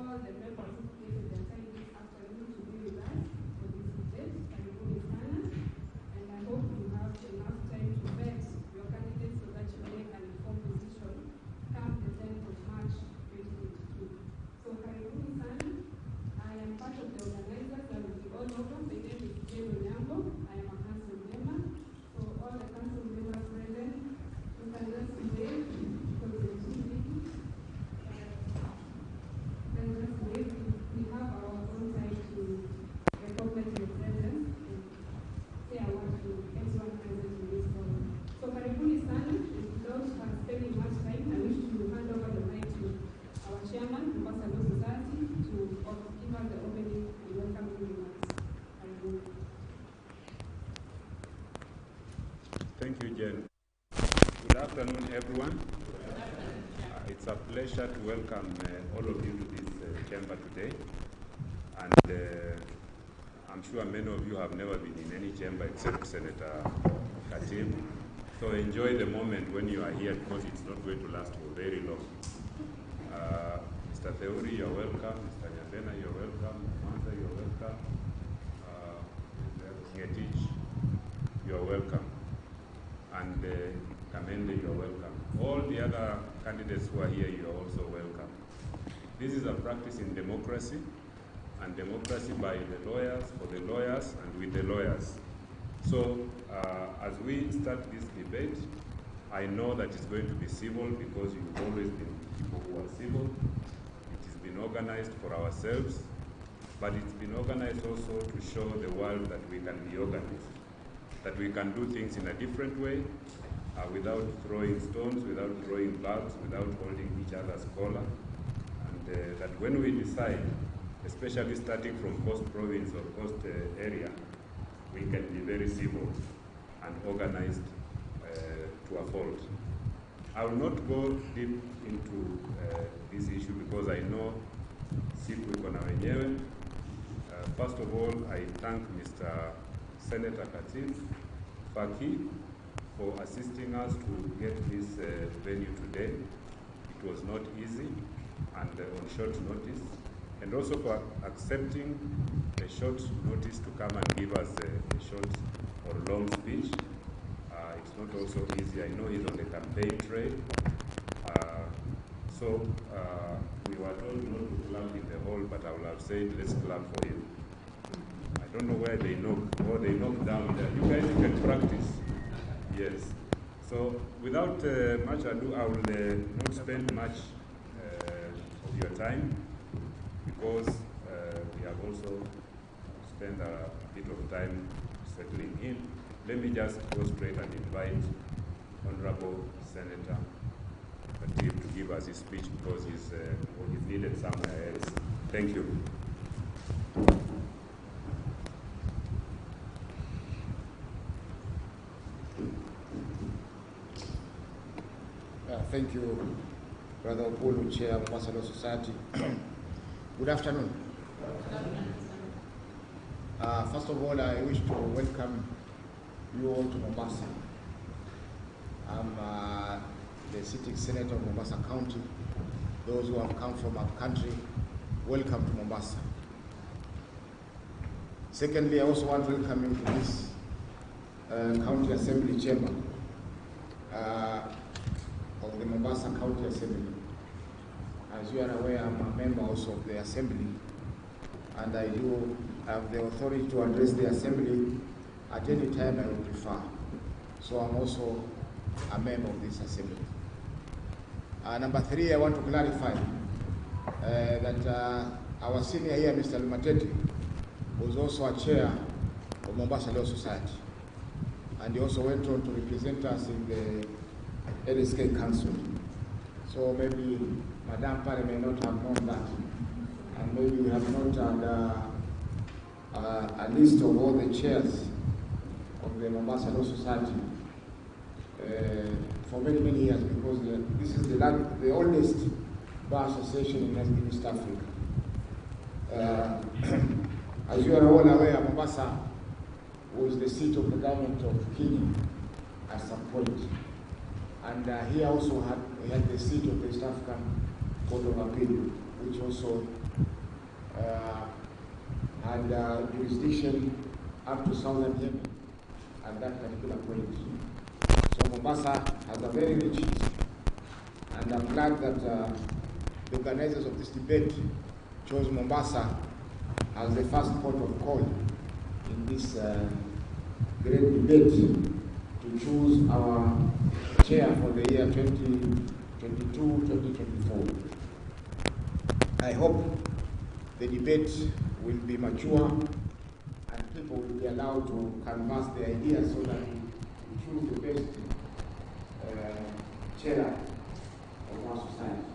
all the members who created their time this afternoon to be with us for this debate. Karibuni sana. And I hope you have enough time to vet your candidates so that you make an informed decision come the 10th of March 2022. So karibuni sana. I am part of the organizers. I will be all over. My name is Jane Onyambo. I am a council member. So all the council members present, you can just wave because the TV. We have our own time to recognize your presence and say a word to everyone present in this forum. So karibuni sana. Without spending much time, I wish to hand over the mic to our chairman, Mombasa Law Society, to give us the opening and welcoming remarks. Thank you, Jen. Good afternoon, everyone. It's a pleasure to welcome all of you to this chamber today. And I'm sure many of you have never been in any chamber except Senator Katim. So enjoy the moment when you are here because it's not going to last for very long. Mr. Theory, you're welcome. Mr. Nyambena, you're welcome. Mantha, you're welcome. Ngetich, you're welcome. And Kamende, you're welcome. All the other candidates who are here, you're also welcome. This is a practice in democracy, and democracy by the lawyers, for the lawyers, and with the lawyers. So as we start this debate, I know that it's going to be civil because you've always been people who are civil. It has been organized for ourselves, but it's been organized also to show the world that we can be organized, that we can do things in a different way, without throwing stones, without throwing bugs, without holding each other's collar, and that when we decide, especially starting from coast province or coast area, we can be very civil and organized to a fault. I will not go deep into this issue because I know siku iko na wenyewe. First of all, I thank Mr. Senator Katim Faki for assisting us to get this venue today. It was not easy and on short notice, and also for accepting a short notice to come and give us a short or long speech. It's not also easy. I know he's on the campaign trail. So we were told not to clap in the hall, but I would have said, let's clap for him. I don't know where they knocked, or they knocked down there. You guys can practice. Yes. So without much ado, I will not spend much of your time because we have also spent a bit of time settling in. Let me just go straight and invite Honorable Senator Katim to give us his speech because he's needed somewhere else. Thank you. Thank you, Brother Opulu, Chair of Mombasa Law Society. Good afternoon. First of all, I wish to welcome you all to Mombasa. I'm the sitting senator of Mombasa County. Those who have come from our country, welcome to Mombasa. Secondly, I also want to welcome you to this County Assembly Chamber of the Mombasa County Assembly. As you are aware, I'm a member also of the Assembly, and I do have the authority to address the Assembly at any time I would prefer. So I'm also a member of this Assembly. Number three, I want to clarify that our senior here, Mr. Lumatete, was also a chair of Mombasa Law Society, and he also went on to represent us in the LSK Council. So maybe Madam Pare may not have known that, and maybe we have not had a list of all the chairs of the Mombasa Law Society for many, many years, because this is the oldest bar association in East Africa. As you are all aware, Mombasa was the seat of the government of Kenya at some point. And here also we had the seat of the East African Court of Appeal, which also had jurisdiction up to southern Yemen at that particular point. So Mombasa has a very rich history, and I'm glad that the organizers of this debate chose Mombasa as the first port of call in this great debate to choose our chair for the year 2022-2024. I hope the debate will be mature and people will be allowed to canvass their ideas so that we choose the best chair of our society.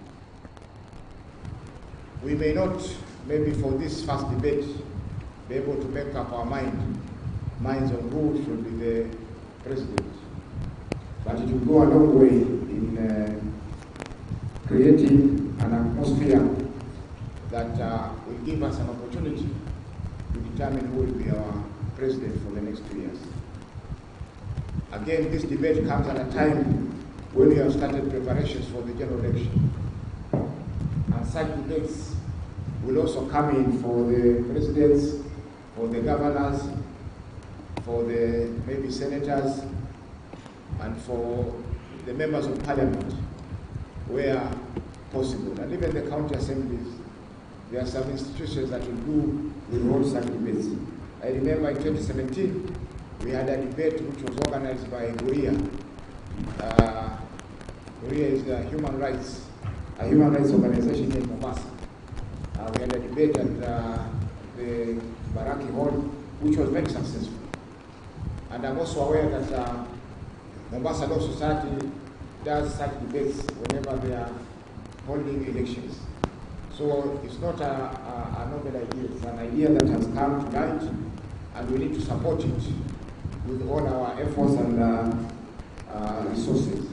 We may not, maybe for this first debate, be able to make up our minds on who should be the president. But it will go a long way in creating an atmosphere that will give us an opportunity to determine who will be our president for the next 2 years. Again, this debate comes at a time when we have started preparations for the general election. And such debates will also come in for the presidents, for the governors, for the maybe senators, and for the members of parliament, where possible. And even the county assemblies, there are some institutions that will hold such debates. I remember in 2017, we had a debate which was organized by Guria. Guria is a human rights organization in Mombasa. We had a debate at the Baraki Hall, which was very successful. And I'm also aware that Mombasa Law Society does such debates whenever they are holding elections. So it's not a novel idea, it's an idea that has come to light, and we need to support it with all our efforts and resources,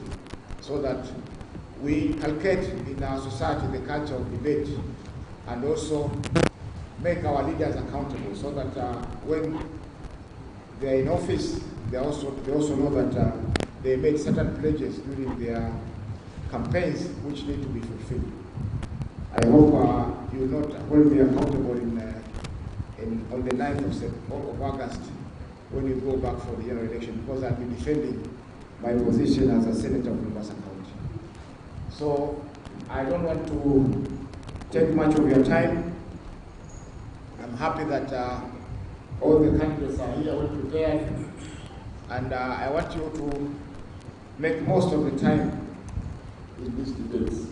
so that we inculcate in our society the culture of debate, and also make our leaders accountable, so that when they are in office, they also know that they made certain pledges during their campaigns which need to be fulfilled. I hope you will not hold me accountable on the 9th of August when you go back for the general election, because I'll be defending my position as a senator of Mombasa County. So I don't want to take much of your time. I'm happy that all the candidates are here well prepared, and I want you to make most of the time in these debates.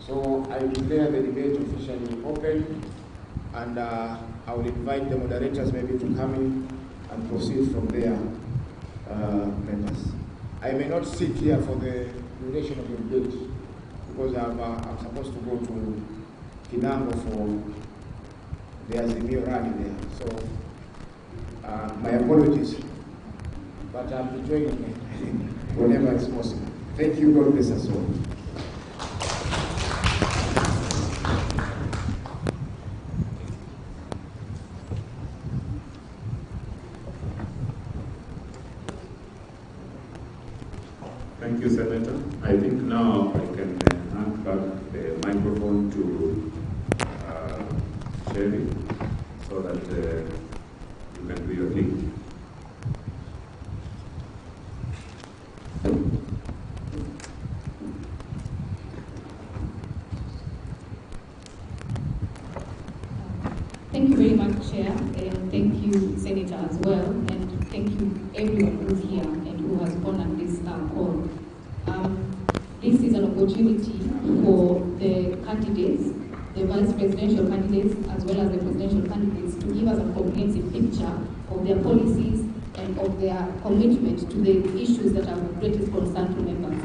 So I declare the debate officially open, and I will invite the moderators maybe to come in and proceed from their members. I may not sit here for the duration of the debate because I'm supposed to go to Kinango for the Azimio rally there. So my apologies, but I'll be joining whenever it's possible. Thank you. God bless us all. Thank you, Senator. I think now I can hand back the microphone to Sherry so that you can do your thing. Thank you very much, Chair, and thank you, Senator, as well, and thank you everyone who's here and who has honored this call. This is an opportunity for the candidates, the vice presidential candidates, as well as the presidential candidates, to give us a comprehensive picture of their policies and of their commitment to the issues that are of greatest concern to members.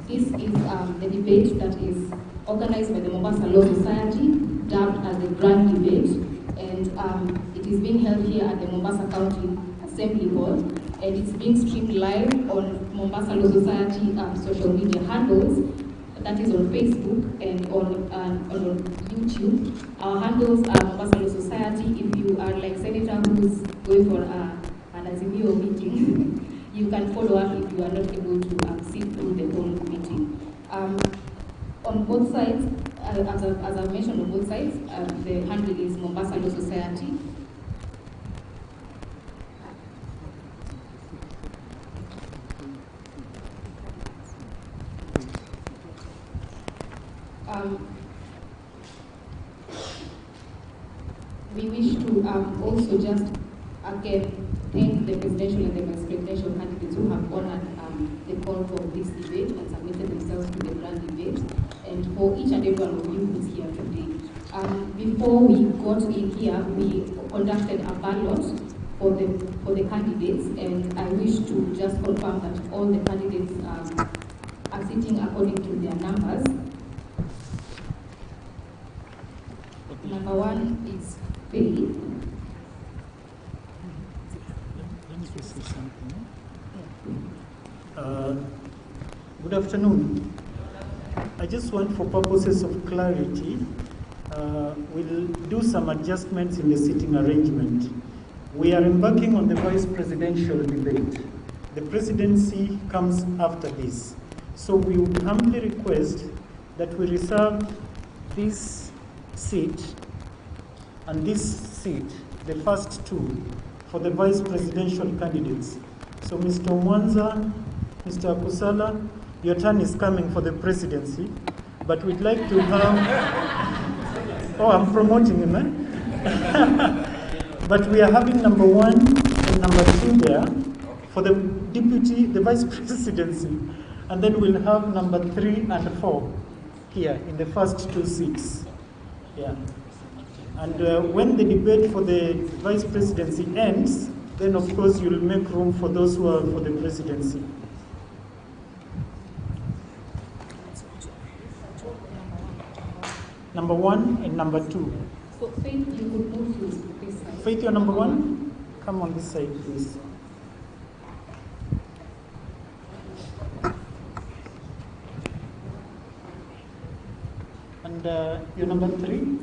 This is the debate that is organized by the Mombasa Law Society, dubbed as the Grand Debate, and it is being held here at the Mombasa County Assembly Hall, and it's being streamed live on Mombasa Law Society social media handles, that is on Facebook and on YouTube. Our handles are Mombasa Law Society. If you are like Senator who's going for an Azimio meeting, you can follow up if you are not able to sit through the whole meeting. On both sides, as I've mentioned on both sides, the handle is Mombasa Law Society. We wish to also just again thank the presidential and the vice presidential candidates who have honored the call for this debate and submitted themselves to the grand debate, and for each and every one of you who's here today. Before we got in here, we conducted a ballot for the candidates, and I wish to just confirm that all the candidates are sitting according to their numbers. Number 1 is Faith. Let me just say something. Good afternoon. I just want, for purposes of clarity, we'll do some adjustments in the seating arrangement. We are embarking on the vice presidential debate. The presidency comes after this. So we would humbly request that we reserve this seat and this seat, the first two, for the vice presidential candidates. So Mr. Mwanza, Mr. Akusala, your turn is coming for the presidency, but we'd like to have, oh, I'm promoting him, eh? But we are having number 1 and number 2 there for the deputy, the vice presidency, and then we'll have number 3 and 4 here in the first 2 seats. Yeah. And when the debate for the vice presidency ends, then of course you'll make room for those who are for the presidency. Number 1 and number 2. So Faith, you could move to this side. Faith, you're number 1? Come on this side, please. And you're number 3?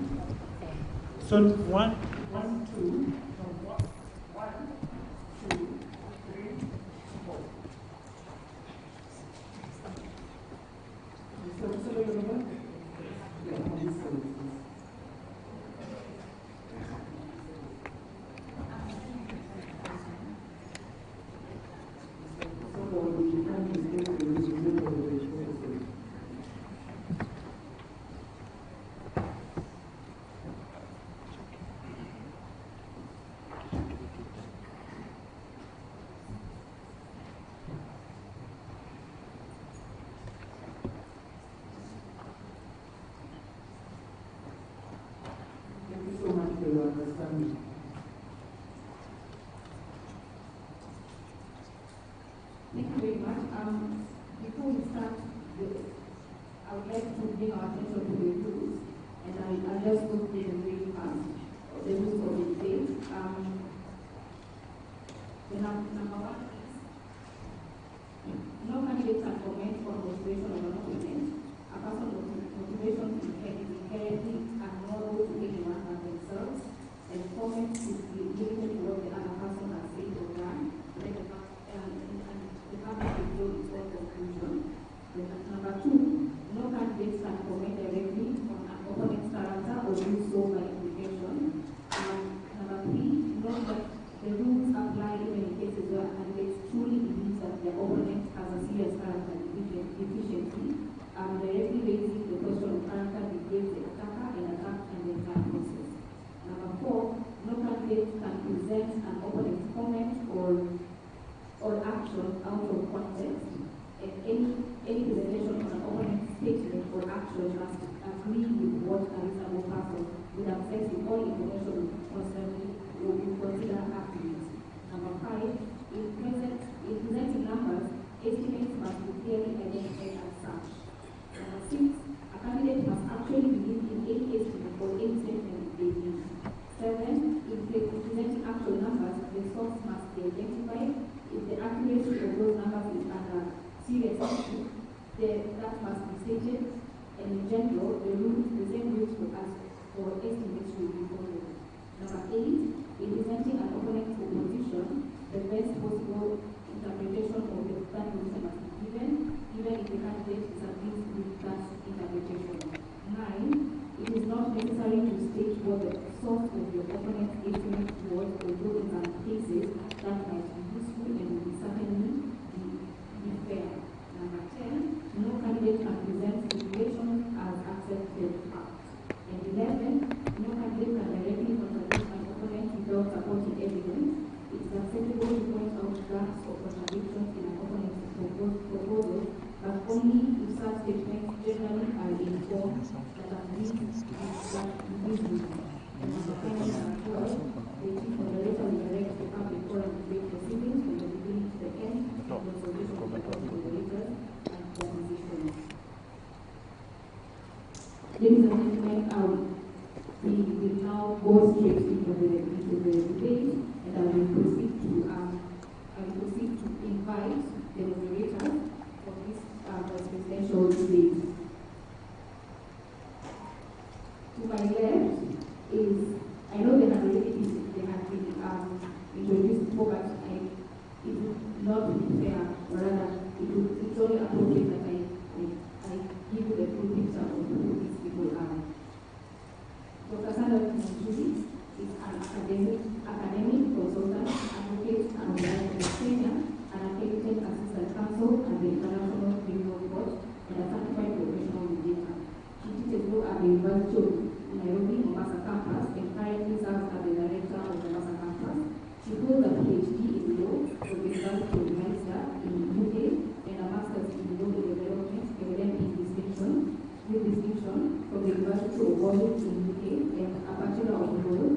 So 1, 2, 1, 2, 3, 4. Thank you very much. Before we start, I would like to bring our attention to the rules, and I'll just go through them really fast. The rules of the debate. The number 1 is no candidate can comment on motivation of an opponent. A person's motivation is inherently unknowable to anyone but themselves, and comment is limited to what the other person has said or done. Number 2, no candidates can comment directly on an opponent's character or do so by implication. Number 3, note that the rules apply even in cases where candidates truly believe that their opponent has a serious character deficiency, directly raising the question of character degrades the attacker and attack and the entire process. Number 4, no candidate can present an opponent's comment or action out of context, and any presentation on an opponent's statement or action must agree with what a reasonable person would access in all information concerning what we consider accurate. Number 5, in presenting numbers, estimates must be clearly identified as such. Number 6, a candidate must actually believe in any estimate or any statement they give. 7, in presenting actual numbers, the source must be identified. If the accuracy of those numbers is under serious issue, that must be stated, and in general, the same rules as for estimates should be followed. Number 8, in presenting an opponent's opposition, the best possible interpretation of the that position must be given, even if the candidate disagrees with that interpretation. 9, It is not necessary to state what the source of your opponent's estimate was, although in some cases that might be useful and will certainly be fair. Number 10, no candidate can present stipulations as accepted facts. And 11, no candidate can directly contradict an opponent without supporting evidence. It is acceptable to point out gaps or contradictions in an opponent's proposal, but only if such statements generally are informed that at least reason. And number 12, the chief moderator will direct the public forum debate proceedings from the beginning to the end, in consultation with the moderators and opposition. Ladies and gentlemen, we will now go straight into the debate, and I will proceed to invite the moderator for this presidential debate. To my left is, I know they have been introduced before, but it would not be fair, or rather, it's only appropriate that I give you the full picture of who these people are. Dr. Sandra Kinjuri is an academic consultant, advocate, and Kenya, an accredited assistant counsel at the International Criminal Court, and a certified professional mediator. She teaches law at the University of Nairobi, Mombasa campus, and currently serves as the director of the Mombasa campus. She holds a PhD in law from the University of Manchester in the UK, and a master's in law development, with distinction from the University of Warwick in the UK, and a Bachelor of Law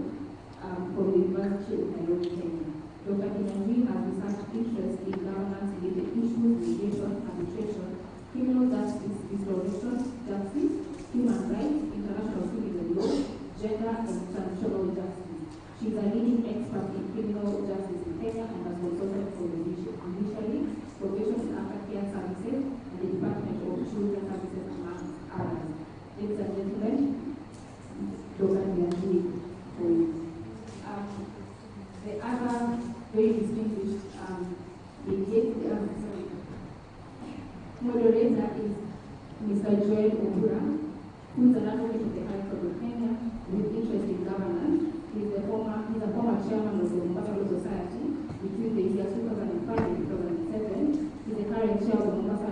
from the University of Nairobi, Kenya. Dr. Kinjuri has research interests in governance-related issues, mediation, arbitration, criminal justice, restoration justice, human rights, international civil law, gender, and transitional justice. She is a leading expert in criminal justice in Kenya and has consulted for initially professions in aftercare services and the Department of Children Services, among others. Ladies and gentlemen, Dr. Kinjuri, for you. The other very distinguished moderator is Mr. Joel Obura, who is an advocate of the High Court of Kenya with interest in governance. He is a former chairman of the Mombasa Law Society between the years 2005 and 2007. He is the current chair of the Mombasa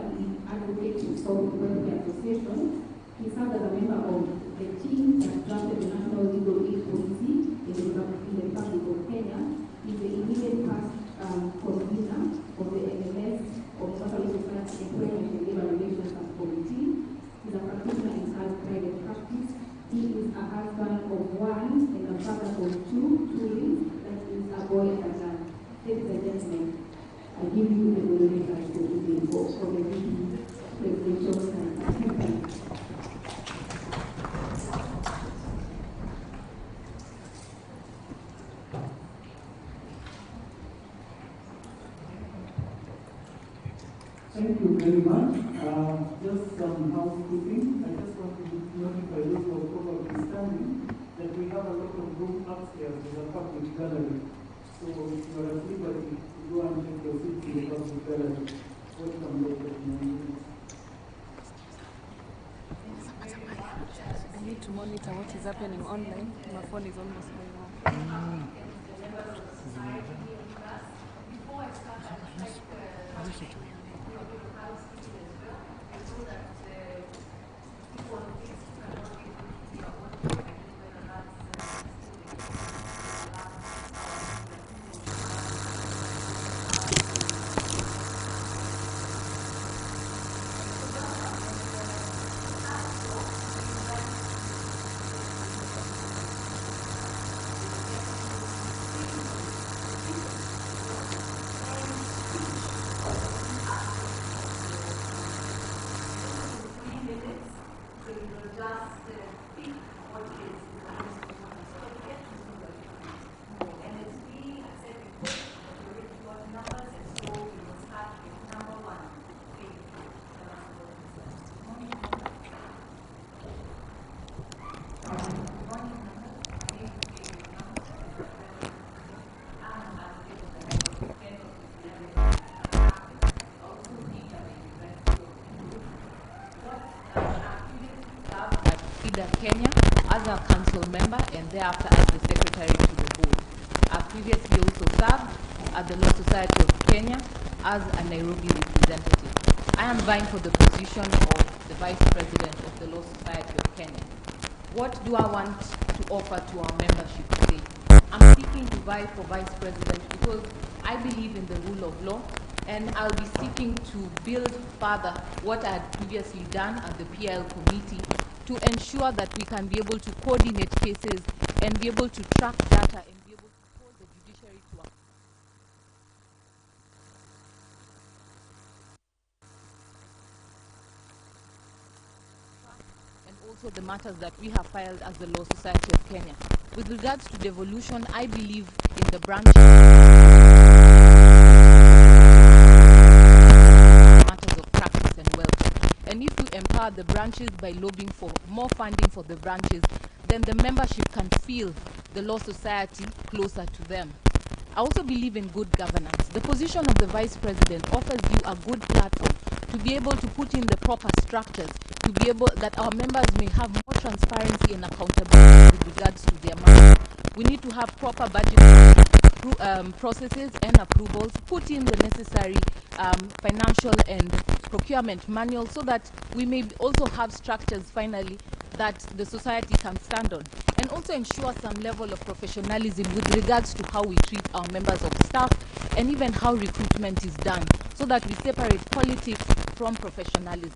Advocate Public Welfare Association. He served as a member of the team that drafted the National Legal Aid Policy in the Republic of Kenya. He is the immediate past convener of the MMS of Mombasa Law Society Employment and Labor Relations Committee. He is a practitioner in private practice. He is a husband of one and a father of two twins, that is a boy and a girl. Ladies and gentlemen, I give you the moderator for today for the presidential time. Thank you very much. Just some housekeeping. I just want to notify those who are probably standing that we have a lot of room upstairs in the public gallery. So if you are at liberty to go and take your seats in the public gallery. Welcome, Dr. Kinjuri. I need to monitor what is happening online. My phone is almost going off. Before I start, I'd like to just Kenya as a council member and thereafter as the secretary to the board. I've previously also served at the Law Society of Kenya as a Nairobi representative. I am vying for the position of the Vice President of the Law Society of Kenya. What do I want to offer to our membership today? I'm seeking to vie for Vice President because I believe in the rule of law, and I'll be seeking to build further what I had previously done at the PIL committee to ensure that we can be able to coordinate cases and be able to track data and be able to hold the judiciary to account. And also the matters that we have filed as the Law Society of Kenya. With regards to devolution, I believe in the branches matters of practice and wealth. And if you empower the branches by lobbying for more funding for the branches, then the membership can feel the Law Society closer to them. I also believe in good governance. The position of the Vice President offers you a good platform to be able to put in the proper structures, to be able that our members may have more transparency and accountability with regards to their money. We need to have proper budget processes and approvals, put in the necessary financial and procurement manual so that we may also have structures finally that the society can stand on, and also ensure some level of professionalism with regards to how we treat our members of staff and even how recruitment is done so that we separate politics from professionalism.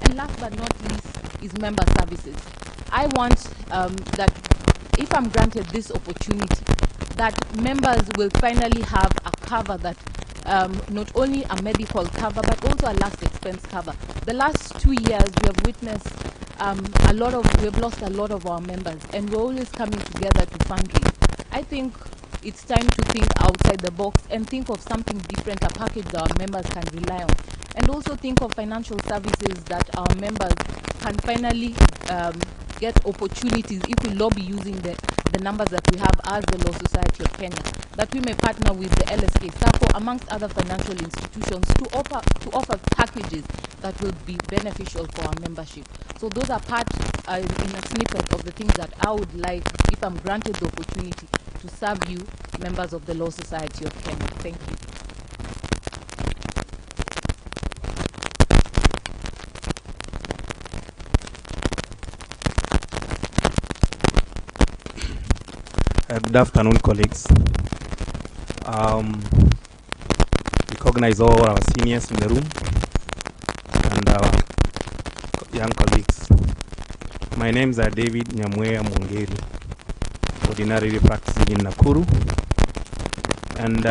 And last but not least is member services. I want that if I'm granted this opportunity, that members will finally have a cover that not only a medical cover but also a last expense cover. The last 2 years we have witnessed we have lost a lot of our members, and we're always coming together to fundraise. I think it's time to think outside the box and think of something different, a package that our members can rely on, and also think of financial services that our members can finally get opportunities if we lobby using the numbers that we have as the Law Society of Kenya, that we may partner with the LSK SACCO amongst other financial institutions to offer packages that will be beneficial for our membership. So those are part in a snippet of the things that I would like, if I'm granted the opportunity, to serve you, members of the Law Society of Kenya. Thank you. Good afternoon, colleagues. Recognize all our seniors in the room and our young colleagues. My names are David Nyamwea Mungeri, ordinarily practicing in Nakuru, and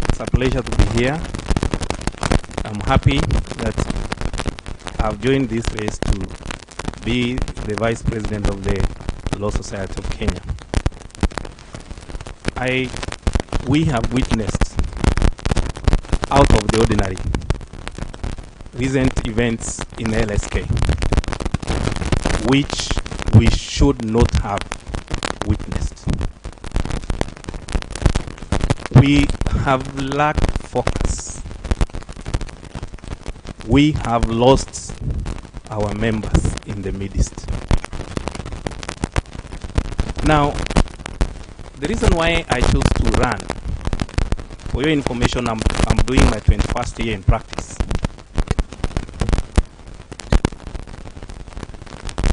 it's a pleasure to be here. I'm happy that I've joined this race to be the Vice President of the Law Society of Kenya. We have witnessed out of the ordinary recent events in LSK, which we should not have witnessed. We have lacked focus. We have lost our members in the midst. Now, the reason why I chose to run, for your information, I'm doing my 21st year in practice.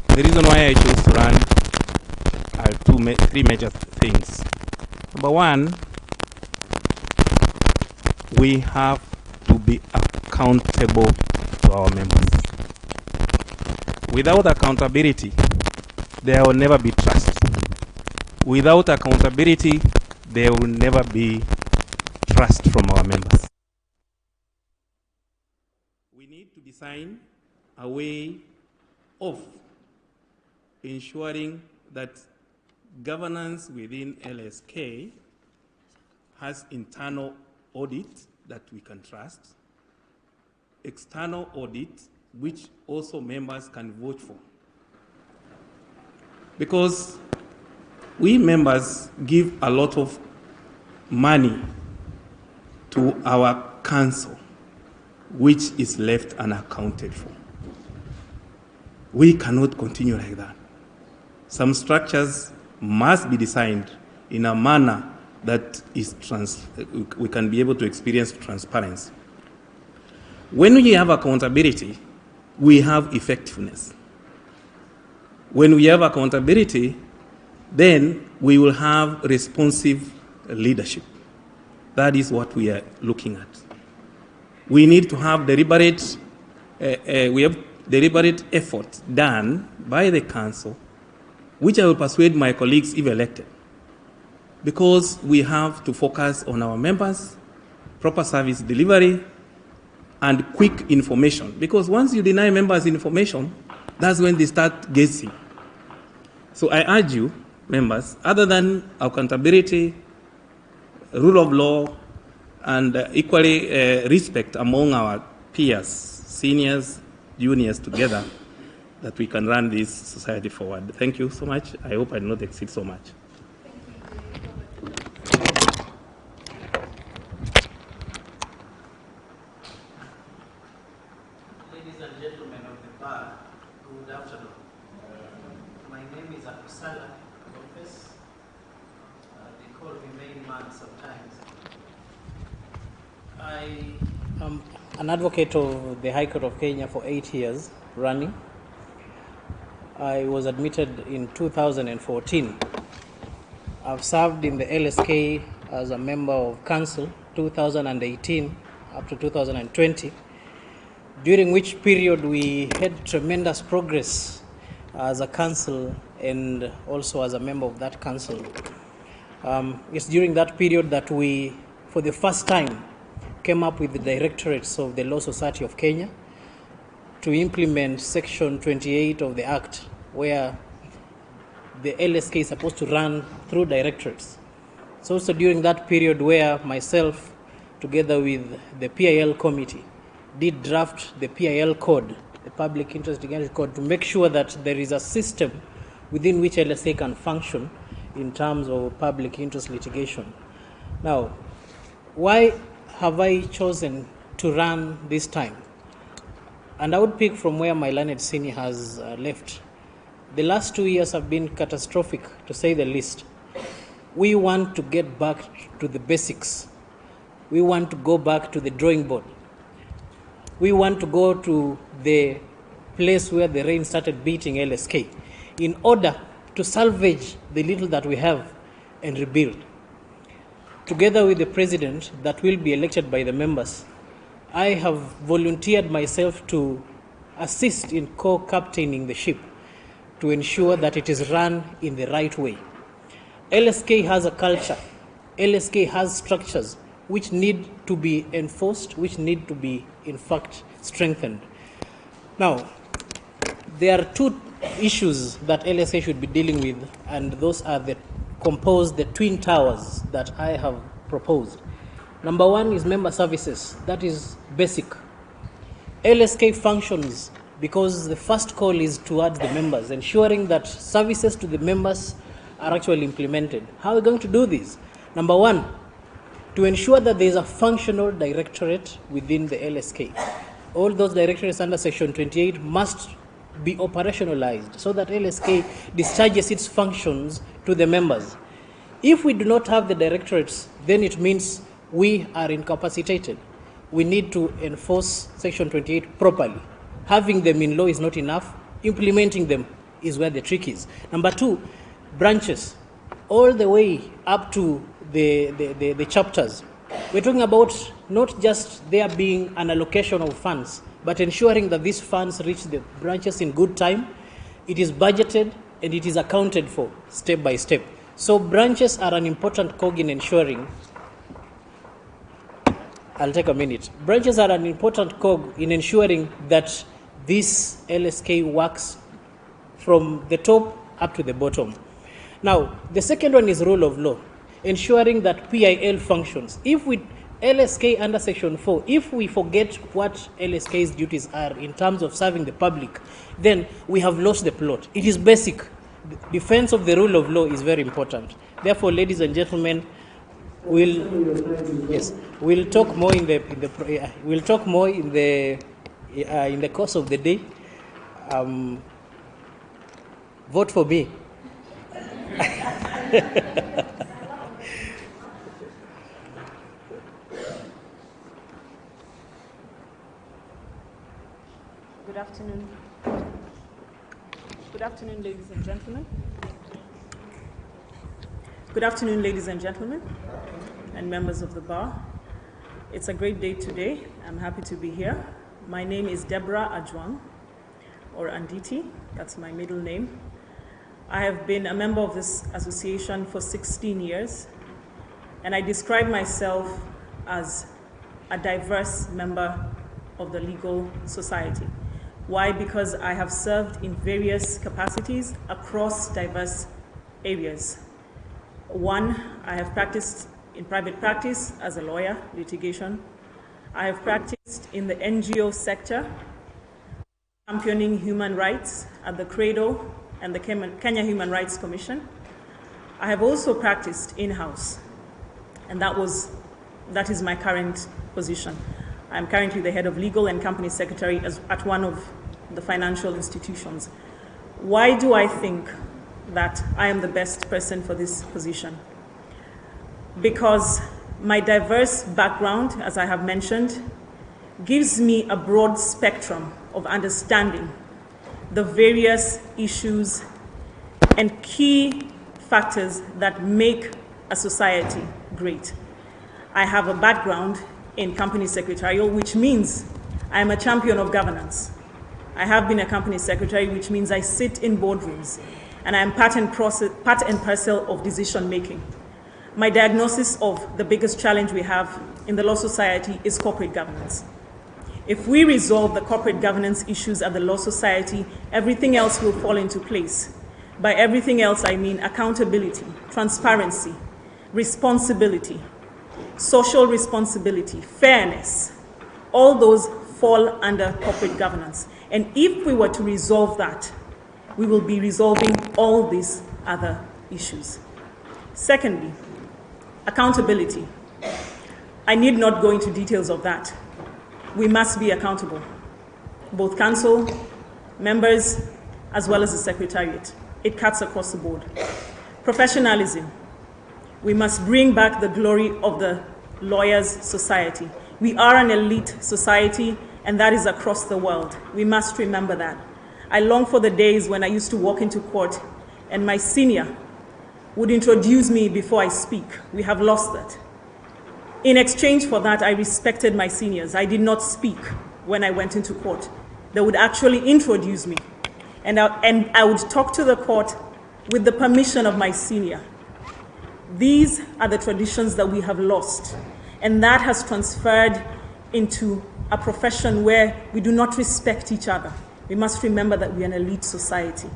The reason why I chose to run are three major things. Number one, we have to be accountable to our members. Without accountability, there will never be trust. Without accountability, there will never be trust from our members. We need to design a way of ensuring that governance within LSK has internal audit that we can trust, external audit which also members can vote for. Because we members give a lot of money to our council, which is left unaccounted for. We cannot continue like that. some structures must be designed in a manner that is we can be able to experience transparency. When we have accountability, we have effectiveness. When we have accountability, then we will have responsive leadership. That is what we are looking at. We need to have deliberate effort done by the council, which I will persuade my colleagues if elected, because we have to focus on our members, proper service delivery, and quick information. Because once you deny members information, that's when they start guessing. So I urge you, members, other than accountability, rule of law, and equally respect among our peers, seniors, juniors together, that we can run this society forward. Thank you so much. I hope I did not exceed so much. Ladies and gentlemen of the bar, good afternoon. My name is Akusala Lopez. They call me main man sometimes. I am an advocate of the High Court of Kenya for 8 years running. I was admitted in 2014. I've served in the LSK as a member of council 2018 up to 2020, during which period we had tremendous progress as a council and also as a member of that council. It's during that period that we, for the first time, came up with the directorates of the Law Society of Kenya to implement Section 28 of the Act, where the LSK is supposed to run through directorates. It's also during that period where myself, together with the PIL committee, did draft the PIL code, the Public Interest Litigation Code, to make sure that there is a system within which LSK can function in terms of public interest litigation. Now, why have I chosen to run this time? And I would pick from where my learned senior has left. The last 2 years have been catastrophic, to say the least. We want to get back to the basics. We want to go back to the drawing board. We want to go to the place where the rain started beating LSK in order to salvage the little that we have and rebuild. Together with the president that will be elected by the members, I have volunteered myself to assist in co-captaining the ship to ensure that it is run in the right way. LSK has a culture. LSK has structures which need to be enforced, which need to be, in fact, strengthened. Now, there are two issues that LSK should be dealing with, and those are the twin towers that I have proposed. Number one is member services. That is basic. LSK functions because the first call is towards the members, ensuring that services to the members are actually implemented. How are we going to do this? Number one, to ensure that there is a functional directorate within the LSK. All those directorates under Section 28 must be operationalized so that LSK discharges its functions to the members. If we do not have the directorates, then it means we are incapacitated. We need to enforce Section 28 properly. Having them in law is not enough. Implementing them is where the trick is. Number two, branches, all the way up to the chapters. We're talking about not just there being an allocation of funds, but ensuring that these funds reach the branches in good time. It is budgeted and it is accounted for step by step. So branches are an important cog in ensuring. I'll take a minute. Branches are an important cog in ensuring that this LSK works from the top up to the bottom. Now, the second one is rule of law, ensuring that PIL functions. If we LSK under Section 4, if we forget what LSK's duties are in terms of serving the public, then we have lost the plot. It is basic. The defense of the rule of law is very important. Therefore, ladies and gentlemen, we'll talk more in the course of the day. Vote for me Good afternoon. Good afternoon, ladies and gentlemen. Good afternoon, ladies and gentlemen, and members of the bar. It's a great day today. I'm happy to be here. My name is Deborah Ajwang, or Anditi. That's my middle name. I have been a member of this association for 16 years, and I describe myself as a diverse member of the legal society. Why? Because I have served in various capacities across diverse areas. One, I have practiced in private practice as a lawyer, litigation. I have practiced in the NGO sector, championing human rights at the Cradle and the Kenya Human Rights Commission. I have also practiced in-house, and that is my current position. I'm currently the head of legal and company secretary at one of the financial institutions. Why do I think that I am the best person for this position? Because my diverse background, as I have mentioned, gives me a broad spectrum of understanding the various issues and key factors that make a society great. I have a background in company secretarial, which means I am a champion of governance. I have been a company secretary, which means I sit in boardrooms, and I am part and parcel of decision making. My diagnosis of the biggest challenge we have in the law society is corporate governance. If we resolve the corporate governance issues at the law society, everything else will fall into place. By everything else, I mean accountability, transparency, responsibility, social responsibility, fairness. All those fall under corporate governance. And if we were to resolve that, we will be resolving all these other issues. Secondly, accountability. I need not go into details of that. We must be accountable, both council, members, as well as the secretariat. It cuts across the board. Professionalism. We must bring back the glory of the lawyers' society. We are an elite society, and that is across the world. We must remember that. I long for the days when I used to walk into court and my senior would introduce me before I speak. We have lost that. In exchange for that, I respected my seniors. I did not speak when I went into court. They would actually introduce me, and I would talk to the court with the permission of my senior. These are the traditions that we have lost, and that has transferred into a profession where we do not respect each other. We must remember that we are an elite society,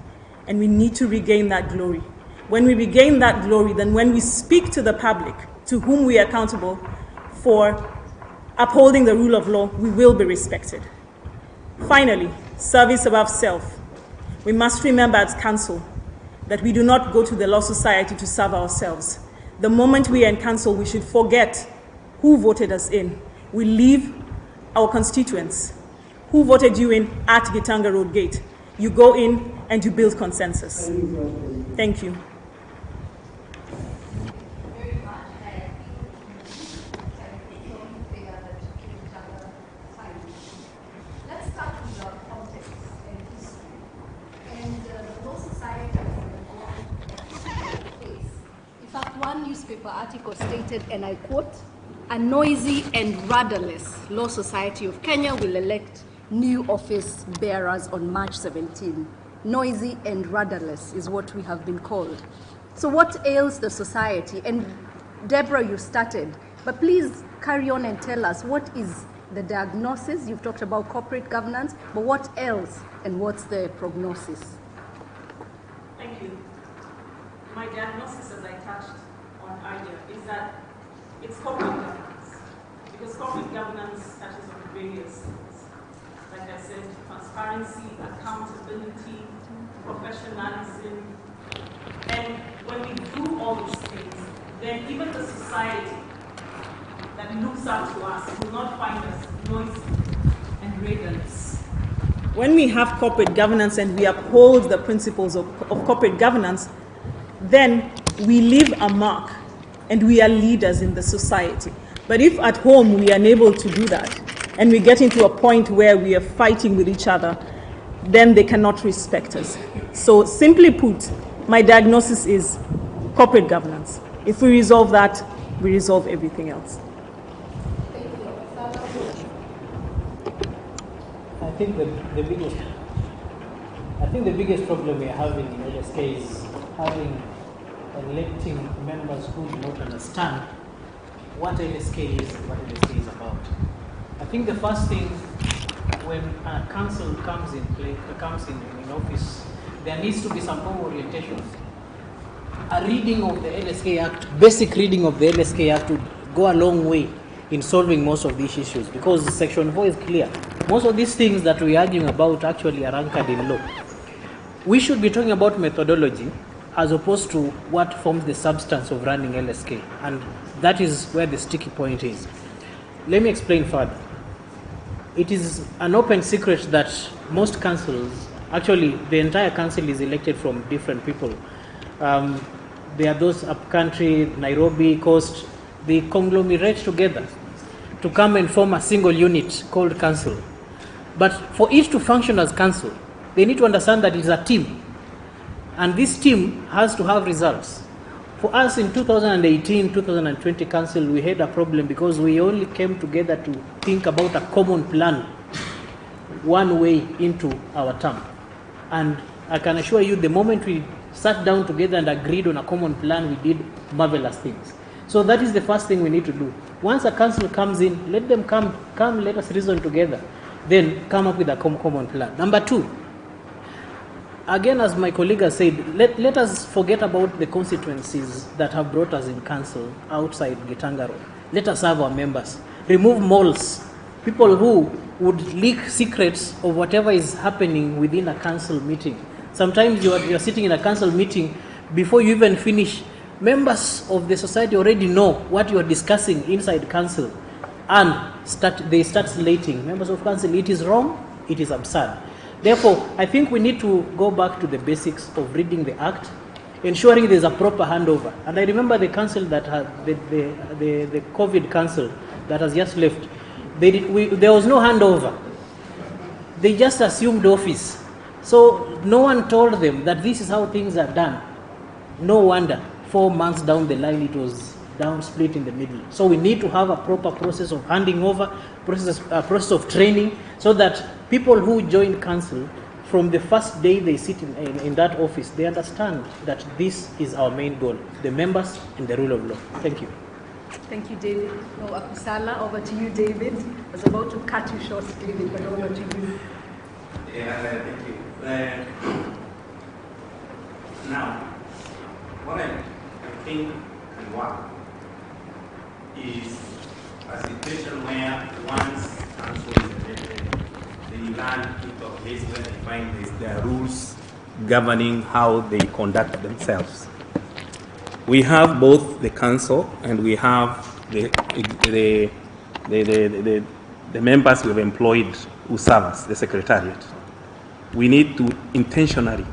and we need to regain that glory. When we regain that glory, then when we speak to the public, to whom we are accountable for upholding the rule of law, we will be respected. Finally, service above self. We must remember as council that we do not go to the law society to serve ourselves. The moment we are in council, we should forget who voted us in. We leave our constituents. Who voted you in at Gitanga Road Gate? You go in and you build consensus. Thank you. Let's start with the context and history. And the law society is an old case. In fact, one newspaper article stated, and I quote, "A noisy and rudderless law society of Kenya will elect new office bearers on March 17. Noisy and rudderless is what we have been called. So what ails the society? And Deborah, you started, but please carry on and tell us what is the diagnosis. You've talked about corporate governance, but what else and what's the prognosis? Thank you. My diagnosis, as I touched on earlier, is that it's corporate governance. Because corporate governance touches on various things. Like I said, transparency, accountability, professionalism. And when we do all these things, then even the society that looks up to us will not find us noisy and rudderless. When we have corporate governance and we uphold the principles of corporate governance, then we leave a mark and we are leaders in the society. But if at home we are unable to do that, and we get into a point where we are fighting with each other, then they cannot respect us. So simply put, my diagnosis is corporate governance. If we resolve that, we resolve everything else. I think the biggest problem we are having in LSK is electing members who do not understand what LSK is and what LSK is about. I think the first thing when a council comes in office, there needs to be some form of orientation. A reading of the LSK Act, basic reading of the LSK Act would go a long way in solving most of these issues, because Section 4 is clear. Most of these things that we're arguing about actually are anchored in law. We should be talking about methodology as opposed to what forms the substance of running LSK, and that is where the sticky point is. Let me explain further. It is an open secret that most councils, actually the entire council is elected from different people. There are those up-country, Nairobi, Coast, they conglomerate together to come and form a single unit called council. But for each to function as council, they need to understand that it's a team. And this team has to have results. For us in 2018-2020 council, we had a problem because we only came together to think about a common plan one way into our term. And I can assure you, the moment we sat down together and agreed on a common plan, we did marvelous things. So that is the first thing we need to do. Once a council comes in, let them come, let us reason together. Then come up with a common plan. Number two, again, as my colleague has said, let us forget about the constituencies that have brought us in council outside Gitangaro. Let us have our members. Remove moles, people who would leak secrets of whatever is happening within a council meeting. Sometimes you are sitting in a council meeting, before you even finish, members of the society already know what you are discussing inside council, and they start slating members of council. It is wrong, it is absurd. Therefore, I think we need to go back to the basics of reading the Act, ensuring there's a proper handover. And I remember the council that had, the COVID council that has just left, there was no handover. They just assumed office. So no one told them that this is how things are done. No wonder 4 months down the line it was down split in the middle. So we need to have a proper process of handing over, process of training, so that people who join council, from the first day they sit in that office, they understand that this is our main goal, the members and the rule of law. Thank you. Thank you, David. No, Akusala, over to you, David. I was about to cut you short, David, but over to you. Yeah, thank you. Now, what I think and what is a situation where once council is elected, they learn into a place where they find there are rules governing how they conduct themselves. We have both the council and we have the members we've employed who serve us, the secretariat. We need to intentionally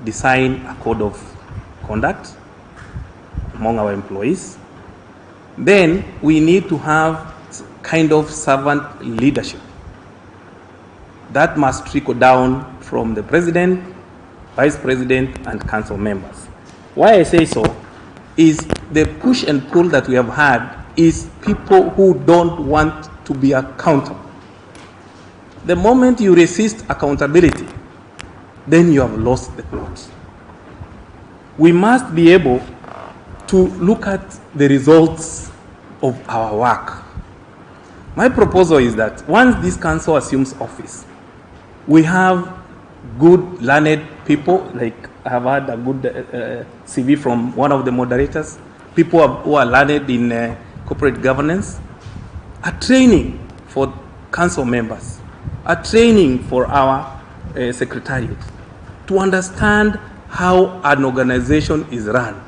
design a code of conduct among our employees. Then we need to have kind of servant leadership that must trickle down from the president, vice president, and council members. Why I say so is the push and pull that we have had is people who don't want to be accountable. The moment you resist accountability, then you have lost the plot. We must be able to look at the results of our work. My proposal is that once this council assumes office, we have good, learned people, like I have had a good CV from one of the moderators, people who are learned in corporate governance, a training for council members, a training for our secretariat to understand how an organization is run.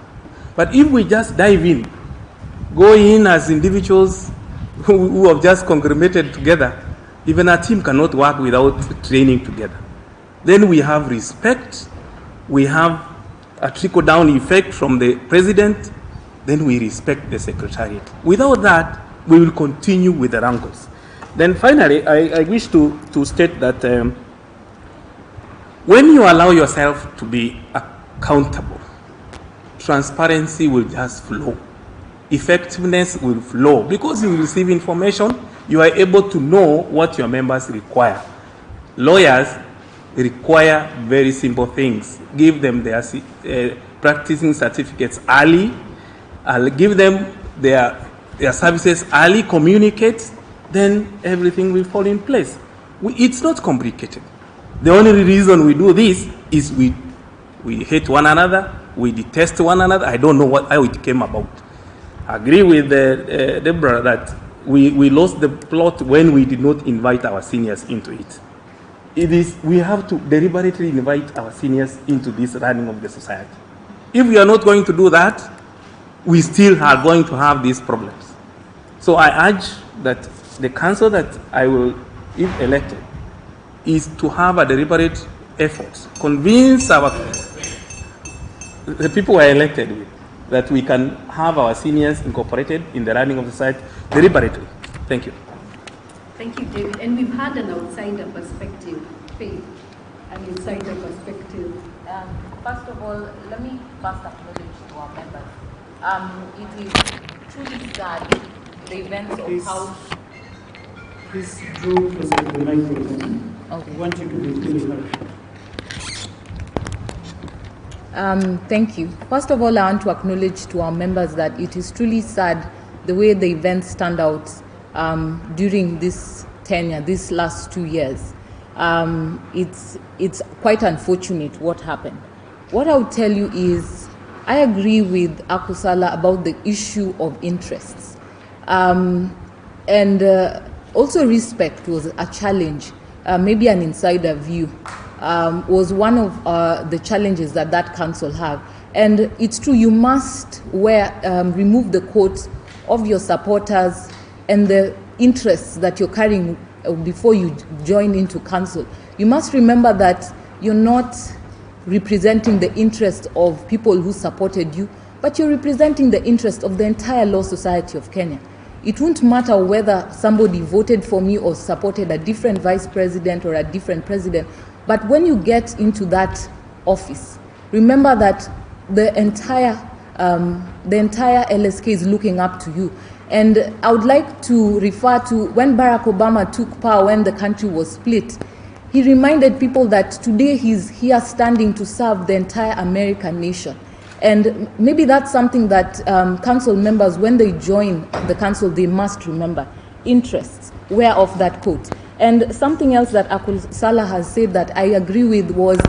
But if we just dive in, go in as individuals who have just conglomerated together, even a team cannot work without training together. Then we have respect, we have a trickle-down effect from the president, then we respect the secretariat. Without that, we will continue with the rankles. Then finally, I wish to state that when you allow yourself to be accountable, transparency will just flow. Effectiveness will flow because you receive information, you are able to know what your members require. Lawyers require very simple things. Give them their practicing certificates early, give them their services early, communicate, then everything will fall in place. It's not complicated. The only reason we do this is we hate one another, we detest one another. I don't know how it came about. I agree with Deborah that we lost the plot when we did not invite our seniors into it. We have to deliberately invite our seniors into this running of the society. If we are not going to do that, we still are going to have these problems. So I urge that the council that I will, if elected, is to have a deliberate effort, convince the people we are elected with, that we can have our seniors incorporated in the running of the society deliberately. Thank you. Thank you, David. And we've had an outsider perspective, Faith, an insider perspective. First of all, let me first acknowledge to our members. It is truly sad, the events of how... Please draw closer to the microphone. Okay. I want you to be really heard. Thank you. First of all, I want to acknowledge to our members that it is truly sad the way the events turned out during this tenure, these last 2 years. It's quite unfortunate what happened. What I would tell you is I agree with Akusala about the issue of interests. Also respect was a challenge. Maybe an insider view was one of the challenges that council have. And it's true, you must remove the coat of your supporters and the interests that you're carrying before you join into council. You must remember that you're not representing the interest of people who supported you, but you're representing the interest of the entire Law Society of Kenya. It won't matter whether somebody voted for me or supported a different vice president or a different president, but when you get into that office, remember that the entire LSK is looking up to you. And I would like to refer to when Barack Obama took power, when the country was split, he reminded people that today he's here standing to serve the entire American nation. And maybe that's something that council members, when they join the council, they must remember. Interests, wear off that coat. And something else that Akul Salah has said that I agree with was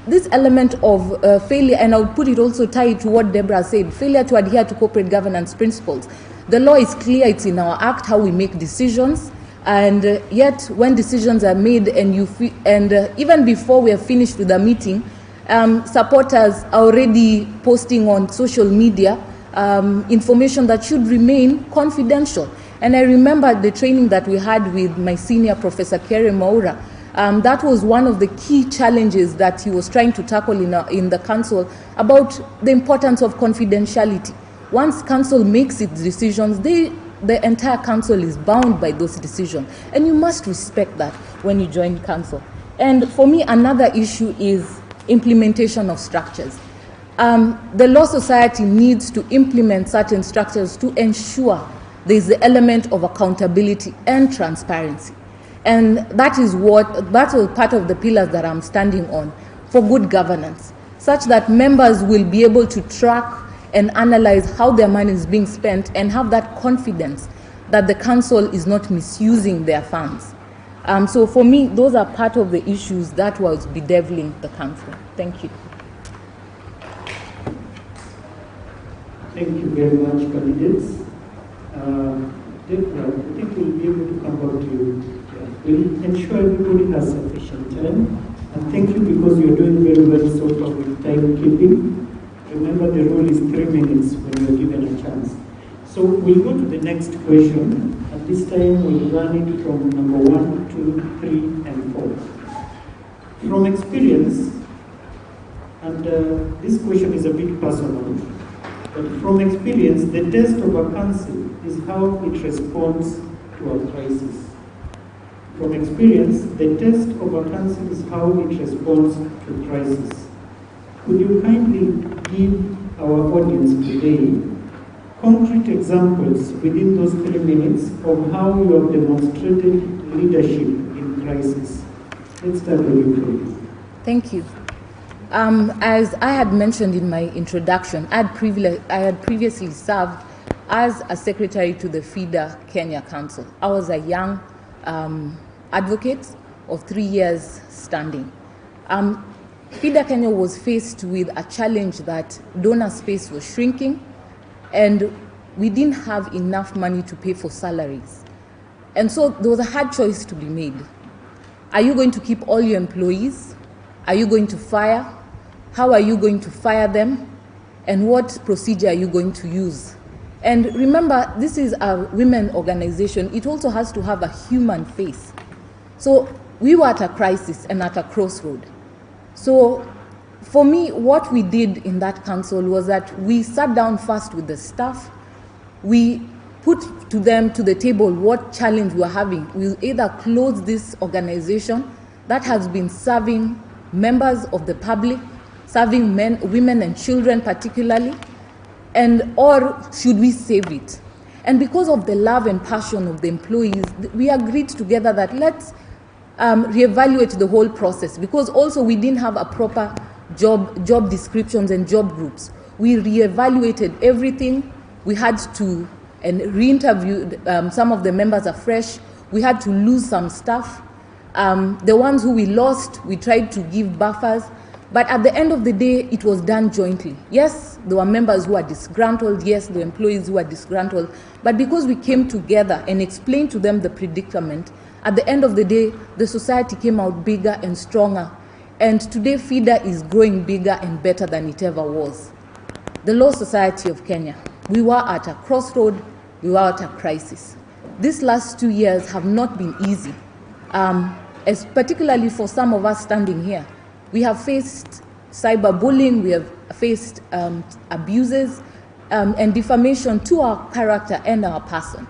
this element of failure, and I would put it also tied to what Deborah said, failure to adhere to corporate governance principles. The law is clear, it's in our act how we make decisions, and yet when decisions are made and even before we are finished with the meeting, supporters are already posting on social media information that should remain confidential. And I remember the training that we had with my senior Professor Kere Maura. That was one of the key challenges that he was trying to tackle in the council about the importance of confidentiality. Once council makes its decisions, the entire council is bound by those decisions. And you must respect that when you join council. And for me, another issue is implementation of structures. The Law Society needs to implement certain structures to ensure there is the element of accountability and transparency. And that is part of the pillars that I'm standing on for good governance, such that members will be able to track and analyze how their money is being spent and have that confidence that the council is not misusing their funds. So for me, those are part of the issues that was bedeviling the council. Thank you. Thank you very much, candidates. Deborah, I think we'll be able to come back to you. We'll ensure everybody has sufficient time. And thank you because you're doing very well so far with timekeeping. Remember, the rule is 3 minutes when you're given a chance. So we'll go to the next question. And this time we'll run it from number 1, 2, 3, and 4. From experience, And this question is a bit personal. But from experience, the test of a council is how it responds to a crisis. From experience, the test of a council is how it responds to crisis. Could you kindly give our audience today concrete examples within those 3 minutes of how you have demonstrated leadership in crisis? Let's start with you, please. Thank you. As I had mentioned in my introduction, I had previously served as a secretary to the FIDA Kenya Council. I was a young advocate of 3 years standing. FIDA Kenya was faced with a challenge that donor space was shrinking, and we didn't have enough money to pay for salaries. And so there was a hard choice to be made. Are you going to keep all your employees? Are you going to fire? How are you going to fire them? And what procedure are you going to use? And remember, this is a women organization. It also has to have a human face. So we were at a crisis and at a crossroad. So for me, what we did in that council was that we sat down first with the staff. We put to the table what challenge we're having. We'll either close this organization that has been serving members of the public, serving men, women and children particularly, or should we save it? And because of the love and passion of the employees, we agreed together that let's reevaluate the whole process, because also we didn't have a proper job descriptions and job groups. We reevaluated everything. We had to re-interview some of the members afresh. We had to lose some staff. The ones who we lost, we tried to give buffers. But at the end of the day, it was done jointly. Yes, there were members who are disgruntled. Yes, there were employees who are disgruntled. But because we came together and explained to them the predicament, at the end of the day, the society came out bigger and stronger. And today, FIDA is growing bigger and better than it ever was. The Law Society of Kenya, we were at a crossroad, we were at a crisis. These last 2 years have not been easy, as particularly for some of us standing here. We have faced cyberbullying, we have faced abuses and defamation to our character and our person.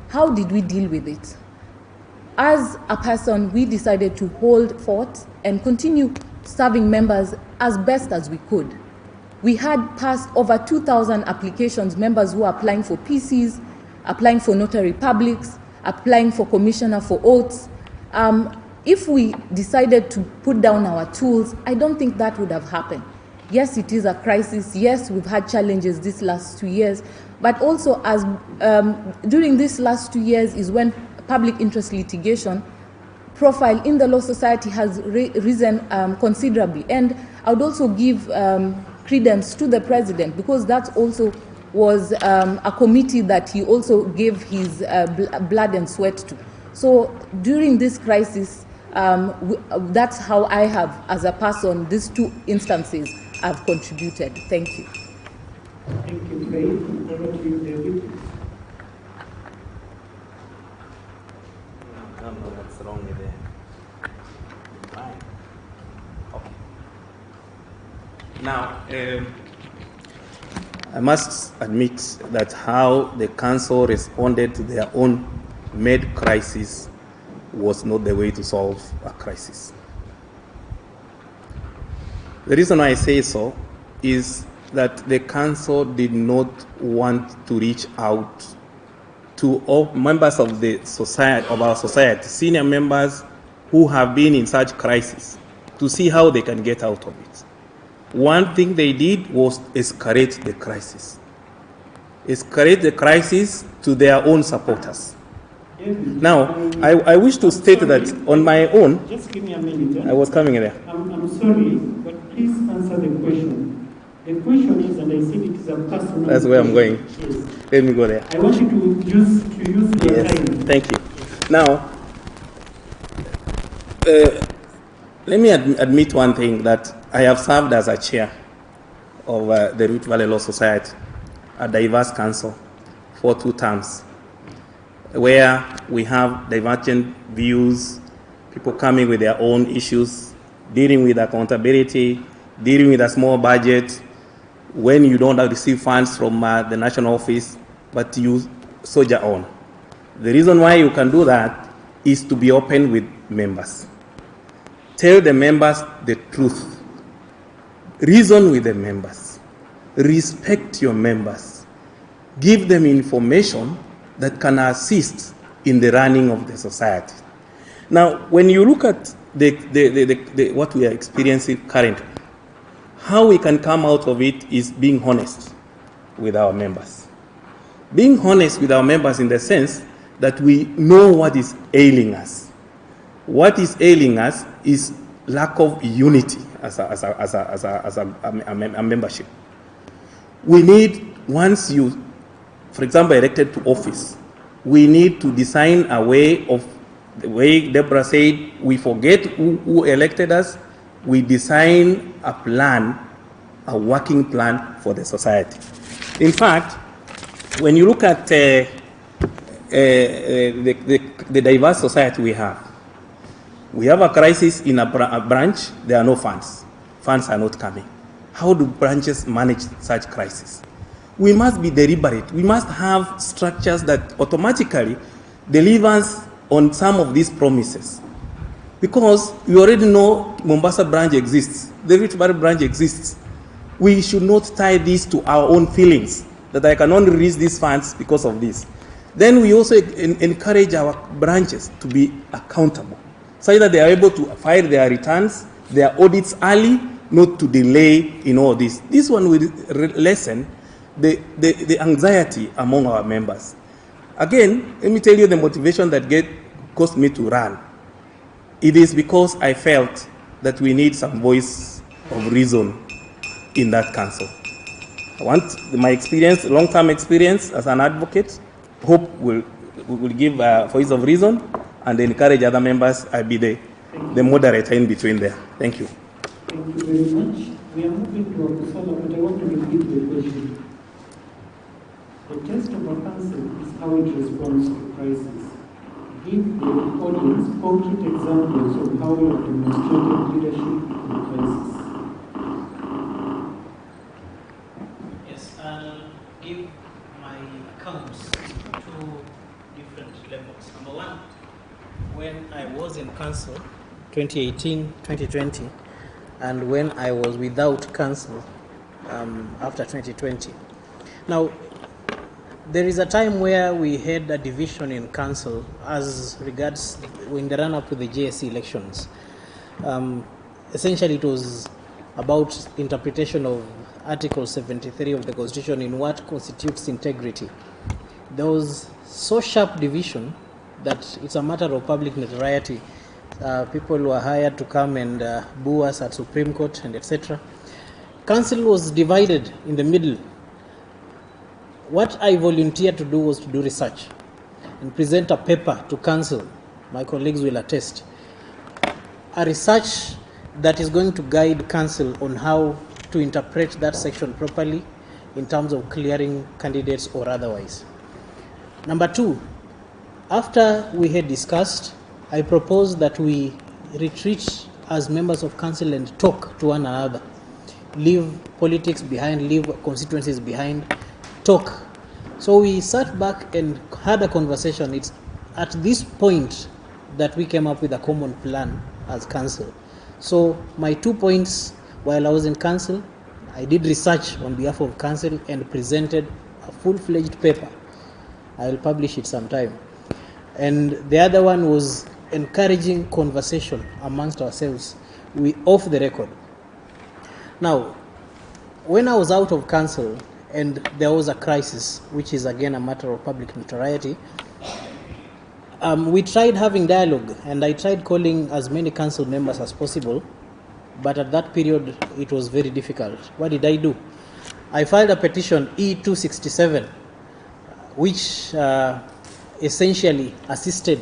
How did we deal with it? As a person, we decided to hold forth and continue serving members as best as we could. We had passed over 2,000 applications, members who are applying for PCs, applying for notary publics, applying for commissioner for oaths. If we decided to put down our tools, I don't think that would have happened. Yes, it is a crisis. Yes, we've had challenges these last 2 years. But also, as during these last 2 years is when public interest litigation profile in the Law Society has risen considerably. And I would also give credence to the President, because that also was a committee that he also gave his blood and sweat to. So during this crisis, that's how I have, as a person, these 2 instances I've contributed. Thank you. Thank you, Faith. Over to you, David. I don't know what's wrong with it. Fine. Okay. Now, I must admit that how the council responded to their own made crisis was not the way to solve a crisis. The reason why I say so is that the council did not want to reach out to all members of the society, of our society, senior members who have been in such crisis, to see how they can get out of it. One thing they did was escalate the crisis. Escalate the crisis to their own supporters. Now, I wish to state that on my own, just give me a minute. I was coming there. I'm sorry, but please answer the question. The question is, and I said it is a personal. That's where I'm going. Yes. Let me go there. I want you to use your Yes, time. thank you. Now, let me admit one thing, that I have served as a chair of the Rift Valley Law Society, a diverse council, for 2 terms, where we have divergent views, people coming with their own issues, dealing with accountability, dealing with a small budget, when you don't receive funds from the national office, but you soldier on. The reason why you can do that is to be open with members. Tell the members the truth. Reason with the members. Respect your members. Give them information that can assist in the running of the society. Now, when you look at what we are experiencing currently, how we can come out of it is being honest with our members. Being honest with our members in the sense that we know what is ailing us. What is ailing us is lack of unity as a membership. We need, once you, for example, elected to office, we need to design a way of, the way Deborah said, we forget who elected us, we design a plan, a working plan for the society. In fact, when you look at the diverse society we have a crisis in a branch, there are no funds. Funds are not coming. How do branches manage such crisis? We must be deliberate. We must have structures that automatically delivers on some of these promises. Because we already know Mombasa branch exists, the Rift Valley branch exists. We should not tie this to our own feelings, that I can only release these funds because of this. Then we also encourage our branches to be accountable, so that they are able to file their returns, their audits early, not to delay in all this. This one will lessen the anxiety among our members. Again, let me tell you the motivation that caused me to run. It is because I felt that we need some voice of reason in that council. I want my experience, long-term experience as an advocate, hope will give voice of reason and encourage other members. I'll be the moderator in between there. Thank you. Thank you very much. We are moving to Akusala, but I want to repeat the question. The test of a council is how it responds to crisis. Give the audience concrete examples of how you have demonstrated leadership in crisis. Yes, I'll give my accounts to different levels. Number one, when I was in council, 2018, 2020, and when I was without council after 2020. Now, there is a time where we had a division in council as regards in the run-up to the JSC elections. Essentially, it was about interpretation of Article 73 of the Constitution in what constitutes integrity. There was so sharp division that it's a matter of public notoriety. People were hired to come and boo us at Supreme Court and etc. Council was divided in the middle. What I volunteered to do was to do research and present a paper to council. My colleagues will attest. A research that is going to guide council on how to interpret that section properly in terms of clearing candidates or otherwise. Number two, after we had discussed, I proposed that we retreat as members of council and talk to one another. Leave politics behind, leave constituencies behind, talk. So we sat back and had a conversation. It's at this point that we came up with a common plan as council. So my 2 points while I was in council, I did research on behalf of council and presented a full-fledged paper. I will publish it sometime. And the other one was encouraging conversation amongst ourselves, off the record. Now, when I was out of council and there was a crisis, which is again a matter of public notoriety, we tried having dialogue, and I tried calling as many council members as possible, but at that period it was very difficult. What did I do? I filed a petition E267, which essentially assisted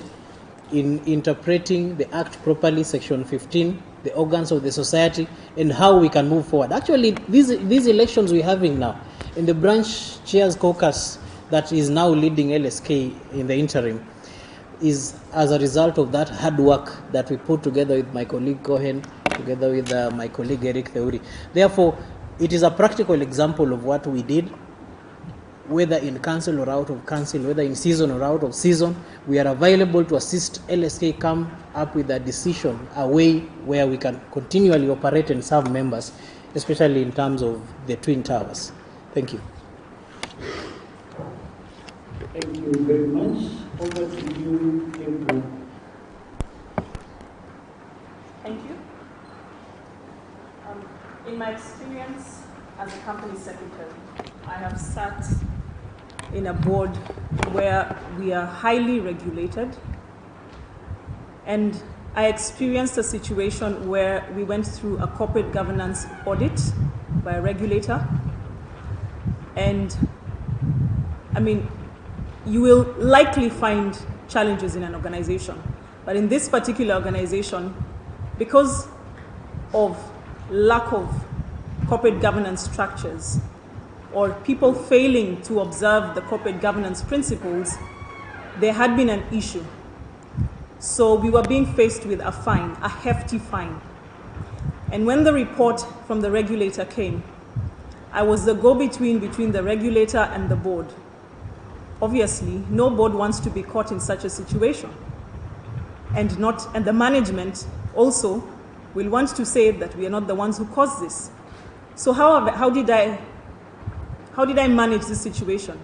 in interpreting the Act properly, Section 15, the organs of the society, and how we can move forward. Actually, these elections we're having now, in the branch chairs caucus that is now leading LSK in the interim, is as a result of that hard work that we put together with my colleague Cohen together with my colleague Eric Theuri. Therefore, it is a practical example of what we did, whether in council or out of council, whether in season or out of season. We are available to assist LSK come up with a decision, a way where we can continually operate and serve members, especially in terms of the Twin Towers. Thank you. Thank you very much. Over to you, April. Thank you. In my experience as a company secretary, I have sat in a board where we are highly regulated, and I experienced a situation where we went through a corporate governance audit by a regulator, and I mean, you will likely find challenges in an organization, but in this particular organization, because of lack of corporate governance structures or people failing to observe the corporate governance principles, there had been an issue. So we were being faced with a fine, a hefty fine. And when the report from the regulator came, I was the go-between between the regulator and the board. Obviously, no board wants to be caught in such a situation. And the management also will want to say that we are not the ones who caused this. So how did I manage this situation?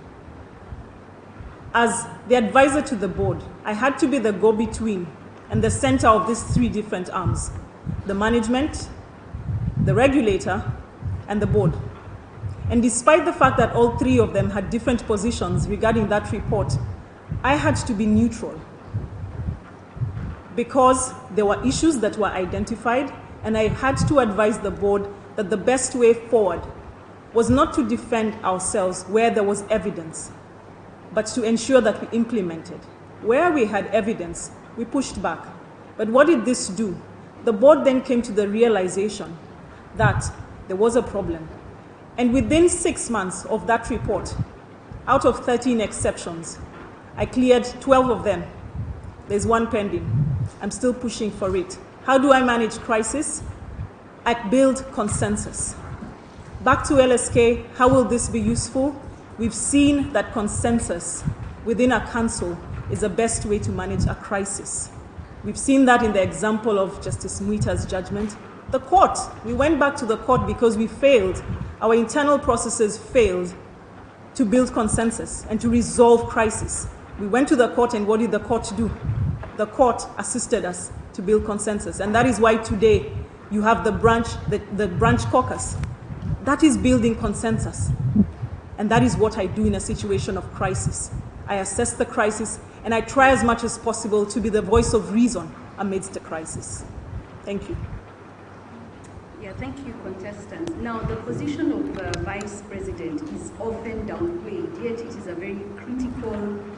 As the advisor to the board, I had to be the go-between and the center of these three different arms: the management, the regulator, and the board. And despite the fact that all three of them had different positions regarding that report, I had to be neutral because there were issues that were identified, and I had to advise the board that the best way forward was not to defend ourselves where there was evidence, but to ensure that we implemented. Where we had evidence, we pushed back. But what did this do? The board then came to the realization that there was a problem. And within 6 months of that report, out of 13 exceptions, I cleared 12 of them. There's one pending. I'm still pushing for it. How do I manage crisis? I build consensus. Back to LSK, how will this be useful? We've seen that consensus within a council is the best way to manage a crisis. We've seen that in the example of Justice Muita's judgment. The court, we went back to the court because we failed. Our internal processes failed to build consensus and to resolve crisis. We went to the court, and what did the court do? The court assisted us to build consensus. And that is why today you have the branch caucus. That is building consensus. And that is what I do in a situation of crisis. I assess the crisis, and I try as much as possible to be the voice of reason amidst the crisis. Thank you. Yeah, thank you, contestants. Now, the position of Vice President is often downplayed, yet it is a very critical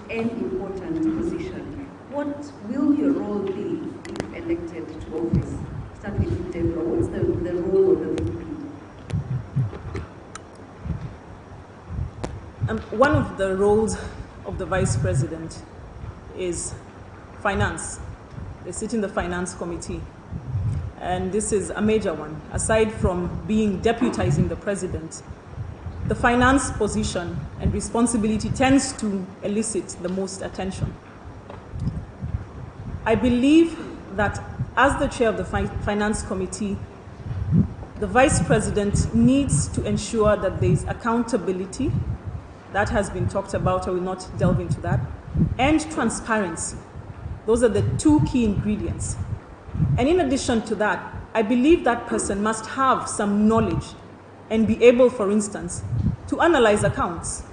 and important position. What will your role be if elected to office? Start with you, Deborah. What's the role of the VP? One of the roles of the Vice President is finance. They sit in the Finance Committee. And this is a major one. Aside from being deputizing the President, the finance position and responsibility tends to elicit the most attention. I believe that as the chair of the Finance Committee, the Vice President needs to ensure that there is accountability. That has been talked about. I will not delve into that. And transparency. Those are the two key ingredients. And in addition to that, I believe that person must have some knowledge and be able, for instance, to analyze accounts.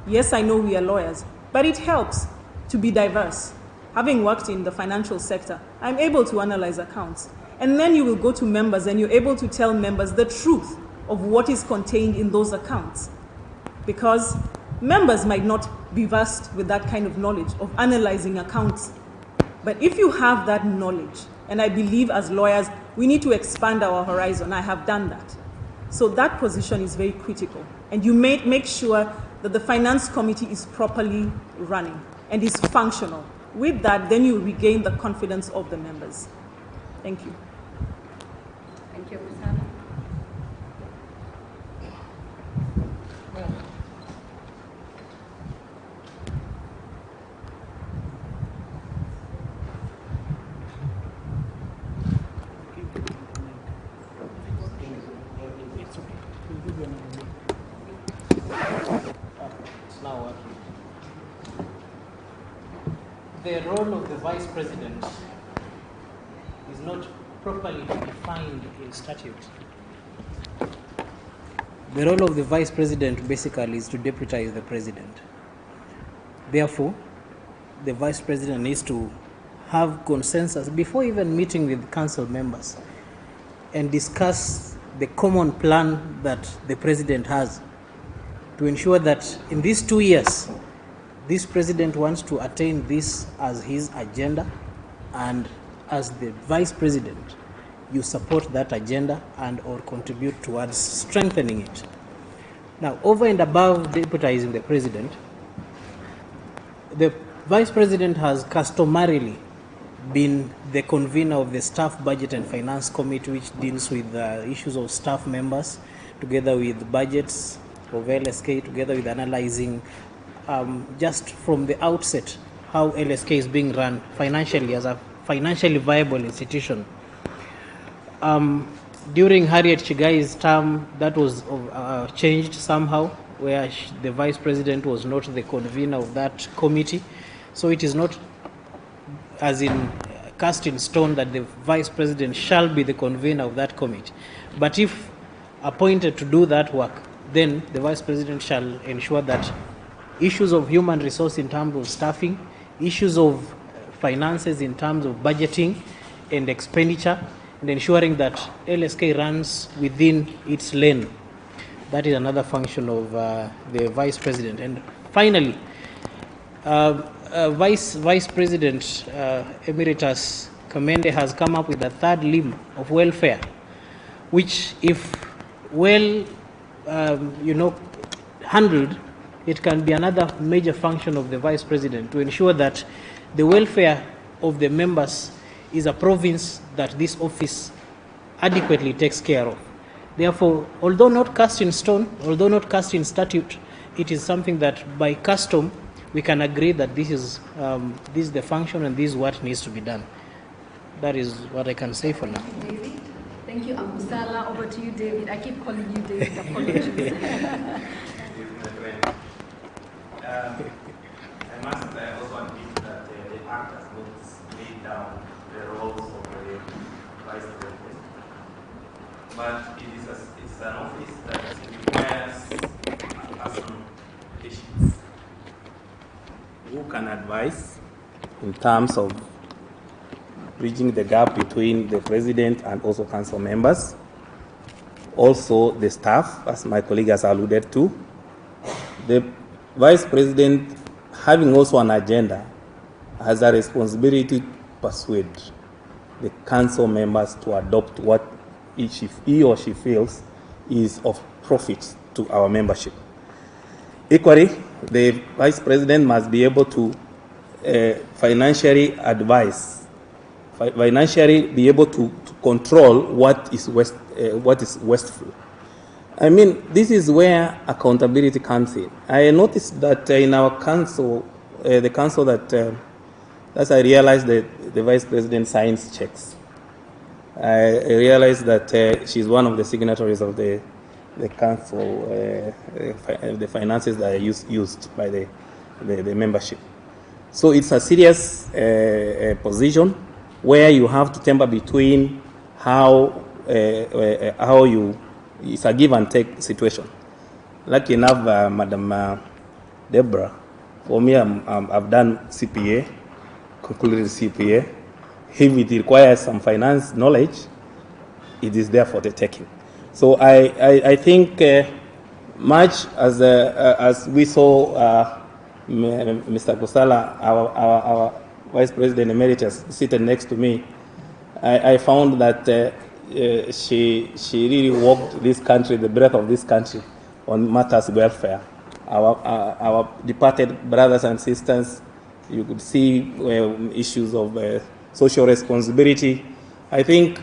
Yes, I know we are lawyers, but it helps to be diverse. Having worked in the financial sector, I'm able to analyze accounts. And then you will go to members and you're able to tell members the truth of what is contained in those accounts. Because members might not be versed with that kind of knowledge of analyzing accounts. But if you have that knowledge, and I believe as lawyers, we need to expand our horizon. I have done that. So that position is very critical. And you make sure that the Finance Committee is properly running and is functional. With that, then you regain the confidence of the members. Thank you. you, Kusala. It's now working. The role of the vice president is not properly defined in statute. The role of the vice president basically is to deputize the president. Therefore, the vice president needs to have consensus before even meeting with council members and discuss the common plan that the president has to ensure that in these 2 years, this president wants to attain this as his agenda, and as the vice president, you support that agenda and or contribute towards strengthening it. Now, over and above deputizing the president, the vice president has customarily been the convener of the Staff Budget and Finance Committee, which deals with issues of staff members, together with budgets of LSK, together with analyzing just from the outset how LSK is being run financially as a financially viable institution. During Harriet Chigai's term, that was changed somehow, where the vice president was not the convener of that committee. So it is not as in cast in stone that the vice president shall be the convener of that committee. But if appointed to do that work, then the vice president shall ensure that issues of human resource in terms of staffing, issues of finances in terms of budgeting and expenditure, and ensuring that LSK runs within its lane. That is another function of the vice president. And finally, Vice President Emeritus Kamende has come up with a third limb of welfare, which, if well, handled, it can be another major function of the vice president to ensure that the welfare of the members is a province that this office adequately takes care of. Therefore, although not cast in stone, although not cast in statute, it is something that by custom we can agree that this is the function and this is what needs to be done. That is what I can say for now. David. Thank you, Akusala. Over to you, David. I keep calling you David. Apologies. I must also admit that the Act has not laid down the roles of the Vice President, but it's an office that requires some patience. Who can advise in terms of bridging the gap between the President and also council members, also the staff, as my colleague has alluded to. The Vice President, having also an agenda, has a responsibility to persuade the council members to adopt what he or she feels is of profit to our membership. Equally, the Vice President must be able to financially advise, financially be able to control what is wasteful. I mean, this is where accountability comes in. I noticed that in our council, the council that, as I realized that the Vice President signs checks. I realized that she's one of the signatories of the council, the finances that are used by the membership. So it's a serious position where you have to temper between how it's a give and take situation. Lucky enough, Madam Deborah, for me, I've done CPA, concluded CPA. If it requires some finance knowledge, it is there for the taking. So I think much as we saw Mr. Kusala, our Vice President Emeritus, seated next to me, I found that she really walked this country, the breadth of this country, on matters welfare. Our departed brothers and sisters, you could see issues of social responsibility. I think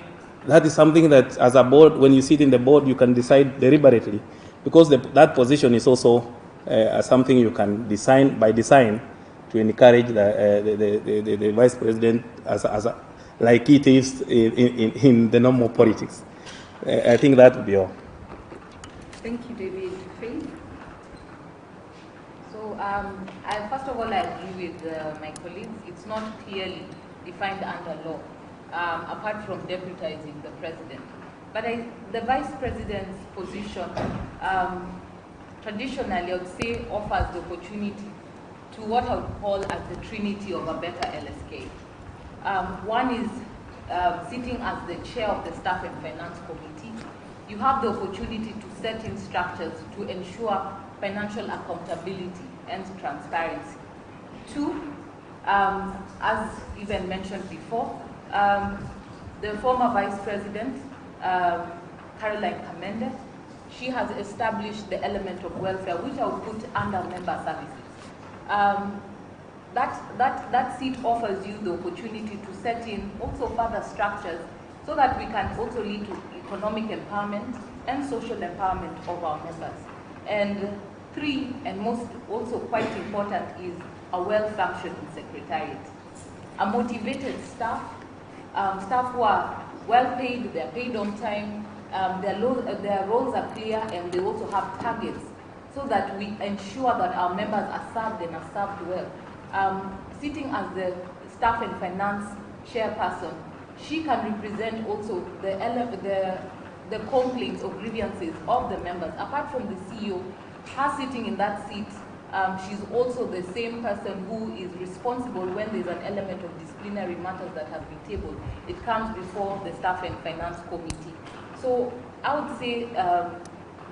that is something that as a board, when you sit in the board, you can decide deliberately, because that position is also something you can design to encourage the vice president like it is in the normal politics. I think that would be all. Thank you, David. Faith? So, first of all, I agree with my colleagues. It's not clearly defined under law, apart from deputizing the president. But the vice president's position, traditionally, I would say, offers the opportunity to what I would call as the trinity of a better LSK. One is sitting as the chair of the Staff and Finance Committee. You have the opportunity to set in structures to ensure financial accountability and transparency. Two, as even mentioned before, the former Vice President, Caroline Kamende, she has established the element of welfare, which I would put under member services. That seat offers you the opportunity to set in also further structures so that we can also lead to economic empowerment and social empowerment of our members. And three, and most also quite important, is a well-functioning secretariat. A motivated staff, staff who are well paid, they're paid on time, their roles are clear, and they also have targets so that we ensure that our members are served and are served well. Sitting as the Staff and Finance chairperson, she can represent also the complaints or grievances of the members. Apart from the CEO, her sitting in that seat, she's also the same person who is responsible when there's an element of disciplinary matters that have been tabled. It comes before the Staff and Finance Committee. So I would say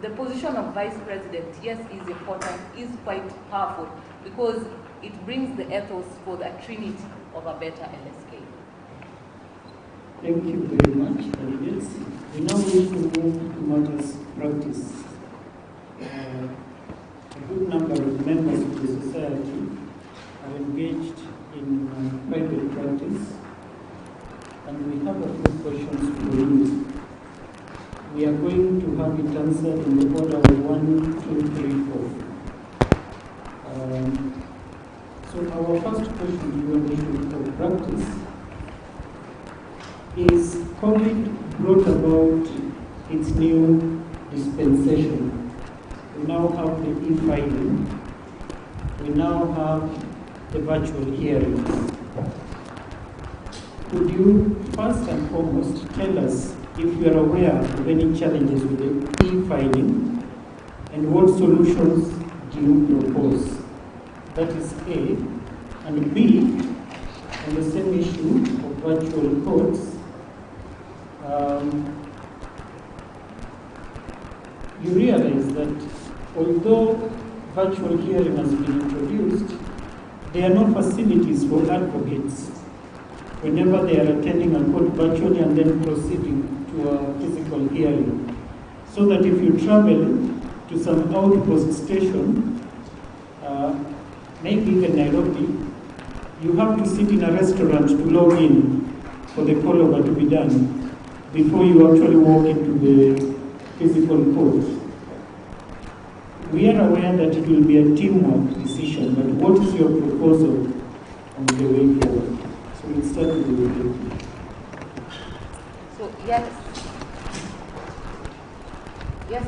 the position of Vice President, yes, is important, is quite powerful, because it brings the ethos for the trinity of a better LSK. Thank you very much, delegates. We now need to move to matters practice. A good number of members of the society are engaged in private practice, and we have a few questions for you. We are going to have it answered in the order of 1, 2, 3, 4. So our first question to you on the issue of practice is: COVID brought about its new dispensation. We now have the e-filing. We now have the virtual hearings. Could you first and foremost tell us if you are aware of any challenges with the e-filing, and what solutions do you propose? That is A. And B, on the same issue of virtual courts, you realize that although virtual hearing has been introduced, there are no facilities for advocates whenever they are attending a court virtually and then proceeding to a physical hearing. So that if you travel to some outpost station, maybe even Nairobi, you have to sit in a restaurant to log in for the call-over to be done before you actually walk into the physical court. We are aware that it will be a teamwork decision, but what is your proposal on the way forward? So we'll start with you. So yes,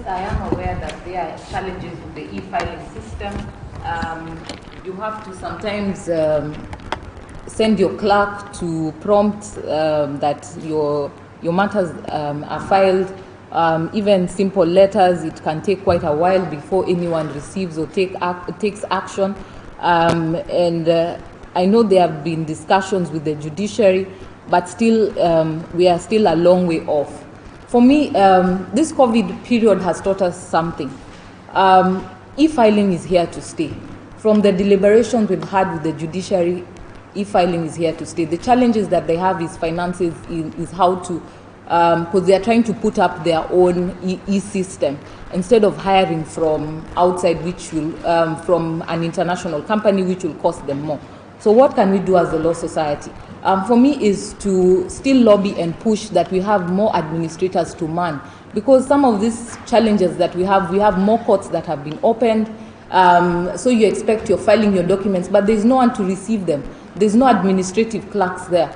I am aware that there are challenges with the e-filing system. You have to sometimes send your clerk to prompt that your matters are filed. Even simple letters, it can take quite a while before anyone receives or takes action. And I know there have been discussions with the judiciary, but still we are still a long way off. For me, this COVID period has taught us something. E-filing is here to stay. From the deliberations we've had with the judiciary, e-filing is here to stay. The challenges that they have is finances, is how to, because they are trying to put up their own e-system instead of hiring from outside, which will, from an international company, which will cost them more. So what can we do as the Law Society? For me is to still lobby and push that we have more administrators to man, because some of these challenges that we have more courts that have been opened, so you expect you're filing your documents, but there's no one to receive them. There's no administrative clerks there.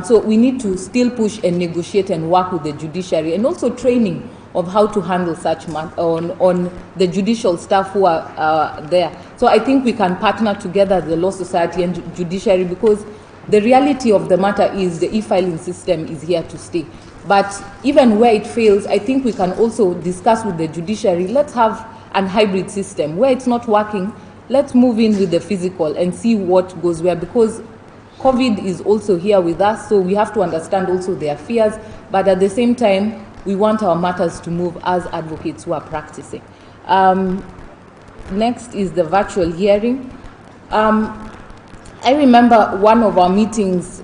So we need to still push and negotiate and work with the judiciary, and also training of how to handle such on the judicial staff who are there. So I think we can partner together, the Law Society and judiciary, because the reality of the matter is the e-filing system is here to stay. But even where it fails, I think we can also discuss with the judiciary, let's have a hybrid system. Where it's not working, let's move in with the physical and see what goes where, because COVID is also here with us, so we have to understand also their fears, but at the same time, we want our matters to move as advocates who are practicing. Next is the virtual hearing. I remember one of our meetings,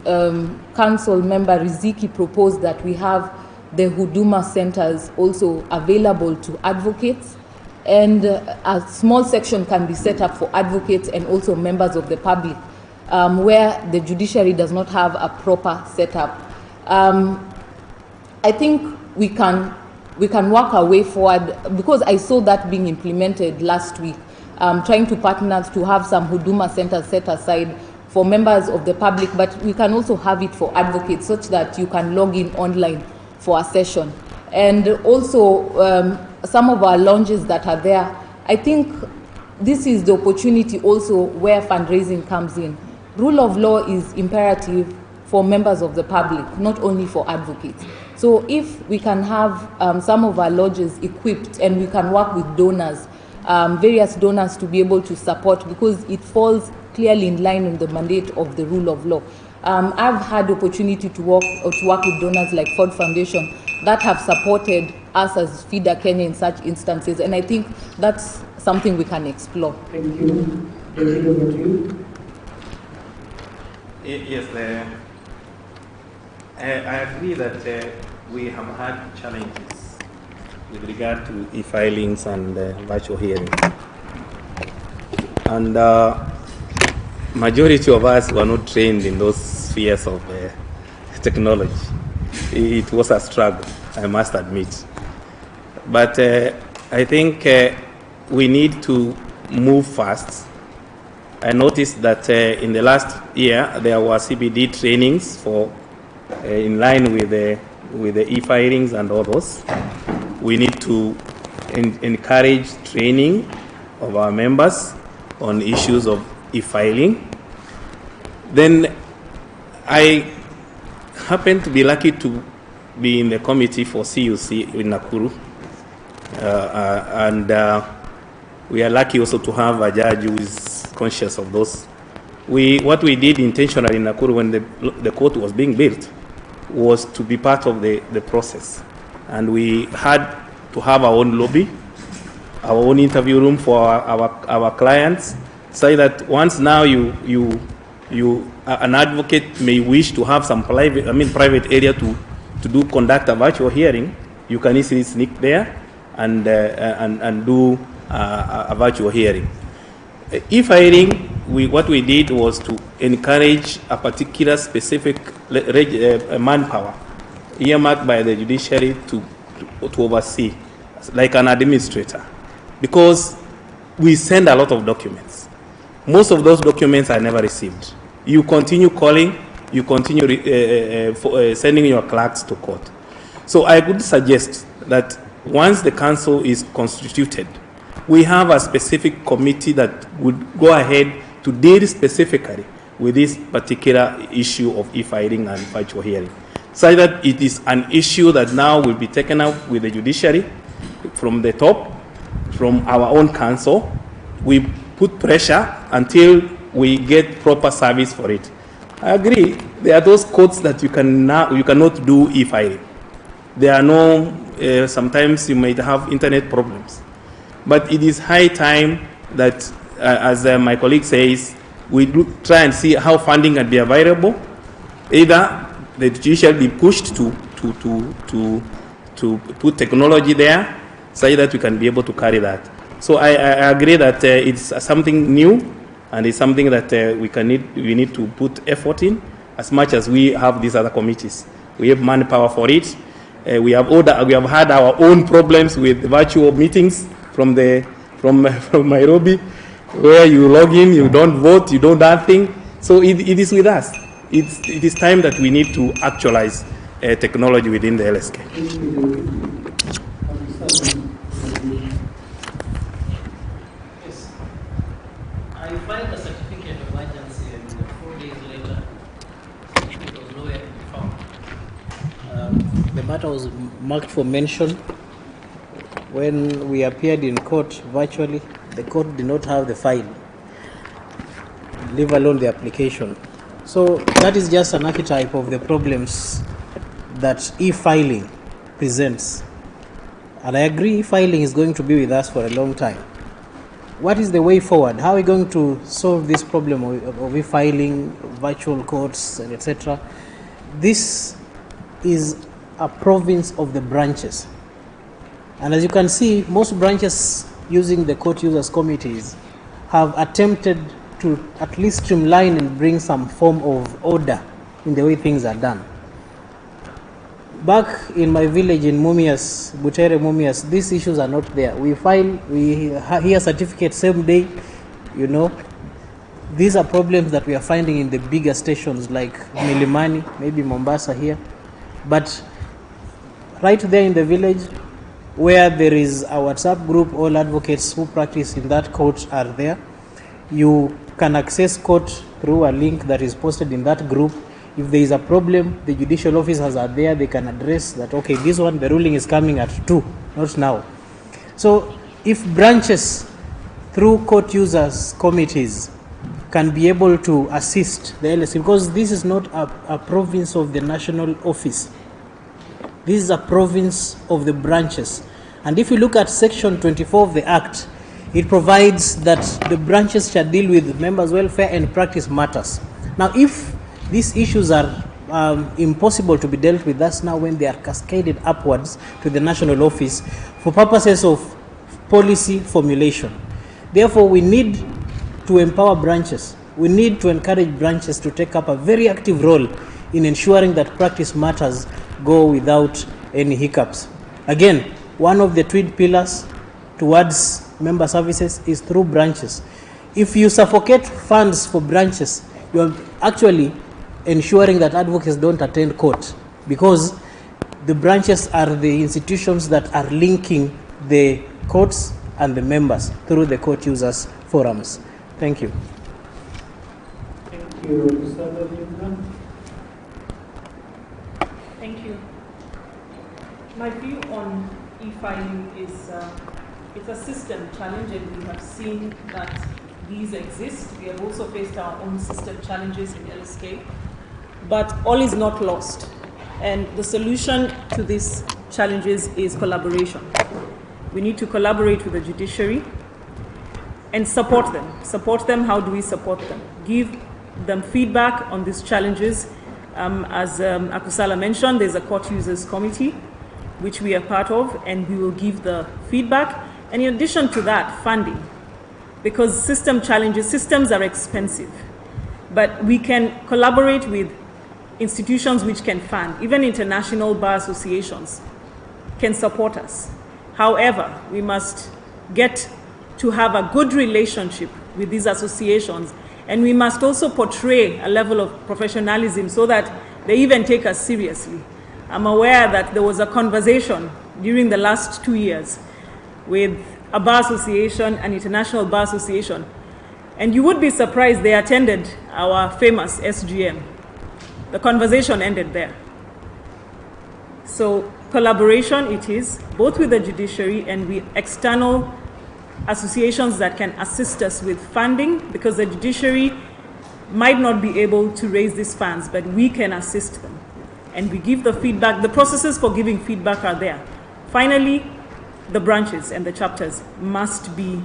Council member Riziki proposed that we have the Huduma centers also available to advocates, and a small section can be set up for advocates and also members of the public, where the judiciary does not have a proper setup. I think we can work our way forward, because I saw that being implemented last week, trying to partner to have some Huduma centers set aside for members of the public, but we can also have it for advocates, such that you can log in online for a session. And also some of our lounges that are there, I think this is the opportunity also where fundraising comes in. Rule of law is imperative for members of the public, not only for advocates. So if we can have some of our lodges equipped, and we can work with donors, various donors, to be able to support, because it falls clearly in line with the mandate of the rule of law. I've had opportunity to work with donors like Ford Foundation that have supported us as Feeder Kenya in such instances, and I think that's something we can explore. Thank you. David, over to you. Yes, I agree that we have had challenges with regard to e-filings and virtual hearings. And majority of us were not trained in those spheres of technology. It was a struggle, I must admit. But I think we need to move fast. I noticed that in the last year there were CBD trainings for in line with the e-filings and others. We need to encourage training of our members on issues of e-filing. Then I happen to be lucky to be in the committee for CUC in Nakuru, and we are lucky also to have a judge who is conscious of those. What we did intentionally in Nakuru when the court was being built was to be part of the process. And we had to have our own lobby, our own interview room for our clients, so that once now an advocate may wish to have some private area to conduct a virtual hearing, you can easily sneak there and do a virtual hearing. E-filing, what we did was to encourage a particular specific manpower earmarked by the judiciary to oversee, like an administrator, because we send a lot of documents. Most of those documents are never received. You continue calling, you continue sending your clerks to court. So I would suggest that once the council is constituted, we have a specific committee that would go ahead to deal specifically with this particular issue of e-filing and virtual hearing, so that it is an issue that now will be taken up with the judiciary from the top, from our own council. We put pressure until we get proper service for it. I agree, there are those courts that you cannot do e-filing. There are no, sometimes you might have internet problems. But it is high time that, as my colleague says, we try and see how funding can be available. Either the judiciary be pushed to put technology there, so that we can be able to carry that. So I agree that it's something new, and it's something that we need to put effort in as much as we have these other committees. We have manpower for it. We have had our own problems with virtual meetings from Nairobi, where you log in, you don't vote, you don't do nothing. So it is with us. It is time that we need to actualize technology within the LSK. Yes. I filed a certificate of urgency and 4 days later it was nowhere to be found. The matter was marked for mention. When we appeared in court virtually, the court did not have the file, leave alone the application. So that is just an archetype of the problems that e-filing presents. And I agree e-filing is going to be with us for a long time. What is the way forward? How are we going to solve this problem of e-filing, virtual courts, and etc.? This is a province of the branches. And as you can see, most branches using the court users committees have attempted to at least streamline and bring some form of order in the way things are done. Back in my village in Mumias, Butere Mumias, these issues are not there. We hear certificates same day, you know. These are problems that we are finding in the bigger stations like Milimani, maybe Mombasa here. But right there in the village, where there is a WhatsApp group, all advocates who practice in that court are there. You can access court through a link that is posted in that group. If there is a problem, the judicial officers are there, they can address that, okay, this one, the ruling is coming at 2, not now. So if branches through court users committees can be able to assist the LSC, because this is not a province of the national office. This is a province of the branches. And if you look at section 24 of the Act, it provides that the branches shall deal with members' welfare and practice matters. Now, if these issues are impossible to be dealt with, that's now when they are cascaded upwards to the national office for purposes of policy formulation. Therefore, we need to empower branches. We need to encourage branches to take up a very active role in ensuring that practice matters go without any hiccups. Again, one of the twin pillars towards member services is through branches. If you suffocate funds for branches, you are actually ensuring that advocates don't attend court, because the branches are the institutions that are linking the courts and the members through the court users forums. Thank you. Thank you. Thank you. My view on e-filing is it's a system challenge, and we have seen that these exist. We have also faced our own system challenges in LSK, but all is not lost. And the solution to these challenges is collaboration. We need to collaborate with the judiciary and support them. Support them, how do we support them? Give them feedback on these challenges. As Akusala mentioned, there's a court users committee, which we are part of, and we will give the feedback. And in addition to that, funding, because systems are expensive, but we can collaborate with institutions which can fund. Even international bar associations can support us. However, we must get to have a good relationship with these associations, and we must also portray a level of professionalism so that they even take us seriously. I'm aware that there was a conversation during the last 2 years with a bar association, an international bar association, and you would be surprised they attended our famous SGM. The conversation ended there. So collaboration it is, both with the judiciary and with external associations that can assist us with funding, because the judiciary might not be able to raise these funds, but we can assist them. And we give the feedback. The processes for giving feedback are there. Finally, the branches and the chapters must be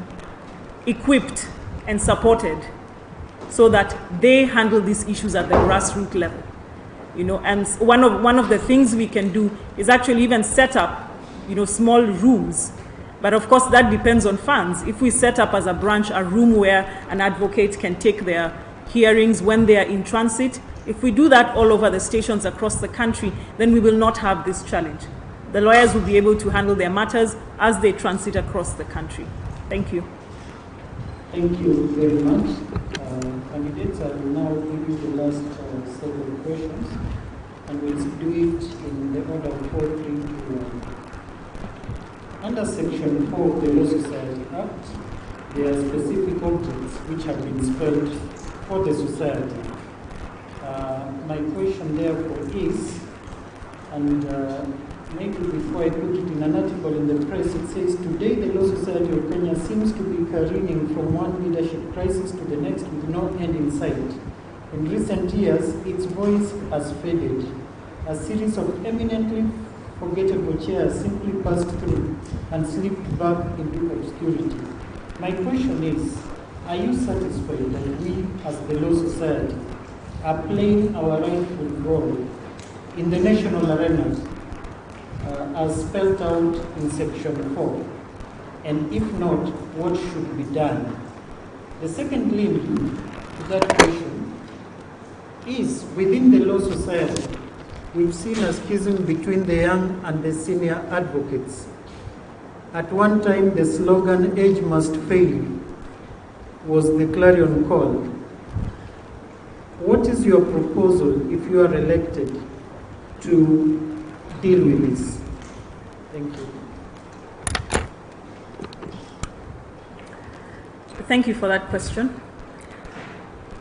equipped and supported so that they handle these issues at the grassroots level. You know, and one of the things we can do is actually even set up, you know, small rooms But of course, that depends on funds. If we set up as a branch a room where an advocate can take their hearings when they are in transit, if we do that all over the stations across the country, then we will not have this challenge. The lawyers will be able to handle their matters as they transit across the country. Thank you. Thank you very much. Candidates, I will now give you the last several questions, and we'll do it in the order of 4, 3, 2, 1. Under Section 4 of the Law Society Act, there are specific objects which have been spelled for the society. My question therefore is, and maybe before I put it in an article in the press, it says, today the Law Society of Kenya seems to be careening from one leadership crisis to the next with no end in sight. In recent years, its voice has faded. A series of eminently forgettable chairs simply passed through and slipped back into obscurity. My question is, are you satisfied that we as the Law Society are playing our rightful role in the national arenas as spelled out in Section 4? And if not, what should be done? The second link to that question is, within the Law Society, we've seen a schism between the young and the senior advocates. At one time, the slogan, "Age must fail," was the clarion call. What is your proposal if you are elected to deal with this? Thank you. Thank you for that question.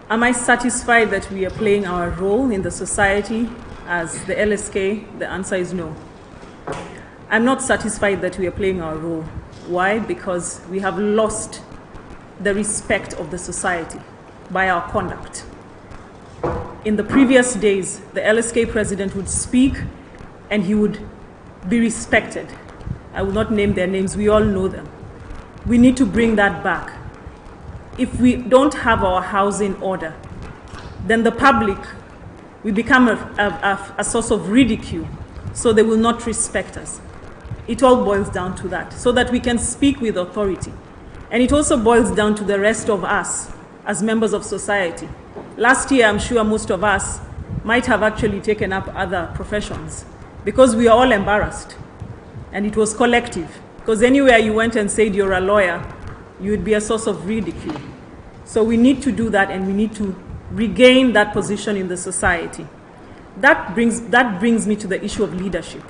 Am I satisfied that we are playing our role in the society as the LSK? The answer is no. I'm not satisfied that we are playing our role. Why? Because we have lost the respect of the society by our conduct. In the previous days, the LSK president would speak and he would be respected. I will not name their names, we all know them. We need to bring that back. If we don't have our house in order, then the public, we become a source of ridicule, so they will not respect us. It all boils down to that, so that we can speak with authority. And it also boils down to the rest of us as members of society. Last year, I'm sure most of us might have actually taken up other professions because we are all embarrassed. And it was collective, because anywhere you went and said you're a lawyer, you would be a source of ridicule. So we need to do that, and we need to regain that position in the society. That brings me to the issue of leadership.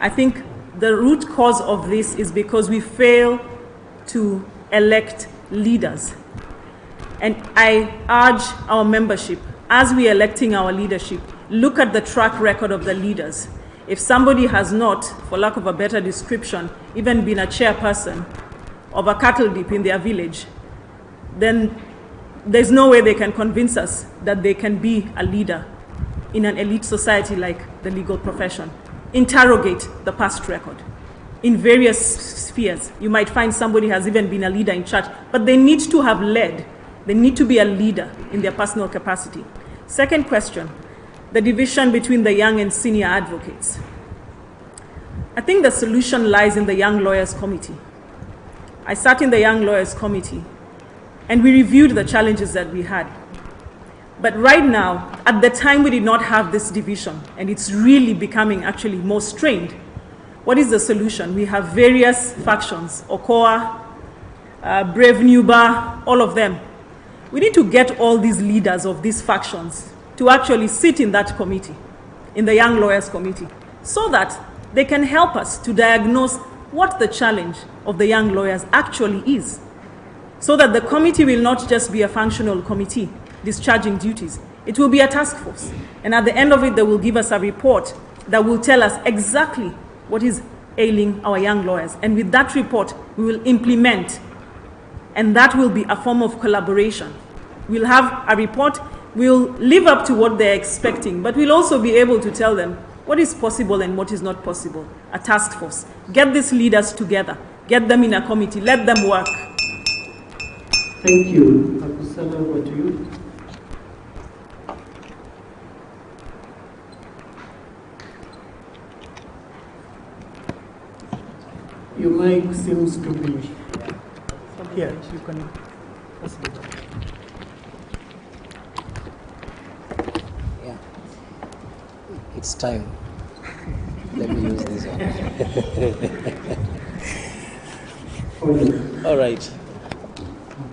I think the root cause of this is because we fail to elect leaders. And I urge our membership, as we are electing our leadership, look at the track record of the leaders. If somebody has not, for lack of a better description, even been a chairperson of a cattle dip in their village, then there's no way they can convince us that they can be a leader in an elite society like the legal profession. Interrogate the past record. In various spheres, you might find somebody has even been a leader in church, but they need to have led. They need to be a leader in their personal capacity. Second question, the division between the young and senior advocates. I think the solution lies in the Young Lawyers Committee. I sat in the Young Lawyers Committee, and we reviewed the challenges that we had. But right now, at the time we did not have this division, and it's really becoming actually more strained. What is the solution? We have various factions, Okoa, Brave Nuba, all of them. We need to get all these leaders of these factions to actually sit in that committee, in the Young Lawyers Committee, so that they can help us to diagnose what the challenge of the young lawyers actually is, so that the committee will not just be a functional committee discharging duties. It will be a task force. And at the end of it, they will give us a report that will tell us exactly what is ailing our young lawyers. And with that report, we will implement. And that will be a form of collaboration. We'll have a report, we'll live up to what they're expecting, but we'll also be able to tell them what is possible and what is not possible. A task force. Get these leaders together. Get them in a committee. Let them work. Thank you. Akusala, over to you. You mic seems to be here. You can pass it. Yeah. It's time. Let me use this one. All right.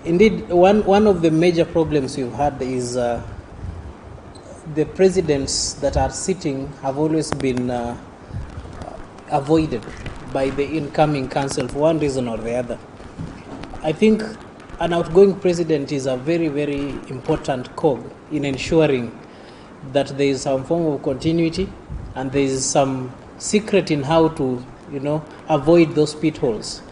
Indeed, one of the major problems we've had is the presidents that are sitting have always been avoided by the incoming council for one reason or the other. I think an outgoing president is a very, very important cog in ensuring that there is some form of continuity and there is some secret in how to, avoid those pitfalls.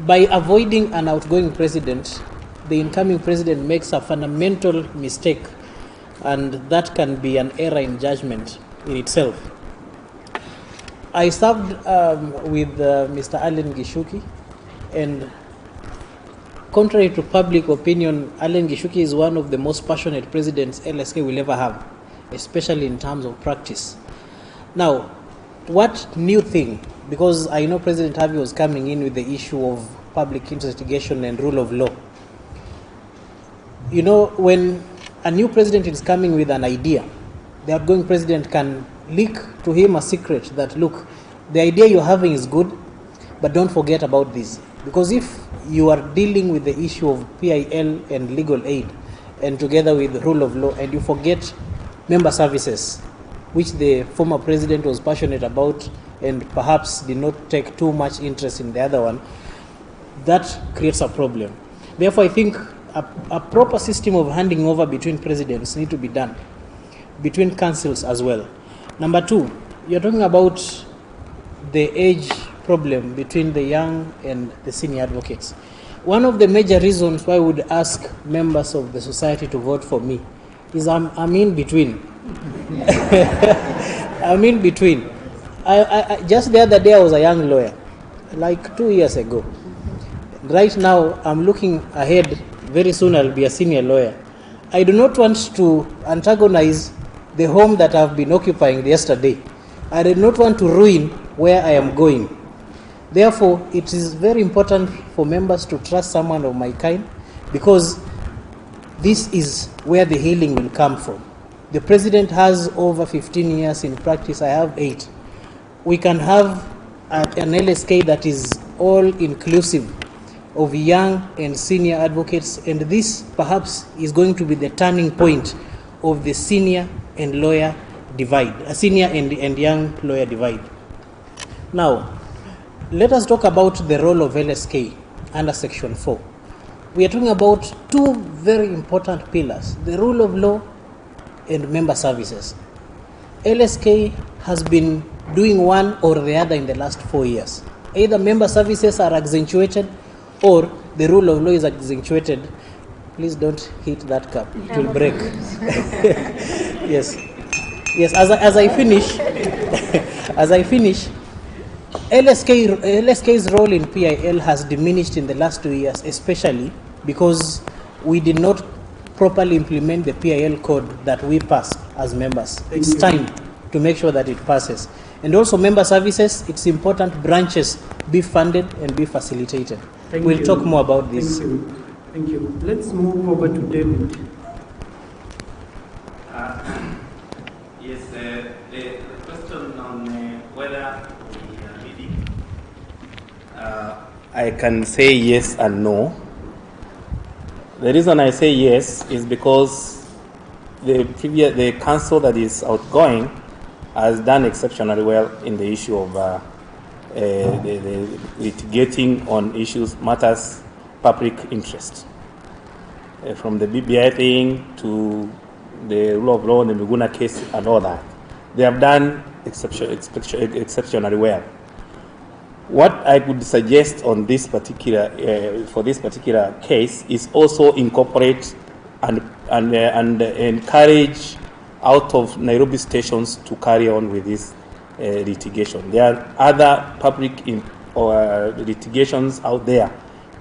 By avoiding an outgoing president, the incoming president makes a fundamental mistake, and that can be an error in judgment in itself. I served with Mr. Allen Gishuki, and contrary to public opinion, Allen Gishuki is one of the most passionate presidents LSK will ever have, especially in terms of practice. Now, what new thing? Because I know President Harvey was coming in with the issue of public investigation and rule of law. When a new president is coming with an idea, the outgoing president can leak to him a secret that, look, the idea you're having is good, but don't forget about this. Because if you are dealing with the issue of PIL and legal aid, and together with the rule of law, and you forget member services, which the former president was passionate about and perhaps did not take too much interest in the other one, that creates a problem. Therefore, I think a proper system of handing over between presidents need to be done, between councils as well. Number two, you're talking about the age problem between the young and the senior advocates. One of the major reasons why I would ask members of the society to vote for me is I'm in between. I'm in between. I just the other day I was a young lawyer, like 2 years ago. Right now I'm looking ahead. Very soon I'll be a senior lawyer. I do not want to antagonize the home that I've been occupying yesterday. I do not want to ruin where I am going. Therefore, it is very important for members to trust someone of my kind, because this is where the healing will come from. The president has over 15 years in practice. I have 8. We can have an LSK that is all inclusive of young and senior advocates, and this perhaps is going to be the turning point of the senior and lawyer divide, a senior and young lawyer divide. Now, let us talk about the role of LSK under Section 4. We are talking about 2 very important pillars, the rule of law and member services. LSK has been doing one or the other in the last 4 years. Either member services are accentuated or the rule of law is accentuated. Please don't hit that cup, it will break. Yes. As I finish, LSK's role in PIL has diminished in the last 2 years, especially because we did not properly implement the PIL code that we passed as members. It's time to make sure that it passes. And also member services, it's important branches be funded and be facilitated. We'll talk more about this. Thank you. Let's move over to David. Yes, the question on whether we are leading, I can say yes and no. The reason I say yes is because the council that is outgoing has done exceptionally well in the issue of the litigating on matters public interest. From the BBI thing to the rule of law in the Miguna case and all that. They have done exceptionally well. What I would suggest on this particular, for this particular case is also incorporate and encourage out of Nairobi stations to carry on with this litigation. There are other public litigations out there.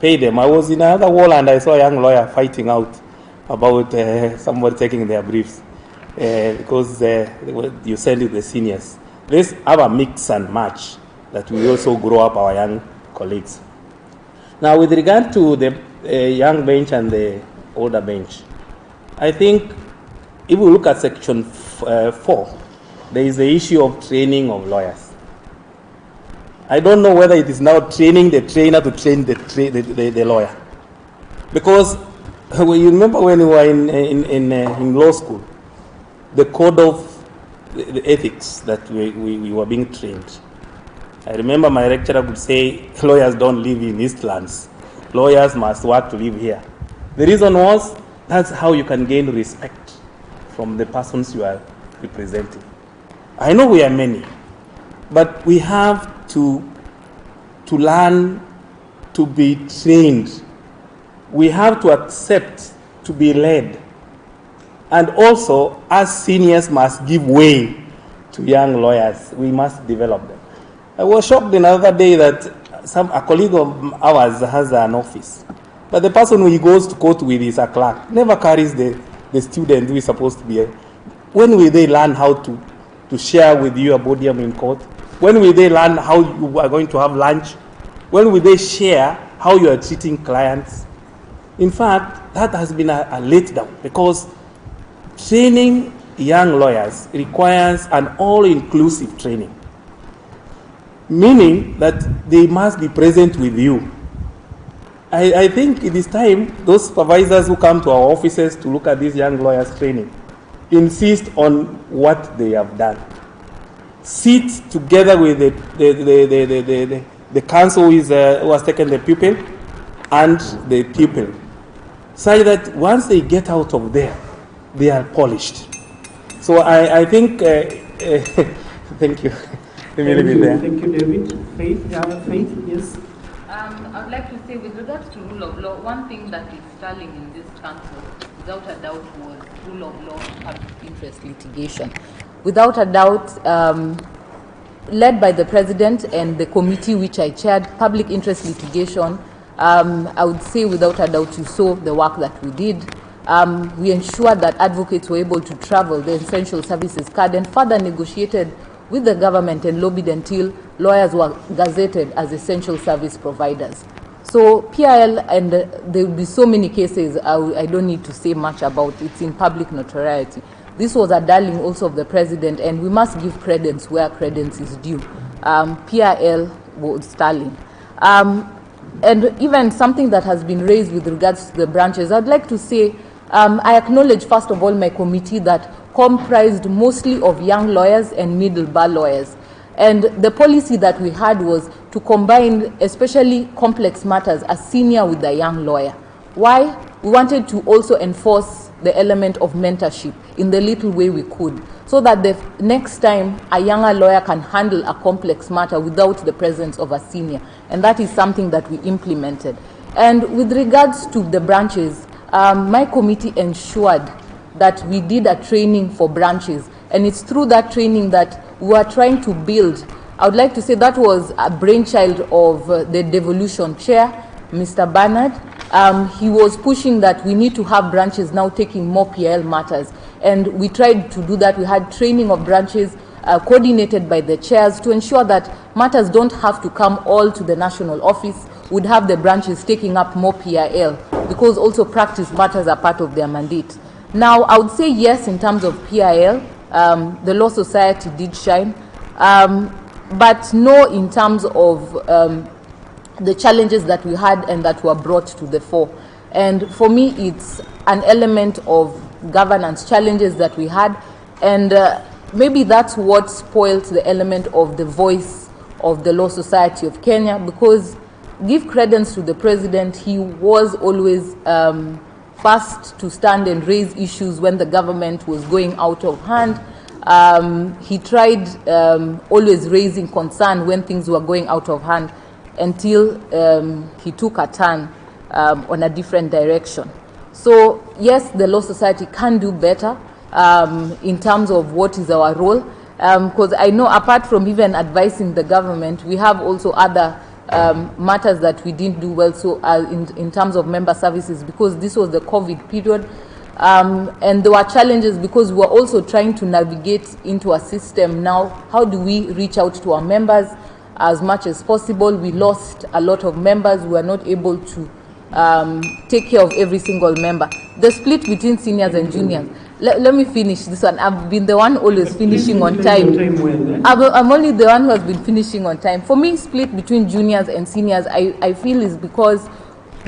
Pay them. I was in another wall and I saw a young lawyer fighting out about somebody taking their briefs because you send it to the seniors. Let's have a mix and match that we also grow up our young colleagues. Now, with regard to the young bench and the older bench, I think if we look at section 4, there is the issue of training of lawyers. I don't know whether it is now training the trainer to train the lawyer. Because when you remember when we were in law school, the code of the ethics that we were being trained. I remember my lecturer would say, lawyers don't live in Eastlands. Lawyers must work to live here. The reason was, that's how you can gain respect from the persons you are representing. I know we are many, but we have to learn to be trained. We have to accept to be led. And also, as seniors must give way to young lawyers. We must develop them. I was shocked the other day that a colleague of ours has an office, but the person who he goes to court with is a clerk, never carries the student who is supposed to be. When will they learn how to share with you a podium in court? When will they learn how you are going to have lunch? When will they share how you are treating clients? In fact, that has been a letdown, because training young lawyers requires an all-inclusive training, meaning that they must be present with you. I think it is time those supervisors who come to our offices to look at these young lawyers' training insist on what they have done. Sit together with the counsel who has taken the pupil and the pupil, such that once they get out of there, they are polished. So I think, thank you. Thank you, David. Faith, yes. I would like to say, with regards to rule of law, one thing that is stalling in this council, without a doubt, was rule of law and public interest litigation. Without a doubt, led by the President and the committee which I chaired, public interest litigation, I would say without a doubt you saw the work that we did. We ensured that advocates were able to travel the essential services card and further negotiated with the government and lobbied until lawyers were gazetted as essential service providers. So PIL, and there will be so many cases I don't need to say much about, it's in public notoriety. This was a darling also of the President, and we must give credence where credence is due. PIL was stalling. And even something that has been raised with regards to the branches, I'd like to say, I acknowledge first of all my committee that comprised mostly of young lawyers and middle bar lawyers. And the policy that we had was to combine especially complex matters as senior with a young lawyer. Why? We wanted to also enforce the element of mentorship in the little way we could, so that the next time a younger lawyer can handle a complex matter without the presence of a senior. And that is something that we implemented. And with regards to the branches, my committee ensured that we did a training for branches, and it's through that training that we are trying to build. I would like to say that was a brainchild of the devolution chair, Mr. Bernard. He was pushing that we need to have branches now taking more PIL matters, and we tried to do that. We had training of branches coordinated by the chairs to ensure that matters don't have to come all to the national office. We'd have the branches taking up more PIL, because also practice matters are part of their mandate. Now, I would say yes in terms of PIL, the Law Society did shine, but no in terms of the challenges that we had and that were brought to the fore. And for me, it's an element of governance challenges that we had, and maybe that's what spoiled the element of the voice of the Law Society of Kenya, because give credence to the President, he was always first to stand and raise issues when the government was going out of hand. He tried always raising concern when things were going out of hand, until he took a turn on a different direction. So yes, the Law Society can do better in terms of what is our role, because I know apart from even advising the government, we have also other matters that we didn't do well, so in terms of member services, because this was the COVID period, and there were challenges because we were also trying to navigate into a system now. How do we reach out to our members? as much as possible. We lost a lot of members. We were not able to take care of every single member. The split between seniors and juniors. Let me finish this one. I've been the one always finishing on time. I'm only the one who has been finishing on time. For me, split between juniors and seniors, I feel is because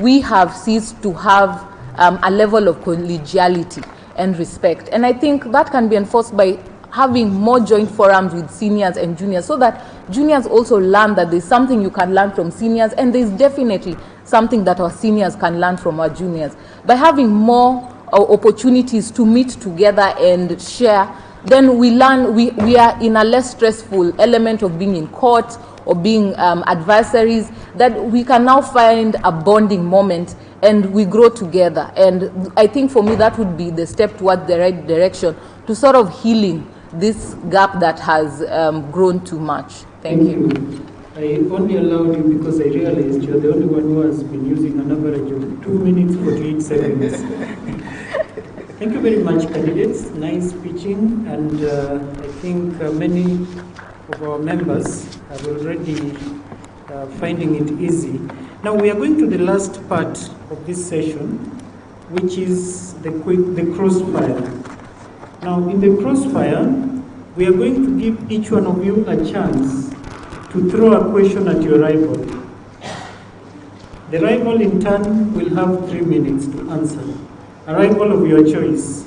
we have ceased to have a level of collegiality and respect. And I think that can be enforced by having more joint forums with seniors and juniors, so that juniors also learn that there's something you can learn from seniors, and there's definitely something that our seniors can learn from our juniors. By having more opportunities to meet together and share, then we learn, we are in a less stressful element of being in court or being adversaries, that we can now find a bonding moment and we grow together. And I think for me that would be the step towards the right direction to sort of healing this gap that has grown too much. Thank you. I only allowed you because I realized you're the only one who has been using an average of 2 minutes 48 seconds. Thank you very much, candidates. Nice pitching, and I think many of our members are already finding it easy. Now we are going to the last part of this session, which is the crossfire. Now in the crossfire, we are going to give each one of you a chance to throw a question at your rival. The rival in turn will have 3 minutes to answer. A rival of your choice,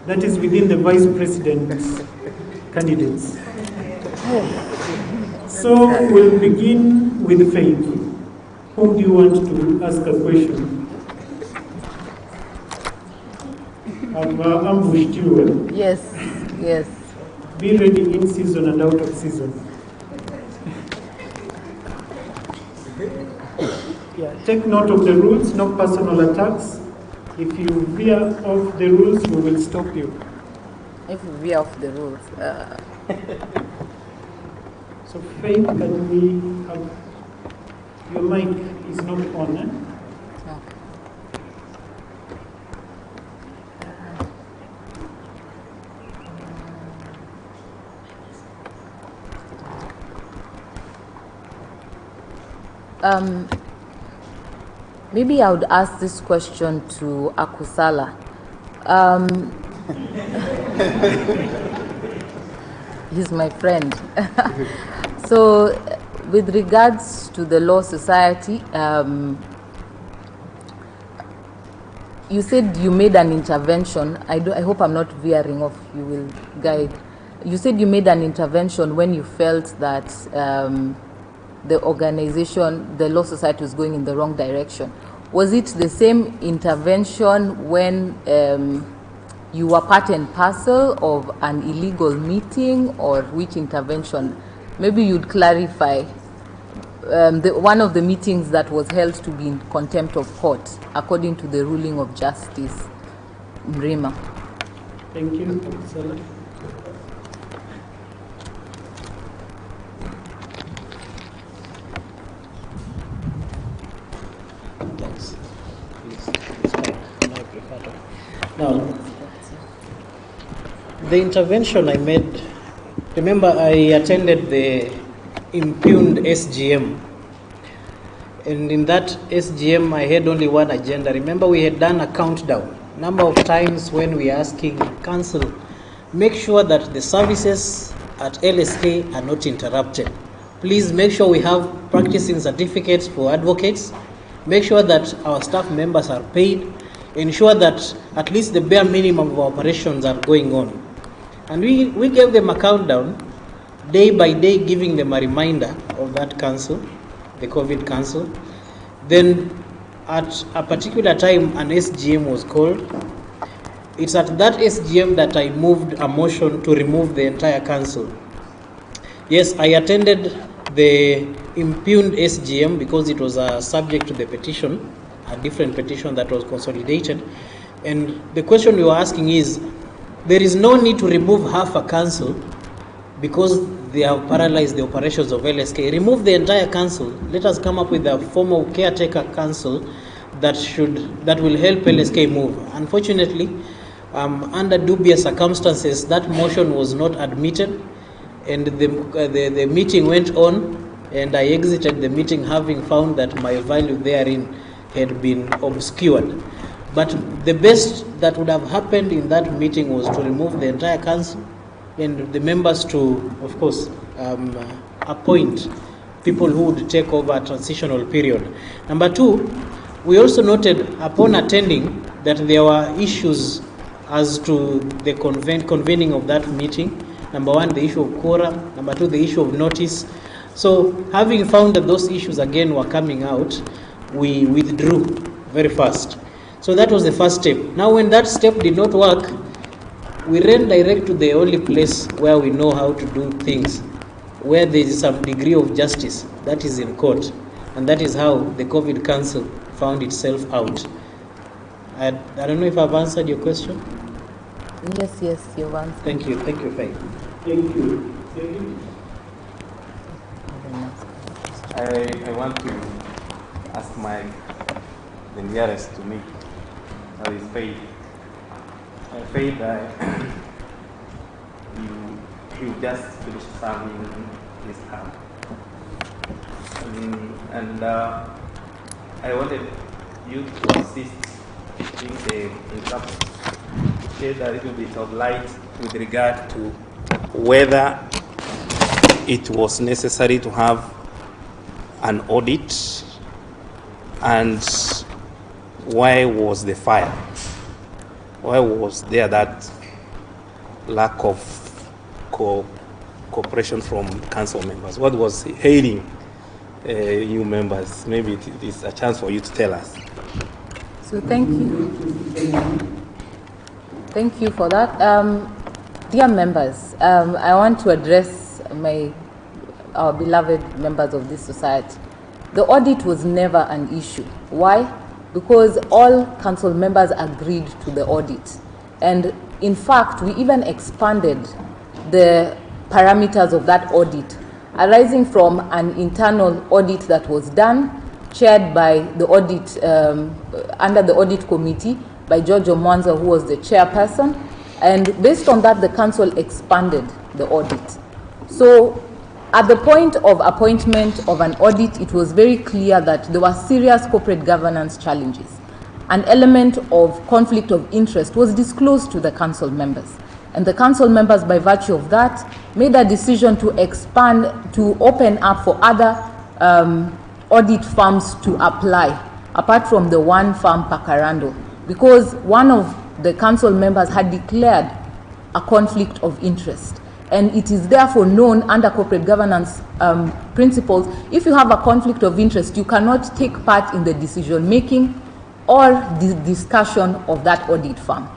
that is within the vice president's candidates. So we'll begin with Faith. Whom do you want to ask a question? I've ambushed you. Yes, yes. Be ready in season and out of season. Yeah, take note of the rules, no personal attacks. If you veer off the rules, we will stop you. If you veer off the rules. So Faith, can we have, your mic is not on, eh? Maybe I would ask this question to Akusala. He's my friend. So, with regards to the Law Society, you said you made an intervention. I hope I'm not veering off. You will guide. You said you made an intervention when you felt that the organization, the Law Society, was going in the wrong direction. Was it the same intervention when you were part and parcel of an illegal meeting, or which intervention? Maybe you'd clarify. One of the meetings that was held to be in contempt of court, according to the ruling of Justice Mrima. Thank you, Akusala. Now, the intervention I made, remember I attended the impugned SGM, and in that SGM I had only one agenda. Remember, we had done a countdown, number of times when we are asking council, make sure that the services at LSK are not interrupted. Please make sure we have practicing certificates for advocates, make sure that our staff members are paid, ensure that at least the bare minimum of operations are going on. And we gave them a countdown, day by day, giving them a reminder of that council, the COVID council. Then at a particular time, an SGM was called. It's at that SGM that I moved a motion to remove the entire council. Yes, I attended the impugned SGM because it was subject to the petition, a different petition that was consolidated. And the question we were asking is, there is no need to remove half a council because they have paralyzed the operations of LSK. Remove the entire council. Let us come up with a formal caretaker council that will help LSK move. Unfortunately, under dubious circumstances, that motion was not admitted, and the meeting went on and I exited the meeting having found that my value therein had been obscured. But the best that would have happened in that meeting was to remove the entire council and the members to, of course, appoint people who would take over a transitional period. Number two, we also noted upon attending that there were issues as to the convening of that meeting. Number one, the issue of quorum. Number two, the issue of notice. So having found that those issues again were coming out, we withdrew very fast. So that was the first step. Now when that step did not work, we ran direct to the only place where we know how to do things, where there is some degree of justice, that is in court. And that is how the COVID Council found itself out. I don't know if I've answered your question. Yes, you've answered. Thank you, Faith. Thank you. David? I want to ask the nearest to me, that is Faith. Faith, you just finished serving this term. And I wanted you to assist in the example, shed a little bit of light with regard to whether it was necessary to have an audit and why was the fire? Why was there that lack of cooperation from council members? What was hailing you members? Maybe it is a chance for you to tell us. So thank you. Thank you for that. Dear members, I want to address our beloved members of this society. The audit was never an issue. Why? Because all council members agreed to the audit. And in fact, we even expanded the parameters of that audit, arising from an internal audit that was done, chaired by the audit, under the audit committee by George Omwanza, who was the chairperson. And based on that, the council expanded the audit. So at the point of appointment of an audit, it was very clear that there were serious corporate governance challenges. An element of conflict of interest was disclosed to the council members. And the council members, by virtue of that, made a decision to expand, to open up for other audit firms to apply, apart from the one firm, Pakarando, because one of the council members had declared a conflict of interest. And it is therefore known under corporate governance principles, if you have a conflict of interest, you cannot take part in the decision-making or the discussion of that audit firm.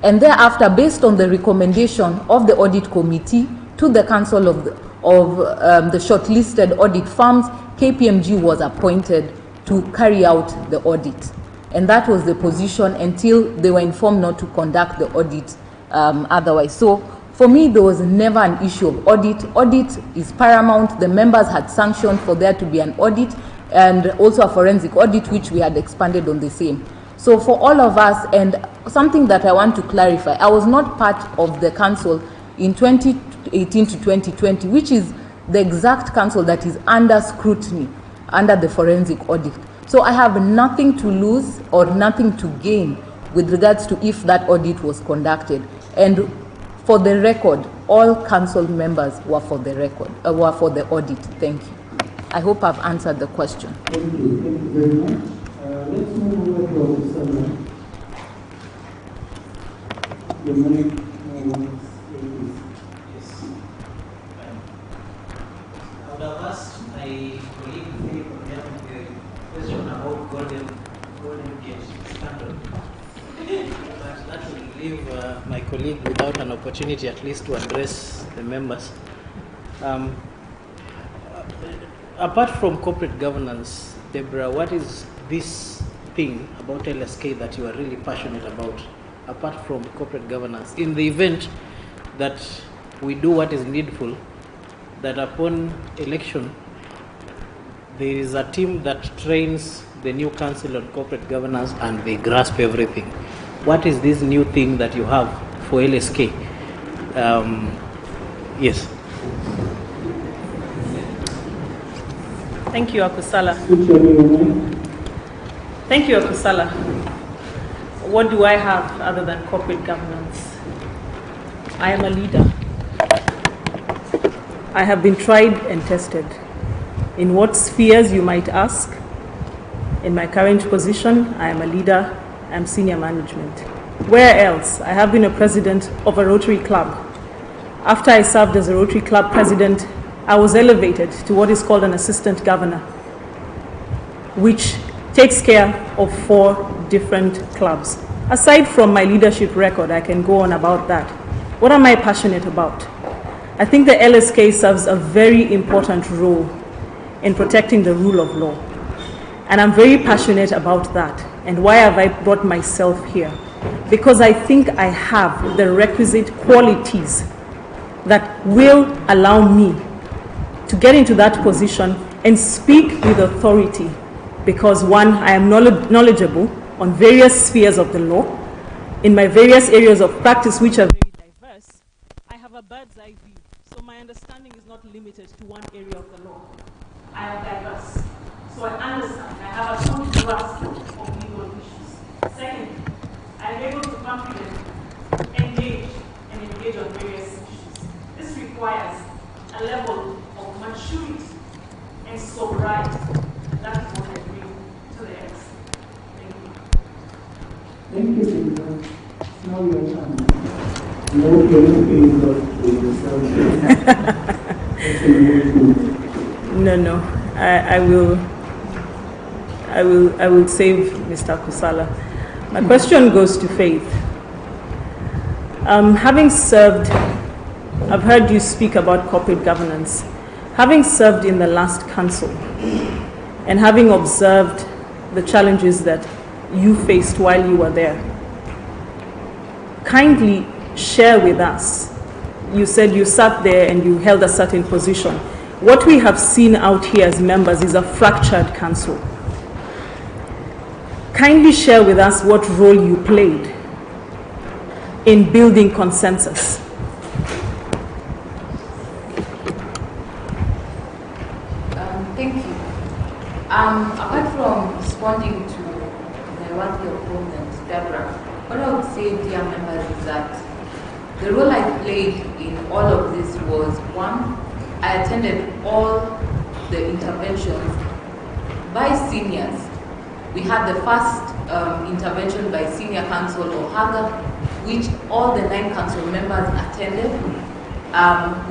And thereafter, based on the recommendation of the audit committee to the council of the shortlisted audit firms, KPMG was appointed to carry out the audit. And that was the position until they were informed not to conduct the audit otherwise. So for me, there was never an issue of audit. Audit is paramount. The members had sanctioned for there to be an audit and also a forensic audit, which we had expanded on the same. So for all of us, and something that I want to clarify, I was not part of the council in 2018 to 2020, which is the exact council that is under scrutiny, under the forensic audit. So I have nothing to lose or nothing to gain with regards to if that audit was conducted. And for the record, all council members were for the audit. Thank you. I hope I've answered the question. Thank you very much. Let's move over to Officer. The mic. Yes. I would have asked my colleague the question about golden gate scandal. But that will leave my colleague without an opportunity at least to address the members. Apart from corporate governance, Deborah, what is this thing about LSK that you are really passionate about, apart from corporate governance? In the event that we do what is needful, that upon election, there is a team that trains the new council on corporate governance and they grasp everything. What is this new thing that you have for LSK? Yes. Thank you, Akusala. Thank you, Akusala. What do I have other than corporate governance? I am a leader. I have been tried and tested. In what spheres, you might ask? In my current position, I am a leader. I am senior management. Where else? I have been a president of a Rotary Club. After I served as a Rotary Club president, I was elevated to what is called an assistant governor, which takes care of 4 different clubs. Aside from my leadership record, I can go on about that. What am I passionate about? I think the LSK serves a very important role in protecting the rule of law. And I'm very passionate about that. And why have I brought myself here? Because I think I have the requisite qualities that will allow me to get into that position and speak with authority. Because 1, I am knowledgeable on various spheres of the law. In my various areas of practice, which are very diverse, I have a bird's eye view. So my understanding is not limited to one area of the law. I am diverse. So I understand. I have a strong grasp of legal issues. Second, I am able to confidently engage on various issues. This requires a level of maturity and sobriety. That is what I bring to the X. Thank you. Thank you, Senator. Now your turn. No, No. I will save Mr. Kusala. My question goes to Faith. Having served, I've heard you speak about corporate governance. Having served in the last council and having observed the challenges that you faced while you were there, kindly share with us. You said you sat there and you held a certain position. What we have seen out here as members is a fractured council. Kindly share with us what role you played in building consensus. Thank you. Apart from responding to my worthy opponent, Deborah, what I would say, dear members, is that the role I played in all of this was, 1, I attended all the interventions by seniors. We had the first intervention by Senior Counsel or Haga, which all the 9 council members attended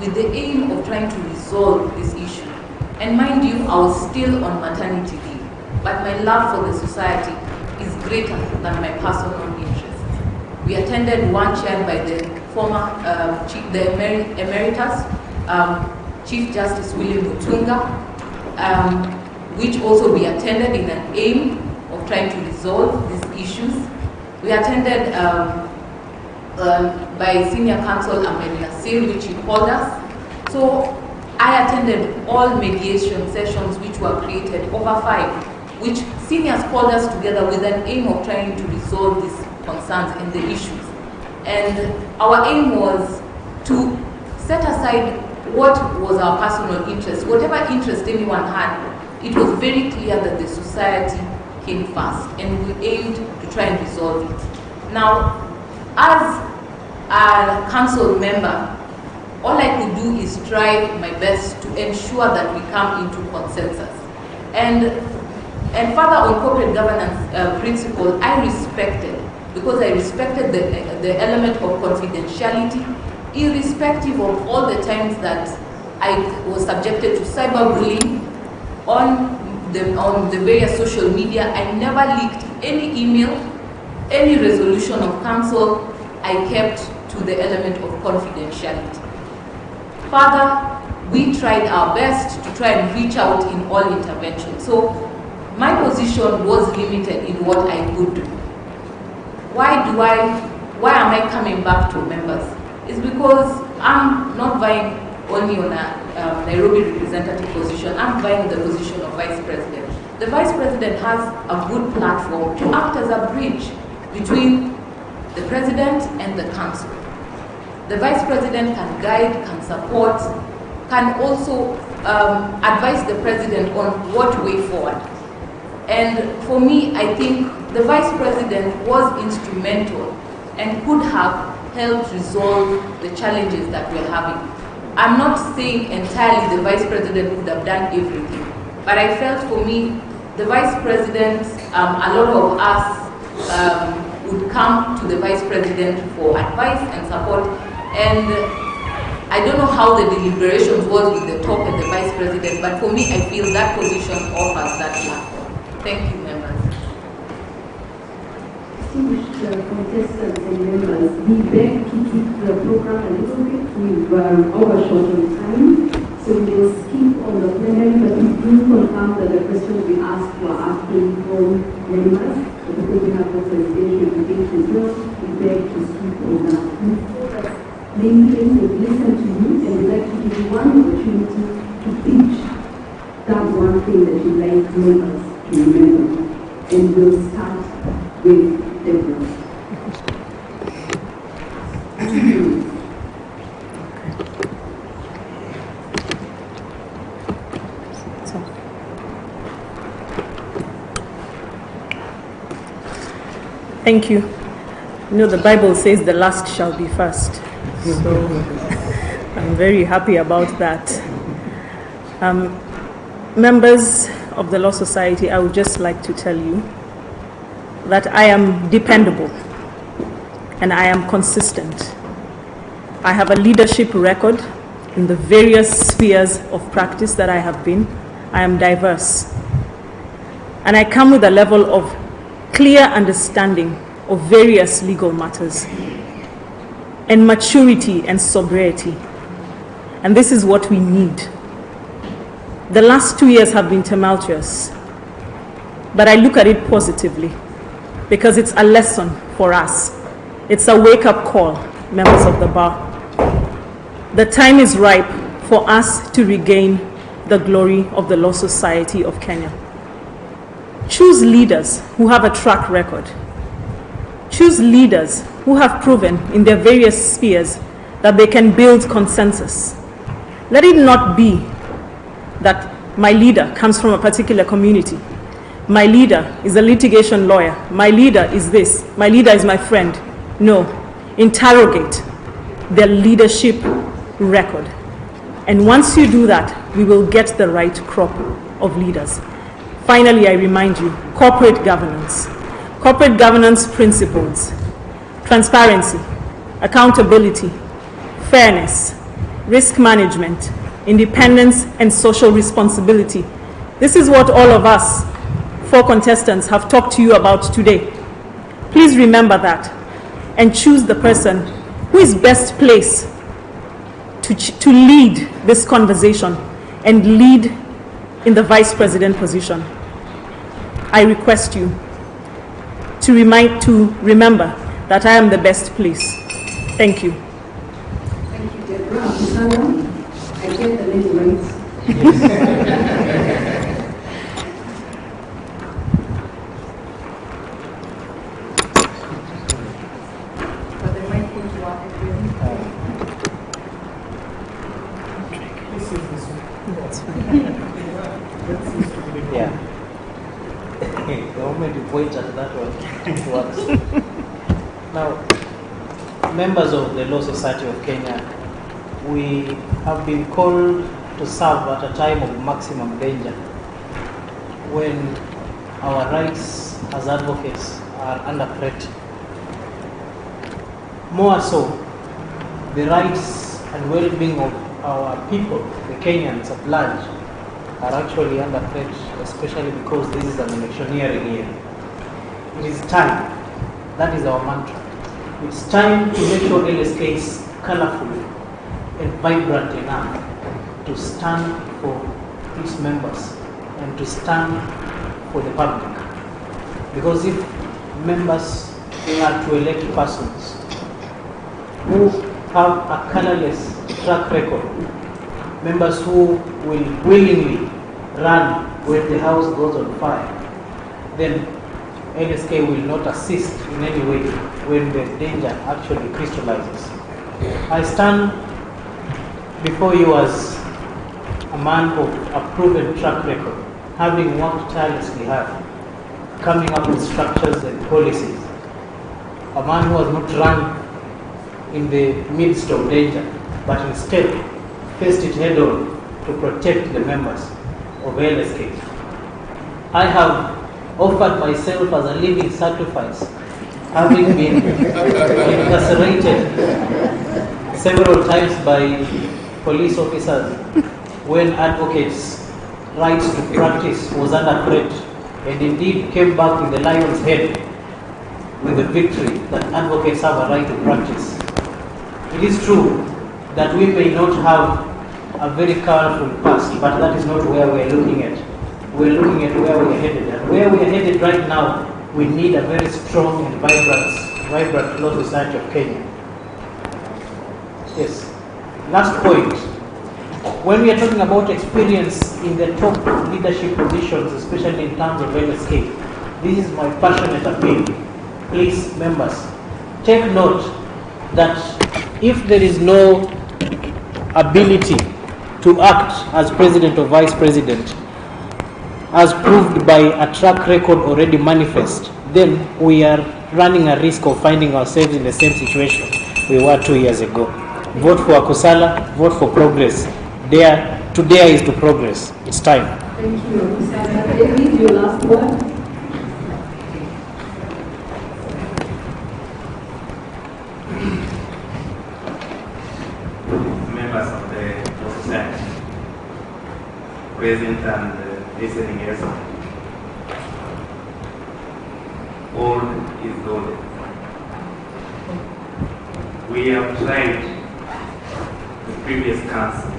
with the aim of trying to resolve this issue. And mind you, I was still on maternity leave, but my love for the society is greater than my personal interests. We attended one chaired by the former emeritus, Chief Justice William Mutunga, which also we attended in an aim of trying to resolve these issues. We attended by Senior Counsel Ahmed Nasir, which he called us. So I attended all mediation sessions which were created, over 5, which seniors called us together with an aim of trying to resolve these concerns and the issues. And our aim was to set aside what was our personal interest. Whatever interest anyone had, it was very clear that the society came first, and we aimed to try and resolve it. Now, as a council member, all I could do is try my best to ensure that we come into consensus. And further on corporate governance principle, I respected, because I respected the element of confidentiality, irrespective of all the times that I was subjected to cyberbullying on the various social media. I never leaked any email, any resolution of council. I kept to the element of confidentiality. Further, we tried our best to try and reach out in all interventions. So my position was limited in what I could do. Why am I coming back to members? It's because I'm not vying only on a Nairobi representative position. I'm vying the position of vice president. The vice president has a good platform to act as a bridge between the president and the council. The vice president can guide, can support, can also advise the president on what way forward. And for me, I think the vice president was instrumental and could have helped resolve the challenges that we're having. I'm not saying entirely the vice president could have done everything, but I felt for me, the vice president, a lot of us would come to the vice president for advice and support. And I don't know how the deliberations was with the top and the vice president, but for me, I feel that position offers that platform. Thank you, members. Distinguished contestants and members, we beg to keep the program a little bit. We've overshot on time, so we will skip on the plenary, but we do confirm that the questions we asked were asking from members. But because we have the presidential debate as well, we beg to skip on that. Ladies, we've listened to you and we'd like to give you one opportunity to pitch that one thing that you'd like members to remember. And we'll start with Deborah. Thank you. You know, the Bible says the last shall be first. So I'm very happy about that. Members of the Law Society, I would just like to tell you that I am dependable and I am consistent. I have a leadership record in the various spheres of practice that I have been. I am diverse. And I come with a level of clear understanding of various legal matters and maturity and sobriety. And this is what we need. The last 2 years have been tumultuous, but I look at it positively because it's a lesson for us. It's a wake-up call, members of the bar. The time is ripe for us to regain the glory of the Law Society of Kenya. Choose leaders who have a track record. Choose leaders who have proven in their various spheres that they can build consensus. Let it not be that my leader comes from a particular community. My leader is a litigation lawyer. My leader is this. My leader is my friend. No. Interrogate their leadership record. And once you do that, we will get the right crop of leaders. Finally, I remind you, corporate governance. Corporate governance principles: transparency, accountability, fairness, risk management, independence, and social responsibility. This is what all of us, 4 contestants, have talked to you about today. Please remember that and choose the person who is best placed to lead this conversation and lead in the vice president position. I request you to remember that I am the best place. Thank you. Thank you, Deborah. I get the name right. But they might put you out again. That's fine. Yeah. The moment you point at that one, it works. Now, members of the Law Society of Kenya, we have been called to serve at a time of maximum danger when our rights as advocates are under threat. More so, the rights and well-being of our people, the Kenyans at large, are actually under threat, especially because this is an electioneering year. It is time, that is our mantra. It's time to make sure LSK is colorful and vibrant enough to stand for its members and to stand for the public. Because if members are to elect persons who have a colorless track record, members who will willingly run when the house goes on fire, then LSK will not assist in any way when the danger actually crystallizes. I stand before you as a man of a proven track record, having worked tirelessly hard, coming up with structures and policies. A man who has not run in the midst of danger, but instead faced it head on to protect the members of LSK. I have offered myself as a living sacrifice, having been incarcerated several times by police officers when advocates' rights to practice was under threat, and indeed came back with the lion's head with the victory that advocates have a right to practice. It is true that we may not have a very colorful past, but that is not where we are looking at. We are looking at where we are headed. And where we are headed right now, we need a very strong and vibrant law society of Kenya. Yes. Last point. When we are talking about experience in the top leadership positions, especially in terms of LSK, this is my passionate appeal. Please, members, take note that if there is no ability to act as president or vice president, as proved by a track record already manifest, then we are running a risk of finding ourselves in the same situation we were 2 years ago. Vote for Akusala, vote for progress. Dare to dare is to progress. It's time. Thank you, Mr. David. Your last word. Members of the law society, present and listening as all is golden. We have tried the previous council.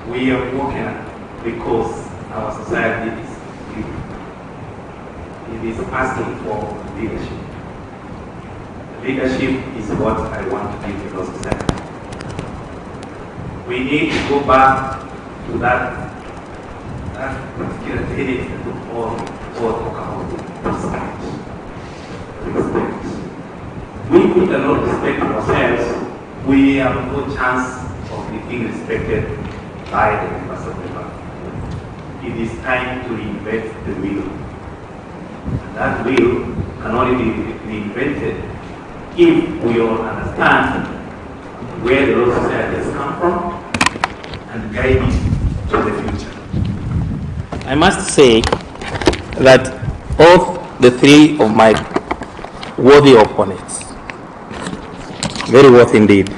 We have woken up because our society is sleeping. It is asking for leadership. Leadership is what I want to give to our society. We need to go back to that particular tendency to all talk about respect. We put a lot of respect in ourselves. We have no chance of being respected by the members of the bar. It is time to reinvent the wheel. And that wheel can only be reinvented if we all understand where the law society has come from and guide it to the future. I must say that of the three of my worthy opponents, very worthy indeed,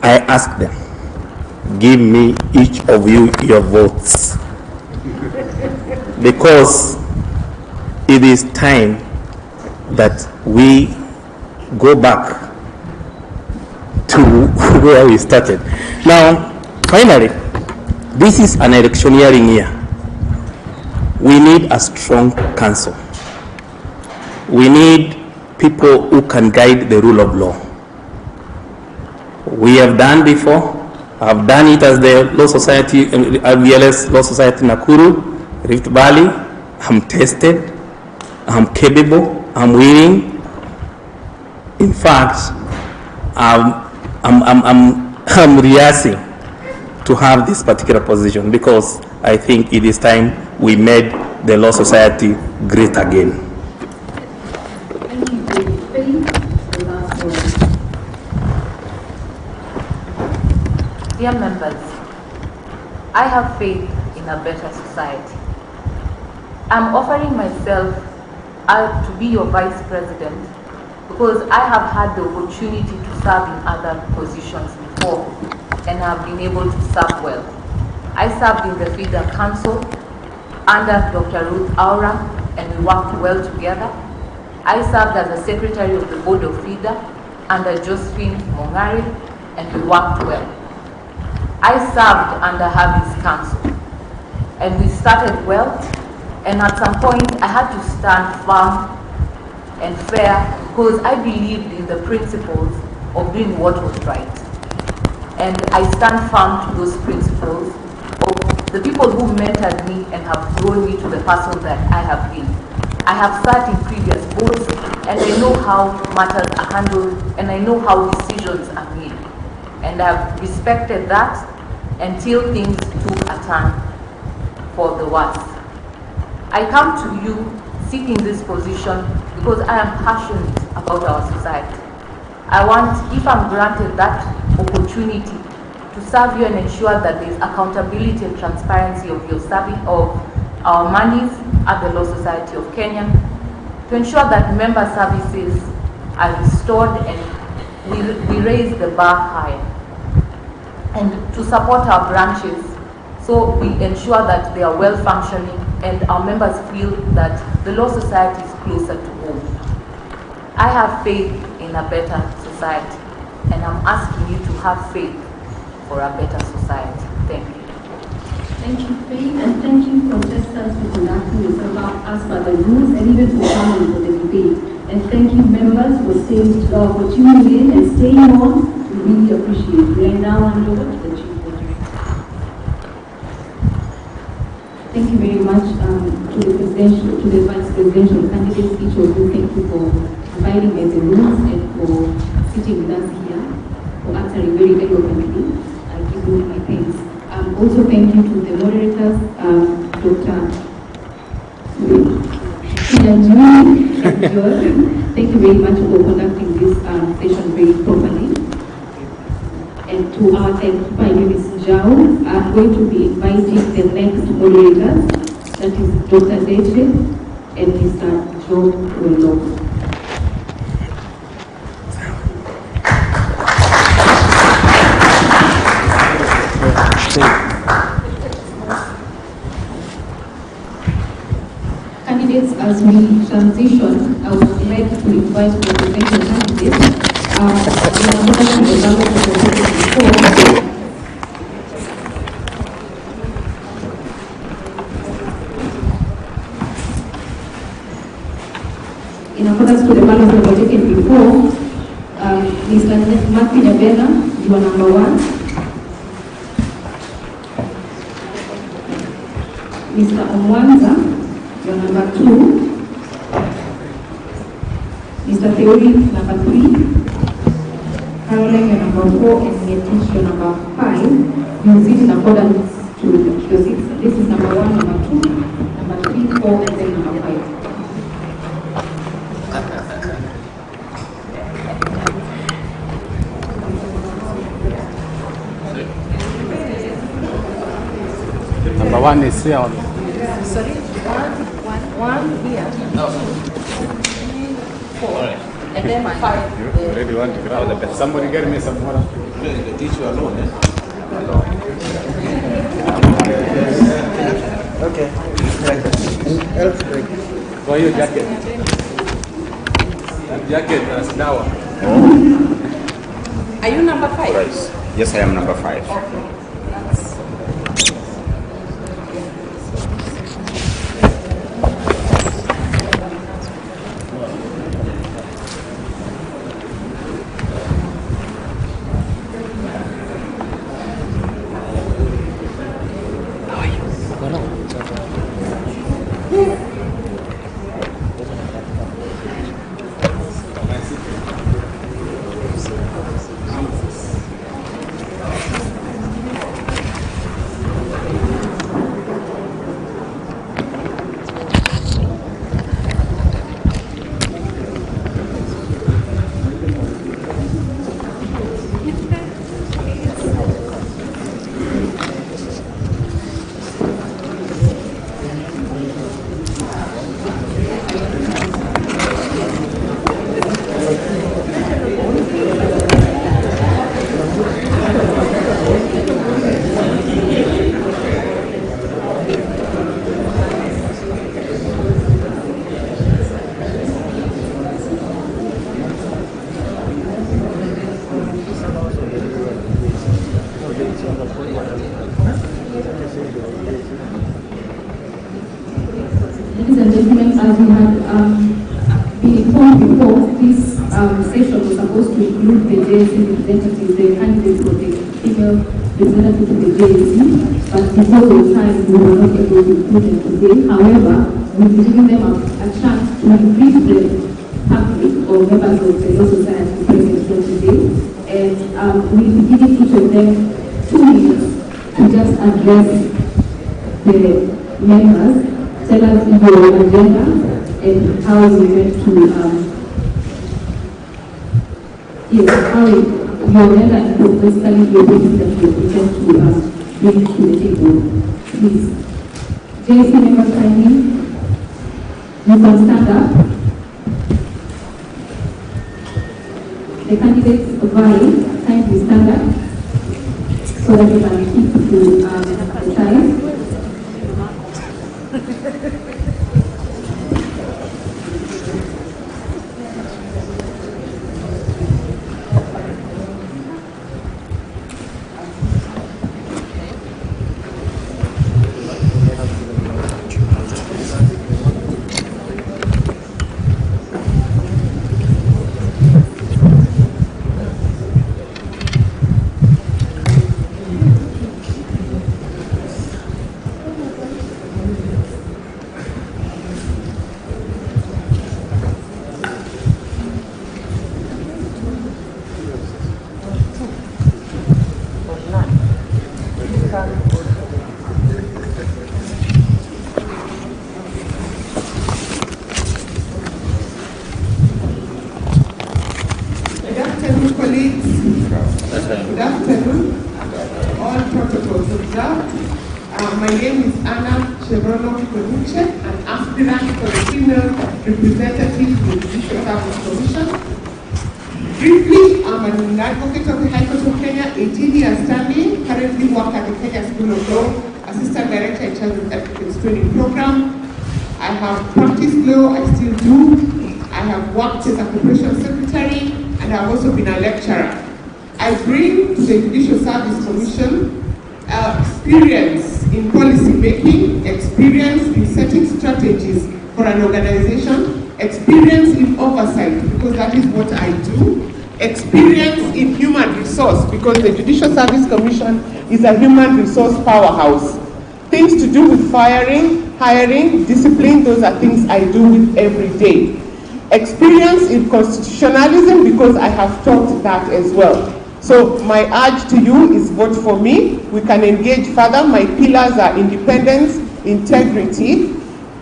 I ask them, give me each of you your votes, because it is time that we go back to where we started. Now, finally, this is an electioneering year. We need a strong council. We need people who can guide the rule of law. We have done before. I've done it as the Law Society, RBLS Law Society Nakuru, Rift Valley. I'm tested. I'm capable. I'm willing. In fact, I'm rehearsing to have this particular position because I think it is time we made the Law Society great again. Dear members, I have faith in a better society. I'm offering myself to be your vice president because I have had the opportunity to serve in other positions before and have been able to serve well. I served in the FIDA Council under Dr. Ruth Aura and we worked well together. I served as a secretary of the board of FIDA under Josephine Mongari and we worked well. I served under Harvey's council and we started well, and at some point I had to stand firm and fair because I believed in the principles of doing what was right. And I stand firm to those principles of the people who mentored me and have grown me to the person that I have been. I have sat in previous boards and I know how matters are handled, and I know how decisions are made. And I've respected that until things took a turn for the worse. I come to you seeking this position because I am passionate about our society. I want, if I'm granted that opportunity, to serve you and ensure that there is accountability and transparency of your service of our monies at the Law Society of Kenya, to ensure that member services are restored and we raise the bar higher, and to support our branches so we ensure that they are well functioning and our members feel that the Law Society is closer to home. I have faith in a better society, and I'm asking you to have faith for a better society. Thank you. Thank you, Faith, and thank you, protesters, for conducting yourself as per the rules and even for coming for the debate. And thank you, members, for tuning in and staying on. We really appreciate it. We are now hand over to the Chief Moderator. Thank you very much to the vice presidential candidates, each of you. Thank you for abiding by the rules and for sitting with us here, for answering very eloquently. I give you my thanks. Also, thank you to the moderators, Dr. Thank you very much for conducting this session very properly. And to our my name is Njau. I'm going to be inviting the next moderator, that is Dr. Deje and Mr. John Welo. Candidates, as we transition, I would like to invite the presidential candidates in accordance to the ballots that were taken before. Mr. Matthew Nyabena, you are number 1. Mr. Omwanza, you are number 2. Mr. Theory, number 3. Caroline, you're number 4, and Netish, you're number 5. You sit in accordance to your seats. This is number 1, number 2, number 3, 4, and then number 5. Number 1 is here. Sorry, one here. Four. And then 5. You really want to grab the best. Somebody get me some water. The teacher alone, Okay. For your jacket. That jacket is now. Are you number 5? Right. Yes, I am number 5. Okay. As we had been informed before, this session was supposed to include the JSC representatives, the candidates for the female representative of the JSC, but because of time, we were not able to include them today. However, we'll be giving them a chance to brief them public or members of the Law Society present here today, and we'll be giving each of them 2 minutes to just address the members, tell us your agenda and how you went to, how your agenda and basically your business that you intend to bring to the table. Please. JSC members kindly, you can stand up. The candidates vying, kindly stand up so that we can keep to the time. Briefly, I'm an advocate of the High Court of Kenya, 18 years standing, currently work at the Kenya School of Law, Assistant Director in charge of Advocates Training Program. I have practiced law, I still do. I have worked as a corporation secretary, and I've also been a lecturer. I bring to the Judicial Service Commission experience in policy making, experience in setting strategies for an organization, experience in oversight, because that is what I do, experience in human resource, because the Judicial Service Commission is a human resource powerhouse. Things to do with firing, hiring, discipline, those are things I do with every day. Experience in constitutionalism, because I have taught that as well. So my urge to you is vote for me. We can engage further. My pillars are independence, integrity,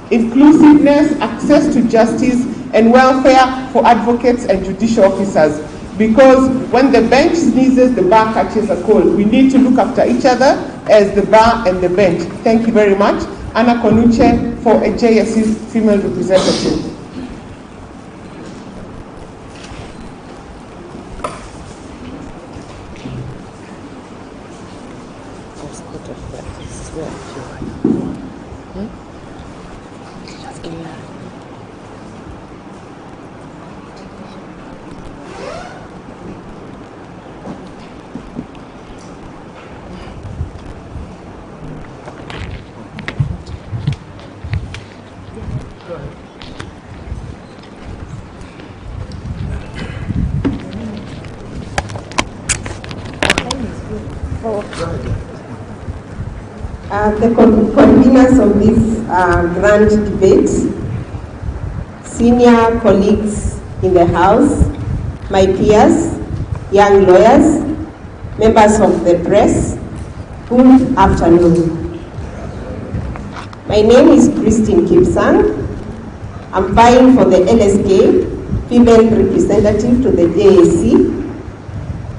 inclusiveness, access to justice, and welfare for advocates and judicial officers. Because when the bench sneezes, the bar catches a cold. We need to look after each other as the bar and the bench. Thank you very much. Anna Konuche for a JSC female representative. The conveners of this grand debate, senior colleagues in the House, my peers, young lawyers, members of the press, good afternoon. My name is Christine Kipsang. I'm vying for the LSK, female representative to the JSC.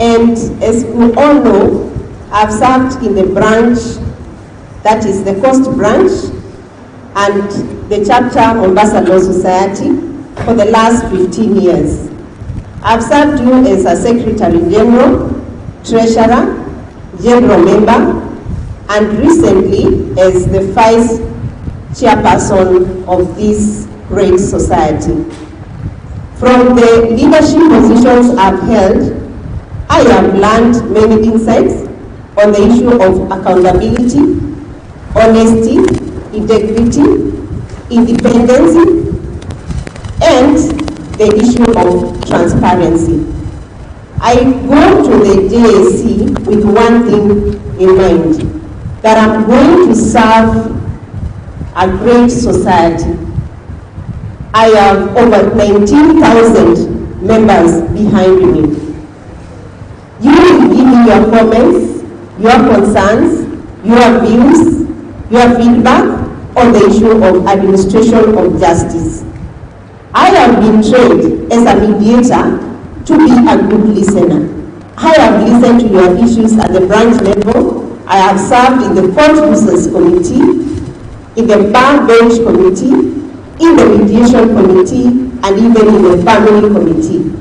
And as we all know, I've served in the branch, that is the Coast Branch, and the chapter Mombasa Law Society for the last 15 years. I've served you as a Secretary General, Treasurer, General Member, and recently as the Vice Chairperson of this great society. From the leadership positions I've held, I have learned many insights on the issue of accountability, honesty, integrity, independence, and the issue of transparency. I go to the JSC with one thing in mind, that I'm going to serve a great society. I have over 19,000 members behind me. You will give me your comments, your concerns, your views, your feedback on the issue of administration of justice. I have been trained as a mediator to be a good listener. I have listened to your issues at the branch level. I have served in the court users committee, in the bar bench committee, in the mediation committee, and even in the family committee.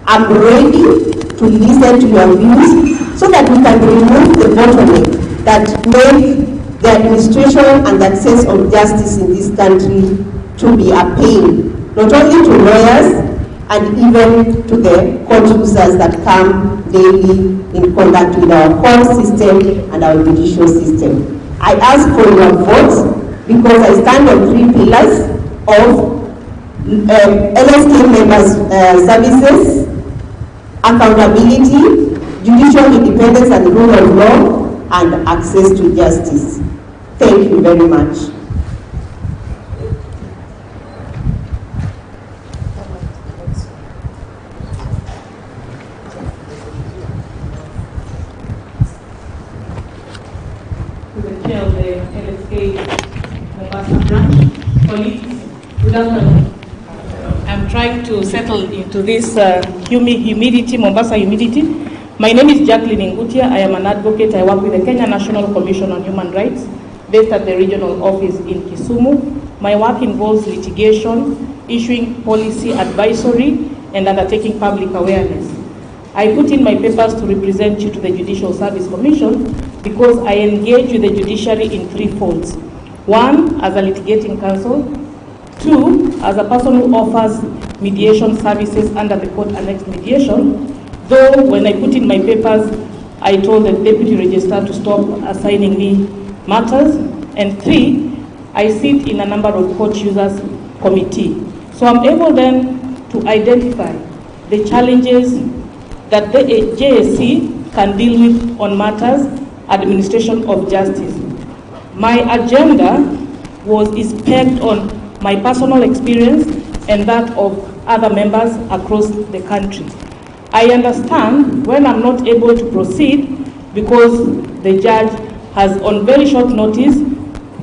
I'm ready to listen to your views so that we can remove the bottleneck that make the administration and the access of justice in this country to be a pain, not only to lawyers and even to the court users that come daily in contact with our court system and our judicial system. I ask for your vote because I stand on 3 pillars of LSK members' services, accountability, judicial independence and rule of law, and access to justice. Thank you very much. To the chair of the LSK Mombasa branch, colleagues, good afternoon. I'm trying to settle into this humidity, Mombasa humidity. My name is Jacqueline Ngutia. I am an advocate. I work with the Kenya National Commission on Human Rights, based at the regional office in Kisumu. My work involves litigation, issuing policy advisory, and undertaking public awareness. I put in my papers to represent you to the Judicial Service Commission because I engage with the judiciary in 3 folds. 1, as a litigating counsel. 2, as a person who offers mediation services under the court annexed mediation, though when I put in my papers, I told the deputy registrar to stop assigning me matters. And 3, I sit in a number of court users committee. So I'm able then to identify the challenges that the JSC can deal with on matters administration of justice. My agenda is pegged on my personal experience and that of other members across the country. I understand when I'm not able to proceed because the judge has on very short notice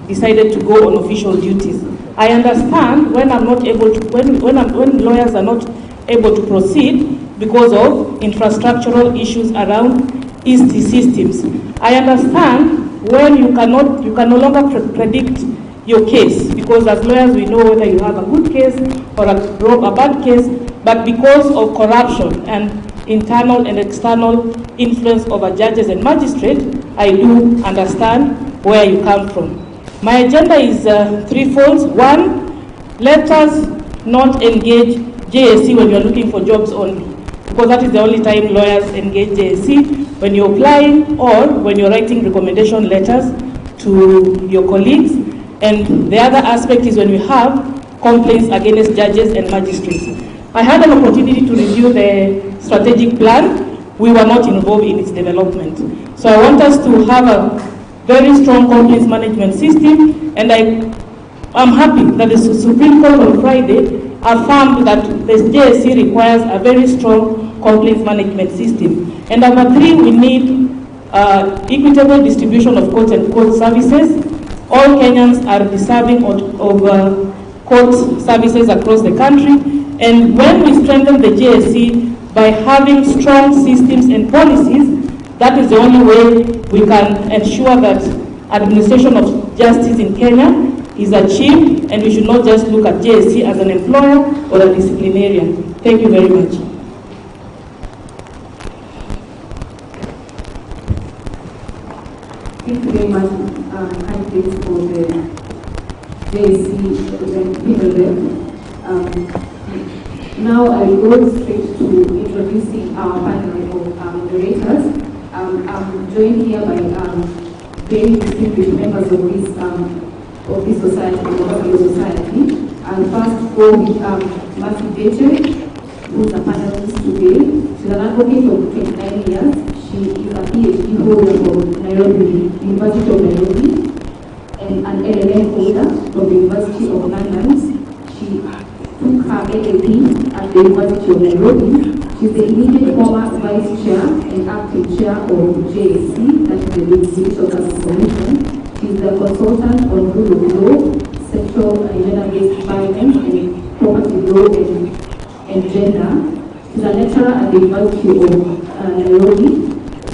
decided to go on official duties. I understand when I'm not able to, when lawyers are not able to proceed because of infrastructural issues around EST systems. I understand when you can no longer predict your case, because as lawyers we know whether you have a good case or a bad case, but because of corruption and internal and external influence over judges and magistrates, I do understand where you come from. My agenda is threefold. 1, let us not engage JSC when you're looking for jobs only, because that is the only time lawyers engage JSC, when you're applying or when you're writing recommendation letters to your colleagues. And the other aspect is when we have complaints against judges and magistrates. I had an opportunity to review the strategic plan. We were not involved in its development. So I want us to have a very strong complaints management system, and I'm happy that the Supreme Court on Friday affirmed that the JSC requires a very strong complaints management system. And number 3, we need equitable distribution of courts and court services. All Kenyans are deserving of court services across the country. And when we strengthen the JSC by having strong systems and policies, that is the only way we can ensure that administration of justice in Kenya is achieved, and we should not just look at JSC as an employer or a disciplinarian. Thank you very much. Thank you very much, candidates for the JSC people. Now I will go straight to introducing our panel of moderators. I'm joined here by very distinguished members of this society, the Equitable Society. And first go with Mercy Beche, who is a panelist today. She's an advocate for 29 years. She is a PhD holder from Nairobi, University of Nairobi, and an LLM holder from the University of London. She took her LLB at the University of Nairobi. She's the immediate former vice chair and acting chair of JSC, that is the Judicial Justice Commission. She's the consultant on rule of law, sexual and gender-based violence, and property law and gender. She's a lecturer at the University of Nairobi,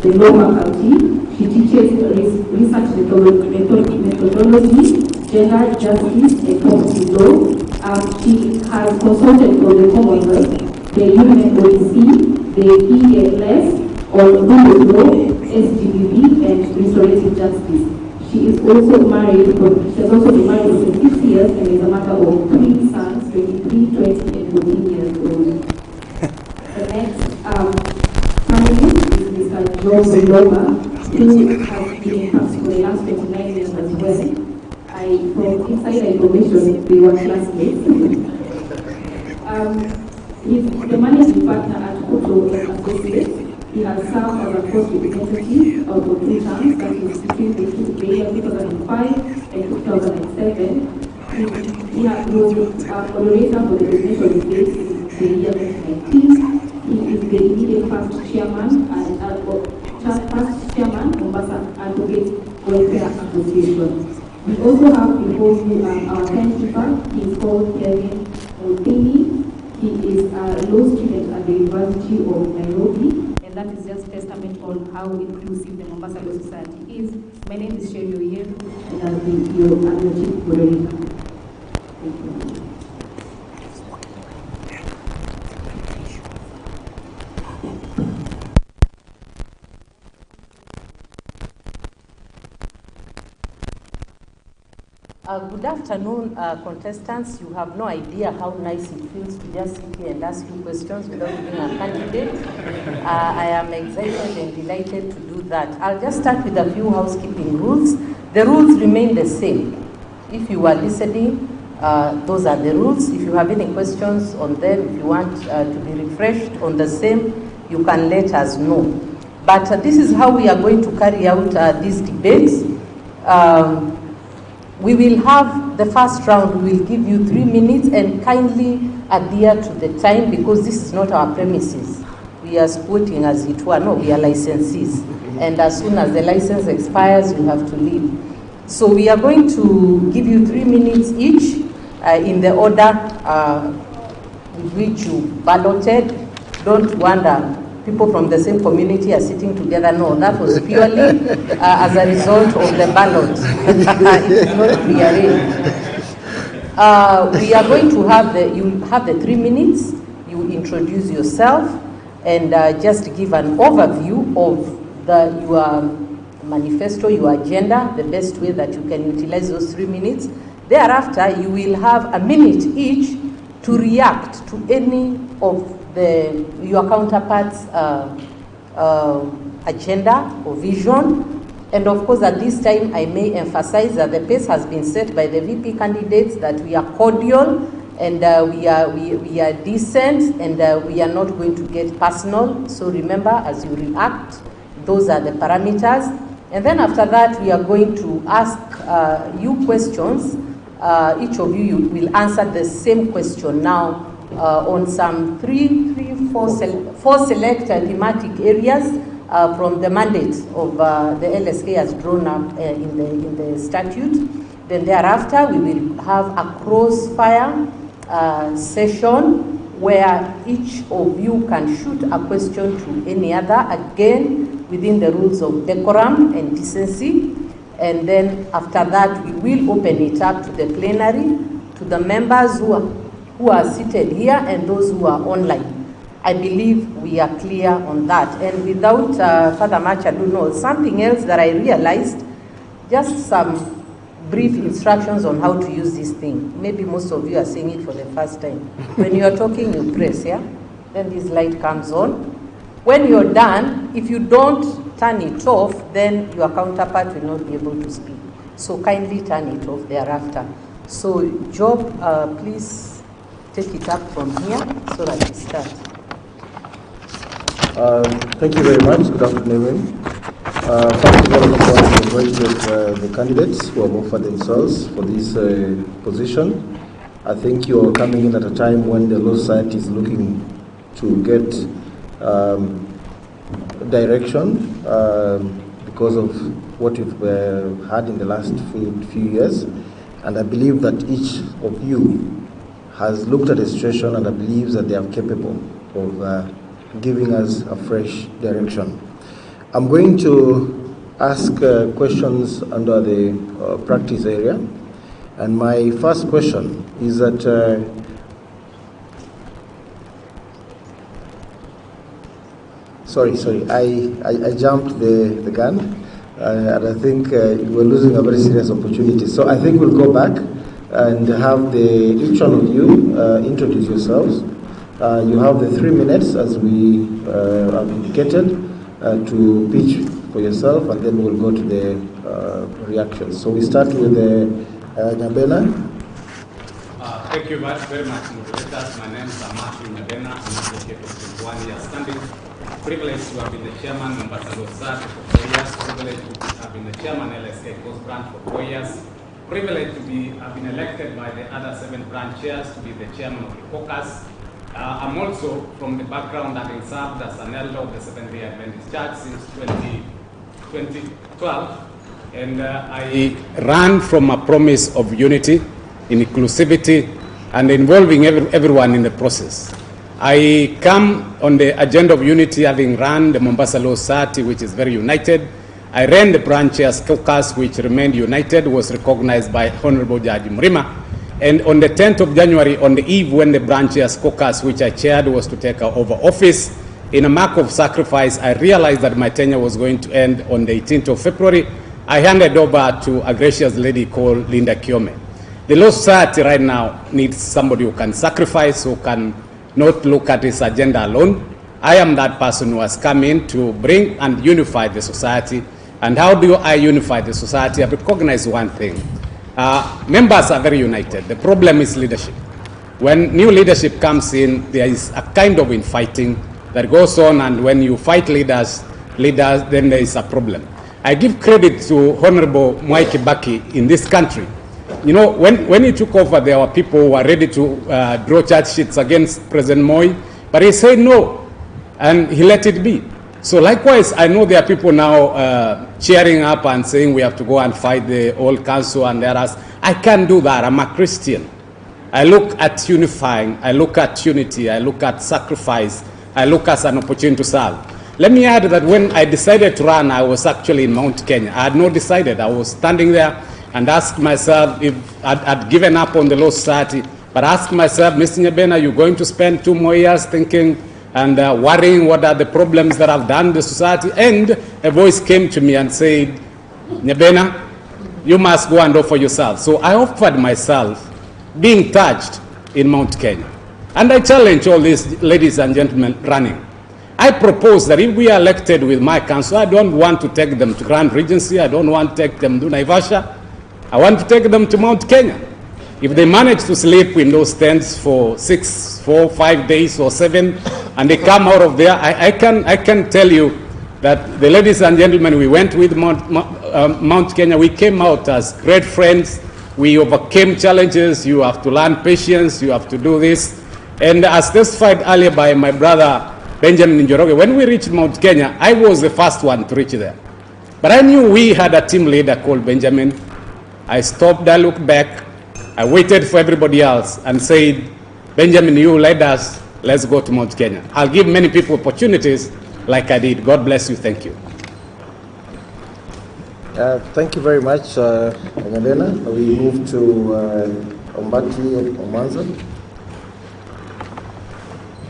the law faculty. She teaches research methodology, gender justice, and property law. She has consulted for the Commonwealth, the UNODC, the ELS, on rule of law, SGBV, and restorative justice. She is also married. She has also been married for 6 years and is a mother of 3 sons, 23, 20, and 14 years old. The next panelist is Mr. Joe Silova, who has been in practice for the last 29 years as well. From inside information, we were classmates. He's the managing partner at Koto Associates. He has served as a court representative for 2 terms, that is between the year 2005 and 2007. He was moderator for the presidential debate in the year 2019. He is the immediate past chairman past chairman Mombasa Advocate Welfare Association. We also have before you our timekeeper. He is called Kevin Mutini. He is a law student at the University of Nairobi, and that is just testament on how inclusive the Mombasa Law Society is. My name is Sherry Oyer, and I'll be your chief moderator. Thank you. Good afternoon, contestants. You have no idea how nice it feels to just sit here and ask you questions without being a candidate. I am excited and delighted to do that. I'll just start with a few housekeeping rules. The rules remain the same. If you are listening, those are the rules. If you have any questions on them, if you want to be refreshed on the same, you can let us know. But this is how we are going to carry out these debates. We will have the first round. We will give you 3 minutes, and kindly adhere to the time because this is not our premises. We are sporting as it were. No, we are licensees. And as soon as the license expires, you have to leave. So we are going to give you 3 minutes each in the order with which you balloted. Don't wonder. People from the same community are sitting together. No, that was purely as a result of the ballot. It is not prearranged. We are going to have you have the 3 minutes. You introduce yourself and just give an overview of your manifesto, your agenda, the best way that you can utilize those 3 minutes. Thereafter, you will have a minute each to react to any of your counterparts' agenda or vision. And of course, at this time, I may emphasize that the pace has been set by the VP candidates, that we are cordial and we are decent, and we are not going to get personal. So remember, as you react, those are the parameters. And then after that, we are going to ask you questions. Each of you will answer the same question now on some four select thematic areas from the mandate of the LSK as drawn up in the statute. Then thereafter, we will have a crossfire session where each of you can shoot a question to any other, again within the rules of decorum and decency. And then after that, we will open it up to the plenary, to the members who are seated here and those who are online. I believe we are clear on that. And without further much ado, no, something else that I realized, just some brief instructions on how to use this thing. Maybe most of you are seeing it for the first time. When you are talking, you press, yeah? Then this light comes on. When you're done, if you don't turn it off, then your counterpart will not be able to speak. So kindly turn it off thereafter. So Job, please take it up from here so that we start. Thank you very much. Good afternoon. First of all, I want to congratulate the candidates who have offered themselves for this position. I think you're coming in at a time when the Law Society is looking to get direction because of what we've had in the last few years. And I believe that each of you has looked at the situation and believes that they are capable of giving us a fresh direction. I'm going to ask questions under the practice area. And my first question is that sorry, I jumped the gun. And I think we're losing a very serious opportunity. So I think we'll go back and have each one of you introduce yourselves. You have the 3 minutes as we have indicated to pitch for yourself, and then we'll go to the reactions. So we start with Nyabena. Thank you very much, moderators. My name is Martin Nyabena. I'm an advocate of 21 years standing. Privileged to have been the chairman of Ambassador Society for 4 years. Privileged to have been the chairman LSK Coast Branch for 4 years. Privileged to have been elected by the other 7 branch chairs to be the chairman of the caucus. I'm also from the background having served as an elder of the Seventh-day Adventist Church since 2012. And I ran from a promise of unity, inclusivity, and involving everyone in the process. I come on the agenda of unity, having run the Mombasa Law Society, which is very united. I ran the branch chairs caucus, which remained united, was recognized by Honorable Judge Mrima. And on the 10th of January, on the eve when the branch chairs caucus, which I chaired, was to take over office, in a mark of sacrifice, I realized that my tenure was going to end on the 18th of February. I handed over to a gracious lady called Linda Kiome. The Law Society right now needs somebody who can sacrifice, who can not look at his agenda alone. I am that person who has come in to bring and unify the society. And how do I unify the society? I recognize one thing. Members are very united. The problem is leadership. When new leadership comes in, there is a kind of infighting that goes on, and when you fight leaders, then there is a problem. I give credit to Honorable Mwai Kibaki in this country. You know, when he took over, there were people who were ready to draw charge sheets against President Moi, but he said no, and he let it be. So likewise, I know there are people now cheering up and saying we have to go and fight the old council and others. I can't do that. I'm a Christian. I look at unifying, I look at unity, I look at sacrifice, I look as an opportunity to serve. Let me add that when I decided to run, I was actually in Mount Kenya. I had not decided. I was standing there and asked myself if I'd given up on the Law Society, but asked myself, Mr. Nyabena, are you going to spend 2 more years thinking and worrying what are the problems that have done the society? And a voice came to me and said, Nyabena, you must go and offer yourself. So I offered myself, being touched in Mount Kenya. And I challenge all these ladies and gentlemen running. I propose that if we are elected with my council, I don't want to take them to Grand Regency. I don't want to take them to Naivasha. I want to take them to Mount Kenya. If they manage to sleep in those tents for 6, 4, 5 days or 7, and they come out of there, I can tell you that the ladies and gentlemen, we went with Mount Kenya. We came out as great friends. We overcame challenges. You have to learn patience. You have to do this. And as testified earlier by my brother, Benjamin Njoroge, when we reached Mount Kenya, I was the first one to reach there. But I knew we had a team leader called Benjamin. I stopped, I looked back, I waited for everybody else and said, Benjamin, you led us, let's go to Mount Kenya. I'll give many people opportunities like I did. God bless you. Thank you. Thank you very much, Nyabena. We move to Ombati Omanza.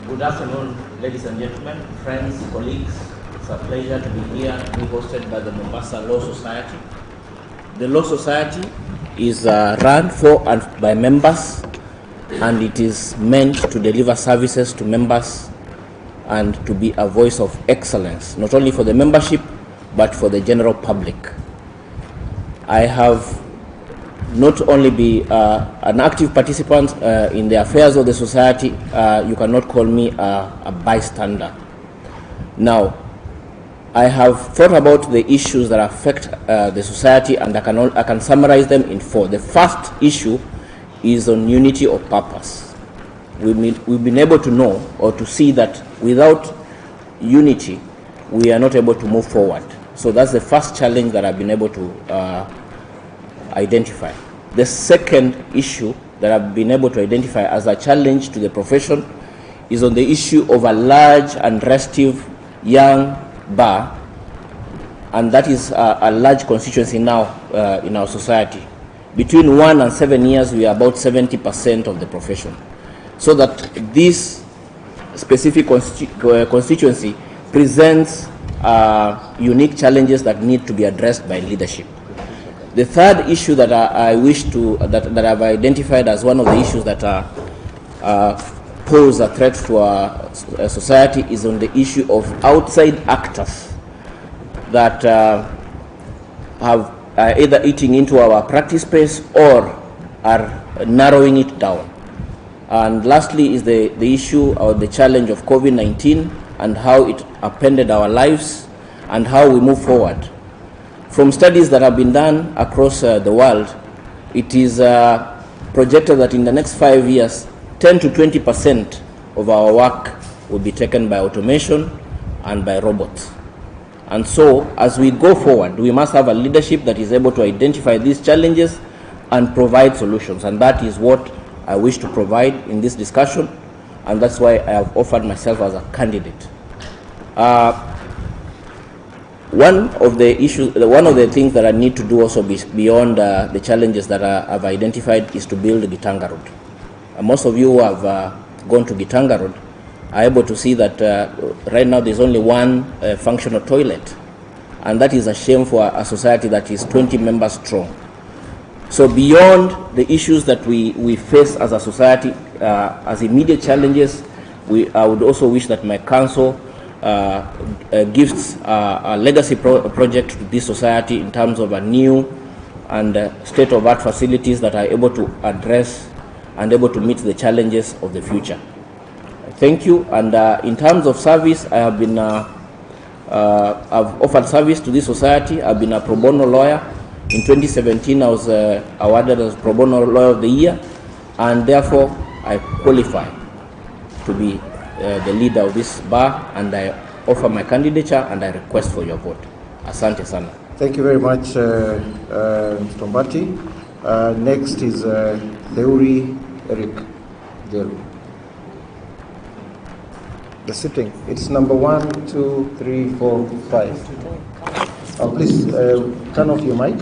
Good afternoon, ladies and gentlemen, friends, colleagues. It's a pleasure to be here, to be hosted by the Mombasa Law Society. The Law Society is run for and by members, and it is meant to deliver services to members and to be a voice of excellence, not only for the membership, but for the general public. I have not only be an active participant in the affairs of the society, you cannot call me a bystander. Now, I have thought about the issues that affect the society, and I can summarize them in 4. The first issue is on unity of purpose. We've been able to know or to see that without unity, we are not able to move forward. So that's the first challenge that I've been able to identify. The second issue that I've been able to identify as a challenge to the profession is on the issue of a large and restive young bar, and that is a large constituency now in our society. Between 1 and 7 years, we are about 70% of the profession. So that this specific constituency presents unique challenges that need to be addressed by leadership. The third issue that I wish to, that I've identified as one of the issues that pose a threat to our society is on the issue of outside actors that are either eating into our practice space or are narrowing it down. And lastly is the issue or the challenge of COVID-19 and how it upended our lives and how we move forward. From studies that have been done across the world, it is projected that in the next 5 years, 10 to 20% of our work will be taken by automation and by robots. And so, as we go forward, we must have a leadership that is able to identify these challenges and provide solutions. And that is what I wish to provide in this discussion, and that's why I have offered myself as a candidate. One of the things that I need to do also beyond the challenges that I've identified is to build Gitanga Road. Most of you who have gone to Gitanga Road are able to see that right now there's only one functional toilet, and that is a shame for a society that is 20 members strong. So beyond the issues that we face as a society, as immediate challenges, I would also wish that my council gives a legacy project to this society in terms of a new and state-of-art facilities that are able to address and able to meet the challenges of the future. Thank you. And in terms of service, I have been I've offered service to this society. I've been a pro bono lawyer. In 2017, I was awarded as Pro Bono Lawyer of the Year, and therefore I qualify to be the leader of this bar, and I offer my candidature and I request for your vote. Asante sana. Thank you very much, Mr. Mbati. Next is Theuri Eric Jelu. The sitting. It's number 1, 2, 3, 4, 5. Please turn off your mic.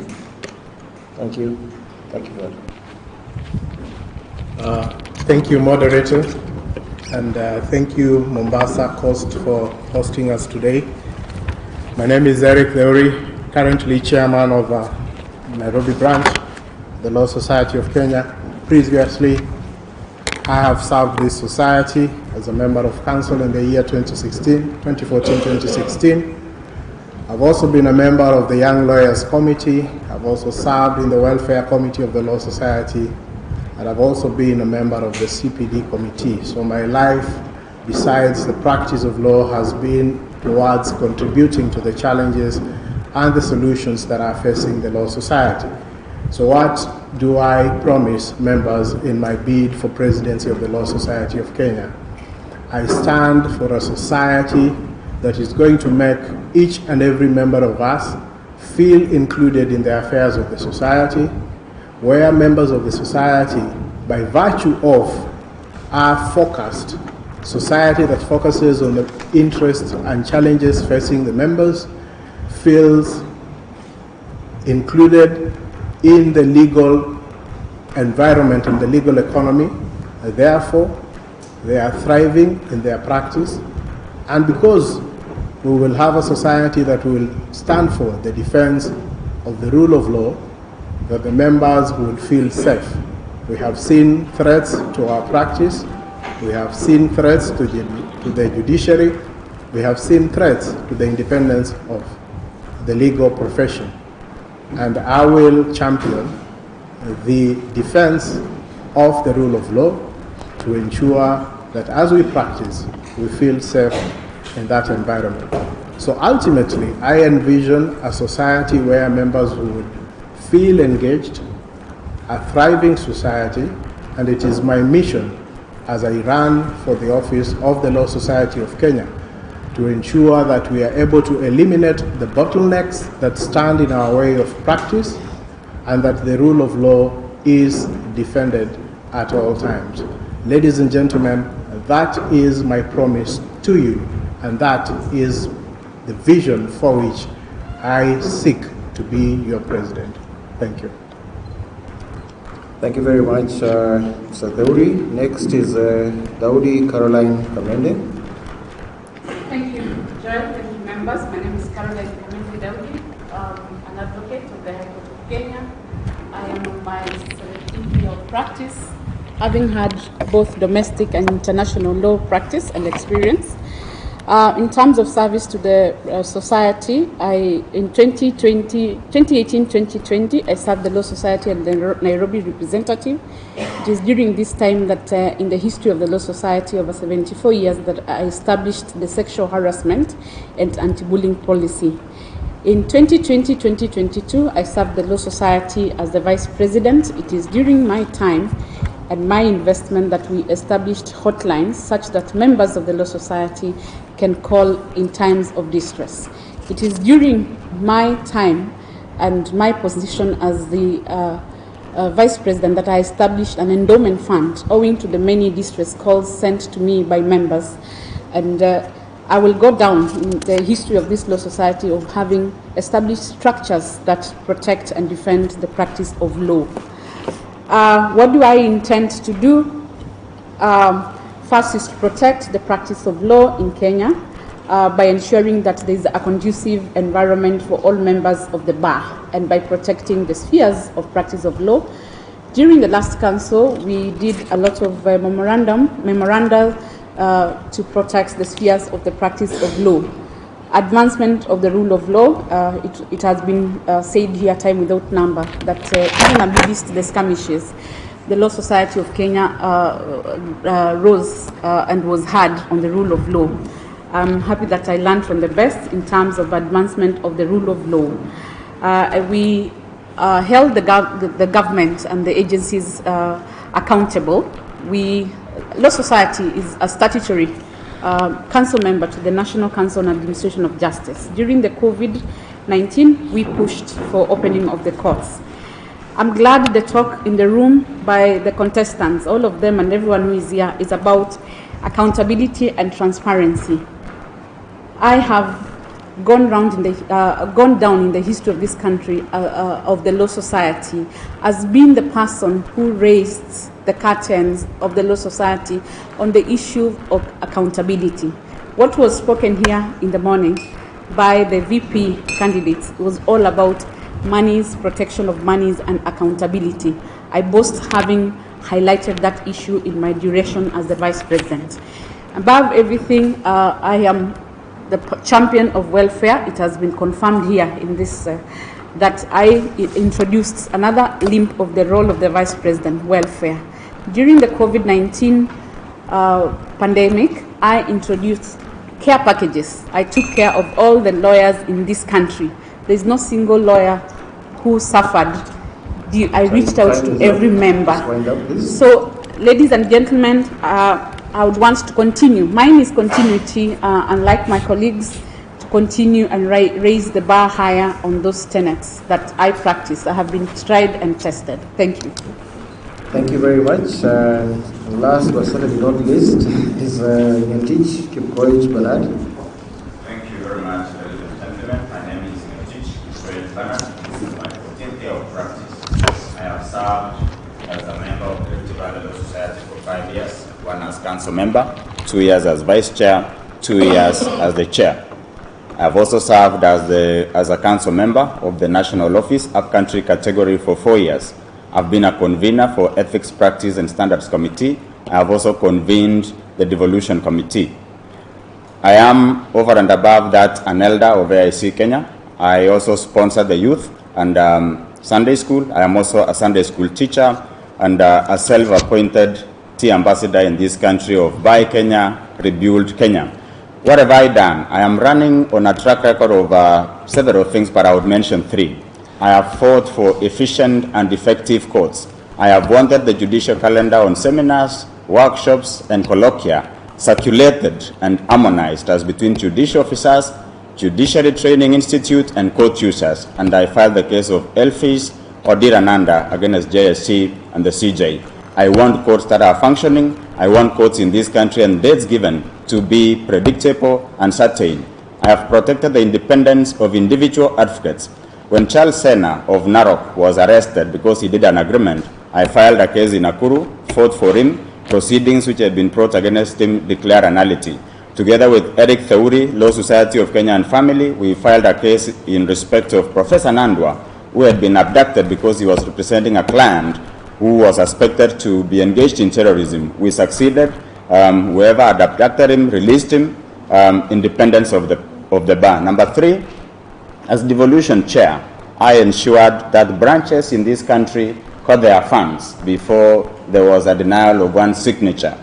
Thank you. Thank you, Thank you, moderator, and thank you, Mombasa Coast, for hosting us today. My name is Eric Theuri, currently chairman of Nairobi branch, the Law Society of Kenya. Previously, I have served this society as a member of council in the year 2014-2016. I've also been a member of the Young Lawyers Committee. I've also served in the Welfare Committee of the Law Society, and I've also been a member of the CPD Committee. So my life, besides the practice of law, has been towards contributing to the challenges and the solutions that are facing the Law Society. So what do I promise members in my bid for presidency of the Law Society of Kenya? I stand for a society that is going to make each and every member of us feel included in the affairs of the society, where members of the society, by virtue of our focused society that focuses on the interests and challenges facing the members, feels included in the legal environment, in the legal economy, and therefore they are thriving in their practice. And because we will have a society that will stand for the defense of the rule of law, that the members will feel safe. We have seen threats to our practice. We have seen threats to the judiciary. We have seen threats to the independence of the legal profession. And I will champion the defense of the rule of law to ensure that as we practice, we feel safe in that environment. So ultimately, I envision a society where members would feel engaged, a thriving society and it is my mission as I run for the office of the Law Society of Kenya to ensure that we are able to eliminate the bottlenecks that stand in our way of practice and that the rule of law is defended at all times. Ladies and gentlemen, that is my promise to you, and that is the vision for which I seek to be your president. Thank you. Thank you very much, Mr. Daudi. Next is Daudi Caroline Kamende. Thank you, Joel. Thank you, members. My name is Caroline Kamende Daudi. An advocate of the High Court of Kenya. I am on my 17th year of practice, having had both domestic and international law practice and experience. In terms of service to the society, in 2018-2020, I served the Law Society and the Nairobi representative. It is during this time that in the history of the Law Society over 74 years that I established the sexual harassment and anti-bullying policy. In 2020-2022, I served the Law Society as the Vice President. It is during my time and my investment that we established hotlines such that members of the Law Society can call in times of distress. It is during my time and my position as the Vice President that I established an endowment fund owing to the many distress calls sent to me by members. And I will go down in the history of this Law Society of having established structures that protect and defend the practice of law. What do I intend to do? First is to protect the practice of law in Kenya by ensuring that there is a conducive environment for all members of the bar and by protecting the spheres of practice of law. During the last council, we did a lot of memoranda to protect the spheres of the practice of law. Advancement of the rule of law, it has been said here time without number that even amidst the skirmishes, the Law Society of Kenya rose and was hard on the rule of law. I'm happy that I learned from the best in terms of advancement of the rule of law. We held the government and the agencies accountable. Law Society is a statutory council member to the National Council on Administration of Justice. During the COVID-19, we pushed for opening of the courts. I'm glad the talk in the room by the contestants, all of them and everyone who is here, is about accountability and transparency. I have gone down in the history of this country of the Law Society as being the person who raised the curtains of the Law Society on the issue of accountability. What was spoken here in the morning by the VP candidates was all about monies, protection of monies, and accountability. I boast having highlighted that issue in my duration as the Vice President. Above everything, I am the champion of welfare. It has been confirmed here in this that I introduced another limb of the role of the Vice President, welfare. During the COVID-19 pandemic, I introduced care packages. I took care of all the lawyers in this country. There's no single lawyer who suffered. I reached out to every member. So, ladies and gentlemen, I would want to continue. Mine is continuity, unlike my colleagues, to continue and raise the bar higher on those tenets that I practice. I have been tried and tested. Thank you. Thank you very much. Last but certainly not least is Nyantich Kipkoech Bernard. Thank you very much, ladies and gentlemen. My name is Nyantich Kipkoech Bernard. This is my 14th year of practice. I have served as a member of the Equitable Law Society for 5 years, 1 as council member, 2 years as vice chair, 2 years as the chair. I have also served as a council member of the national office, upcountry category, for 4 years. I've been a convener for Ethics, Practice and Standards Committee. I have also convened the Devolution Committee. I am, over and above that, an elder of AIC Kenya. I also sponsor the youth and Sunday school. I am also a Sunday school teacher and a self-appointed tea ambassador in this country of Buy Kenya, Rebuild Kenya. What have I done? I am running on a track record of several things, but I would mention 3. I have fought for efficient and effective courts. I have wanted the judicial calendar on seminars, workshops, and colloquia circulated and harmonized as between judicial officers, Judiciary Training Institute, and court users, and I filed the case of Elfis Odirananda against JSC and the CJ. I want courts that are functioning. I want courts in this country and dates given to be predictable and certain. I have protected the independence of individual advocates. When Charles Sena of Narok was arrested because he did an agreement, I filed a case in Nakuru, fought for him. Proceedings which had been brought against him declare nullity. Together with Eric Theuri, Law Society of Kenya and Family, we filed a case in respect of Professor Nandwa, who had been abducted because he was representing a client who was suspected to be engaged in terrorism. We succeeded. Whoever had abducted him released him, independence of the bar. Number 3, as devolution chair, I ensured that branches in this country got their funds before there was a denial of one signature.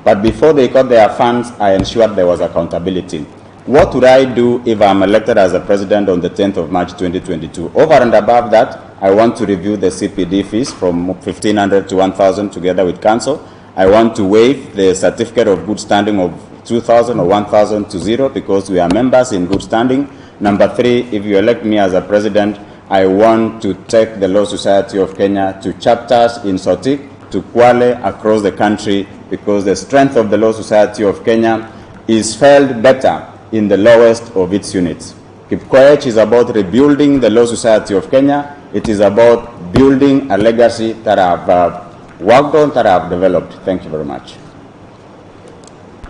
But before they got their funds, I ensured there was accountability. What would I do if I'm elected as a president on the 10th of March 2022? Over and above that, I want to review the CPD fees from 1,500 to 1,000 together with council. I want to waive the certificate of good standing of 2,000 or 1,000 to 0 because we are members in good standing. Number 3, if you elect me as a president, I want to take the Law Society of Kenya to chapters in Sotik, to Kwale, across the country, because the strength of the Law Society of Kenya is felt better in the lowest of its units. Kipkoech is about rebuilding the Law Society of Kenya. It is about building a legacy that I have worked on, that I have developed. Thank you very much.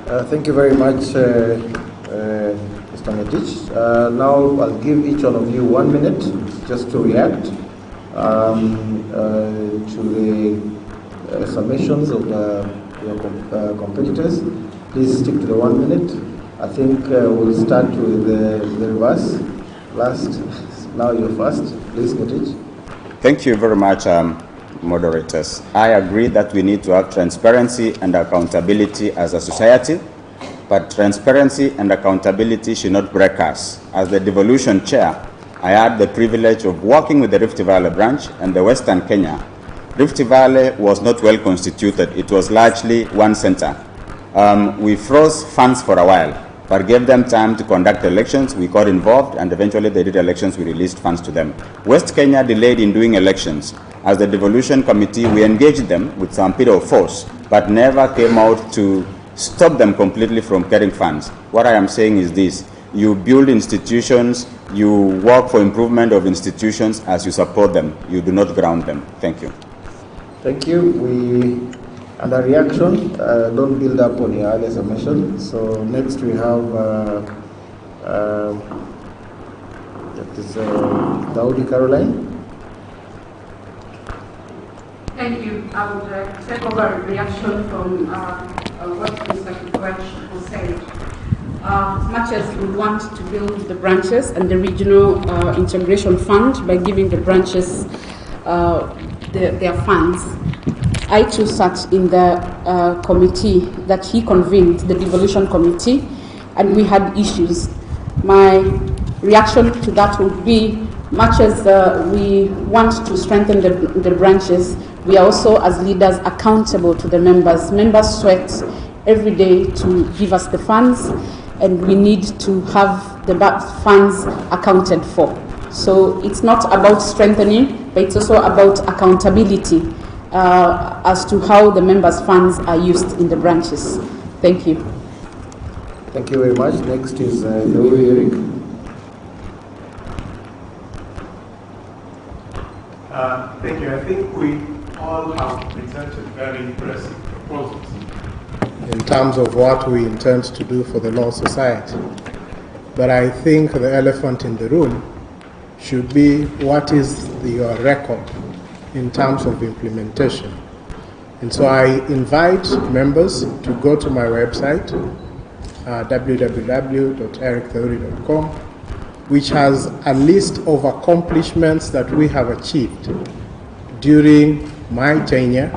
Thank you very much, Mr. Motich. Now I'll give each one of you 1 minute just to react to the submissions of your competitors. Please stick to the 1 minute. I think we'll start with the reverse. Last, now you're first. Please, Motich. Thank you very much, moderators. I agree that we need to have transparency and accountability as a society, but transparency and accountability should not break us. As the devolution chair, I had the privilege of working with the Rift Valley branch and the Western Kenya. Rift Valley was not well constituted. It was largely one center. We froze funds for a while, but gave them time to conduct elections. We got involved, and eventually they did elections. We released funds to them. West Kenya delayed in doing elections. As the devolution committee, we engaged them with some bit of force, but never came out to stop them completely from getting funds. What I am saying is this: you build institutions, you work for improvement of institutions as you support them. You do not ground them. Thank you. Thank you. Under reaction, don't build up on your earlier submission. So next we have that is Daudi Caroline. Thank you. I would take over a reaction from what Mr. Kipkoech said. Much as we want to build the branches and the regional integration fund by giving the branches their funds, I too sat in the committee that he convened, the devolution committee, and we had issues. My reaction to that would be, much as we want to strengthen the branches, we are also as leaders accountable to the members. Members sweat every day to give us the funds, and we need to have the funds accounted for. So it's not about strengthening, but it's also about accountability as to how the members' funds are used in the branches. Thank you. Thank you very much. Next is Eric. Thank you. I think we all have presented very impressive proposals in terms of what we intend to do for the Law Society. But I think the elephant in the room should be, what is your record in terms of implementation? And so I invite members to go to my website, www.erictheory.com, which has a list of accomplishments that we have achieved during my tenure,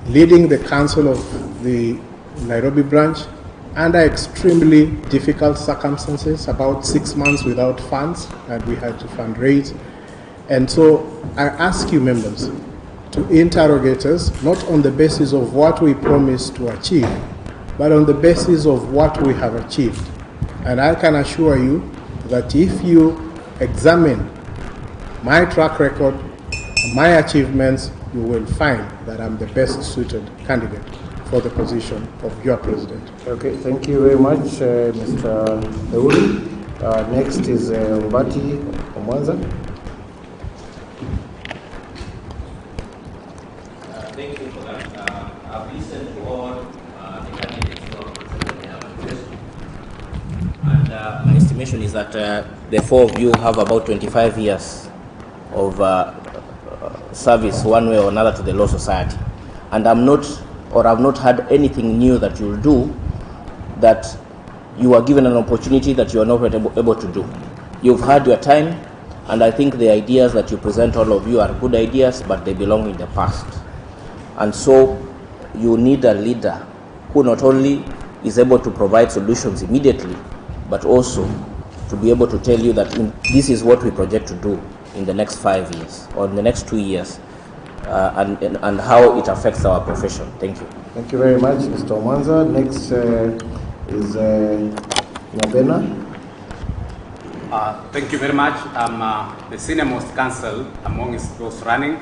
leading the Council of the Nairobi branch under extremely difficult circumstances, about 6 months without funds, and we had to fundraise. And so I ask you members to interrogate us, not on the basis of what we promised to achieve, but on the basis of what we have achieved. And I can assure you that if you examine my track record, my achievements, you will find that I'm the best suited candidate for the position of your president. Okay, thank you very much, Mr. Deuri. Next is Mbati Omwanza. Thank you for that. I've listened to all the candidates who are presented here. And my estimation is that the four of you have about 25 years of service one way or another to the Law Society. And I've not heard anything new that you'll do that you are given an opportunity that you are not able to do. You've had your time, and I think the ideas that you present, all of you, are good ideas, but they belong in the past. And so you need a leader who not only is able to provide solutions immediately, but also to be able to tell you that this is what we project to do in the next 5 years or in the next 2 years, and how it affects our profession. Thank you. Thank you very much, Mr. Omwanza. Next is Nyabena. Thank you very much. I'm the senior most counsel amongst those running.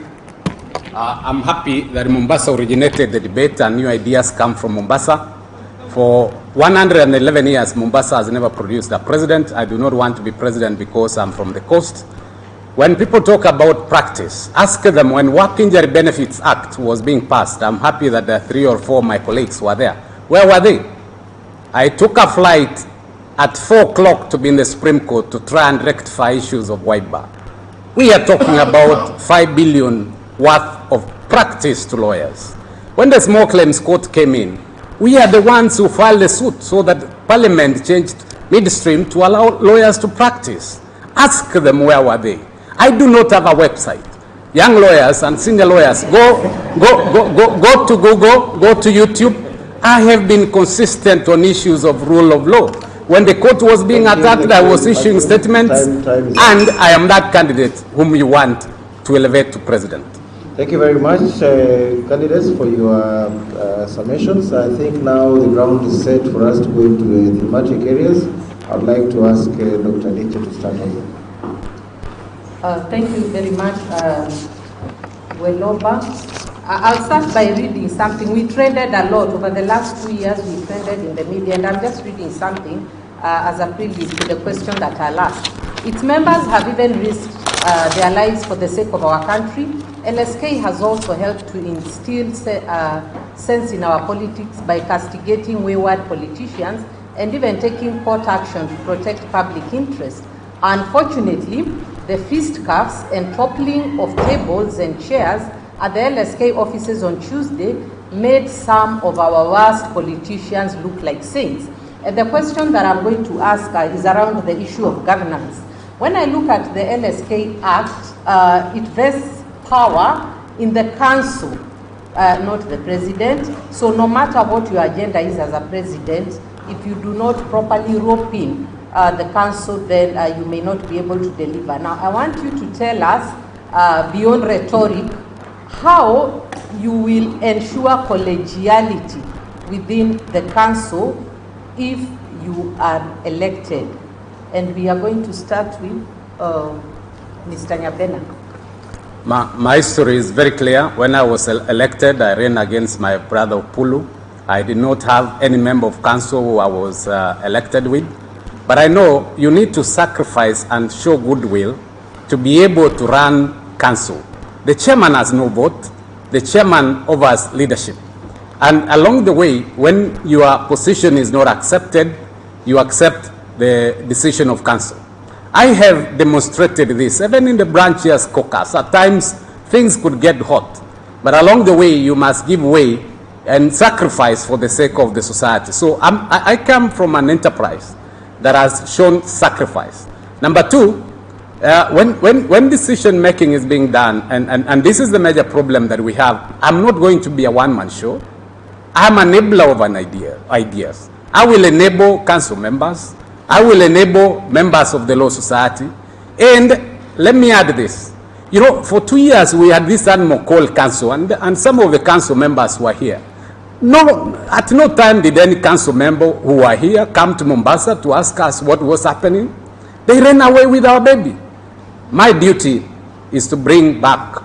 I'm happy that Mombasa originated the debate and new ideas come from Mombasa. For 111 years, Mombasa has never produced a president. I do not want to be president because I'm from the coast. When people talk about practice, ask them when Work Injury Benefits Act was being passed. I'm happy that 3 or 4 of my colleagues were there. Where were they? I took a flight at 4 o'clock to be in the Supreme Court to try and rectify issues of WIBA. We are talking about 5 billion worth of practice to lawyers. When the Small Claims Court came in, we are the ones who filed the suit so that Parliament changed midstream to allow lawyers to practice. Ask them where were they. I do not have a website. Young lawyers and senior lawyers, go to Google, go to YouTube. I have been consistent on issues of rule of law. When the court was being attacked, I was issuing statements, and I am that candidate whom you want to elevate to president. Thank you very much, candidates, for your summations. I think now the ground is set for us to go into the thematic areas. I would like to ask Dr. Nietzsche to start on. Thank you very much, Weloba. I'll start by reading something. We trended a lot over the last 2 years. We trended in the media, and I'm just reading something as a prelude to the question that I'll ask. Its members have even risked their lives for the sake of our country. LSK has also helped to instill sense in our politics by castigating wayward politicians and even taking court action to protect public interest. Unfortunately, the fisticuffs and toppling of tables and chairs at the LSK offices on Tuesday made some of our worst politicians look like saints. And the question that I'm going to ask is around the issue of governance. When I look at the LSK Act, it vests power in the council, not the president. So no matter what your agenda is as a president, if you do not properly rope in the council, then you may not be able to deliver. Now, I want you to tell us, beyond rhetoric, how you will ensure collegiality within the council if you are elected. And we are going to start with Mr. Nyabena. My story is very clear. When I was elected, I ran against my brother Pulu. I did not have any member of council who I was elected with. But I know you need to sacrifice and show goodwill to be able to run council. The chairman has no vote. The chairman offers leadership. And along the way, when your position is not accepted, you accept the decision of council. I have demonstrated this, even in the branches caucus. At times, things could get hot. But along the way, you must give way and sacrifice for the sake of the society. So I come from an enterprise that has shown sacrifice. Number two, when decision making is being done, and this is the major problem that we have, I'm not going to be a one-man show. I'm an enabler of ideas. I will enable council members. I will enable members of the Law Society. And let me add this. You know, for 2 years we had this animal called council, and some of the council members were here. No, at no time did any council member who were here come to Mombasa to ask us what was happening. They ran away with our baby. My duty is to bring back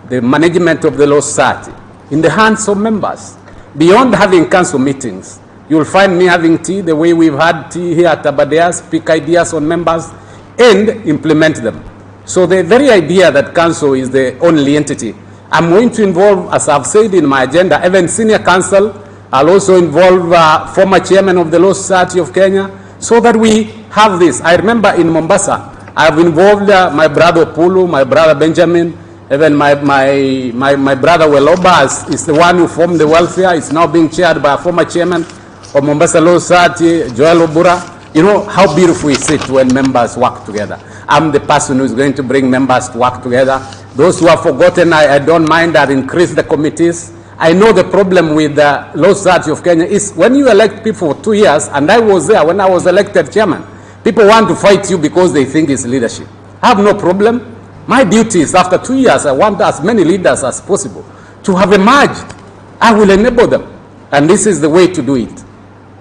the management of the Law Society in the hands of members. Beyond having council meetings, you'll find me having tea the way we've had tea here at Abadeas, pick ideas on members, and implement them. So the very idea that council is the only entity, I'm going to involve, as I've said in my agenda, even senior council. I'll also involve former chairman of the Law Society of Kenya, so that we have this. I remember in Mombasa, I've involved my brother Pulu, my brother Benjamin, even my brother Weloba is the one who formed the welfare. It's now being chaired by a former chairman of Mombasa Law Society, Joel Obura. You know how beautiful is it when members work together. I'm the person who's going to bring members to work together. Those who have forgotten, I don't mind. I've increased the committees. I know the problem with the Law Society of Kenya is when you elect people for 2 years, and I was there when I was elected chairman, people want to fight you because they think it's leadership. I have no problem. My duty is after 2 years, I want as many leaders as possible to have emerged. I will enable them. And this is the way to do it.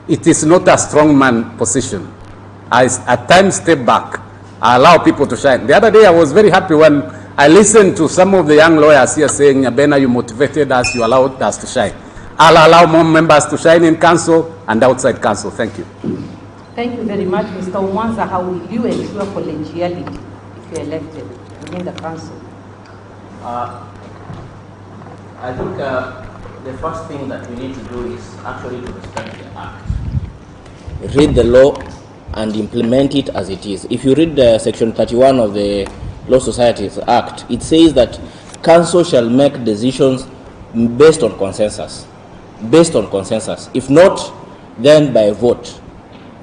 It is not a strongman position. I at times step back. I allow people to shine. The other day I was very happy when I listened to some of the young lawyers here saying, Nyabena, you motivated us, you allowed us to shine. I'll allow more members to shine in council and outside council. Thank you. Thank you very much, Mr. Umanza. How will you ensure collegiality if you're elected within the council? I think the first thing that we need to do is actually to respect the Act. Read the law and implement it as it is. If you read Section 31 of the Law Societies Act, it says that council shall make decisions based on consensus. Based on consensus. If not, then by vote.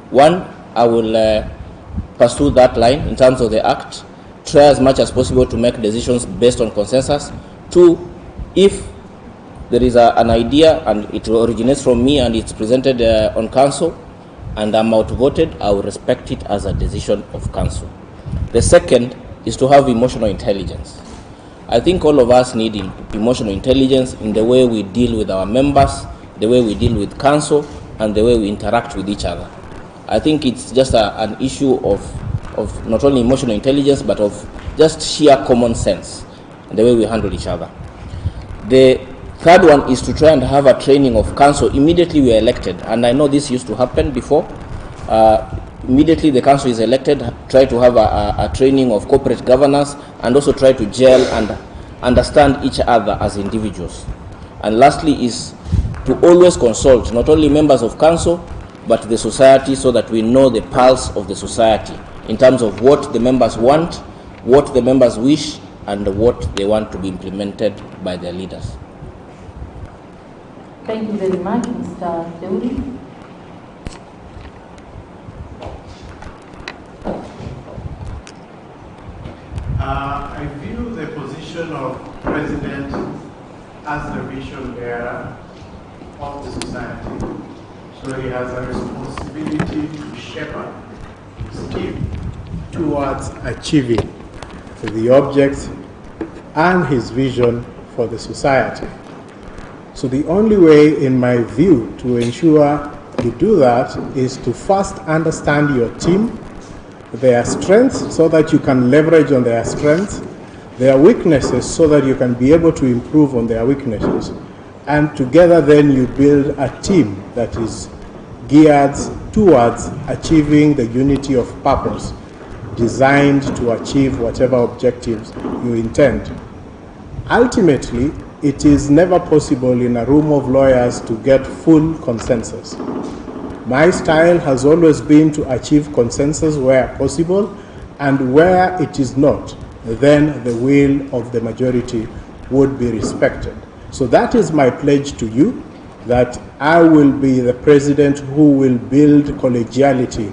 One, I will pursue that line in terms of the Act. Try as much as possible to make decisions based on consensus. Two, if there is an idea and it originates from me and it's presented on council and I'm outvoted, I will respect it as a decision of council. The second is to have emotional intelligence. I think all of us need emotional intelligence in the way we deal with our members, the way we deal with council, and the way we interact with each other. I think it's just an issue of not only emotional intelligence, but of just sheer common sense, and the way we handle each other. The third one is to try and have a training of council immediately we are elected, and I know this used to happen before. Immediately the council is elected, try to have a training of corporate governance, and also try to gel and understand each other as individuals. And lastly is to always consult not only members of council, but the society, so that we know the pulse of the society in terms of what the members want, what the members wish, and what they want to be implemented by their leaders. Thank you very much, Mr. Deuri. I view the position of President as the vision bearer of the society. So he has a responsibility to shepherd his team towards achieving the objects and his vision for the society. So the only way, in my view, to ensure you do that is to first understand your team, their strengths, so that you can leverage on their strengths, their weaknesses, so that you can be able to improve on their weaknesses. And together then you build a team that is geared towards achieving the unity of purpose, designed to achieve whatever objectives you intend. Ultimately, it is never possible in a room of lawyers to get full consensus. My style has always been to achieve consensus where possible, and where it is not, then the will of the majority would be respected. So that is my pledge to you, that I will be the president who will build collegiality,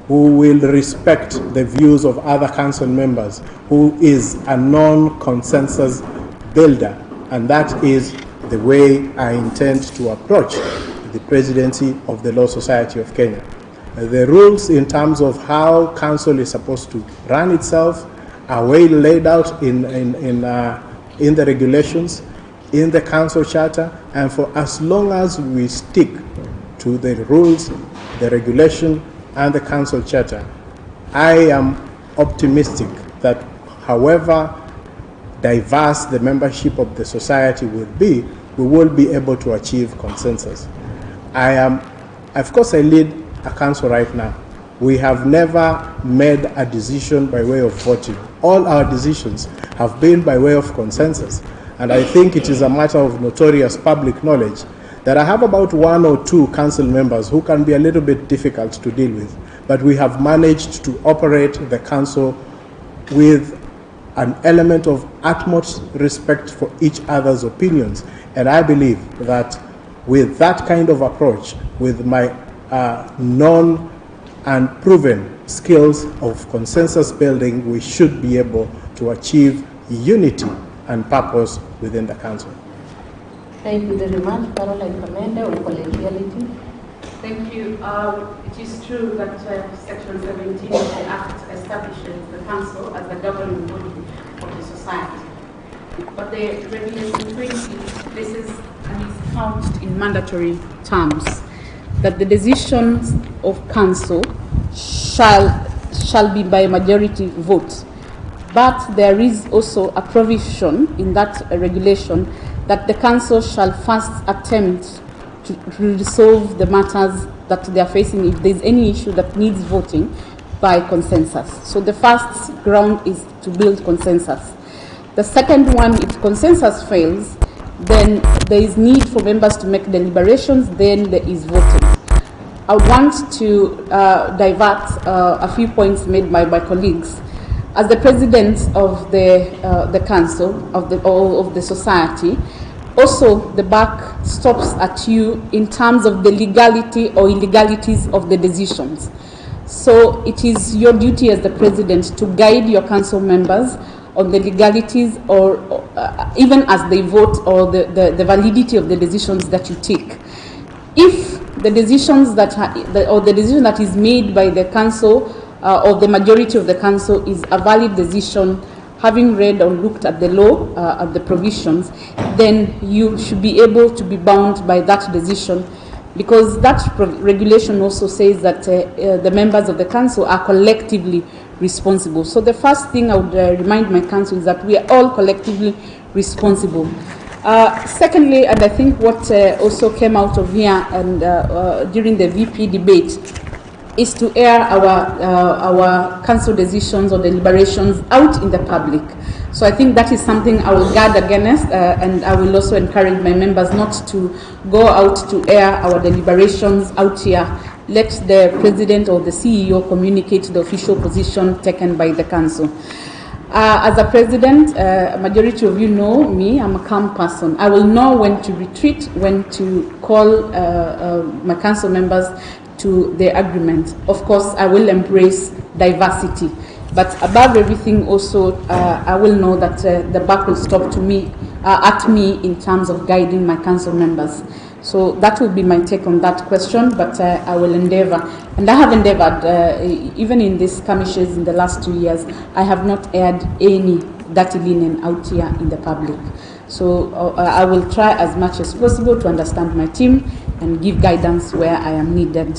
who will respect the views of other council members, who is a non-consensus builder. And that is the way I intend to approach the presidency of the Law Society of Kenya. The rules in terms of how council is supposed to run itself are well laid out in the regulations, in the council charter, and for as long as we stick to the rules, the regulation, and the council charter, I am optimistic that however diverse the membership of the society will be, we will be able to achieve consensus. Of course, I lead a council right now. We have never made a decision by way of voting. All our decisions have been by way of consensus. And I think it is a matter of notorious public knowledge that I have about 1 or 2 council members who can be a little bit difficult to deal with. But we have managed to operate the council with an element of utmost respect for each other's opinions. And I believe that with that kind of approach, with my known and proven skills of consensus building, we should be able to achieve unity and purpose within the council. Thank you very much, Caroline Commander of collegiality. Thank you. It is true that Section 17 of the Act establishes the Council as the governing body of the society. But the Regulation 20 places and is couched in mandatory terms that the decisions of Council shall be by majority vote. But there is also a provision in that regulation that the Council shall first attempt to resolve the matters that they are facing if there is any issue that needs voting by consensus. So the first ground is to build consensus. The second one, if consensus fails, then there is need for members to make deliberations, then there is voting. I want to divert a few points made by my colleagues. As the president of the council, of the society, also the buck stops at you in terms of the legality or illegalities of the decisions. So it is your duty as the president to guide your council members on the legalities or even as they vote or the validity of the decisions that you take. If the decisions the decision that is made by the council or the majority of the council is a valid decision, having read or looked at the law, at the provisions, then you should be able to be bound by that decision, because that regulation also says that the members of the council are collectively responsible. So the first thing I would remind my council is that we are all collectively responsible. Secondly, and I think what also came out of here and during the VP debate, is to air our council decisions or deliberations out in the public. So I think that is something I will guard against, and I will also encourage my members not to go out to air our deliberations out here. Let the president or the CEO communicate the official position taken by the council. As a president, a majority of you know me, I'm a calm person. I will know when to retreat, when to call my council members to the agreement. Of course, I will embrace diversity, but above everything also, I will know that the buck will stop at me in terms of guiding my council members. So that will be my take on that question, but I will endeavor, and I have endeavored, even in these skirmishes in the last 2 years, I have not aired any dirty linen out here in the public. So I will try as much as possible to understand my team and give guidance where I am needed.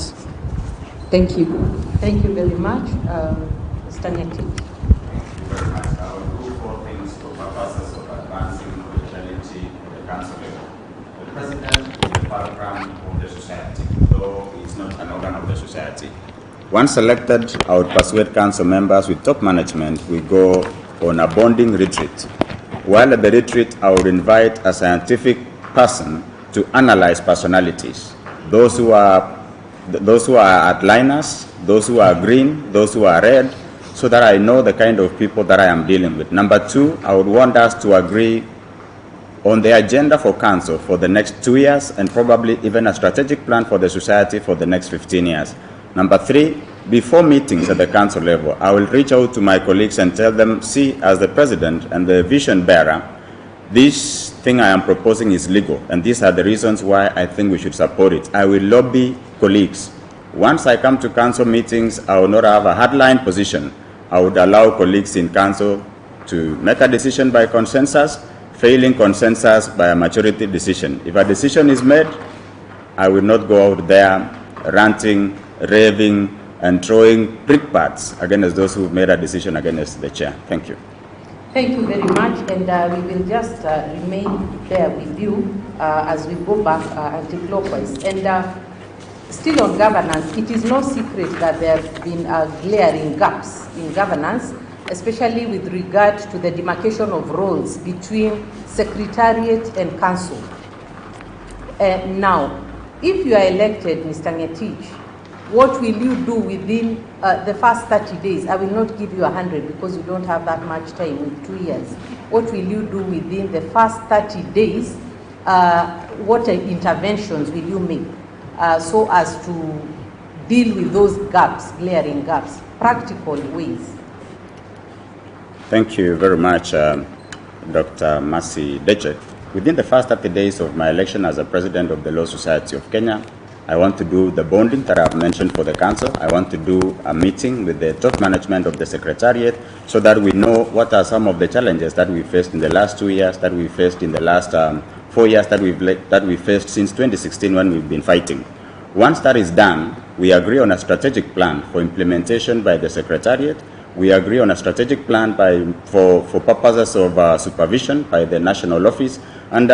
Thank you. Thank you very much. Mr. Nyati. Thank you very much. I will do 4 things for purposes of advancing collegiality at the council level. The president is the program of the society, though it's not an organ of the society. Once selected, I would persuade council members with top management. We go on a bonding retreat. While at the retreat, I would invite a scientific person to analyze personalities. Those who are outliners, those who are green, those who are red, so that I know the kind of people that I am dealing with. Number 2, I would want us to agree on the agenda for council for the next 2 years and probably even a strategic plan for the society for the next 15 years. Number 3, before meetings at the council level, I will reach out to my colleagues and tell them, see, as the president and the vision bearer, this thing I am proposing is legal, and these are the reasons why I think we should support it. I will lobby colleagues. Once I come to council meetings, I will not have a hardline position. I would allow colleagues in council to make a decision by consensus, failing consensus by a majority decision. If a decision is made, I will not go out there ranting, raving, and throwing brickbats against those who made a decision against the chair. Thank you. Thank you very much, and we will just remain there with you as we go back anti-clockwise. And still on governance, it is no secret that there have been glaring gaps in governance, especially with regard to the demarcation of roles between Secretariat and Council. Now, if you are elected, Mr. Ngetich, what will you do within the first 30 days? I will not give you 100 because you don't have that much time with 2 years. What will you do within the first 30 days? What interventions will you make so as to deal with those gaps, glaring gaps, practical ways? Thank you very much, Dr. Mercy Deche. Within the first 30 days of my election as a president of the Law Society of Kenya, I want to do the bonding that I've mentioned for the council. I want to do a meeting with the top management of the Secretariat so that we know what are some of the challenges that we faced in the last 2 years, that we faced in the last 4 years, that we faced since 2016 when we've been fighting. Once that is done, we agree on a strategic plan for implementation by the Secretariat. We agree on a strategic plan for purposes of supervision by the national office, and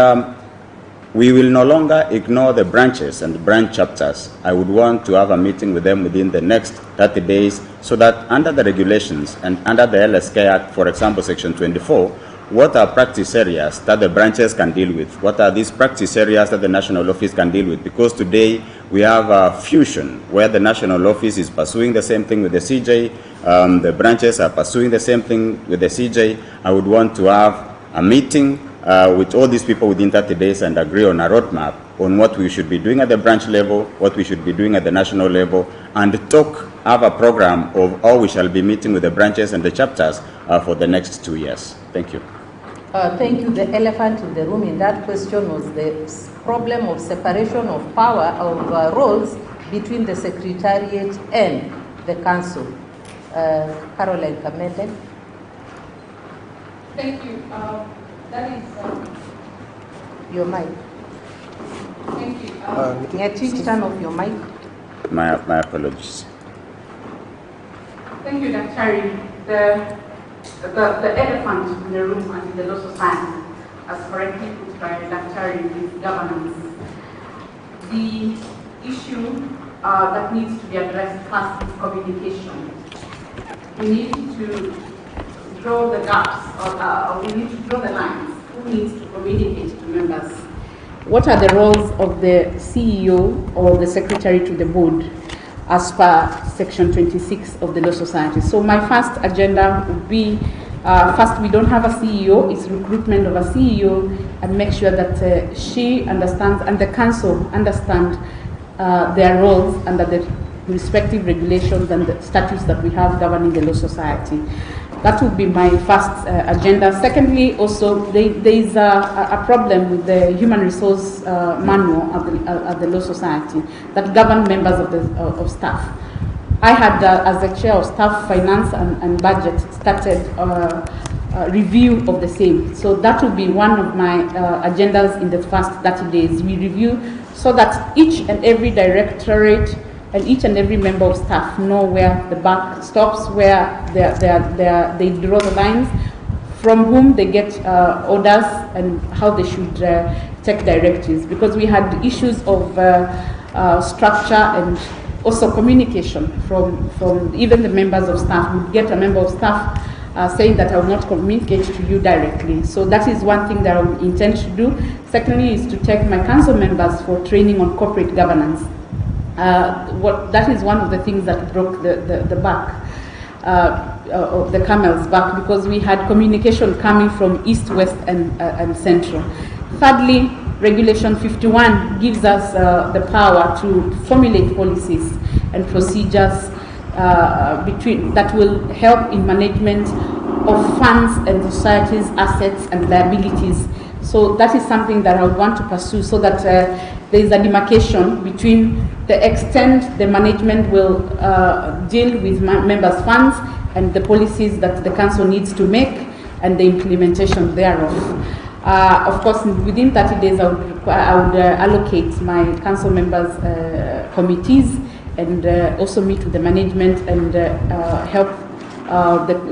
we will no longer ignore the branches and the branch chapters. I would want to have a meeting with them within the next 30 days so that under the regulations and under the LSK Act, for example, Section 24, what are practice areas that the branches can deal with? What are these practice areas that the national office can deal with? Because today we have a fusion where the national office is pursuing the same thing with the CJ, the branches are pursuing the same thing with the CJ. I would want to have a meeting with all these people within 30 days and agree on a roadmap on what we should be doing at the branch level, what we should be doing at the national level, and have a program of how we shall be meeting with the branches and the chapters for the next 2 years. Thank you. Thank you. The elephant in the room in that question was the problem of separation of power, of roles between the Secretariat and the Council. Caroline Kamete. Thank you. That is your mic. Thank you. Ngetich, turn off your mic. My apologies. Thank you, Dr. The elephant in the room and in the Law Society, as correctly put by Dr. is governance. The issue that needs to be addressed first is communication. We need to draw the gaps, or we need to draw the lines. Who needs to communicate to members? What are the roles of the CEO or the secretary to the board as per Section 26 of the Law Society? So my first agenda would be, first, we don't have a CEO, it's recruitment of a CEO, and make sure that she understands and the council understand their roles under the respective regulations and the statutes that we have governing the Law Society. That would be my first agenda. Secondly, also, there is a problem with the human resource manual at the Law Society that govern members of staff. I had, as the chair of staff, finance and budget, started review of the same. So that will be one of my agendas in the first 30 days. We review so that each and every directorate and each and every member of staff know where the buck stops, where they draw the lines, from whom they get orders, and how they should take directives. Because we had issues of structure and also communication from even the members of staff. We get a member of staff saying that I will not communicate to you directly. So that is one thing that I intend to do. Secondly is to take my council members for training on corporate governance. That is one of the things that broke the back of the camel's back, because we had communication coming from east, west, and central. Thirdly, Regulation 51 gives us the power to formulate policies and procedures that will help in management of funds and society's assets and liabilities. So that is something that I would want to pursue, so that there is a demarcation between the extent the management will deal with members' funds and the policies that the council needs to make and the implementation thereof. Of course, within 30 days, I would allocate my council members committees and also meet with the management and help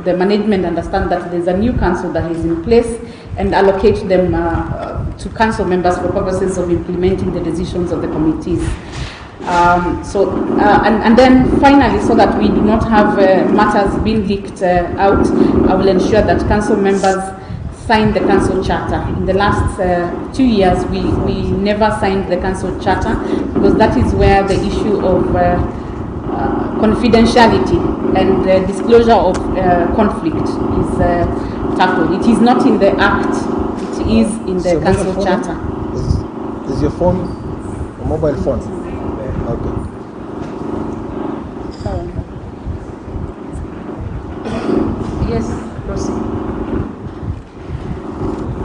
the management understand that there's a new council that is in place and allocate them to council members for purposes of implementing the decisions of the committees. And then finally, so that we do not have matters being leaked out, I will ensure that council members sign the council charter. In the last 2 years, we never signed the council charter because that is where the issue of confidentiality and disclosure of conflict is tackled. It is not in the act, it is in the council charter. Is your phone a mobile phone? Okay. Yes, proceed.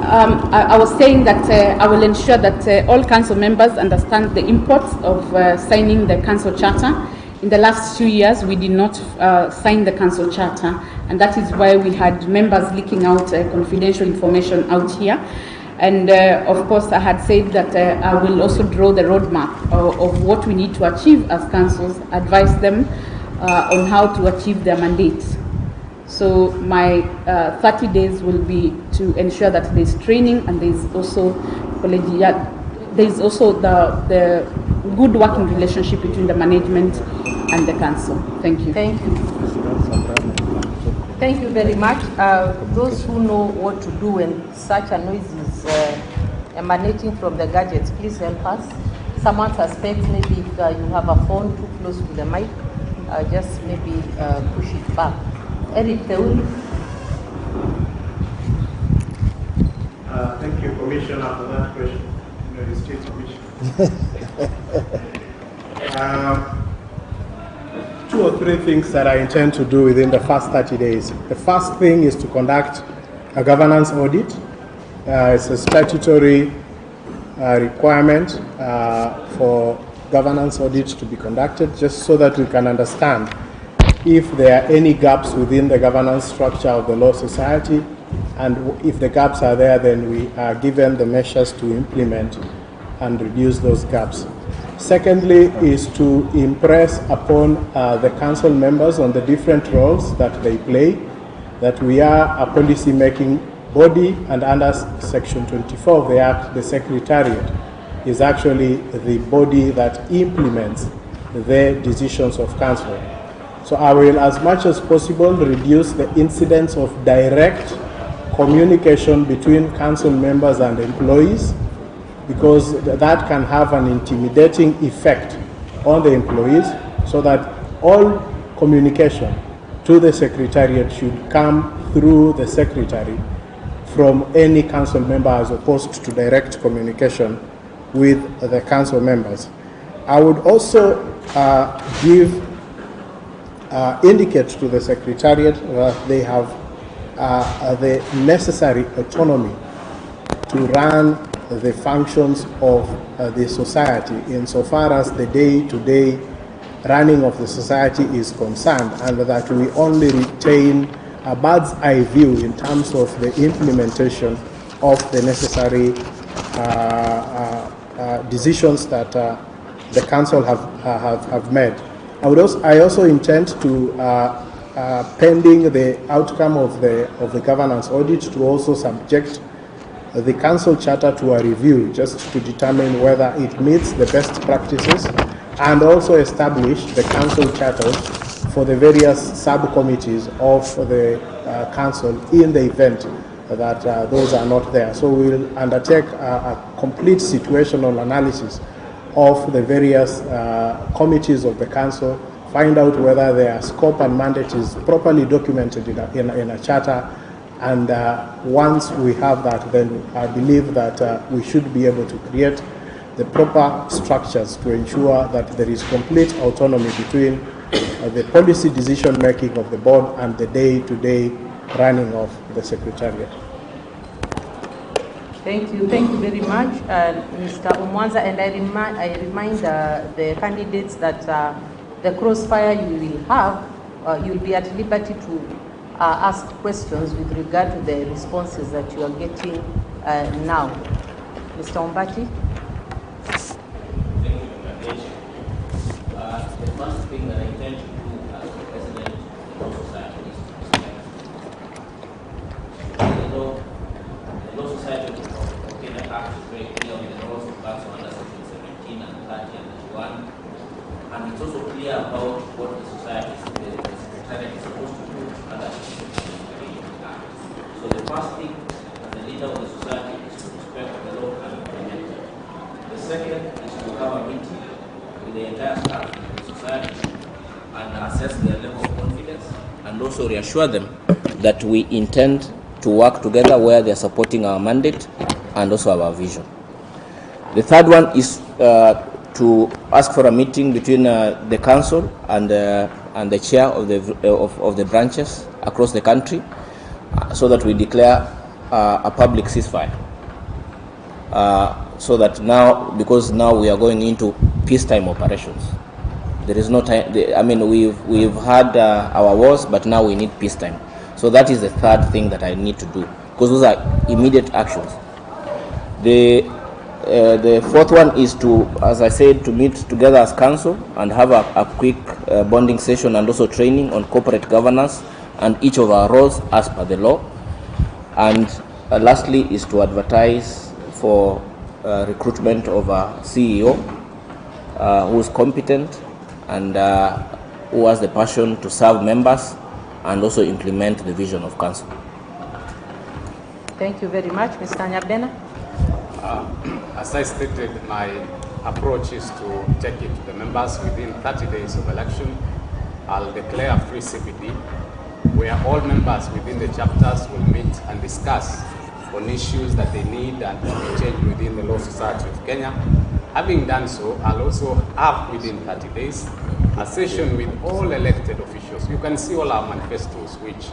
I was saying that I will ensure that all council members understand the import of signing the council charter. In the last 2 years, we did not sign the council charter, and that is why we had members leaking out confidential information out here. And of course, I had said that I will also draw the roadmap of what we need to achieve as councils, advise them on how to achieve their mandates. So my 30 days will be to ensure that there's training and there's also there's also the good working relationship between the management and the council. Thank you. Thank you. Thank you very much. Those who know what to do when such a noise is emanating from the gadgets, please help us. Someone suspects maybe if you have a phone too close to the mic, just maybe push it back. Eric Teuli. Thank you, Commissioner, for that question. United States Commission. 2 or 3 things that I intend to do within the first 30 days. The first thing is to conduct a governance audit. It's a statutory requirement for governance audit to be conducted, just so that we can understand if there are any gaps within the governance structure of the Law Society, and if the gaps are there, then we are given the measures to implement and reduce those gaps. Secondly is to impress upon the council members on the different roles that they play, that we are a policy-making body, and under Section 24 of the Act, the Secretariat is actually the body that implements the decisions of council. So I will, as much as possible, reduce the incidence of direct communication between council members and employees, because that can have an intimidating effect on the employees, so that all communication to the Secretariat should come through the Secretary from any council member, as opposed to direct communication with the council members. I would also indicate to the Secretariat that they have the necessary autonomy to run the functions of the society insofar as the day-to-day running of the society is concerned, and that we only retain a bird's eye view in terms of the implementation of the necessary decisions that the council have made. I also intend to, pending the outcome of the governance audit, to also subject the council charter to a review, just to determine whether it meets the best practices, and also establish the council charters for the various subcommittees of the council in the event that those are not there. So we'll undertake a complete situational analysis of the various committees of the council, find out whether their scope and mandate is properly documented in a charter, and once we have that, then I believe that we should be able to create the proper structures to ensure that there is complete autonomy between the policy decision making of the board and the day-to-day running of the Secretariat. Thank you very much, Mr. Umwanza, and I remind the candidates that the crossfire you will have you'll be at liberty to ask questions with regard to the responses that you are getting now. Mr. Ombati? Thank you, the first thing that I intend to do as the President of the Law Society is to the Law Society of Kenya Act is very clear on the roles of council under Section 17 and 30 and 31. And it's also clear about what the society, the Secretariat is supposed to do under Section 17 Act. So the first thing as the leader of the society is to respect the law and implement it. The second is to have a meeting with the entire staff of the society and assess their level of confidence and also reassure them that we intend to work together where they are supporting our mandate and also our vision. The third one is to ask for a meeting between the council and the chair of the branches across the country so that we declare a public ceasefire. So that now, because now we are going into peacetime operations, there is no time. I mean, we've had our wars, but now we need peacetime. So that is the third thing that I need to do, because those are immediate actions. The fourth one is to, as I said, to meet together as council and have a quick bonding session and also training on corporate governance and each of our roles as per the law. And lastly is to advertise for recruitment of a CEO who is competent and who has the passion to serve members and also implement the vision of council. Thank you very much. Mr. Nyabena? As I stated, my approach is to take it to the members within 30 days of election. I'll declare a free CPD where all members within the chapters will meet and discuss on issues that they need and to change within the Law Society of Kenya. Having done so, I'll also have within 30 days a session with all elected officials. You can see all our manifestos which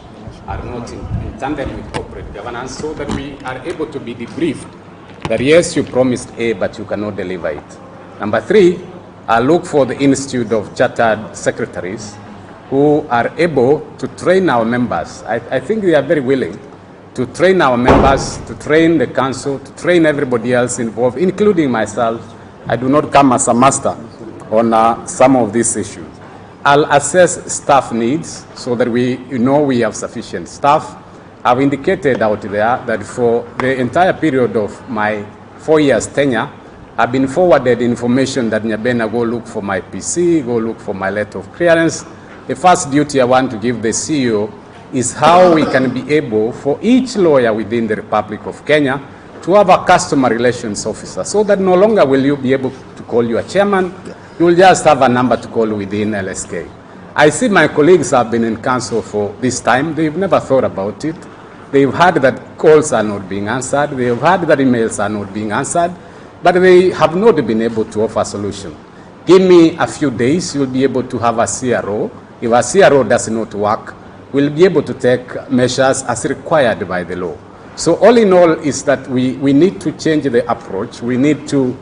are not in tandem with corporate governance, so that we are able to be debriefed that yes, you promised A, but you cannot deliver it. Number three, I look for the Institute of Chartered Secretaries who are able to train our members. I think they are very willing to train our members, to train the council, to train everybody else involved, including myself. I do not come as a master on some of these issues. I'll assess staff needs so that we have sufficient staff. I've indicated out there that for the entire period of my 4 years tenure, I've been forwarded information that Nyabena go look for my PC, go look for my letter of clearance. The first duty I want to give the CEO is how we can be able for each lawyer within the Republic of Kenya to have a customer relations officer, so that no longer will you be able to call you a chairman, you will just have a number to call within LSK. I see my colleagues have been in council for this time. They've never thought about it. They've heard that calls are not being answered. They've heard that emails are not being answered, but they have not been able to offer a solution. Give me a few days, you'll be able to have a CRO. If a CRO does not work, we'll be able to take measures as required by the law. So all in all is that we need to change the approach. We need to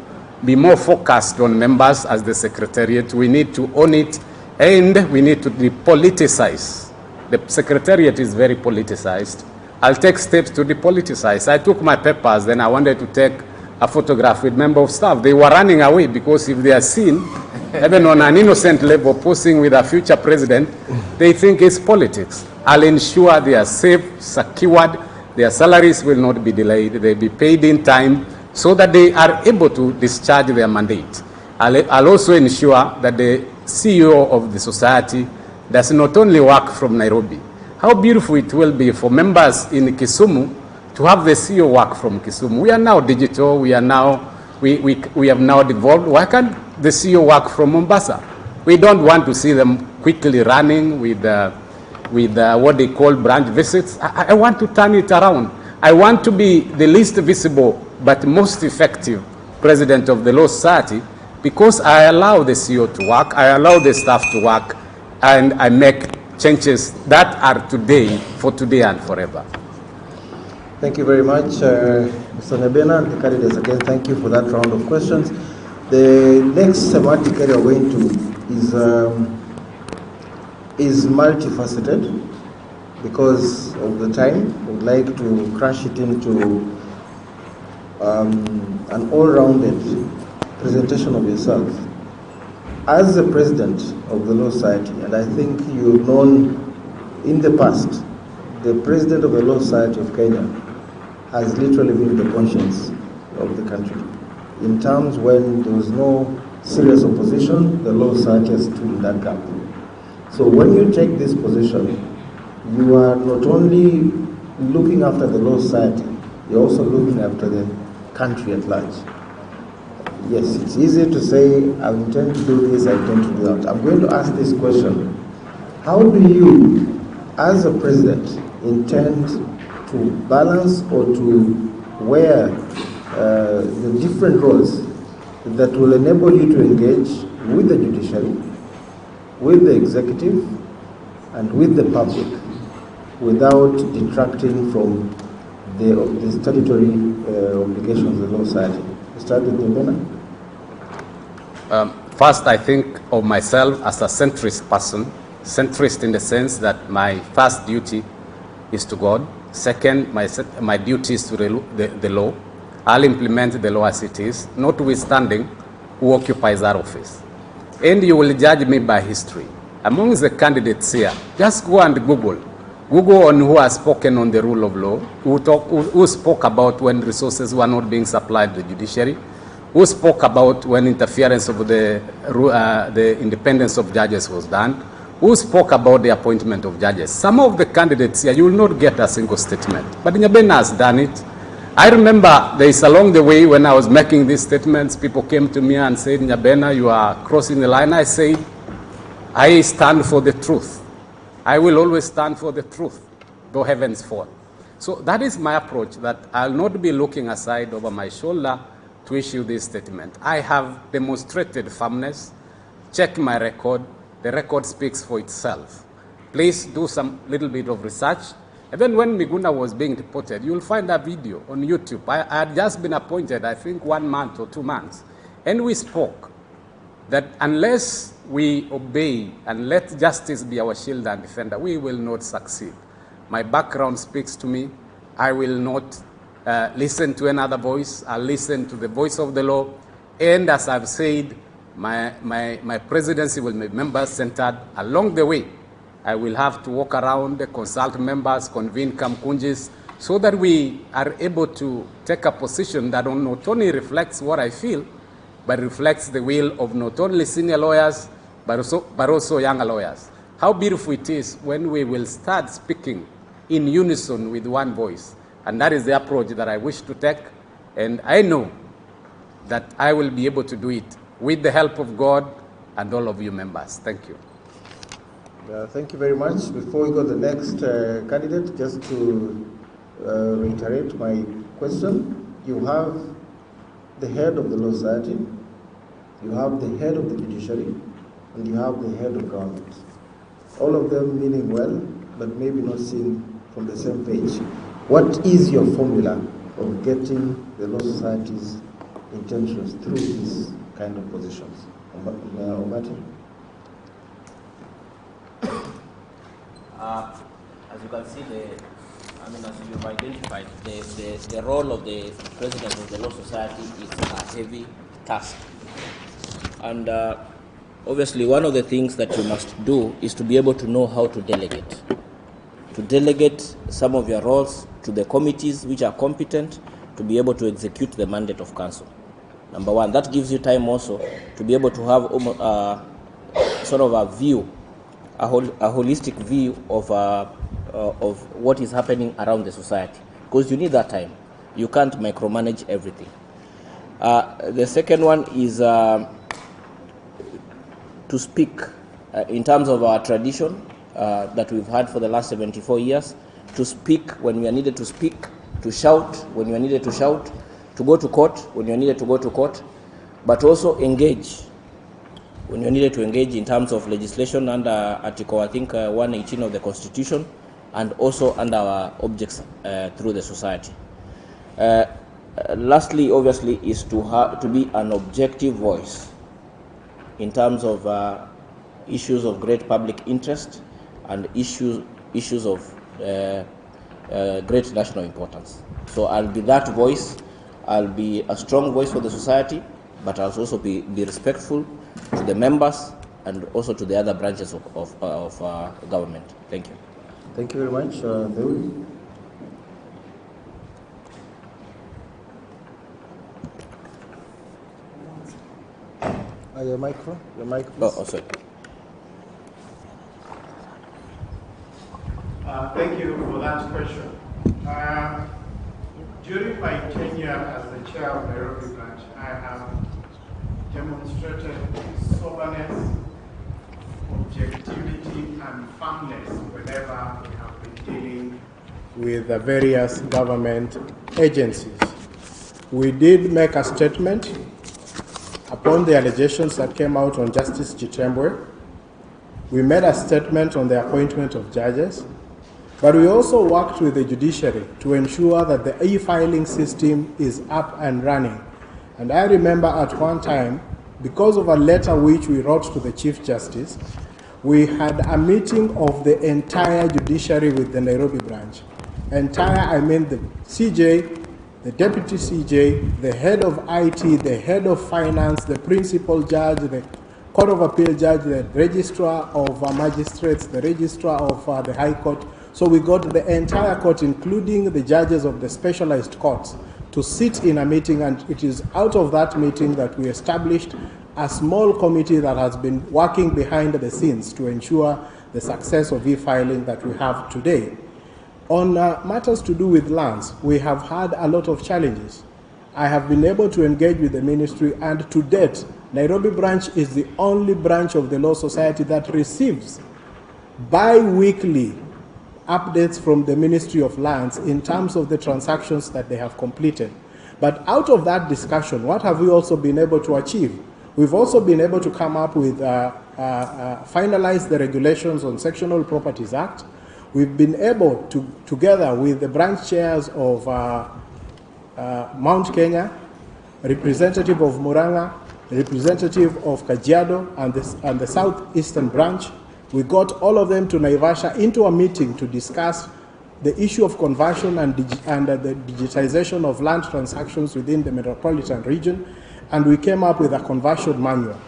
be more focused on members as the Secretariat. We need to own it, and we need to depoliticize. The Secretariat is very politicized. I'll take steps to depoliticize. I took my papers, then I wanted to take a photograph with member of staff. They were running away because if they are seen, even on an innocent level, posing with a future president, they think it's politics. I'll ensure they are safe, secured, their salaries will not be delayed, they'll be paid in time, so that they are able to discharge their mandate. I'll also ensure that the CEO of the society does not only work from Nairobi. How beautiful it will be for members in Kisumu to have the CEO work from Kisumu. We are now digital, we have now devolved. Why can't the CEO work from Mombasa? We don't want to see them quickly running with what they call branch visits. I want to turn it around. I want to be the least visible but most effective president of the Law Society, because I allow the CEO to work, I allow the staff to work, and I make changes that are today, for today and forever. Thank you very much, Mr. Nyabena and the candidates. Again, thank you for that round of questions. The next thematic area we're going to is is multifaceted. Because of the time, I would like to crash it into an all-rounded presentation of yourself. As the president of the Law Society, and I think you've known in the past, the president of the Law Society of Kenya has literally been the conscience of the country. In terms when there was no serious opposition, the Law Society has stood in that gap. So when you take this position, you are not only looking after the Law Society, you're also looking after the country at large. Yes, it's easy to say, I intend to do this, I intend to do that. I'm going to ask this question. How do you, as a president, intend to balance or to wear the different roles that will enable you to engage with the judiciary, with the executive, and with the public, without detracting from the statutory obligations of the Law Society? Start with Nyabena. First, I think of myself as a centrist person, centrist in the sense that my first duty is to God. Second, my duty is to the law. I'll implement the law as it is, notwithstanding who occupies that office. And you will judge me by history. Among the candidates here, just go and Google on who has spoken on the rule of law, who spoke about when resources were not being supplied to the judiciary, who spoke about when interference of the independence of judges was done, who spoke about the appointment of judges. Some of the candidates here, you will not get a single statement. But Nyabena has done it. I remember there is along the way when I was making these statements, people came to me and said, Nyabena, you are crossing the line. I said, I stand for the truth. I will always stand for the truth, though heavens fall. So that is my approach, that I'll not be looking aside over my shoulder to issue this statement. I have demonstrated firmness. Check my record. The record speaks for itself. Please do some little bit of research. Even when Miguna was being deported, you'll find a video on YouTube. I had just been appointed, I think, 1 month or 2 months. And we spoke that unless we obey and let justice be our shield and defender, we will not succeed. My background speaks to me. I will not listen to another voice. I'll listen to the voice of the law. And as I've said, my presidency will be member-centered. Along the way, I will have to walk around, consult members, convene kamkunjis, so that we are able to take a position that not only reflects what I feel, but reflects the will of not only senior lawyers, but also younger lawyers. How beautiful it is when we will start speaking in unison with one voice. And that is the approach that I wish to take. And I know that I will be able to do it with the help of God and all of you members. Thank you. Thank you very much. Before we go to the next candidate, just to reiterate my question, you have the head of the Law Society, you have the head of the judiciary, and you have the head of government. All of them meaning well, but maybe not seen from the same page. What is your formula of getting the Law Society's intentions through these kind of positions? Omati? As you can see, as you've identified, the role of the president of the Law Society is a heavy task. And obviously, one of the things that you must do is to be able to know how to delegate. To delegate some of your roles to the committees which are competent to be able to execute the mandate of council. Number one, that gives you time also to be able to have sort of a view, a holistic view of what is happening around the society, because you need that time. You can't micromanage everything. The second one is to speak in terms of our tradition that we've had for the last 74 years, to speak when we are needed to speak, to shout when we are needed to shout, to go to court when you are needed to go to court, but also engage when you are needed to engage in terms of legislation under Article, 118 of the Constitution, and also under our objects through the society. Lastly, obviously, is to be an objective voice in terms of issues of great public interest, and issues of great national importance. So I'll be that voice. I'll be a strong voice for the society, but I'll also be respectful to the members and also to the other branches of government. Thank you. Thank you very much. Dewi? Your microphone? Your mic, please. Oh, sorry. Thank you for that question. During my tenure as the chair of the Nairobi branch, I have demonstrated soberness, objectivity, and firmness whenever we have been dealing with the various government agencies. We did make a statement upon the allegations that came out on Justice Chitembwe. We made a statement on the appointment of judges, but we also worked with the judiciary to ensure that the e-filing system is up and running. And I remember at one time, because of a letter which we wrote to the Chief Justice, we had a meeting of the entire judiciary with the Nairobi branch. Entire, I mean the CJ, the deputy CJ, the head of IT, the head of finance, the principal judge, the Court of Appeal judge, the registrar of magistrates, the registrar of the High Court. So we got the entire court, including the judges of the specialized courts, to sit in a meeting, and it is out of that meeting that we established a small committee that has been working behind the scenes to ensure the success of e-filing that we have today. On matters to do with lands, we have had a lot of challenges. I have been able to engage with the ministry, and to date, Nairobi branch is the only branch of the Law Society that receives bi-weekly updates from the Ministry of Lands in terms of the transactions that they have completed. But out of that discussion, what have we also been able to achieve? We've also been able to come up with, finalize the regulations on Sectional Properties Act. We've been able to, together with the branch chairs of Mount Kenya, representative of Muranga, representative of Kajiado, and the Southeastern branch, we got all of them to Naivasha into a meeting to discuss the issue of conversion and the digitization of land transactions within the metropolitan region, and we came up with a conversion manual.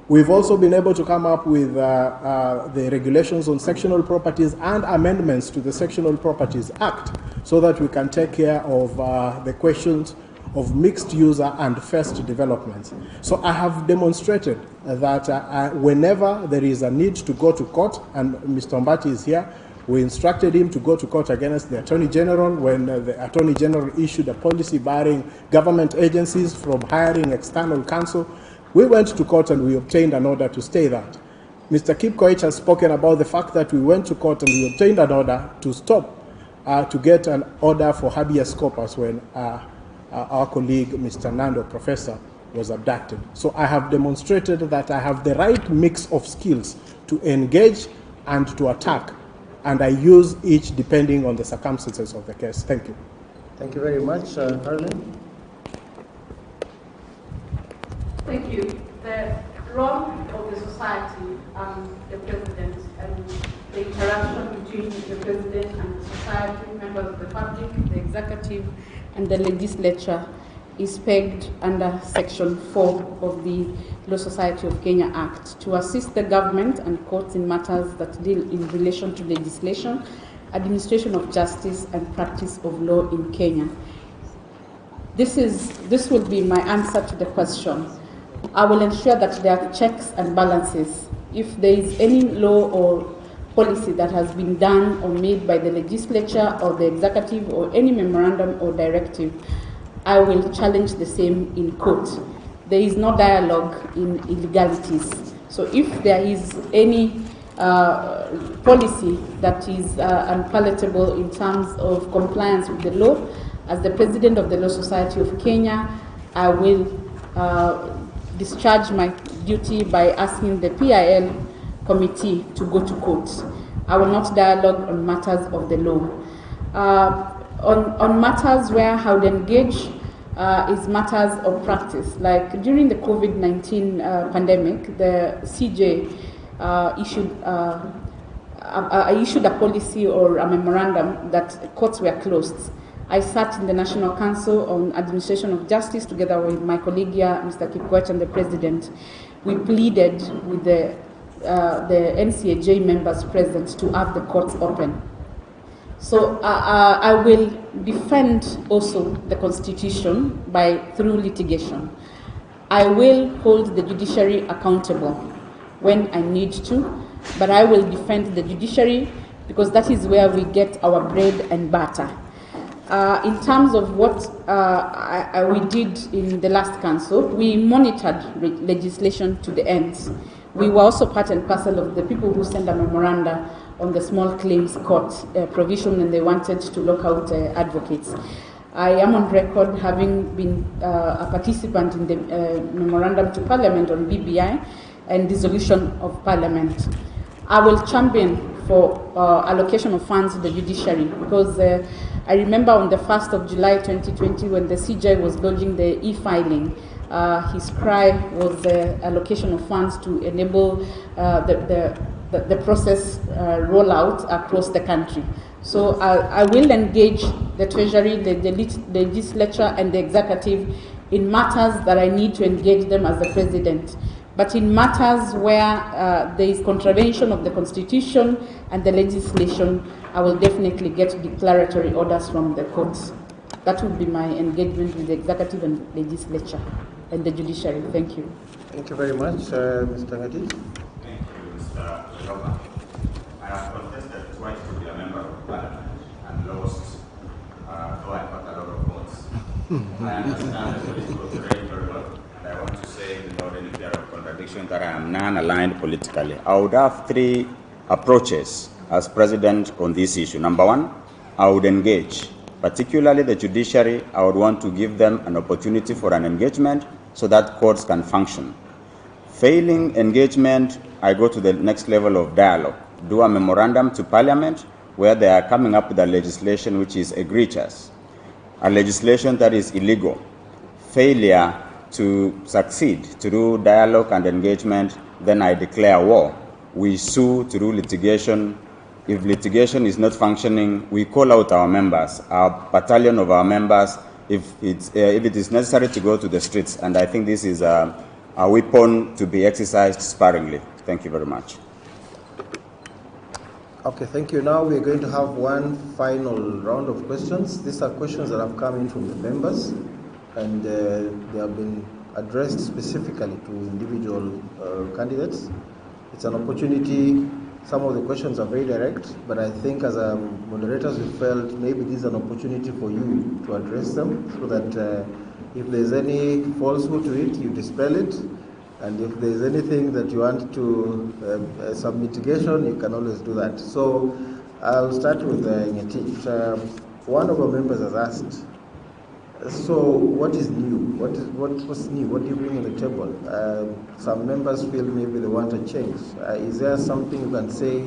We've also been able to come up with the regulations on sectional properties and amendments to the Sectional Properties Act so that we can take care of the questions of mixed user and first developments. So I have demonstrated that whenever there is a need to go to court, and Mr. Mbati is here, we instructed him to go to court against the Attorney General when the Attorney General issued a policy barring government agencies from hiring external counsel. We went to court and we obtained an order to stay that. Mr. Kipkoech has spoken about the fact that we went to court and we obtained an order to stop, to get an order for habeas corpus when our colleague, Mr. Nando, Professor, was abducted. So I have demonstrated that I have the right mix of skills to engage and to attack, and I use each depending on the circumstances of the case. Thank you. Thank you very much. Caroline? Thank you. The role of the society and the president, and the interaction between the president and the society, members of the public, the executive, and the legislature is pegged under Section 4 of the Law Society of Kenya Act to assist the government and courts in matters that deal in relation to legislation, administration of justice, and practice of law in Kenya. This will be my answer to the question. I will ensure that there are checks and balances. If there is any law or policy that has been done or made by the legislature or the executive or any memorandum or directive, I will challenge the same in court. There is no dialogue in illegalities. So if there is any policy that is unpalatable in terms of compliance with the law, as the president of the Law Society of Kenya, I will discharge my duty by asking the PIL committee to go to court. I will not dialogue on matters of the law. On matters where I would engage is matters of practice. Like during the COVID-19 pandemic, the CJ I issued a policy or a memorandum that courts were closed. I sat in the National Council on Administration of Justice together with my colleague here, Mr. Kikwet, and the President. We pleaded with the NCAJ members present to have the courts open. So I will defend also the Constitution through litigation. I will hold the judiciary accountable when I need to, but I will defend the judiciary because that is where we get our bread and butter. In terms of what we did in the last council, we monitored legislation to the end. We were also part and parcel of the people who sent a memoranda on the small claims court provision, and they wanted to lock out advocates. I am on record having been a participant in the memorandum to Parliament on BBI and dissolution of Parliament. I will champion for allocation of funds to the judiciary because I remember on the 1st of July 2020 when the CJ was launching the e-filing, his cry was the allocation of funds to enable the process rollout across the country. So I will engage the Treasury, the legislature and the executive in matters that I need to engage them as the President. But in matters where there is contravention of the Constitution and the legislation, I will definitely get declaratory orders from the courts. That would be my engagement with the executive and legislature and the judiciary. Thank you. Thank you very much, Mr. Ngati. Thank you, Mr. Loba. I have contested twice to be a member of Parliament and lost, though I got a lot of votes. I understand the political terrain very well, and I want to say, without any fear of contradiction, that I am non-aligned politically. I would have three approaches as President on this issue. Number one, I would engage, particularly the judiciary. I would want to give them an opportunity for an engagement so that courts can function. Failing engagement, I go to the next level of dialogue, do a memorandum to Parliament where they are coming up with a legislation which is egregious, a legislation that is illegal. Failure to succeed, to do dialogue and engagement, then I declare war. We sue through litigation. If litigation is not functioning, we call out our members, our battalion of our members, if it is necessary to go to the streets. And I think this is a weapon to be exercised sparingly. Thank you very much. Okay, thank you. Now we're going to have one final round of questions. These are questions that have come in from the members, and they have been addressed specifically to individual candidates. It's an opportunity. Some of the questions are very direct, but I think as moderators we felt maybe this is an opportunity for you to address them so that if there's any falsehood to it, you dispel it. And if there's anything that you want to, some mitigation, you can always do that. So I'll start with Ngetich. One of our members has asked, so what is new? What's new? What do you bring on the table? Some members feel maybe they want a change. Is there something you can say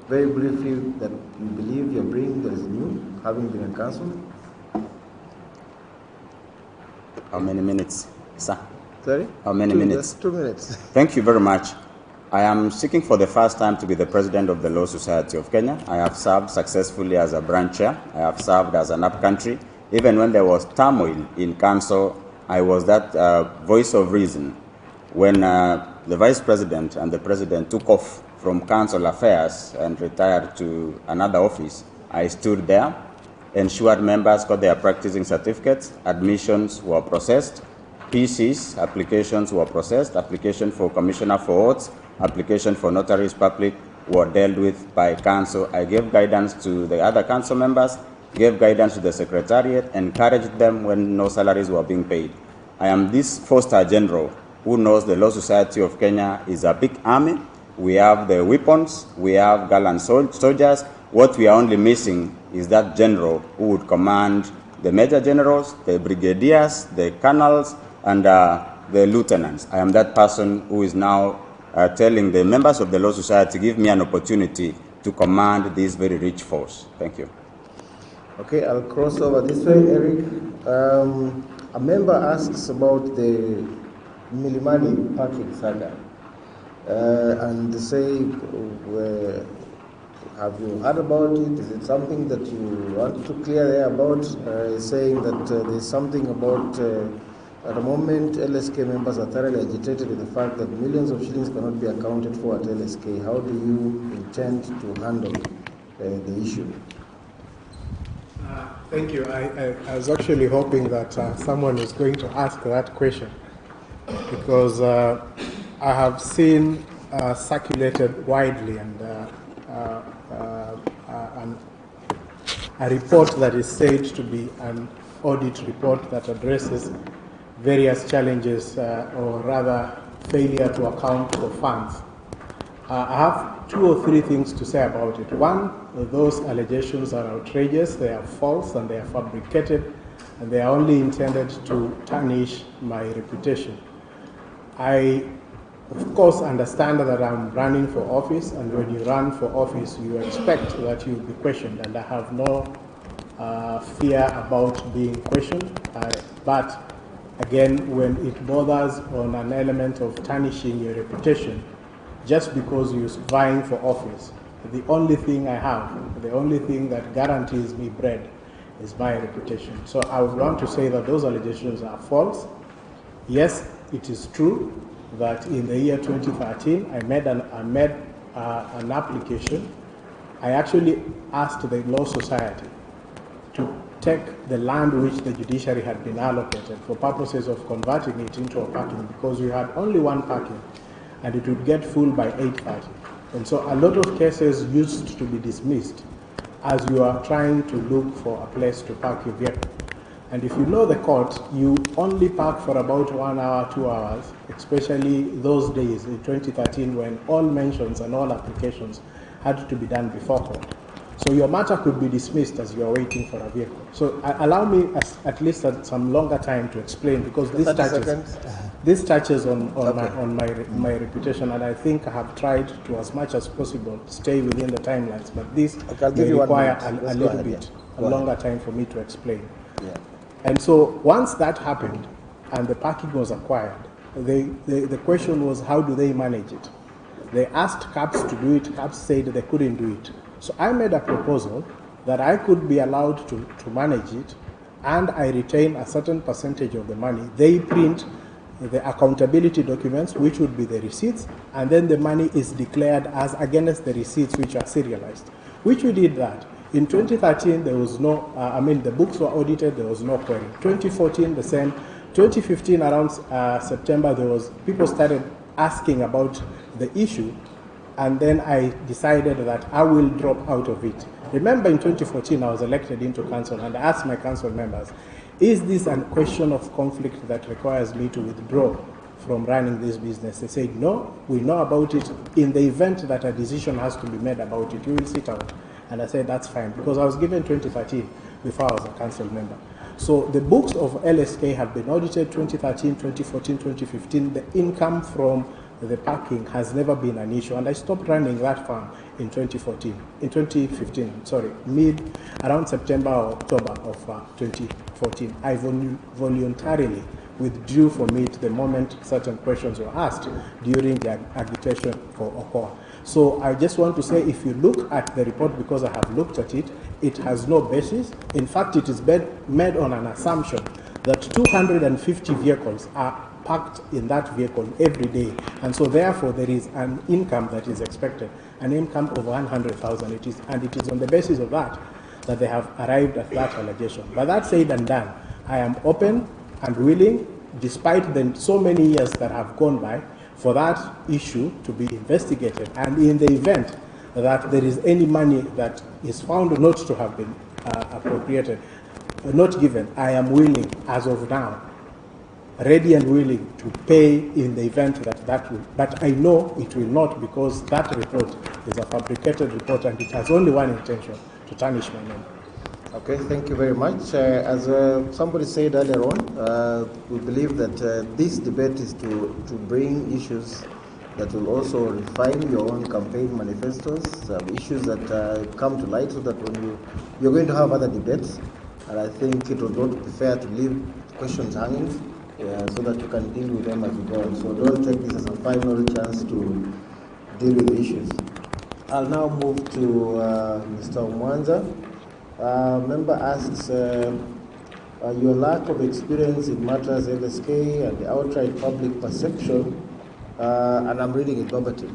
very briefly that you believe you're bringing that is new, having been in council? How many minutes, sir? Sorry? How many minutes? 2 minutes. Thank you very much. I am seeking for the first time to be the president of the Law Society of Kenya. I have served successfully as a branch chair. I have served as an up-country. Even when there was turmoil in council, I was that voice of reason. When the vice president and the president took off from council affairs and retired to another office, I stood there, ensured members got their practicing certificates, admissions were processed, PCs, applications were processed, application for commissioner for oaths, application for notaries public were dealt with by council. I gave guidance to the other council members, gave guidance to the secretariat, encouraged them when no salaries were being paid. I am this foster general who knows the Law Society of Kenya is a big army. We have the weapons, we have gallant soldiers. What we are only missing is that general who would command the major generals, the brigadiers, the colonels, and the lieutenants. I am that person who is now telling the members of the Law Society, give me an opportunity to command this very rich force. Thank you. Okay, I'll cross over this way, Eric. A member asks about the Milimani parking saga. and say, have you heard about it? Is it something that you want to clear the air about? Saying that there's something about, at the moment, LSK members are thoroughly agitated with the fact that millions of shillings cannot be accounted for at LSK. How do you intend to handle the issue? Thank you. I was actually hoping that someone was going to ask that question, because I have seen circulated widely and a report that is said to be an audit report that addresses various challenges, or rather failure to account for funds. I have 2 or 3 things to say about it. One, those allegations are outrageous, they are false, and they are fabricated, and they are only intended to tarnish my reputation. I, of course, understand that I'm running for office, and when you run for office, you expect that you'll be questioned, and I have no fear about being questioned. But again, when it borders on an element of tarnishing your reputation, just because you're vying for office, the only thing I have, the only thing that guarantees me bread is my reputation. So I would want to say that those allegations are false. Yes, it is true that in the year 2013, I made an application. I actually asked the Law Society to take the land which the judiciary had been allocated for purposes of converting it into a parking, because we had only one parking, and it would get full by 8:30. And so a lot of cases used to be dismissed as you are trying to look for a place to park your vehicle. And if you know the court, you only park for about 1 hour, 2 hours, especially those days in 2013 when all mentions and all applications had to be done before court. So your matter could be dismissed as you are waiting for a vehicle. So allow me at least some longer time to explain, because this touches on my reputation, and I think I have tried to, as much as possible, stay within the timelines. But this may require a little bit longer time for me to explain. Yeah. And so once that happened and the parking was acquired, the question was, how do they manage it? They asked CAPS to do it. CAPS said they couldn't do it. So I made a proposal that I could be allowed to manage it, and I retain a certain percentage of the money. They print the accountability documents, which would be the receipts, and then the money is declared as against the receipts, which are serialized, which we did that. In 2013, there was no, the books were audited, there was no query. 2014, the same. 2015, around September, people started asking about the issue, and then I decided that I will drop out of it. Remember, in 2014, I was elected into council, and I asked my council members, is this a question of conflict that requires me to withdraw from running this business? They said, no, we know about it. In the event that a decision has to be made about it, you will sit out. And I said, that's fine, because I was given 2013 before I was a council member. So the books of LSK have been audited 2013, 2014, 2015. The income from the parking has never been an issue, and I stopped running that farm in 2015, around September or October of 2014. I voluntarily withdrew from it the moment certain questions were asked during the agitation for Okoa. So I just want to say, if you look at the report, because I have looked at it, it has no basis. In fact, it is made on an assumption that 250 vehicles are parked in that vehicle every day, and so therefore there is an income that is expected, an income of 100,000. It is on the basis of that they have arrived at that allegation. But that said and done, I am open and willing, despite so many years that have gone by, for that issue to be investigated, and in the event that there is any money that is found not to have been appropriated, not given, I am willing, as of now, ready and willing to pay in the event that will. But I know it will not, because that report is a fabricated report, and it has only one intention: to tarnish my name. Okay, thank you very much. As somebody said earlier on, we believe that this debate is to bring issues that will also refine your own campaign manifestos, issues that come to light, so that when you're going to have other debates, and I think it would not be fair to leave questions hanging. so that you can deal with them as you go on. So don't take this as a final chance to deal with the issues. I'll now move to Mr. Mwanza. Member asks, your lack of experience in matters LSK and the outright public perception, and I'm reading it verbatim,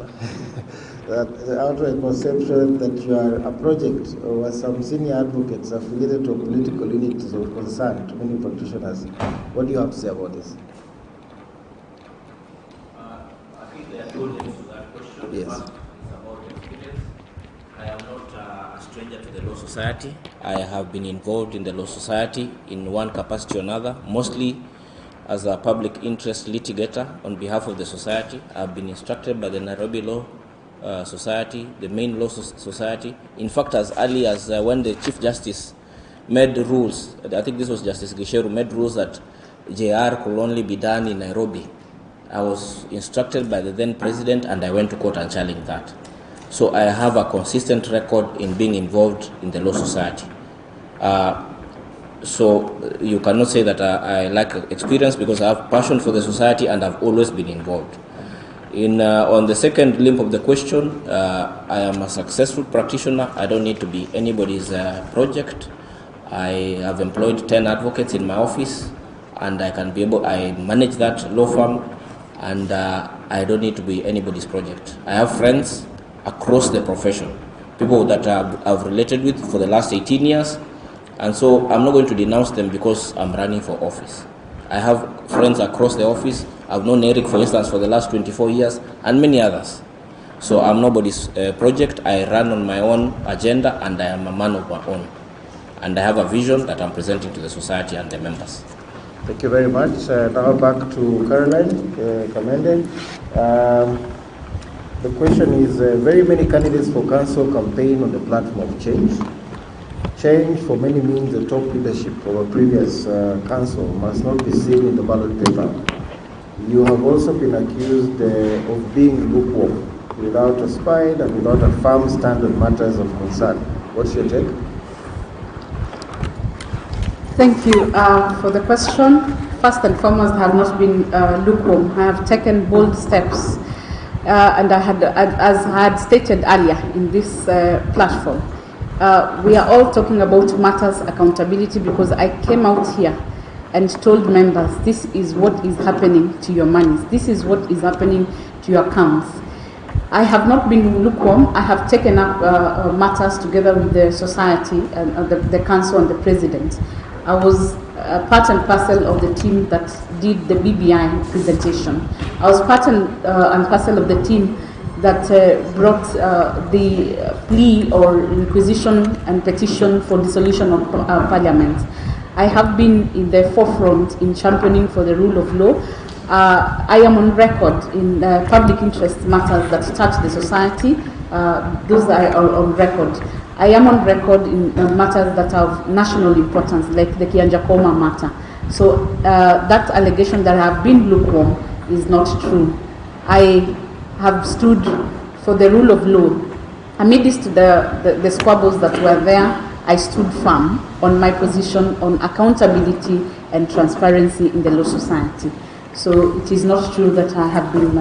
that the outright perception that you are a project or some senior advocates affiliated to a political unit is of concern to many practitioners. What do you have to say about this? I think there are two links to that question. Yes. One is about experience. I am not a stranger to the Law Society. I have been involved in the Law Society in one capacity or another, mostly as a public interest litigator on behalf of the society. I've been instructed by the Nairobi Law Society, the main law society. In fact, as early as when the Chief Justice made rules, I think this was Justice Gisheru, made rules that JR could only be done in Nairobi. I was instructed by the then president and I went to court and challenged that. So I have a consistent record in being involved in the Law Society. So you cannot say that I lack experience, because I have passion for the society and I've always been involved. On the second limb of the question, I am a successful practitioner. I don't need to be anybody's project. I have employed 10 advocates in my office, and I manage that law firm, and I don't need to be anybody's project. I have friends across the profession, people that I've related with for the last 18 years, and so I'm not going to denounce them because I'm running for office. I have friends across the office. I've known Eric, for instance, for the last 24 years, and many others. So I'm nobody's project. I run on my own agenda, and I am a man of my own. And I have a vision that I'm presenting to the society and the members. Thank you very much. Now back to Caroline Kamende. The question is, very many candidates for council campaign on the platform of change. Change for many means the top leadership of a previous council must not be seen in the ballot paper. You have also been accused of being lukewarm, without a spine and without a firm stand on matters of concern. What's your take? Thank you for the question. First and foremost, I have not been lukewarm. I have taken bold steps, and as I had stated earlier in this platform, we are all talking about matters accountability, because I came out here and told members, this is what is happening to your monies. This is what is happening to your accounts. I have not been lukewarm. I have taken up matters together with the society and the council and the president. I was part and parcel of the team that did the BBI presentation. I was part and parcel of the team that brought the plea or inquisition and petition for dissolution of parliament. I have been in the forefront in championing for the rule of law. I am on record in public interest matters that touch the society. Those are on record. I am on record in matters that have national importance, like the Kianjakoma matter. So that allegation that I have been lukewarm is not true. I have stood for the rule of law. Amidst the squabbles that were there, I stood firm on my position on accountability and transparency in the law society. So it is not true that I have been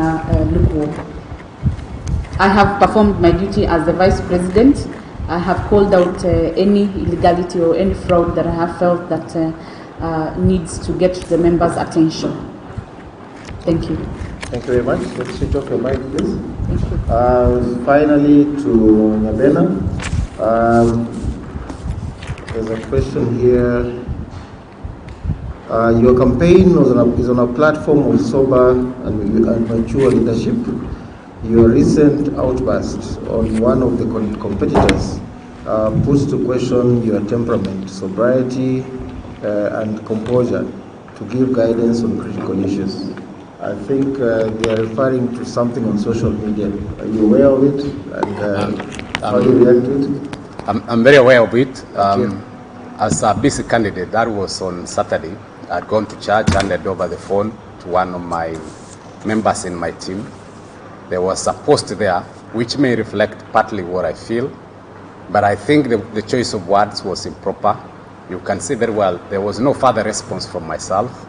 lukewarm. I have performed my duty as the Vice President. I have called out any illegality or any fraud that I have felt that needs to get the members' attention. Thank you. Thank you very much. Let's switch off your mic, please. Thank you. Finally, to Nyabena. There's a question here. Your campaign is on a platform of sober and mature leadership. Your recent outburst on one of the competitors puts to question your temperament, sobriety, and composure to give guidance on critical issues. I think they are referring to something on social media. Are you aware of it? And how do you react to it? I'm very aware of it. As a BC candidate, that was on Saturday. I'd gone to church, handed over the phone to one of my members in my team. There was a post there which may reflect partly what I feel, but I think the choice of words was improper. You can see very well there was no further response from myself.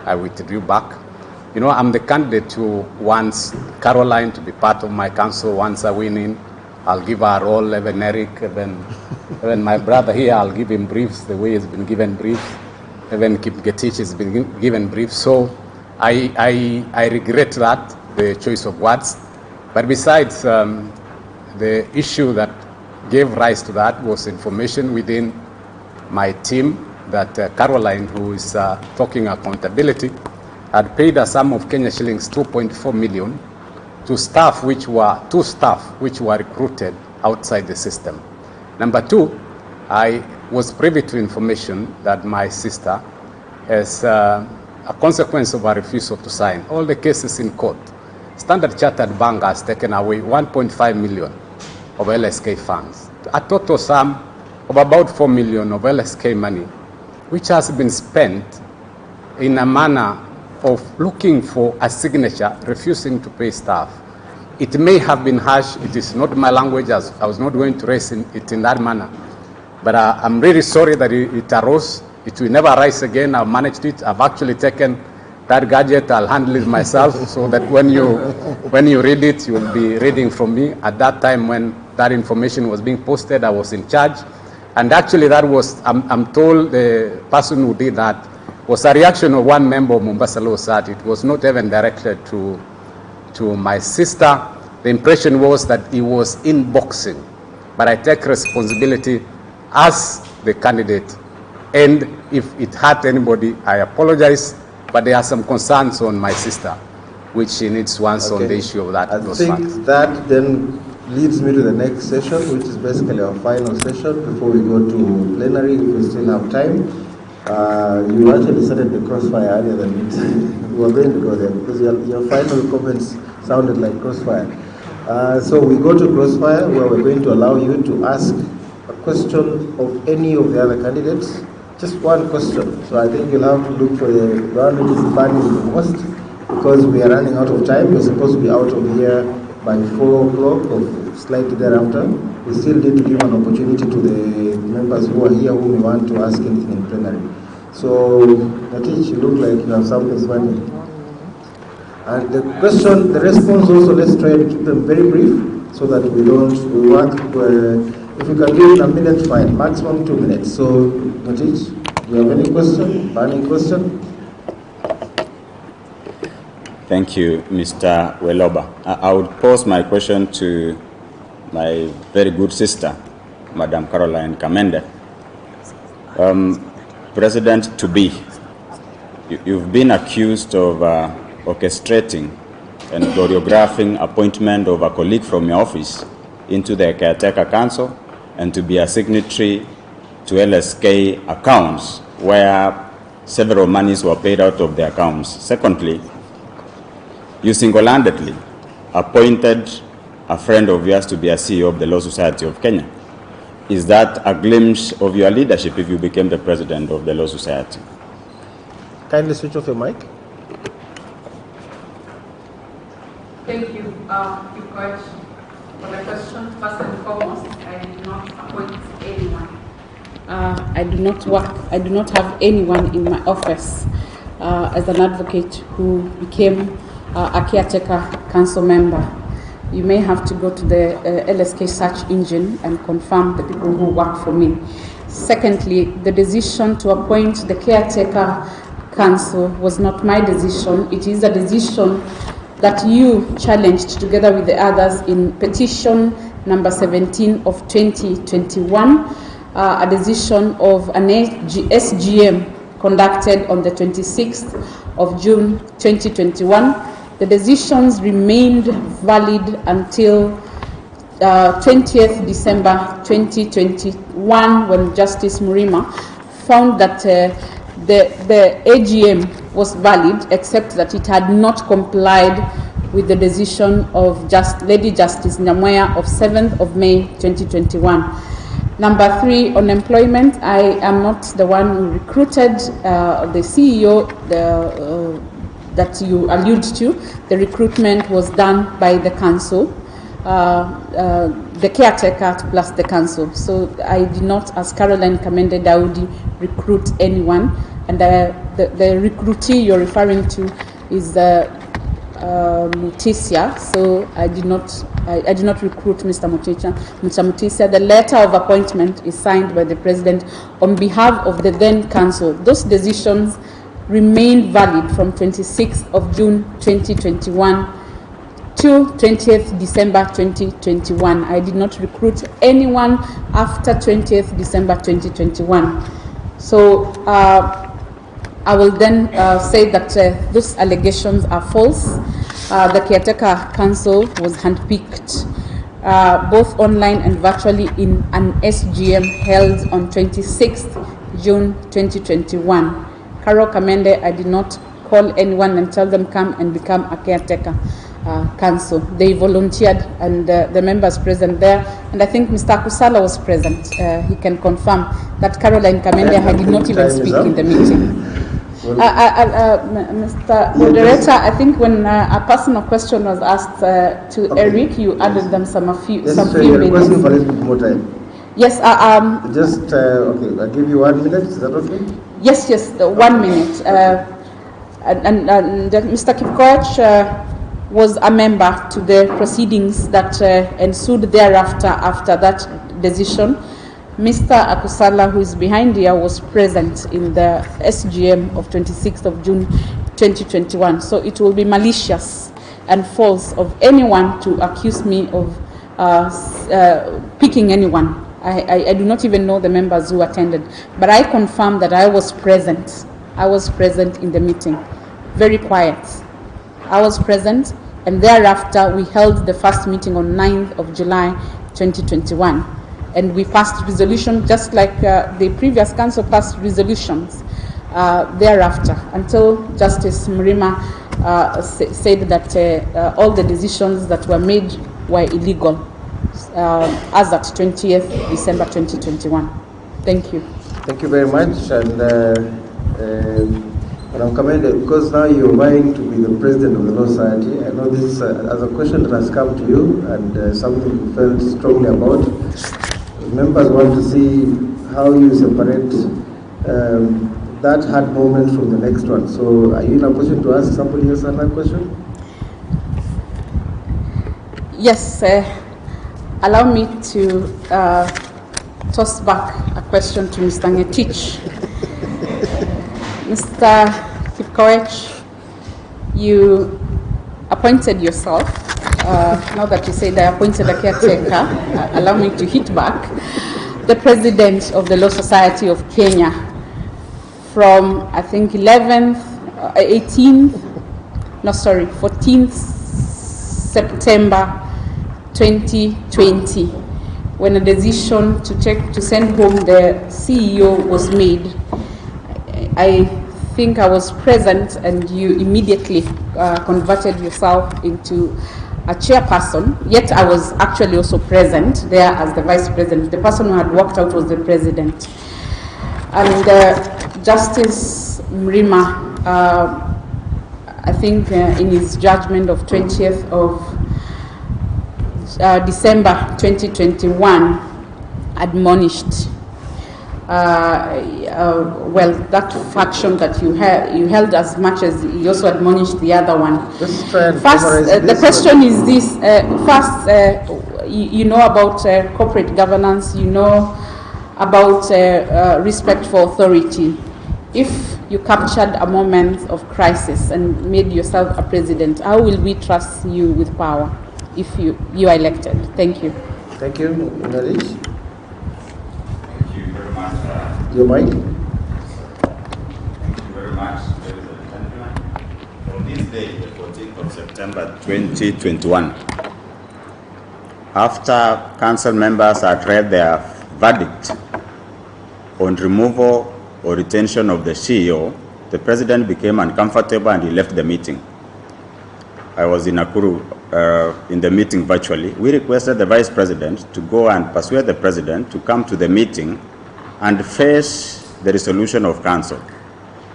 I withdrew back. You know, I'm the candidate who wants Caroline to be part of my council once I win in. I'll give her a role, even Eric, even my brother here, I'll give him briefs the way he's been given briefs. Even Kip Getich has been given briefs. So I regret that, the choice of words. But besides, the issue that gave rise to that was information within my team that Caroline, who is talking accountability, had paid a sum of Kenya shillings 2.4 million to staff which were recruited outside the system. Number two, I was privy to information that my sister, as a consequence of her refusal to sign all the cases in court, Standard Chartered Bank has taken away 1.5 million of LSK funds, a total sum of about 4 million of LSK money, which has been spent in a manner of looking for a signature, refusing to pay staff. It may have been harsh. It is not my language. As I was not going to raise it in that manner. But I'm really sorry that it arose. It will never rise again. I've managed it. I've actually taken that gadget. I'll handle it myself so that when you read it, you'll be reading from me. At that time when that information was being posted, I was in charge. And actually that was, I'm told the person who did that was a reaction of one member of Mombasa Law Society. It was not even directed to my sister. The impression was that he was inboxing. But I take responsibility as the candidate. And if it hurt anybody, I apologize. But there are some concerns on my sister, which she needs to answer on the issue of that. I think that then leads me to the next session, which is basically our final session before we go to plenary, if we still have time. You actually started the crossfire earlier than it. We were going to go there because your final comments sounded like crossfire. So we go to crossfire, where we're going to allow you to ask a question of any of the other candidates. Just one question. So I think you'll have to look for the one which is burning the most, because we are running out of time. We're supposed to be out of here by 4 o'clock or slightly thereafter. We still need to give an opportunity to the members who are here who may want to ask anything in plenary. So, Natich, you look like you have something funny. And the question, the response also, let's try to keep them very brief so that we want, if you can do it in a minute, fine, maximum 2 minutes. So, Natich, do you have any question, burning question? Thank you, Mr. Weloba. I would pose my question to my very good sister, Madam Caroline Kamende. President-to-be, you've been accused of orchestrating and choreographing appointment of a colleague from your office into the Caretaker Council and to be a signatory to LSK accounts where several monies were paid out of the accounts. Secondly, you single-handedly appointed a friend of yours to be a CEO of the Law Society of Kenya. Is that a glimpse of your leadership if you became the president of the Law Society? Kindly switch off your mic. Thank you, Coach, for the question. First and foremost, I did not appoint anyone. I do not have anyone in my office as an advocate who became a caretaker council member. You may have to go to the LSK search engine and confirm the people who work for me. Secondly, the decision to appoint the caretaker council was not my decision. It is a decision that you challenged together with the others in petition number 17 of 2021, a decision of an SGM conducted on the 26th of June 2021. The decisions remained valid until 20th December 2021, when Justice Murima found that the AGM was valid, except that it had not complied with the decision of Lady Justice Nyamweya of 7th of May 2021. Number 3, on employment, I am not the one who recruited the CEO that you allude to. The recruitment was done by the council, the caretaker plus the council. So I did not, as Caroline Kamende Daudi, recruit anyone, and the recruitee you're referring to is Mutisia, so I did not recruit Mr. Mutisia. The letter of appointment is signed by the President on behalf of the then Council. Those decisions remain valid from 26th of June 2021 to 20th December 2021. I did not recruit anyone after 20th December 2021. So I will then say that those allegations are false. The Caretaker Council was handpicked both online and virtually in an SGM held on 26th June 2021. Carol Kamende, I did not call anyone and tell them come and become a Caretaker Council. They volunteered, and the members present there, and I think Mr. Akusala was present. He can confirm that Caroline Kamende did not even speak in the meeting. Mr. Moderator, I think when a personal question was asked to Eric, you added them some few minutes. For a little bit more time. Yes. Okay. I'll give you 1 minute. Is that okay? Yes. 1 minute. And Mr. Kipkoech was a member to the proceedings that ensued thereafter after that decision. Mr. Akusala, who is behind here, was present in the SGM of 26th of June 2021. So it will be malicious and false of anyone to accuse me of picking anyone. I do not even know the members who attended, but I confirm that I was present. I was present in the meeting. Very quiet. I was present, and thereafter we held the first meeting on 9th of July 2021. And we passed resolution just like the previous council passed resolutions thereafter, until Justice Mrima said that all the decisions that were made were illegal as at 20th December 2021. Thank you. Thank you very much. And I'm commended because now you're vying to be the president of the Law Society. I know this as a question that has come to you and something you felt strongly about. Members want to see how you separate that hard moment from the next one. So are you in a position to ask somebody else another question? Yes. Allow me to toss back a question to Mr. Ngetich. Mr. Kipkoech, you appointed yourself. Now that you said I appointed a caretaker, allow me to hit back. The president of the Law Society of Kenya from, I think, 14th September 2020, when a decision to send home the CEO was made. I think I was present, and you immediately converted yourself into a chairperson, yet I was actually also present there as the vice president. The person who had walked out was the president. And Justice Mrima, I think in his judgment of 20th of December 2021, admonished that faction that you held as much as you also admonished the other one. Just try and first, the question is this. You know about corporate governance, you know about respect for authority. If you captured a moment of crisis and made yourself a president, how will we trust you with power if you are elected? Thank you. Thank you. Narish? Your mic. Thank you very much, ladies and gentlemen. On this day, the 14th of September 2021, after council members had read their verdict on removal or retention of the CEO, the president became uncomfortable and he left the meeting. I was in Nakuru in the meeting virtually. We requested the vice president to go and persuade the president to come to the meeting and face the resolution of council.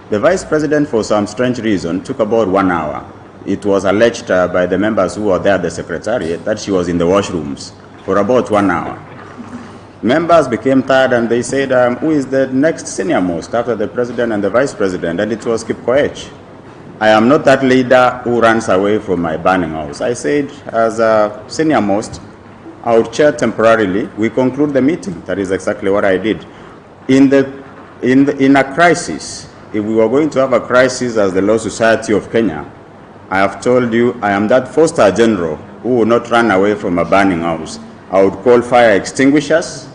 The vice president, for some strange reason, took about 1 hour. It was alleged by the members who were there at the secretariat that she was in the washrooms for about 1 hour. members became tired and they said, who is the next senior most after the president and the vice president? And it was Kip Koech. I am not that leader who runs away from my burning house. I said, as a senior most, I would chair temporarily. We conclude the meeting. That is exactly what I did. In a crisis, if we were going to have a crisis as the Law Society of Kenya, I have told you I am that foster general who will not run away from a burning house. I would call fire extinguishers,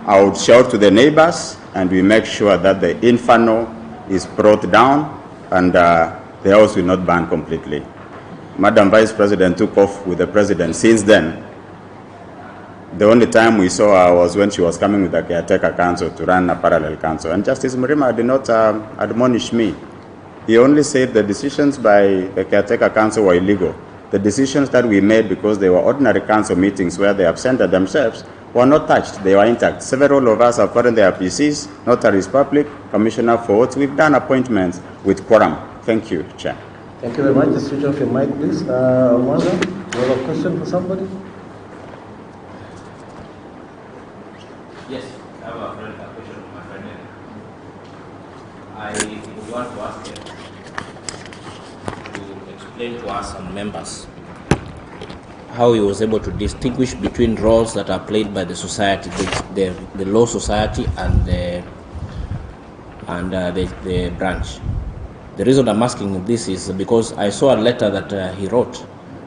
I would shout to the neighbors, and we make sure that the inferno is brought down and the house will not burn completely. Madam Vice President took off with the president. Since then, the only time we saw her was when she was coming with the caretaker council to run a parallel council. And Justice Mrima did not admonish me. He only said the decisions by the caretaker council were illegal. The decisions that we made, because they were ordinary council meetings where they absented themselves, were not touched. They were intact. Several of us have gotten their PCs, notaries public, commissioner for votes. We've done appointments with quorum. Thank you, Chair. Thank you very much. Just switch off your mic, please. Mwanza, you have a question for somebody? Yes, I have a question from my friend. I would want to ask him to explain to us and members how he was able to distinguish between roles that are played by the society, the law society and the branch. The reason I'm asking this is because I saw a letter that he wrote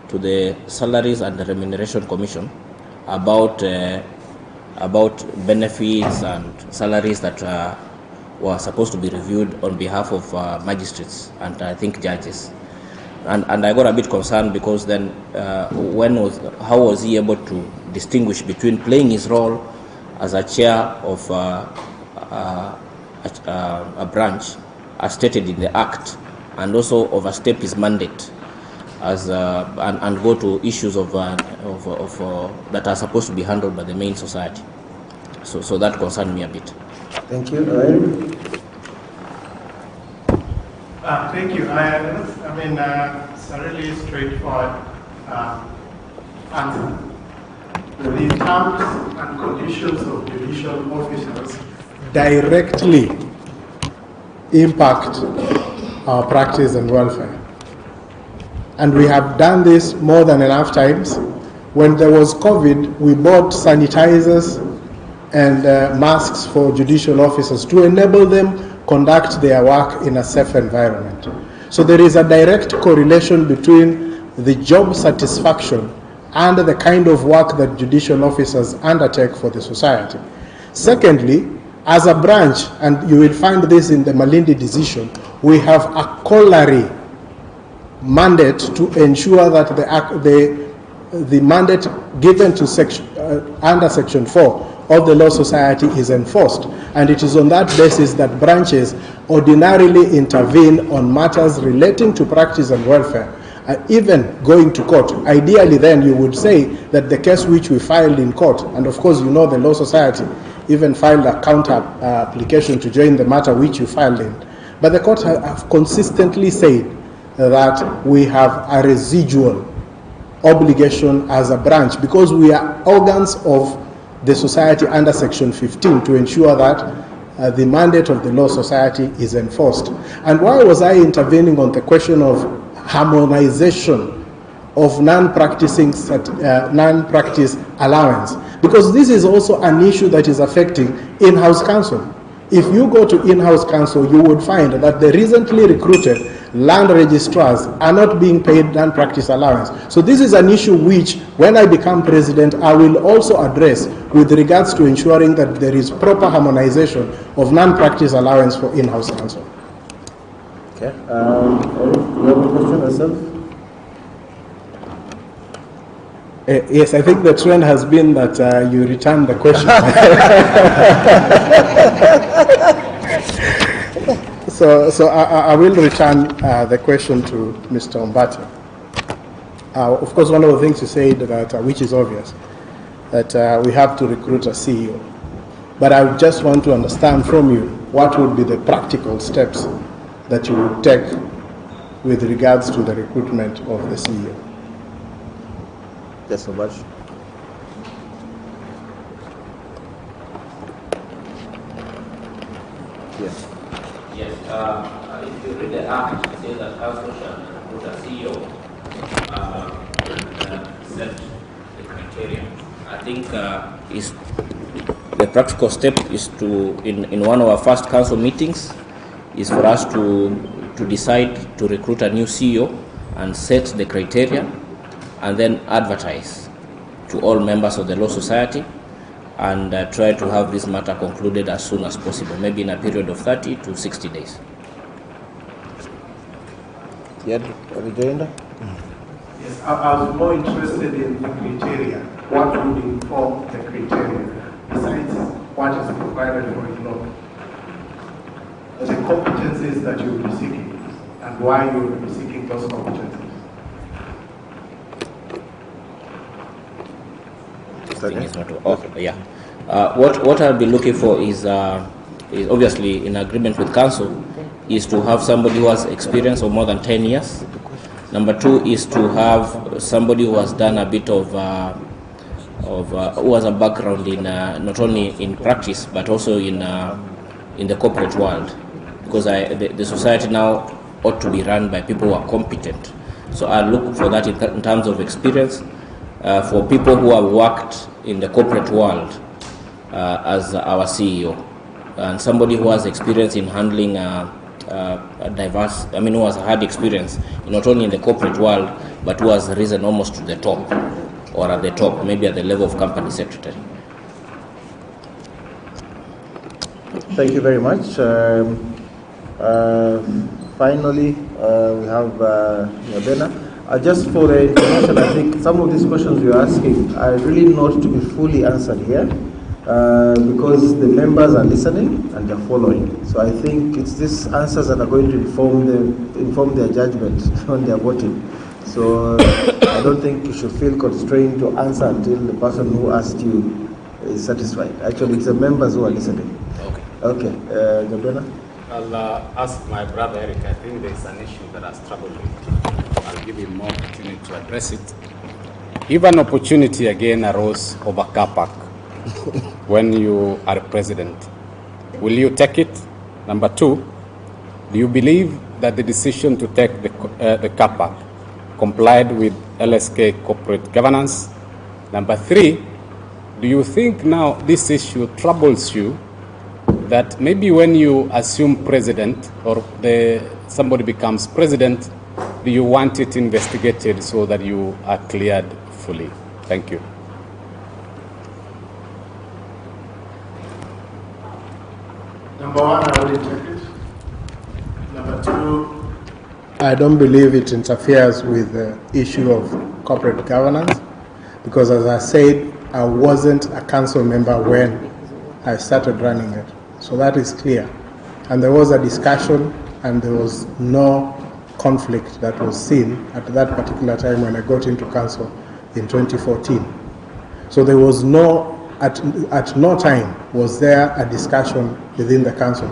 to the Salaries and the Remuneration Commission about benefits and salaries that were supposed to be reviewed on behalf of magistrates and I think judges. And I got a bit concerned because then how was he able to distinguish between playing his role as a chair of a branch as stated in the Act and also overstep his mandate as and go to issues of that are supposed to be handled by the main society. So that concerned me a bit. Thank you. Thank you. I mean, it's a really straightforward answer. The terms and conditions of judicial officers directly impact our practice and welfare. And we have done this more than enough times. When there was COVID, we bought sanitizers and masks for judicial officers to enable them conduct their work in a safe environment. So there is a direct correlation between the job satisfaction and the kind of work that judicial officers undertake for the society. Secondly, as a branch, and you will find this in the Malindi decision, we have a corollary mandate to ensure that the mandate given to under Section 4 of the Law Society is enforced. And it is on that basis that branches ordinarily intervene on matters relating to practice and welfare, even going to court. Ideally then you would say that the case which we filed in court, and of course you know the Law Society even filed a counter application to join the matter which you filed in. But the court have consistently said that we have a residual obligation as a branch because we are organs of the society under Section 15 to ensure that the mandate of the Law Society is enforced. And why was I intervening on the question of harmonization of non-practice allowance? Because this is also an issue that is affecting in-house counsel. If you go to in-house counsel, you would find that the recently recruited land registrars are not being paid non-practice allowance. So this is an issue which, when I become president, I will also address with regards to ensuring that there is proper harmonization of non-practice allowance for in-house counsel. Okay. You have a question yourself? Yes, I think the trend has been that you return the question. So I will return the question to Mr. Ombati. Of course, one of the things you said, that, which is obvious, that we have to recruit a CEO. But I just want to understand from you what would be the practical steps that you would take with regards to the recruitment of the CEO. Yes, so much. Yes. Yes. If you read the act, it says that council shall put a CEO and set the criteria. I think is the practical step is to, in one of our first council meetings, is for us to decide to recruit a new CEO and set the criteria and then advertise to all members of the Law Society and try to have this matter concluded as soon as possible, maybe in a period of 30 to 60 days. Yeah, Rejoinder? Yes, I was more interested in the criteria. What would inform the criteria besides what is provided for in law? The competencies that you will be seeking and why you will be seeking those competencies. Okay, yeah. What I'll be looking for is obviously in agreement with council, is to have somebody who has experience of more than 10 years. Number two is to have somebody who has done a bit of who has a background in not only in practice but also in the corporate world, because the society now ought to be run by people who are competent. So I look for that in terms of experience. For people who have worked in the corporate world as our CEO, and somebody who has experience in handling diverse, who has had experience not only in the corporate world, but who has risen almost to the top, or at the top, maybe at the level of company secretary. Thank you very much. Finally, we have Yabena. Just for the information, I think some of these questions you're asking are really not to be fully answered here because the members are listening and they're following. So I think it's these answers that are going to inform their judgment when they're voting. So I don't think you should feel constrained to answer until the person who asked you is satisfied. Actually, it's the members who are listening. Okay. Gabena? I'll ask my brother Eric. I think there's an issue that I struggled with. I'll give him more opportunity to address it. If an opportunity again arose over car park when you are president, will you take it? Number two, do you believe that the decision to take the car park complied with LSK corporate governance? Number three, do you think now this issue troubles you that maybe when you assume president or somebody becomes president, do you want it investigated so that you are cleared fully? Thank you. Number one, I will take it. Number two, I don't believe it interferes with the issue of corporate governance because, as I said, I wasn't a council member when I started running it. So that is clear. And there was a discussion and there was no conflict that was seen at that particular time when I got into council in 2014. So there was at no time was there a discussion within the council.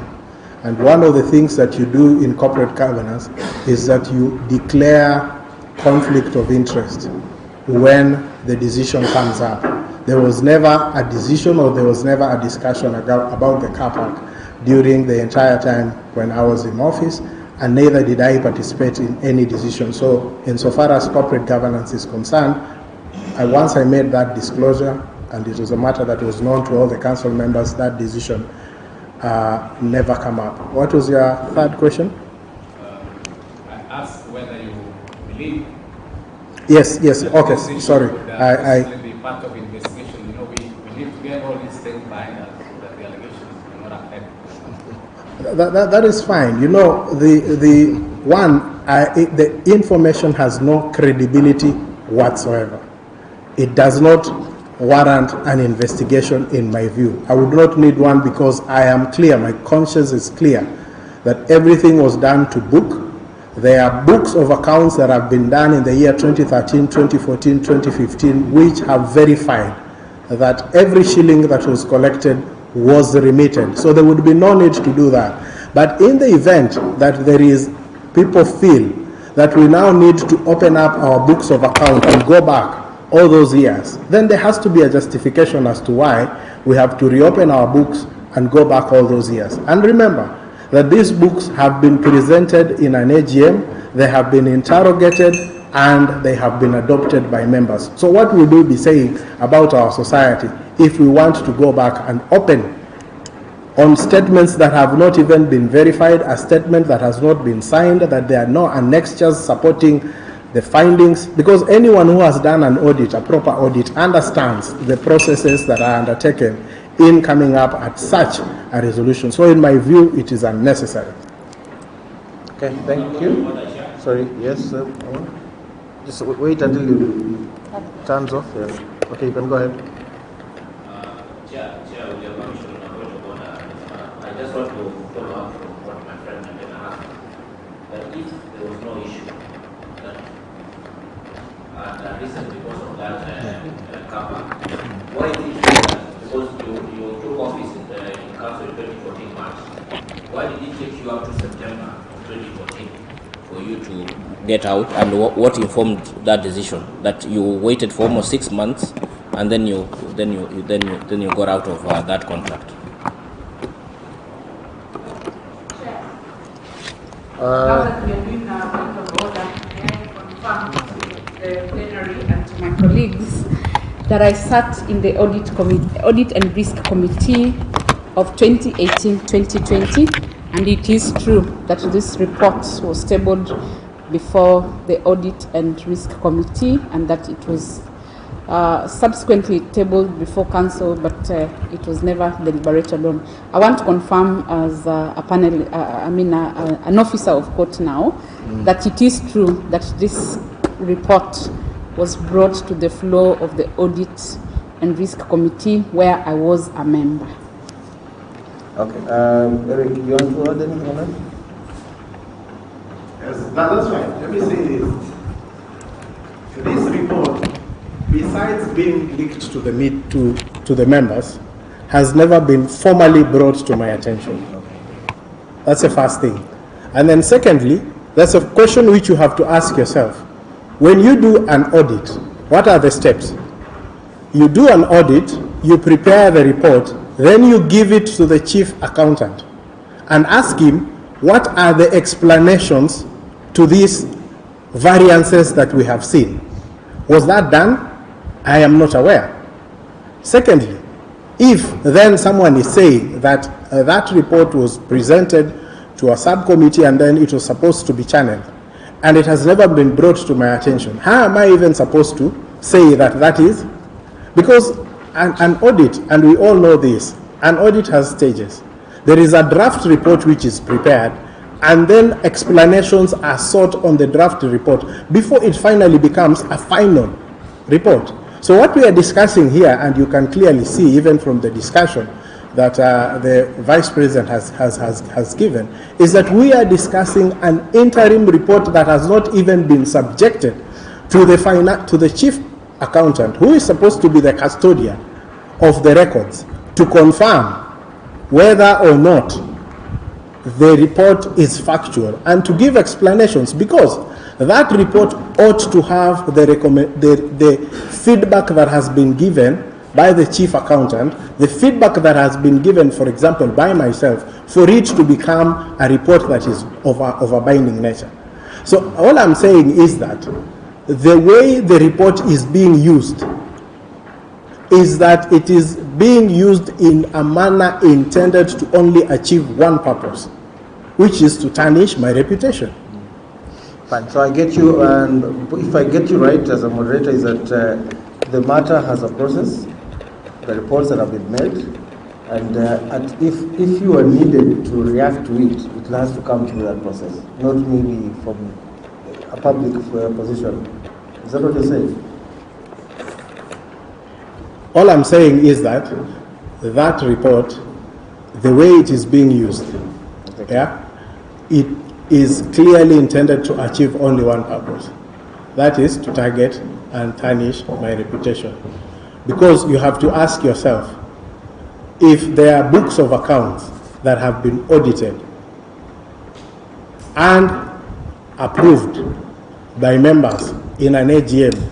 And one of the things that you do in corporate governance is that you declare conflict of interest when the decision comes up. There was never a decision or there was never a discussion about the car park during the entire time when I was in office, and neither did I participate in any decision. So insofar as corporate governance is concerned, once I made that disclosure, and it was a matter that was known to all the council members, that decision never come up. What was your third question? I asked whether you believe. Yes, okay, sorry. Be part of investigation. We need to get all these things behind us so that the allegations do not affect. That is fine. The information has no credibility whatsoever. It does not warrant an investigation in my view. I would not need one because I am clear, my conscience is clear that everything was done to book. There are books of accounts that have been done in the year 2013, 2014, 2015, which have verified that every shilling that was collected was remitted. So there would be no need to do that. But in the event that people feel that we now need to open up our books of account and go back all those years, then there has to be a justification as to why we have to reopen our books and go back all those years. And remember that these books have been presented in an AGM, they have been interrogated, and they have been adopted by members. So what will we be saying about our society if we want to go back and open on statements that have not even been verified, a statement that has not been signed, that there are no annexures supporting the findings? Because anyone who has done an audit, a proper audit, understands the processes that are undertaken in coming up at such a resolution. So in my view, it is unnecessary. Okay, thank you. Sorry, yes, just wait until you turns off. Yeah. Okay, you can go ahead. Chair, with your permission, I just want to follow up from what my friend asked. That if there was no issue, and this is because of that cover, why did it take that? Because you took office in Council in 2014 March. Why did it take you up to September of 2014 for you to get out, and what informed that decision that you waited for almost 6 months and then you got out of that contract? Now that we are doing a point of order, may I confirm to the plenary and to my colleagues that I sat in the Audit and Risk Committee of 2018-2020, and it is true that this report was tabled before the Audit and Risk Committee, and that it was subsequently tabled before Council, but it was never deliberated on. I want to confirm as an officer of court now, that it is true that this report was brought to the floor of the Audit and Risk Committee, where I was a member. Okay, Eric, you want to add anything on that? Yes, that's right. Let me say this. This report, besides being leaked to the members, has never been formally brought to my attention. That's the first thing. And then secondly, that's a question which you have to ask yourself. When you do an audit, what are the steps? You do an audit, you prepare the report, then you give it to the chief accountant and ask him what are the explanations to these variances that we have seen. Was that done? I am not aware. Secondly, if then someone is saying that that report was presented to a subcommittee and then it was supposed to be channeled, and it has never been brought to my attention, how am I even supposed to say that that is? Because an audit, and we all know this, an audit has stages. There is a draft report which is prepared, and then explanations are sought on the draft report before it finally becomes a final report. So what we are discussing here, and you can clearly see even from the discussion that the Vice President has given, is that we are discussing an interim report that has not even been subjected to the chief accountant, who is supposed to be the custodian of the records, to confirm whether or not the report is factual and to give explanations, because that report ought to have the feedback that has been given by the chief accountant, the feedback that has been given, for example, by myself, for it to become a report that is of a binding nature. So all I'm saying is that the way the report is being used is that it is being used in a manner intended to only achieve one purpose, which is to tarnish my reputation. Fine. So I get you, and if I get you right as a moderator, is that the matter has a process, the reports that have been made, and if you are needed to react to it, it has to come through that process, not maybe from a public position. Is that what you're saying? All I'm saying is that that report, the way it is being used, it is clearly intended to achieve only one purpose. That is to target and tarnish my reputation. Because you have to ask yourself, if there are books of accounts that have been audited and approved by members in an AGM,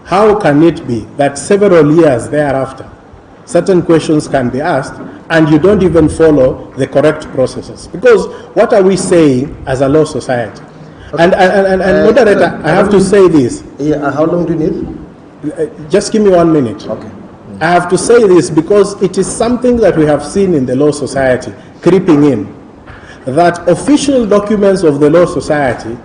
how can it be that several years thereafter, certain questions can be asked, and you don't even follow the correct processes. Because what are we saying as a law society? Okay. And moderator, I have to say this. Yeah, how long do you need? Just give me 1 minute. Okay. I have to say this because it is something that we have seen in the law society creeping in, that official documents of the law society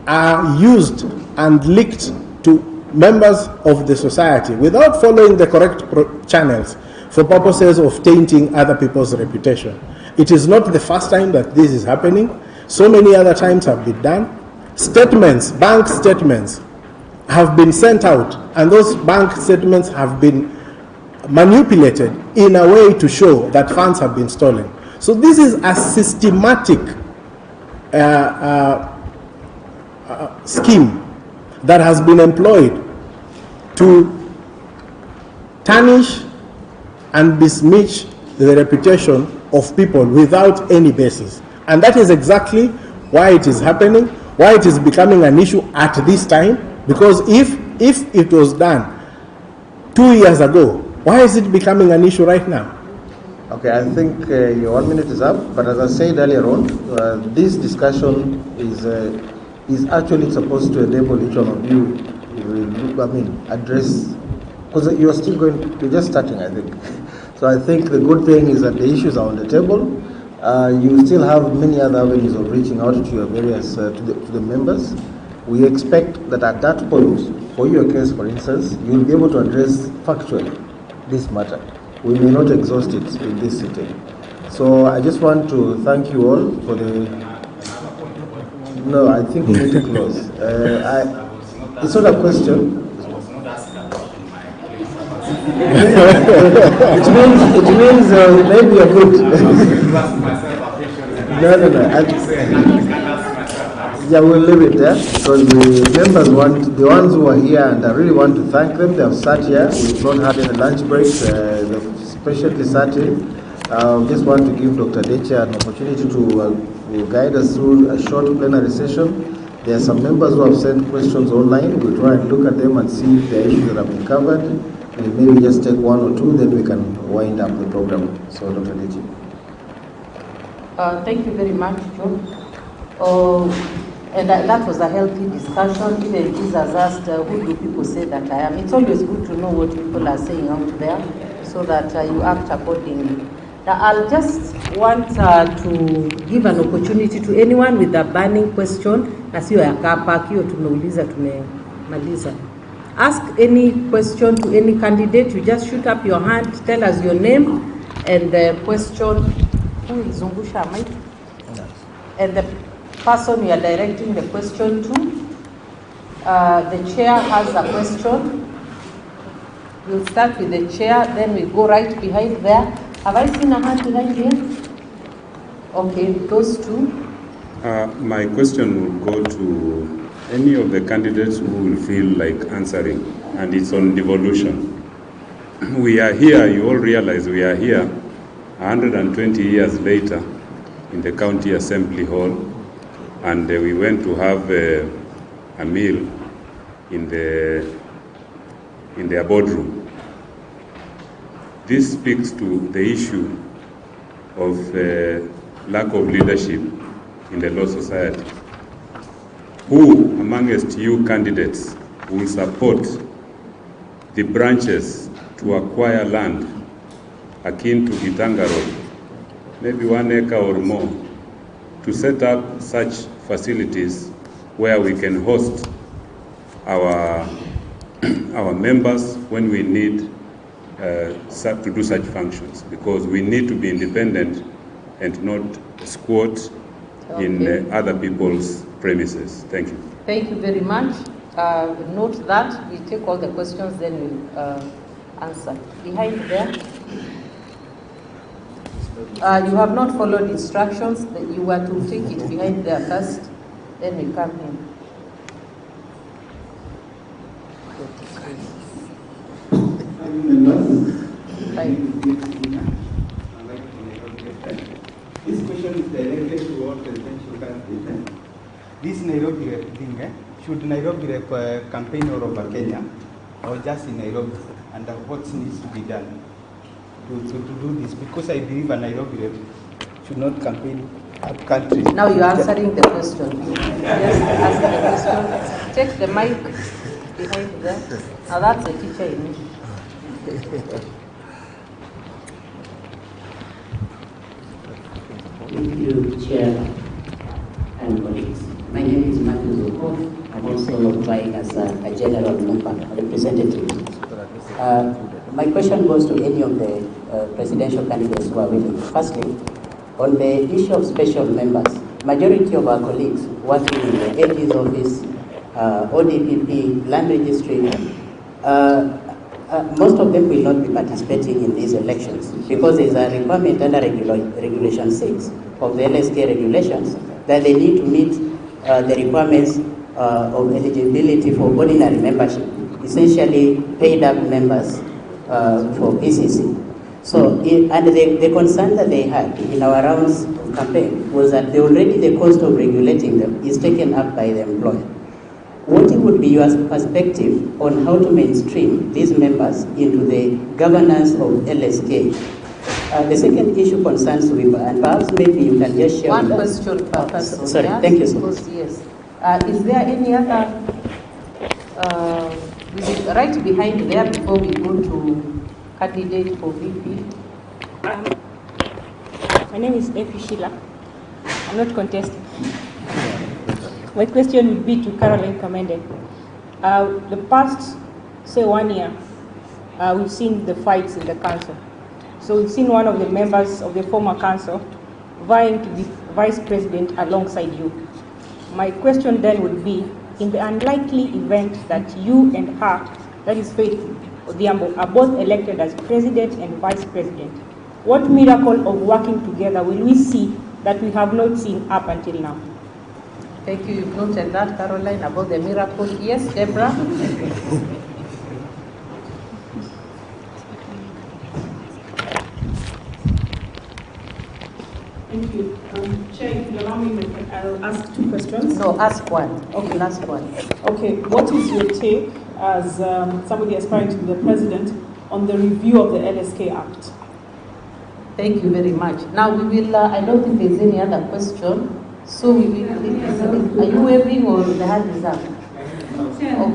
are used and leaked to members of the society without following the correct channels for purposes of tainting other people's reputation. It is not the first time that this is happening. So many other times have been done. Statements, bank statements, have been sent out, and those bank statements have been manipulated in a way to show that funds have been stolen. So this is a systematic scheme that has been employed to tarnish and besmirch the reputation of people without any basis. And that is exactly why it is happening, why it is becoming an issue at this time, because if it was done 2 years ago, why is it becoming an issue right now? Okay, I think your 1 minute is up, but as I said earlier on, this discussion is actually supposed to enable each one of you, address, because you're just starting, I think. So I think the good thing is that the issues are on the table. You still have many other avenues of reaching out to your various, to the members. We expect that at that point, for your case, for instance, you'll be able to address factually this matter. We may not exhaust it in this sitting. So I just want to thank you all for the... No, I think we need to close. It's not a question. it means maybe you're good. No. Yeah, we'll leave it there because the members the ones who are here, and I really want to thank them. They have sat here. We've not had any lunch breaks. They've patiently sat in. Just want to give Dr. Decha an opportunity to guide us through a short plenary session. There are some members who have sent questions online. We'll try and look at them and see if there are issues that have been covered. And maybe just take one or two, then we can wind up the program. So, Dr. Decha. Thank you very much, Joe. And that was a healthy discussion. Even Jesus asked, who do people say that I am? It's always good to know what people are saying out there so that you act accordingly. Now, I'll just want to give an opportunity to anyone with a burning question. Ask any question to any candidate. You just shoot up your hand, tell us your name and the question. Who is Zungusha, Mike? And the person you are directing the question to. The chair has a question. We'll start with the chair, then we go right behind there. Have I seen a hand behind here? Okay, those two. My question will go to any of the candidates who will feel like answering, and it's on devolution. We are here, you all realize we are here 120 years later in the County Assembly Hall, and we went to have a meal in their boardroom. This speaks to the issue of lack of leadership in the law society. Who amongst you candidates will support the branches to acquire land akin to Gitanga Road, maybe 1 acre or more, to set up such facilities where we can host our members when we need to do such functions, because we need to be independent and not squat in other people's premises. Thank you. Thank you very much. Note that we take all the questions, then we'll answer. Behind there. You have not followed instructions. That you were to take it behind there first, then we come in. This question is directed to all presidential candidates. This Nairobi thing, should Nairobi campaign all over Kenya or just in Nairobi, and what needs to be done? to do this, because I believe a Nairobi rep should not campaign up country. Now you're answering the question. Just ask the question. Take the mic behind there. Now that's a teacher in me. Thank you, Chair and colleagues. My name is Matthew Zoko. I'm also applying as a general member, representative. My question goes to any of the presidential candidates who are willing. Firstly, on the issue of special members, majority of our colleagues working in the AG's office, ODPP, land registry, most of them will not be participating in these elections because there is a requirement under Regulation 6 of the LSK regulations that they need to meet the requirements of eligibility for ordinary membership, essentially paid up members for PCC. So, and the concern that they had in our rounds of campaign was that already the cost of regulating them is taken up by the employer. What would be your perspective on how to mainstream these members into the governance of LSK? The second issue concerns WIPA, and perhaps maybe you can just share one with us. question per person. Sorry, yes, thank you so much. yes. Is there any other, right behind there before we go to candidate for VP? My name is Efi Sheila. I'm not contesting. My question would be to Caroline Kamende. The past, say 1 year, we've seen the fights in the council. So we've seen one of the members of the former council vying to be vice president alongside you. My question then would be, in the unlikely event that you and her, that is Faith Odhiambo, are both elected as president and vice president, what miracle of working together will we see that we have not seen up until now? Thank you. You've noted that, Caroline, about the miracle. Yes, Deborah? Thank you. Chair, if you allow me, I'll ask two questions. No, ask one. Okay. Last one. Okay. What is your take as somebody aspiring to be the president on the review of the LSK Act? Thank you very much. Now we will, I don't think there's any other question. So we will, are you waving or the hand is up? Okay. Oh,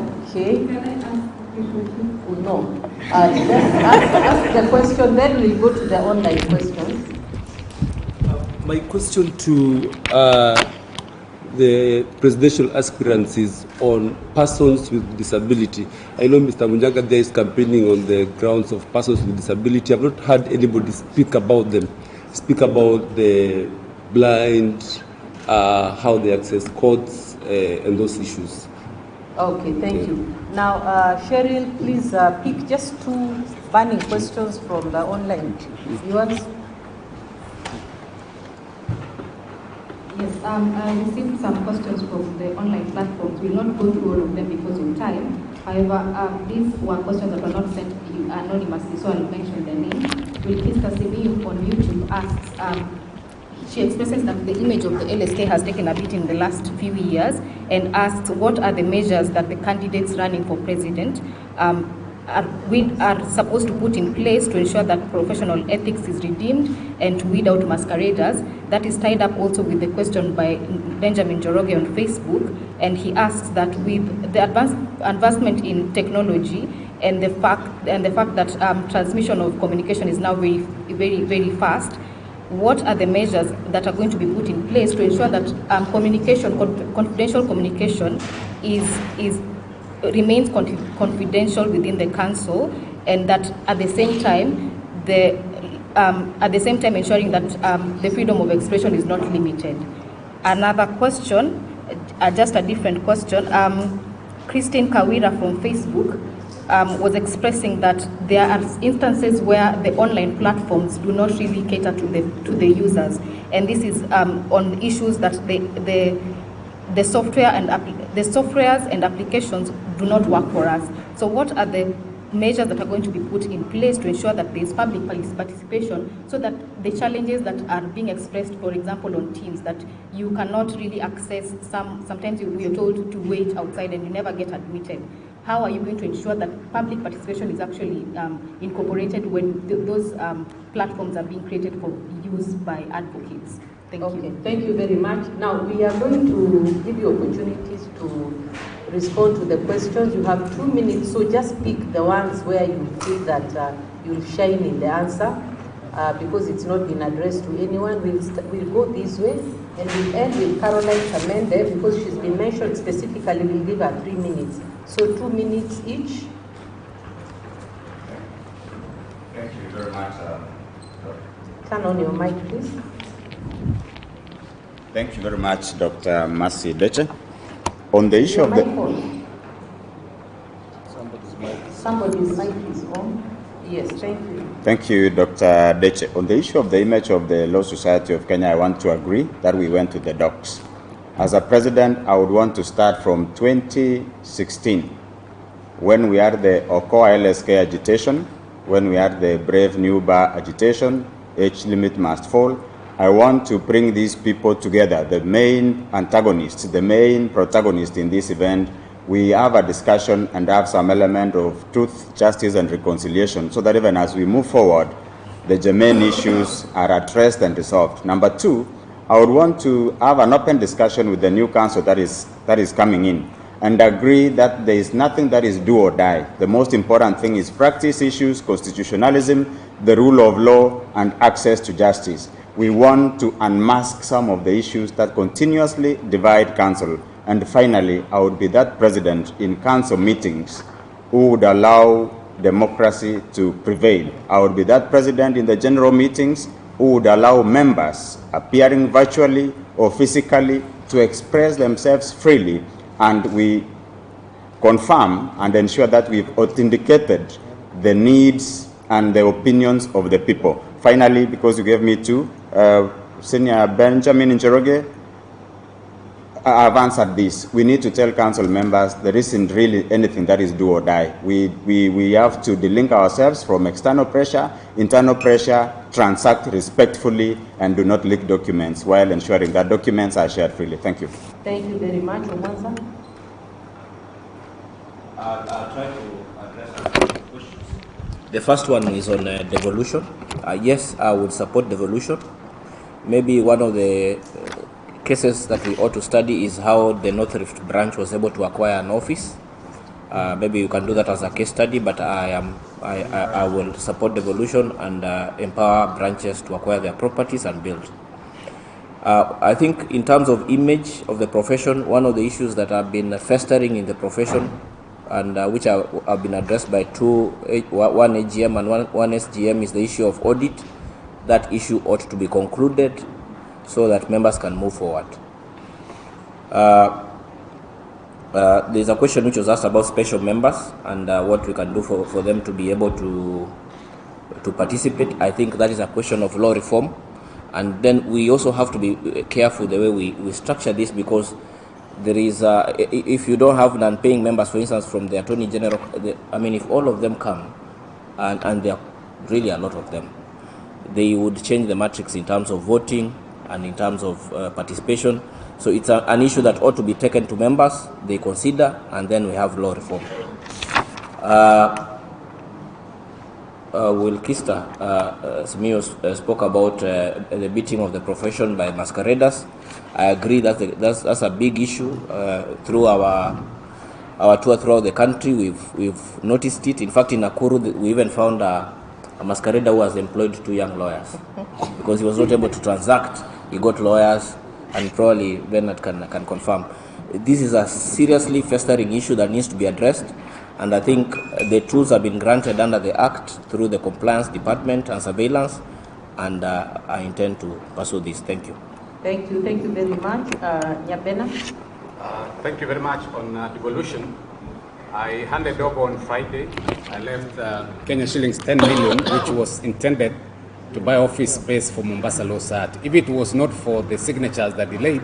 no. Just ask the question, then we'll go to the online questions. My question to the presidential aspirants is on persons with disability. I know Mr. Munjanga there is campaigning on the grounds of persons with disability. I've not heard anybody speak about them, speak about the blind, how they access courts, and those issues. Okay, thank you. Now, Cheryl, please pick just two burning questions from the online viewers. Yes, I received some questions from the online platforms. We will not go through all of them because of time. However, these were questions that were not sent anonymously, so I'll mention their name. Wilkista Simi on YouTube asks, she expresses that the image of the LSK has taken a beat in the last few years and asks what are the measures that the candidates running for president are supposed to put in place to ensure that professional ethics is redeemed and to weed out masqueraders. That is tied up also with the question by Benjamin Joroge on Facebook, and he asks that with the advancement in technology and the fact that transmission of communication is now very, very, very fast, what are the measures that are going to be put in place to ensure that confidential communication remains confidential within the council, and that at the same time ensuring that the freedom of expression is not limited. Another question, just a different question. Christine Kawira from Facebook was expressing that there are instances where the online platforms do not really cater to the users, and this is on issues that the softwares and applications do not work for us. So what are the measures that are going to be put in place to ensure that there is public participation, so that the challenges that are being expressed, for example, on Teams, that you cannot really access, sometimes you're told to wait outside and you never get admitted. how are you going to ensure that public participation is actually incorporated when those platforms are being created for use by advocates? Thank you. Thank you very much. Now we are going to give you opportunities to respond to the questions. You have 2 minutes, so just pick the ones where you feel that you'll shine in the answer, because it's not been addressed to anyone. We'll go this way, and we'll end with Caroline Kamende, because she's been mentioned specifically. We'll give her 3 minutes. So 2 minutes each. Thank you very much. Turn on your mic, please. Thank you very much, Dr. Mercy Deche. On the issue of the... Somebody's mic is on. Yes, thank you. Thank you, Dr. Deche. On the issue of the image of the Law Society of Kenya, I want to agree that we went to the docs. As a president, I would want to start from 2016, when we had the Okoa LSK agitation, when we had the Brave New Bar agitation, age limit must fall. I want to bring these people together, the main antagonists, the main protagonists in this event. We have a discussion and have some element of truth, justice, and reconciliation, so that even as we move forward, the germane issues are addressed and resolved. Number two, I would want to have an open discussion with the new council that is coming in, and agree that there is nothing that is do or die. The most important thing is practice issues, constitutionalism, the rule of law, and access to justice. We want to unmask some of the issues that continuously divide council. And finally, I would be that president in council meetings who would allow democracy to prevail. I would be that president in the general meetings who would allow members appearing virtually or physically to express themselves freely, and we confirm and ensure that we've authenticated the needs and the opinions of the people. Finally, because you gave me two, Senior Benjamin Njoroge, I've answered this. We need to tell council members there isn't really anything that is do or die. We have to delink ourselves from external pressure, internal pressure, transact respectfully, and do not leak documents while ensuring that documents are shared freely. Thank you. Thank you very much. Omanza? I'll try to address a few questions. The first one is on devolution. Yes, I would support devolution. Maybe one of the cases that we ought to study is how the North Rift branch was able to acquire an office. Maybe you can do that as a case study, but I will support devolution and empower branches to acquire their properties and build. I think in terms of image of the profession, one of the issues that have been festering in the profession and which have been addressed by one AGM and one SGM is the issue of audit. That issue ought to be concluded so that members can move forward. There's a question which was asked about special members and what we can do for them to be able to participate. I think that is a question of law reform. And then we also have to be careful the way we structure this, because there is, if you don't have non-paying members, for instance, from the Attorney General, if all of them come, and there are really a lot of them, they would change the matrix in terms of voting and in terms of participation. So it's an issue that ought to be taken to members, they consider, and then we have law reform. Will Kista Smio spoke about the beating of the profession by masqueraders. I agree that that's a big issue. Through our tour throughout the country, we've noticed it. In fact, in Nakuru, we even found a masquerader who was employed 2 young lawyers because he was not able to transact. He got lawyers, and probably Bernard can confirm. This is a seriously festering issue that needs to be addressed, and I think the tools have been granted under the Act through the Compliance Department and Surveillance, and I intend to pursue this. Thank you. Thank you very much. Nyabena? Thank you very much. On devolution, I handed over on Friday. I left Kenya shillings 10 million, which was intended to buy office space for Mombasa Law Society. If it was not for the signatures that delayed,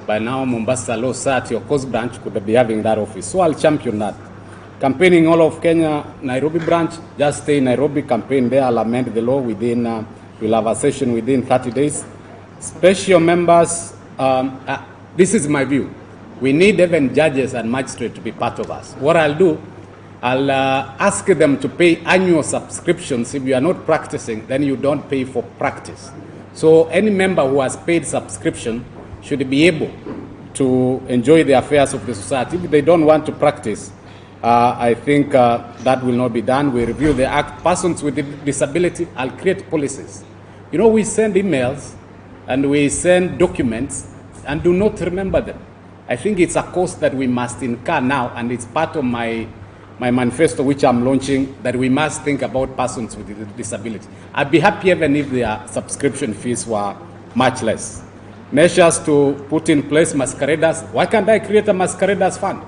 by now Mombasa Law Society or Coast Branch could be having that office. So I'll champion that. Campaigning all of Kenya, Nairobi branch, just stay in Nairobi, campaign there. I'll amend the law within, we'll have a session within 30 days. Special members, this is my view. We need even judges and magistrates to be part of us. What I'll do, I'll ask them to pay annual subscriptions. If you are not practicing, then you don't pay for practice. So any member who has paid subscription should be able to enjoy the affairs of the society. If they don't want to practice, I think that will not be done. We review the act. Persons with disability, I'll create policies. You know, we send emails and we send documents and do not remember them. I think it's a cost that we must incur now, and it's part of my manifesto, which I'm launching, that we must think about persons with disability. I'd be happy even if their subscription fees were much less. Measures to put in place masqueraders. Why can't I create a masqueraders fund?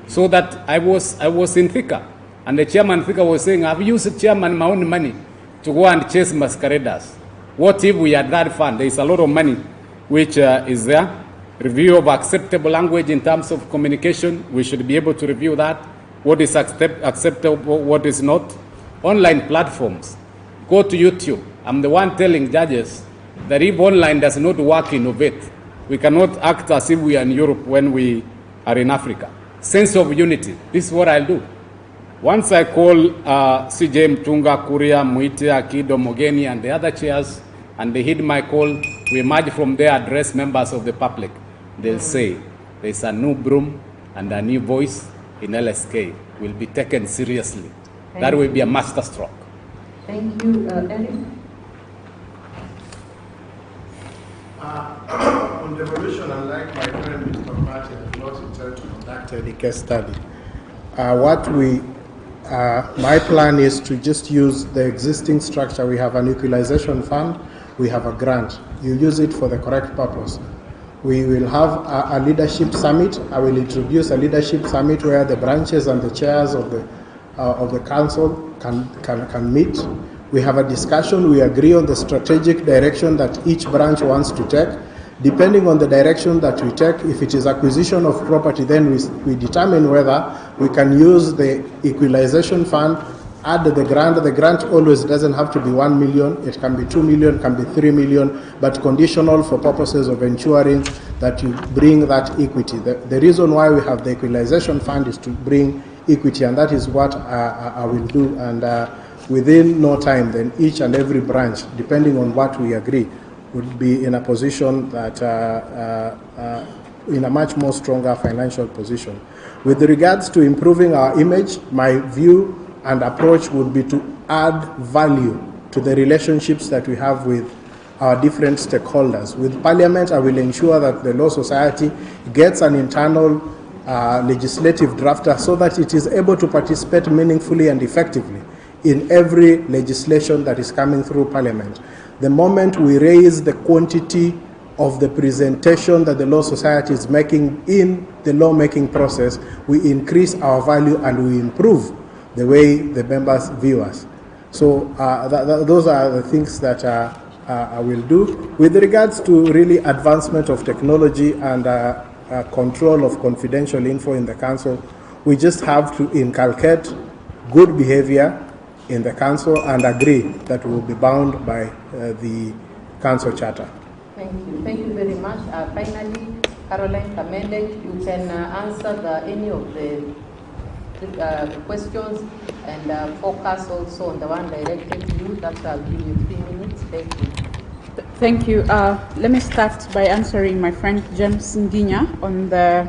So that I was in Thika, and the chairman Thika was saying, I've used chairman my own money to go and chase masqueraders. What if we had that fund? There is a lot of money which is there. Review of acceptable language in terms of communication. We should be able to review that. What is acceptable, what is not. Online platforms. Go to YouTube. I'm the one telling judges that if online does not work, innovate. We cannot act as if we are in Europe when we are in Africa. Sense of unity. This is what I'll do. Once I call CJ Mtunga, Kuria, Muitia, Akido, Mogeni, and the other chairs, and they heed my call, we emerge from there, address members of the public. They'll say, there's a new broom and a new voice in LSK will be taken seriously. That will be a masterstroke. Thank you. Eric? On devolution, unlike my friend Mr. Martin, I'm not intended to conduct any case study. My plan is to just use the existing structure. We have an equalization fund, we have a grant. You use it for the correct purpose. We will have a leadership summit. I will introduce a leadership summit where the branches and the chairs of the council can meet. We have a discussion. We agree on the strategic direction that each branch wants to take. Depending on the direction that we take, if it is acquisition of property, then we determine whether we can use the equalization fund, add the grant. The grant always doesn't have to be 1 million. It can be 2 million, can be 3 million, but conditional for purposes of ensuring that you bring that equity. The reason why we have the equalization fund is to bring equity, and that is what I will do. And within no time, then each and every branch, depending on what we agree, would be in a position that, in a much more stronger financial position. With regards to improving our image, my view and approach would be to add value to the relationships that we have with our different stakeholders. With Parliament, I will ensure that the Law Society gets an internal legislative drafter so that it is able to participate meaningfully and effectively in every legislation that is coming through Parliament. The moment we raise the quantity of the presentation that the Law Society is making in the lawmaking process, we increase our value and we improve the way the members view us. So those are the things that I will do. With regards to really advancement of technology and control of confidential info in the council, we just have to inculcate good behavior in the council and agree that we will be bound by the council charter. Thank you. Thank you very much. Finally, Caroline Kamende, you can answer any of the questions and focus also on the one directed to you. That I'll give you 3 minutes. Thank you. Thank you. Let me start by answering my friend James Nginya on the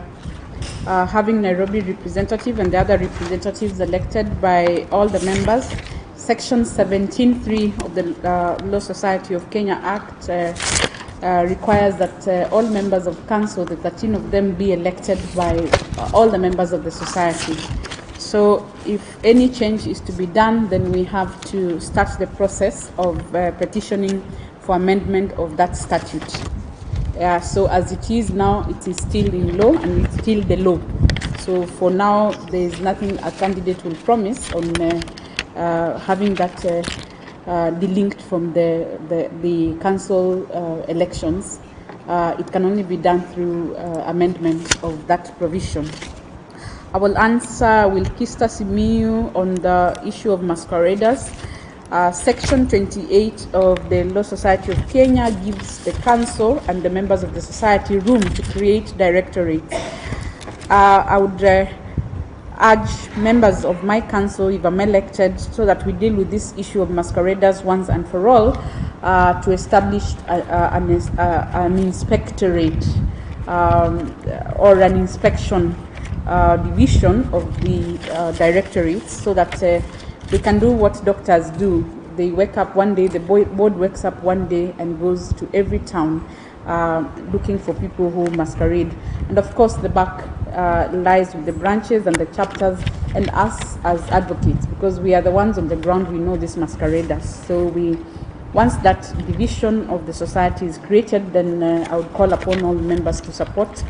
having Nairobi representative and the other representatives elected by all the members. Section 17.3 of the Law Society of Kenya Act requires that all members of council, the 13 of them, be elected by all the members of the society. So if any change is to be done, then we have to start the process of petitioning for amendment of that statute. So as it is now, it is still in law and it's still the law. So for now, there is nothing a candidate will promise on having that delinked from the council elections. It can only be done through amendment of that provision. I will answer Wilkista Simiyu on the issue of masqueraders. Section 28 of the Law Society of Kenya gives the council and the members of the society room to create directorates. I urge members of my council, if I'm elected, so that we deal with this issue of masqueraders once and for all, to establish an inspectorate or an inspection division of the directorates, so that they can do what doctors do. They wake up one day, the board wakes up one day and goes to every town looking for people who masquerade. And of course, the buck lies with the branches and the chapters and us as advocates, because we are the ones on the ground, we know these masqueraders. So once that division of the society is created, then I would call upon all members to support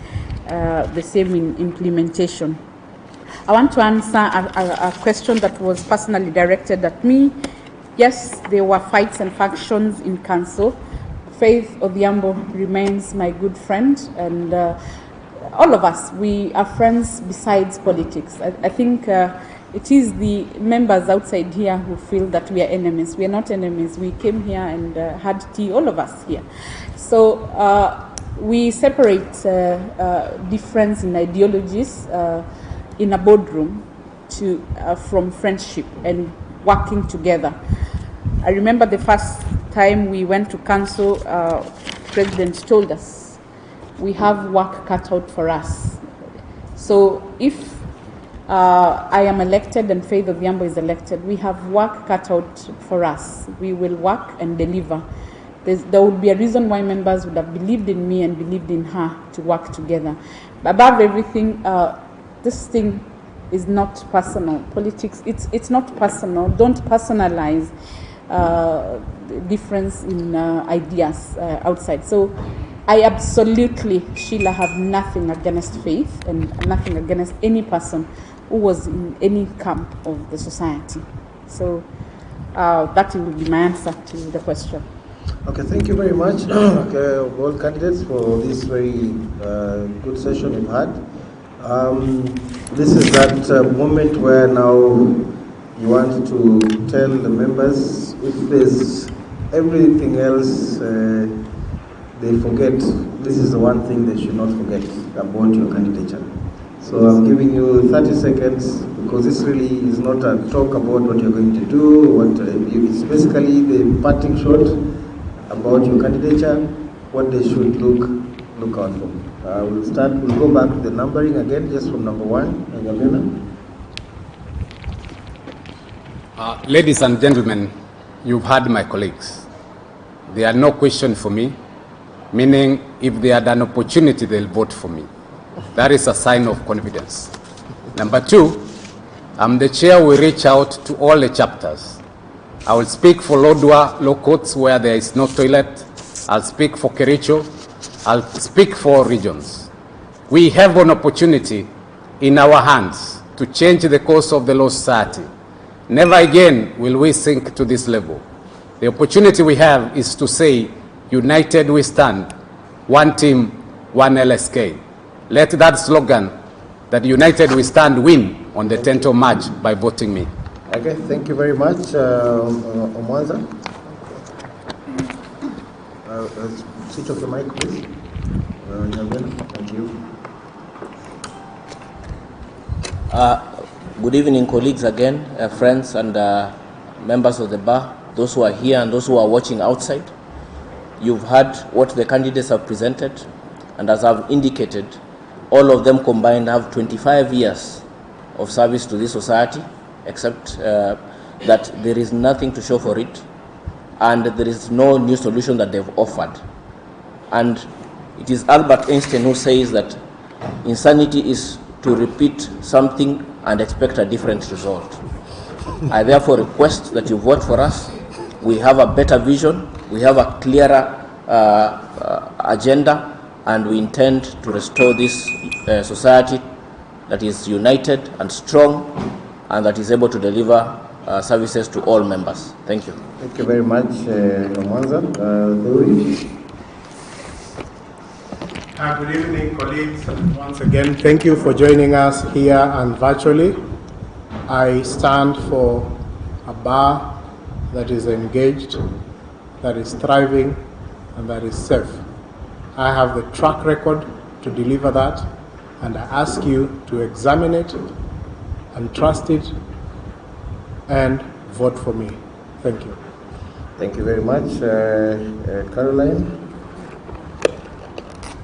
the same in implementation. I want to answer a question that was personally directed at me. Yes, there were fights and factions in council. Faith Odhiambo remains my good friend, and all of us, we are friends besides politics. I think it is the members outside here who feel that we are enemies. We are not enemies. We came here and had tea, all of us here. So we separate difference in ideologies in a boardroom from friendship and working together. I remember the first time we went to council, President told us, we have work cut out for us. So if I am elected and Faith Odhiambo is elected, we have work cut out for us. We will work and deliver. There would be a reason why members would have believed in me and believed in her to work together. But above everything, this thing is not personal. Politics, it's not personal. Don't personalize difference in ideas outside. So I absolutely, Sheila, have nothing against Faith and nothing against any person who was in any camp of the society. So that will be my answer to the question. Okay, thank you very much, all candidates, for this very good session we've had. This is that moment where now you want to tell the members, if there's everything else they forget, this is the one thing they should not forget about your candidature. So I'm giving you 30 seconds, because this really is not a talk about what you're going to do. It's basically the parting shot about your candidature, what they should look out for. We'll go back to the numbering again, just from number 1. Ladies and gentlemen, you've heard my colleagues. There are no questions for me, meaning if they had an opportunity, they'll vote for me. That is a sign of confidence. Number 2, I'm the chair. We reach out to all the chapters. I will speak for Lodwar Low Courts where there is no toilet. I'll speak for Kericho. I'll speak for regions. We have an opportunity in our hands to change the course of the law society. Never again will we sink to this level. The opportunity we have is to say, united we stand, one team, one LSK. Let that slogan, that united we stand, win on the 10th of March by voting me. Okay, thank you very much, Omwanza. Switch off the mic, please. Thank you. Good evening, colleagues again, friends and members of the bar, those who are here and those who are watching outside. You've heard what the candidates have presented, and as I've indicated, all of them combined have 25 years of service to this society, except that there is nothing to show for it, and there is no new solution that they've offered. And it is Albert Einstein who says that insanity is to repeat something and expect a different result. I therefore request that you vote for us. We have a better vision, we have a clearer agenda, and we intend to restore this society that is united and strong and that is able to deliver services to all members. Thank you. Thank you very much, Mwanza. Good evening, colleagues. Once again, thank you for joining us here and virtually. I stand for a bar that is engaged, that is thriving, and that is safe. I have the track record to deliver that, and I ask you to examine it and trust it and vote for me. Thank you. Thank you very much. Caroline?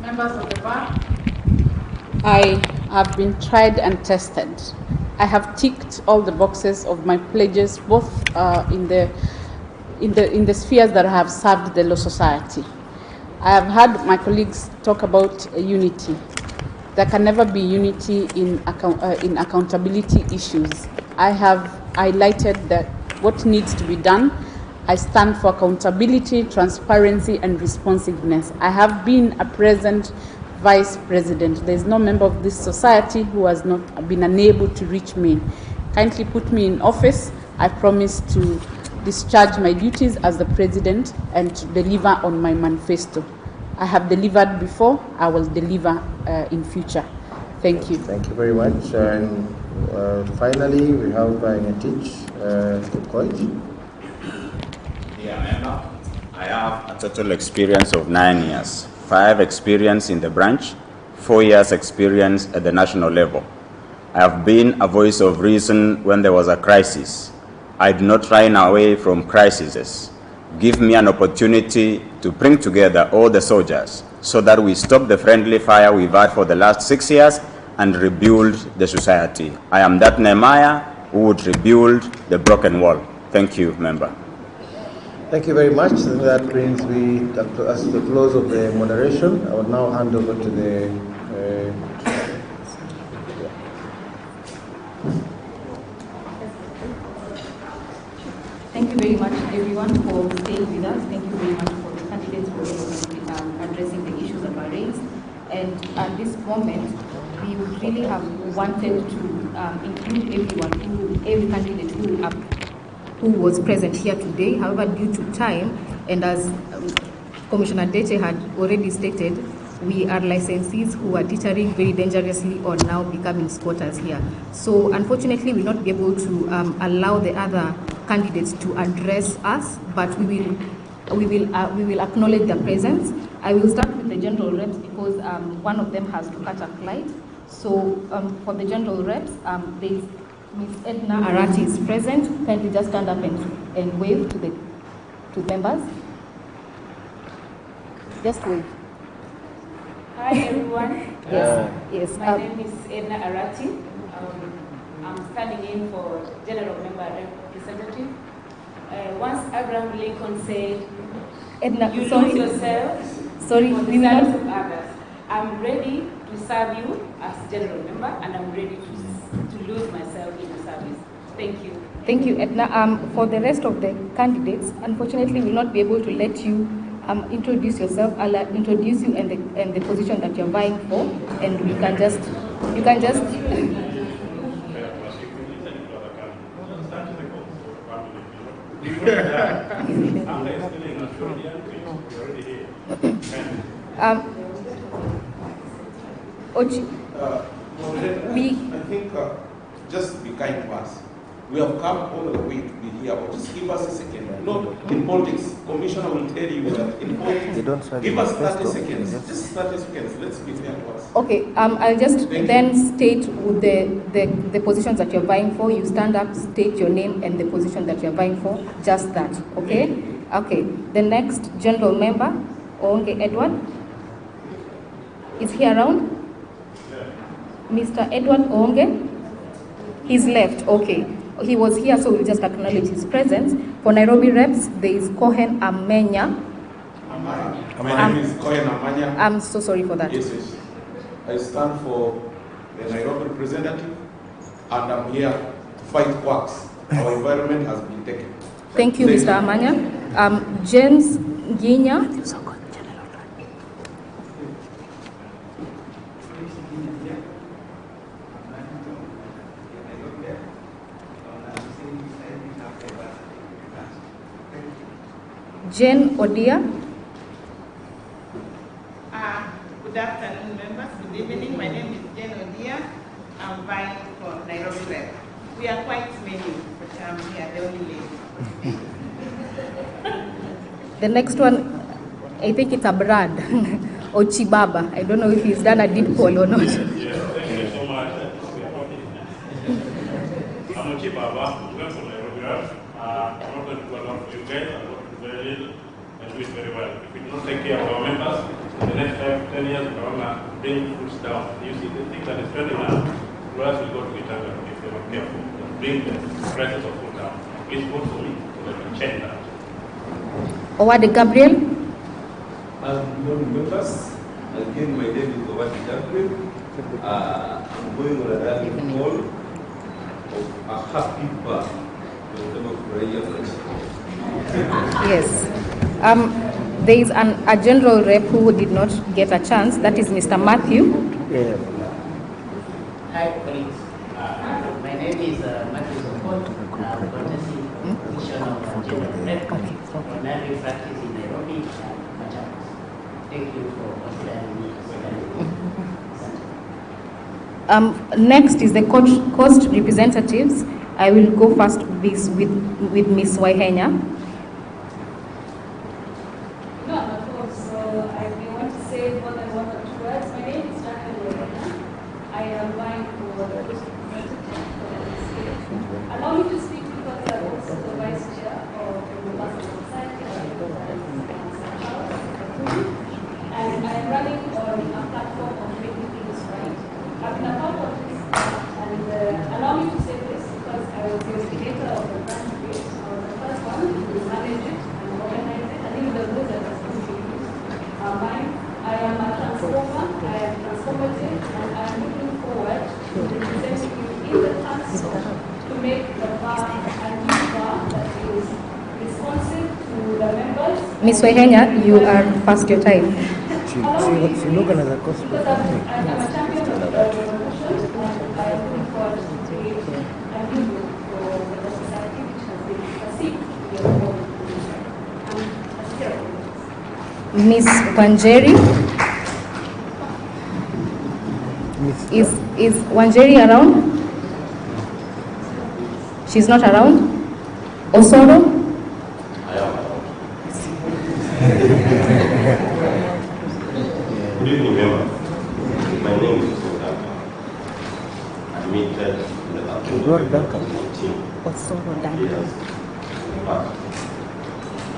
Members of the bar, I have been tried and tested. I have ticked all the boxes of my pledges, both in the spheres that I have served the Law Society. I have heard my colleagues talk about unity. There can never be unity in accountability issues. I have highlighted that what needs to be done. I stand for accountability, transparency, and responsiveness. I have been a present vice president. There is no member of this society who has not been unable to reach me. Kindly put me in office. I promise to discharge my duties as the president and to deliver on my manifesto. I have delivered before. I will deliver in future. Thank you. Thank you very much. And finally, we have Ngetich Koich. Dear member, I have a total experience of 9 years, 5 experience in the branch, 4 years experience at the national level. I have been a voice of reason when there was a crisis. I do not run away from crises. Give me an opportunity to bring together all the soldiers so that we stop the friendly fire we've had for the last 6 years and rebuild the society. I am that Nehemiah who would rebuild the broken wall. Thank you, member. Thank you very much. That brings me as to the close of the moderation. I will now hand over to the Thank you very much, everyone, for staying with us. Thank you very much for the candidates for addressing the issues that were raised. And at this moment, we would really have wanted to include every candidate who was present here today. However, due to time, and as Commissioner Deche had already stated, we are licensees who are teetering very dangerously or now becoming squatters here. So unfortunately, we will not be able to allow the other candidates to address us, but we will acknowledge their presence. I will start with the general reps because one of them has to catch a flight. So for the general reps, there's Ms. Edna Arati is present. Kindly just stand up and wave to members. Just wave. Hi everyone. Yes. My name is Edna Arati. I'm standing in for General Member Representative. Once Abraham Lincoln said, Edna, "You sorry. lose yourself Sorry, for we the will service not- of others." I'm ready to serve you as General Member, and I'm ready to lose myself in the service. Thank you. Thank you, Edna. For the rest of the candidates, unfortunately, we will not be able to let you introduce yourself. I'll introduce you and the position that you're vying for, and you can just. I think just be kind to us. We have come all the way to be here, but just give us a second. In politics, Commissioner will tell you that in politics, give us 30 seconds. Just 30 seconds. Let's be fair to us. Okay, I'll just state with the positions that you're vying for. You stand up, state your name and the position that you're vying for. Just that, okay? Okay. The next general member, Oonge Edward, is he around? Mr. Edward Oonge? He's left, okay. He was here, so we'll just acknowledge his presence. For Nairobi reps, there is Cohen Amenya. My name is Cohen Amanya. I'm so sorry for that. Yes. I stand for the Nairobi representative, and I'm here to fight quacks. Our environment has been taken. Thank you, Mr. Amanya. James Ginya. Jane Odia. Good afternoon, members. Good evening. My name is Jane Odia. I'm vying for Nairobi Rep. We are quite many, but I'm here, the only lady. The next one, I think it's a Brad or Chibaba. I don't know if he's done a deep poll or not. keep our mouth to for Nairobi. I'm not going to go along for you guys. I'm working very little and do it very well. If we do not take care of our members, in the next 5 to 10 years, we're going to bring foods down. You see, the thing that is trending now, lawyers will go to Italy if they're not careful. Bring the prices of food down. Please vote for me so that we can change that. Owade Gabriel. Good morning, members. Again, my name is Owade Gabriel. I'm going on a rally call of a happy birth to the democracy. Yes. There is a general rep who did not get a chance. That is Mr. Matthew. Yeah. Hi, colleagues. My name is Matthew Zokot. I'm contesting the position of general rep ordinary practice in Nairobi and Machakos. Thank you for considering me. Next is the coast representatives. I will go first with Ms. Waihenya. No, of course. So I want to say more than one or two words. My name is Jacqueline Waihenya. I am vying for the coast representative for the state. Allow me to speak because I'm also the vice chair of the Mombasa Society and I am running on a platform of making things right. I've been a part of this, and allow me to say this because I was the instigator of the brand space. I was the first one to manage it and organize it, and even the rules and responsibilities are mine. I am a transformer, I am transformative, and I am looking forward to representing you in the council to make the bar a new bar that is responsive to the members. Ms. Waihenya, you are past your time. Because I'm a champion of the revolution, and I am looking forward to create a new book for the society which has been perceived to be a role. I'm a scared. Ms. Wanjeri. Is Wanjeri around? She's not around? Osoro? Good evening, members. My name is Osoro. Admitted in the October 2019. But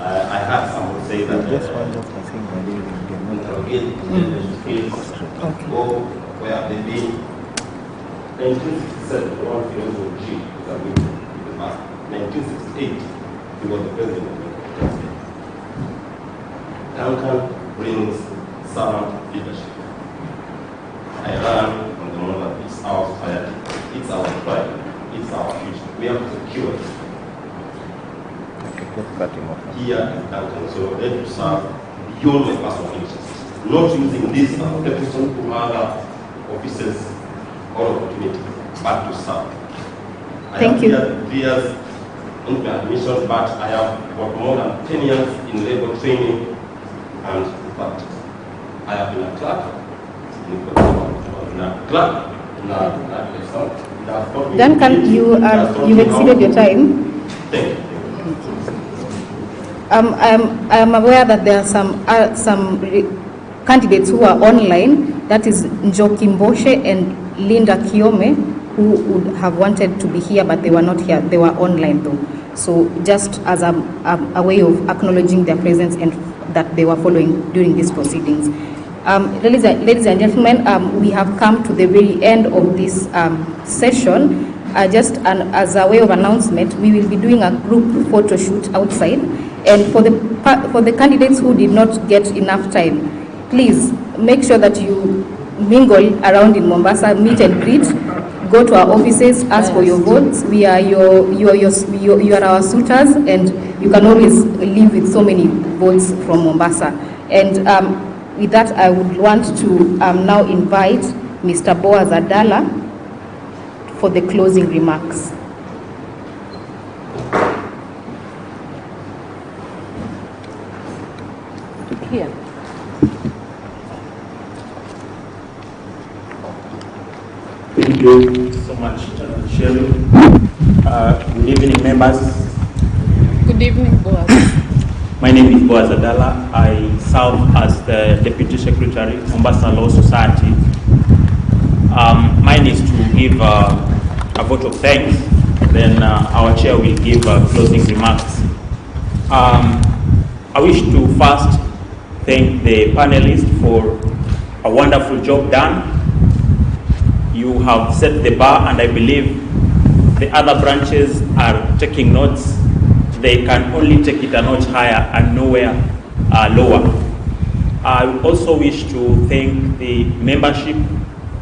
I had someone say that go where have they been? 1967, one philosopher G was admitted in the past. 1968, he was the president of the state. Duncan brings servant leadership. I run on the model that it's our society, it's our pride, it's our future. We have to secure it. Here is Duncan, so ready to serve beyond my personal interests. Not using this as a person to other offices or opportunities, but to serve. Thank you. I have 3 years on my admission, but I have got more than 10 years in labor training and practice. I have been a clerk in Duncan, you exceeded your time. Thank you. I am aware that there are some candidates who are online. That is Njoki Mboshe and Linda Kiome, who would have wanted to be here, but they were not here. They were online though. So just as a way of acknowledging their presence and that they were following during these proceedings. Ladies and gentlemen, we have come to the very end of this session. As a way of announcement, we will be doing a group photo shoot outside. And for the candidates who did not get enough time, please make sure that you mingle around in Mombasa, meet and greet, go to our offices, ask for your votes. You are our suitors, and you can always leave with so many votes from Mombasa. And with that, I would want to now invite Mr. Boaz Adala for the closing remarks. Here. Thank you so much, Shirley. Good evening, members. Good evening, Boaz. My name is Boaz Adala. I serve as the Deputy Secretary, Mombasa Law Society. Mine is to give a vote of thanks to then our chair will give closing remarks. I wish to first thank the panelists for a wonderful job done. You have set the bar, and I believe the other branches are taking notes. They can only take it a notch higher and nowhere lower. I also wish to thank the membership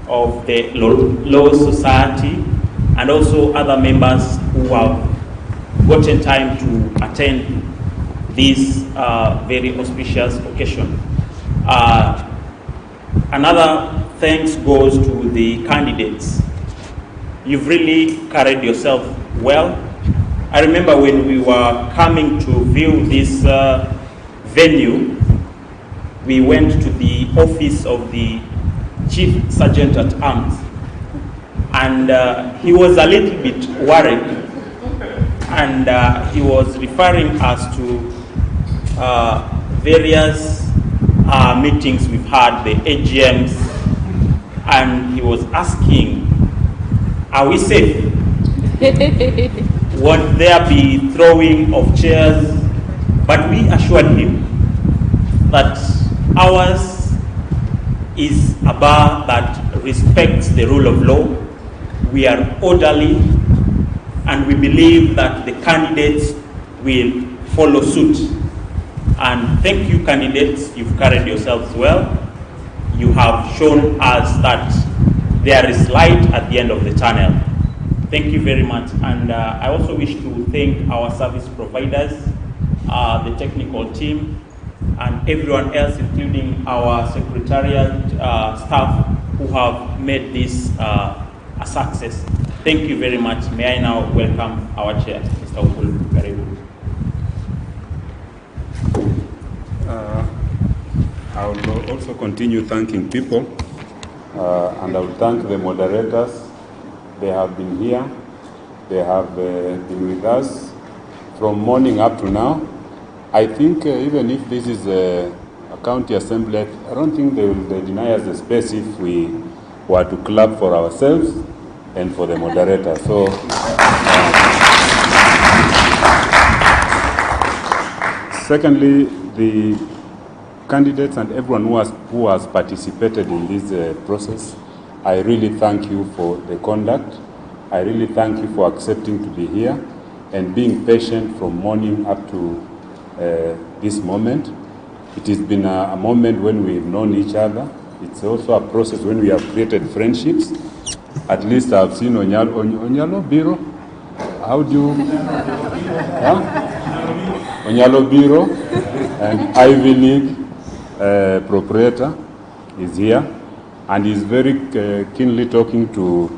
of the Law Society and also other members who have gotten time to attend this very auspicious occasion. Another thanks goes to the candidates. You've really carried yourself well. I remember when we were coming to view this venue, we went to the office of the Chief Sergeant at Arms, and he was a little bit worried, and he was referring us to various meetings we've had, the AGMs, and he was asking, are we safe? Won't there be throwing of chairs? But we assured him that ours is a bar that respects the rule of law. We are orderly, and we believe that the candidates will follow suit. And thank you, candidates. You've carried yourselves well. You have shown us that there is light at the end of the tunnel. Thank you very much. And I also wish to thank our service providers, the technical team, and everyone else, including our secretariat staff who have made this a success. Thank you very much. May I now welcome our chair, Mr. Ukulu. Very good. I will also continue thanking people, and I will thank the moderators. They have been here. They have been with us from morning up to now. I think even if this is a county assembly, I don't think they will deny us the space if we were to clap for ourselves and for the moderator. So, secondly, the candidates and everyone who has participated in this process, I really thank you for the conduct. I really thank you for accepting to be here and being patient from morning up to this moment. It has been a moment when we've known each other. It's also a process when we have created friendships. At least I've seen Onyalo Biro. How do you? Onyalo Biro and Ivy League proprietor is here, and is very keenly talking to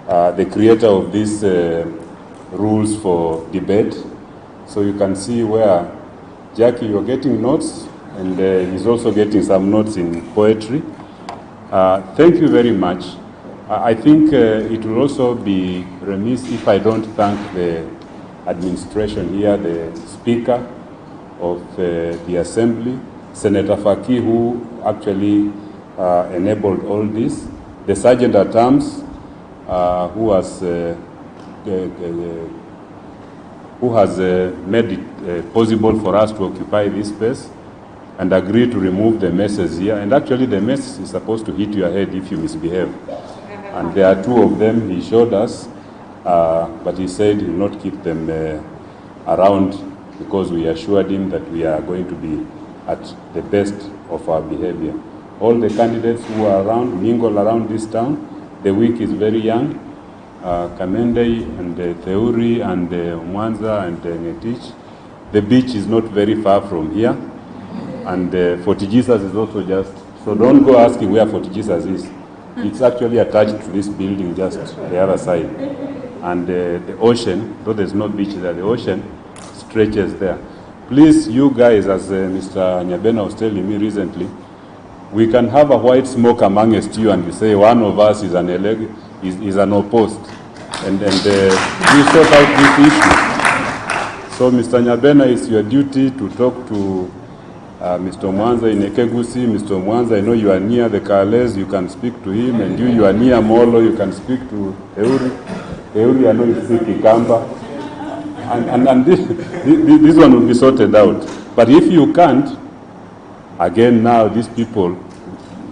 the creator of these rules for debate. So you can see where, Jackie, you're getting notes, and he's also getting some notes in poetry. Thank you very much. I think it will also be remiss if I don't thank the administration here, the Speaker of the Assembly, Senator Faki, who actually enabled all this, the Sergeant at Arms, who has made it possible for us to occupy this space and agreed to remove the messes here. And actually the mess is supposed to hit your head if you misbehave. And there are two of them he showed us, but he said he will not keep them around because we assured him that we are going to be at the best of our behavior. All the candidates who are around, mingle around this town. The week is very young. Kamende and Theuri and Mwanza and Ngetich. The beach is not very far from here. And Fort Jesus is also just, so don't go asking where Fort Jesus is. It's actually attached to this building just the other side. And the ocean, though there's no beach there, the ocean stretches there. Please, you guys, as Mr. Nyabena was telling me recently, we can have a white smoke amongst you and you say one of us is an opposed. And we sort out this issue. So, Mr. Nyabena, it's your duty to talk to Mr. Mwanza in Ekegusi. Mr. Mwanza, I know you are near the Kales, you can speak to him, and you are near Molo, you can speak to Euri. Euli, I know you speak Kikamba. And this one will be sorted out. But if you can't, again now these people,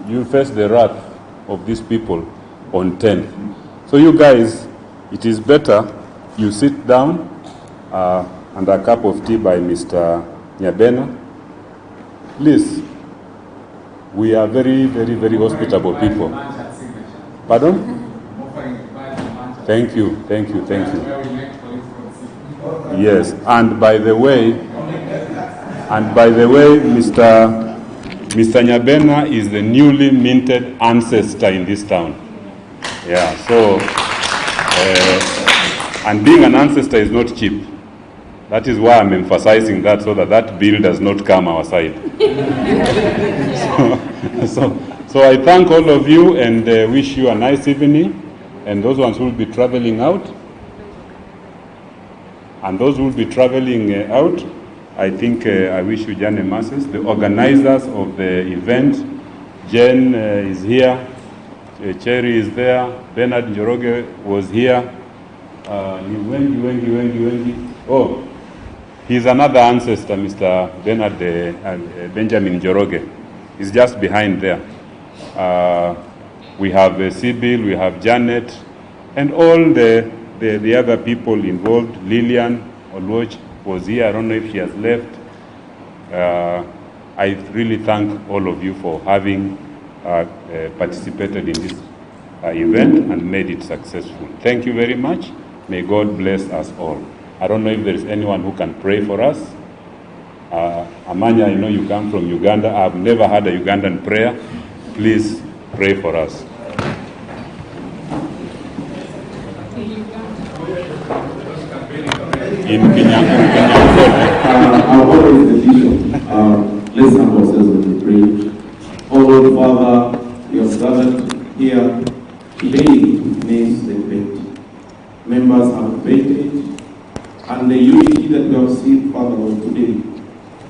you face the wrath of these people on 10th. So you guys, it is better you sit down and a cup of tea by Mr. Nyabena. Please, we are very, very, very hospitable people. Pardon? Thank you, thank you, thank you. Yes, and by the way, Mr. Nyabena is the newly minted ancestor in this town. Yeah, so, and being an ancestor is not cheap. That is why I'm emphasizing that, so that that bill does not come our side. So I thank all of you and wish you a nice evening. And those ones who will be traveling out, I think I wish you Jane masses. The organizers of the event, Jen is here, Cherry is there, Bernard Njoroge was here, oh, he's another ancestor, Mr. Bernard Benjamin Njoroge. He's just behind there. We have Sibyl, we have Janet, and all the other people involved. Lillian Olwoch was here. I don't know if she has left. I really thank all of you for having participated in this event and made it successful. Thank you very much. May God bless us all. I don't know if there is anyone who can pray for us. Amanya, I know you come from Uganda. I've never had a Ugandan prayer. Please pray for us. In Kenya. Our order is the vision. Let's have ourselves with the prayer. Oh Lord Father, we have gathered here today means the event. Members have painted, and the unity that we have seen, Father Lord, today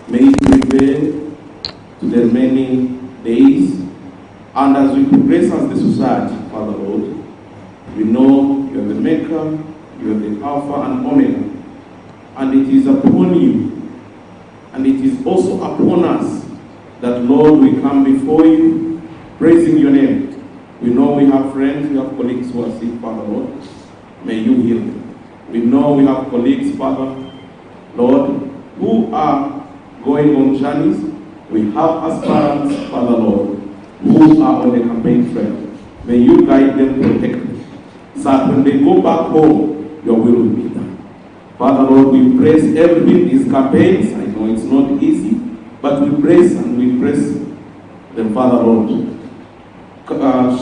may it prevail to the remaining days. And as we progress as the society, Father Lord, we know you are the maker, you are the Alpha and Omega, and it is upon you, and it is also upon us that, Lord, we come before you, praising your name. We know we have friends, we have colleagues who are sick, Father Lord. May you heal them. We know we have colleagues, Father Lord, who are going on journeys. We have aspirants, Father Lord, who are on the campaign trail. May you guide them, protect them, so that when they go back home, your will be done. Father Lord, we praise everything these campaigns. I know it's not easy, but we praise and we praise them, Father Lord.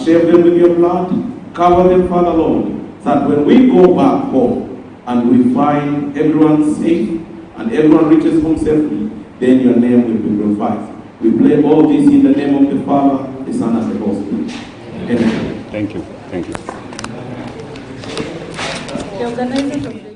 Share them with your blood, cover them, Father Lord, so that when we go back home and we find everyone safe and everyone reaches home safely, then your name will be glorified. We pray all this in the name of the Father, the Son, and the Holy Spirit. Amen. Thank you. Thank you. The organizers of the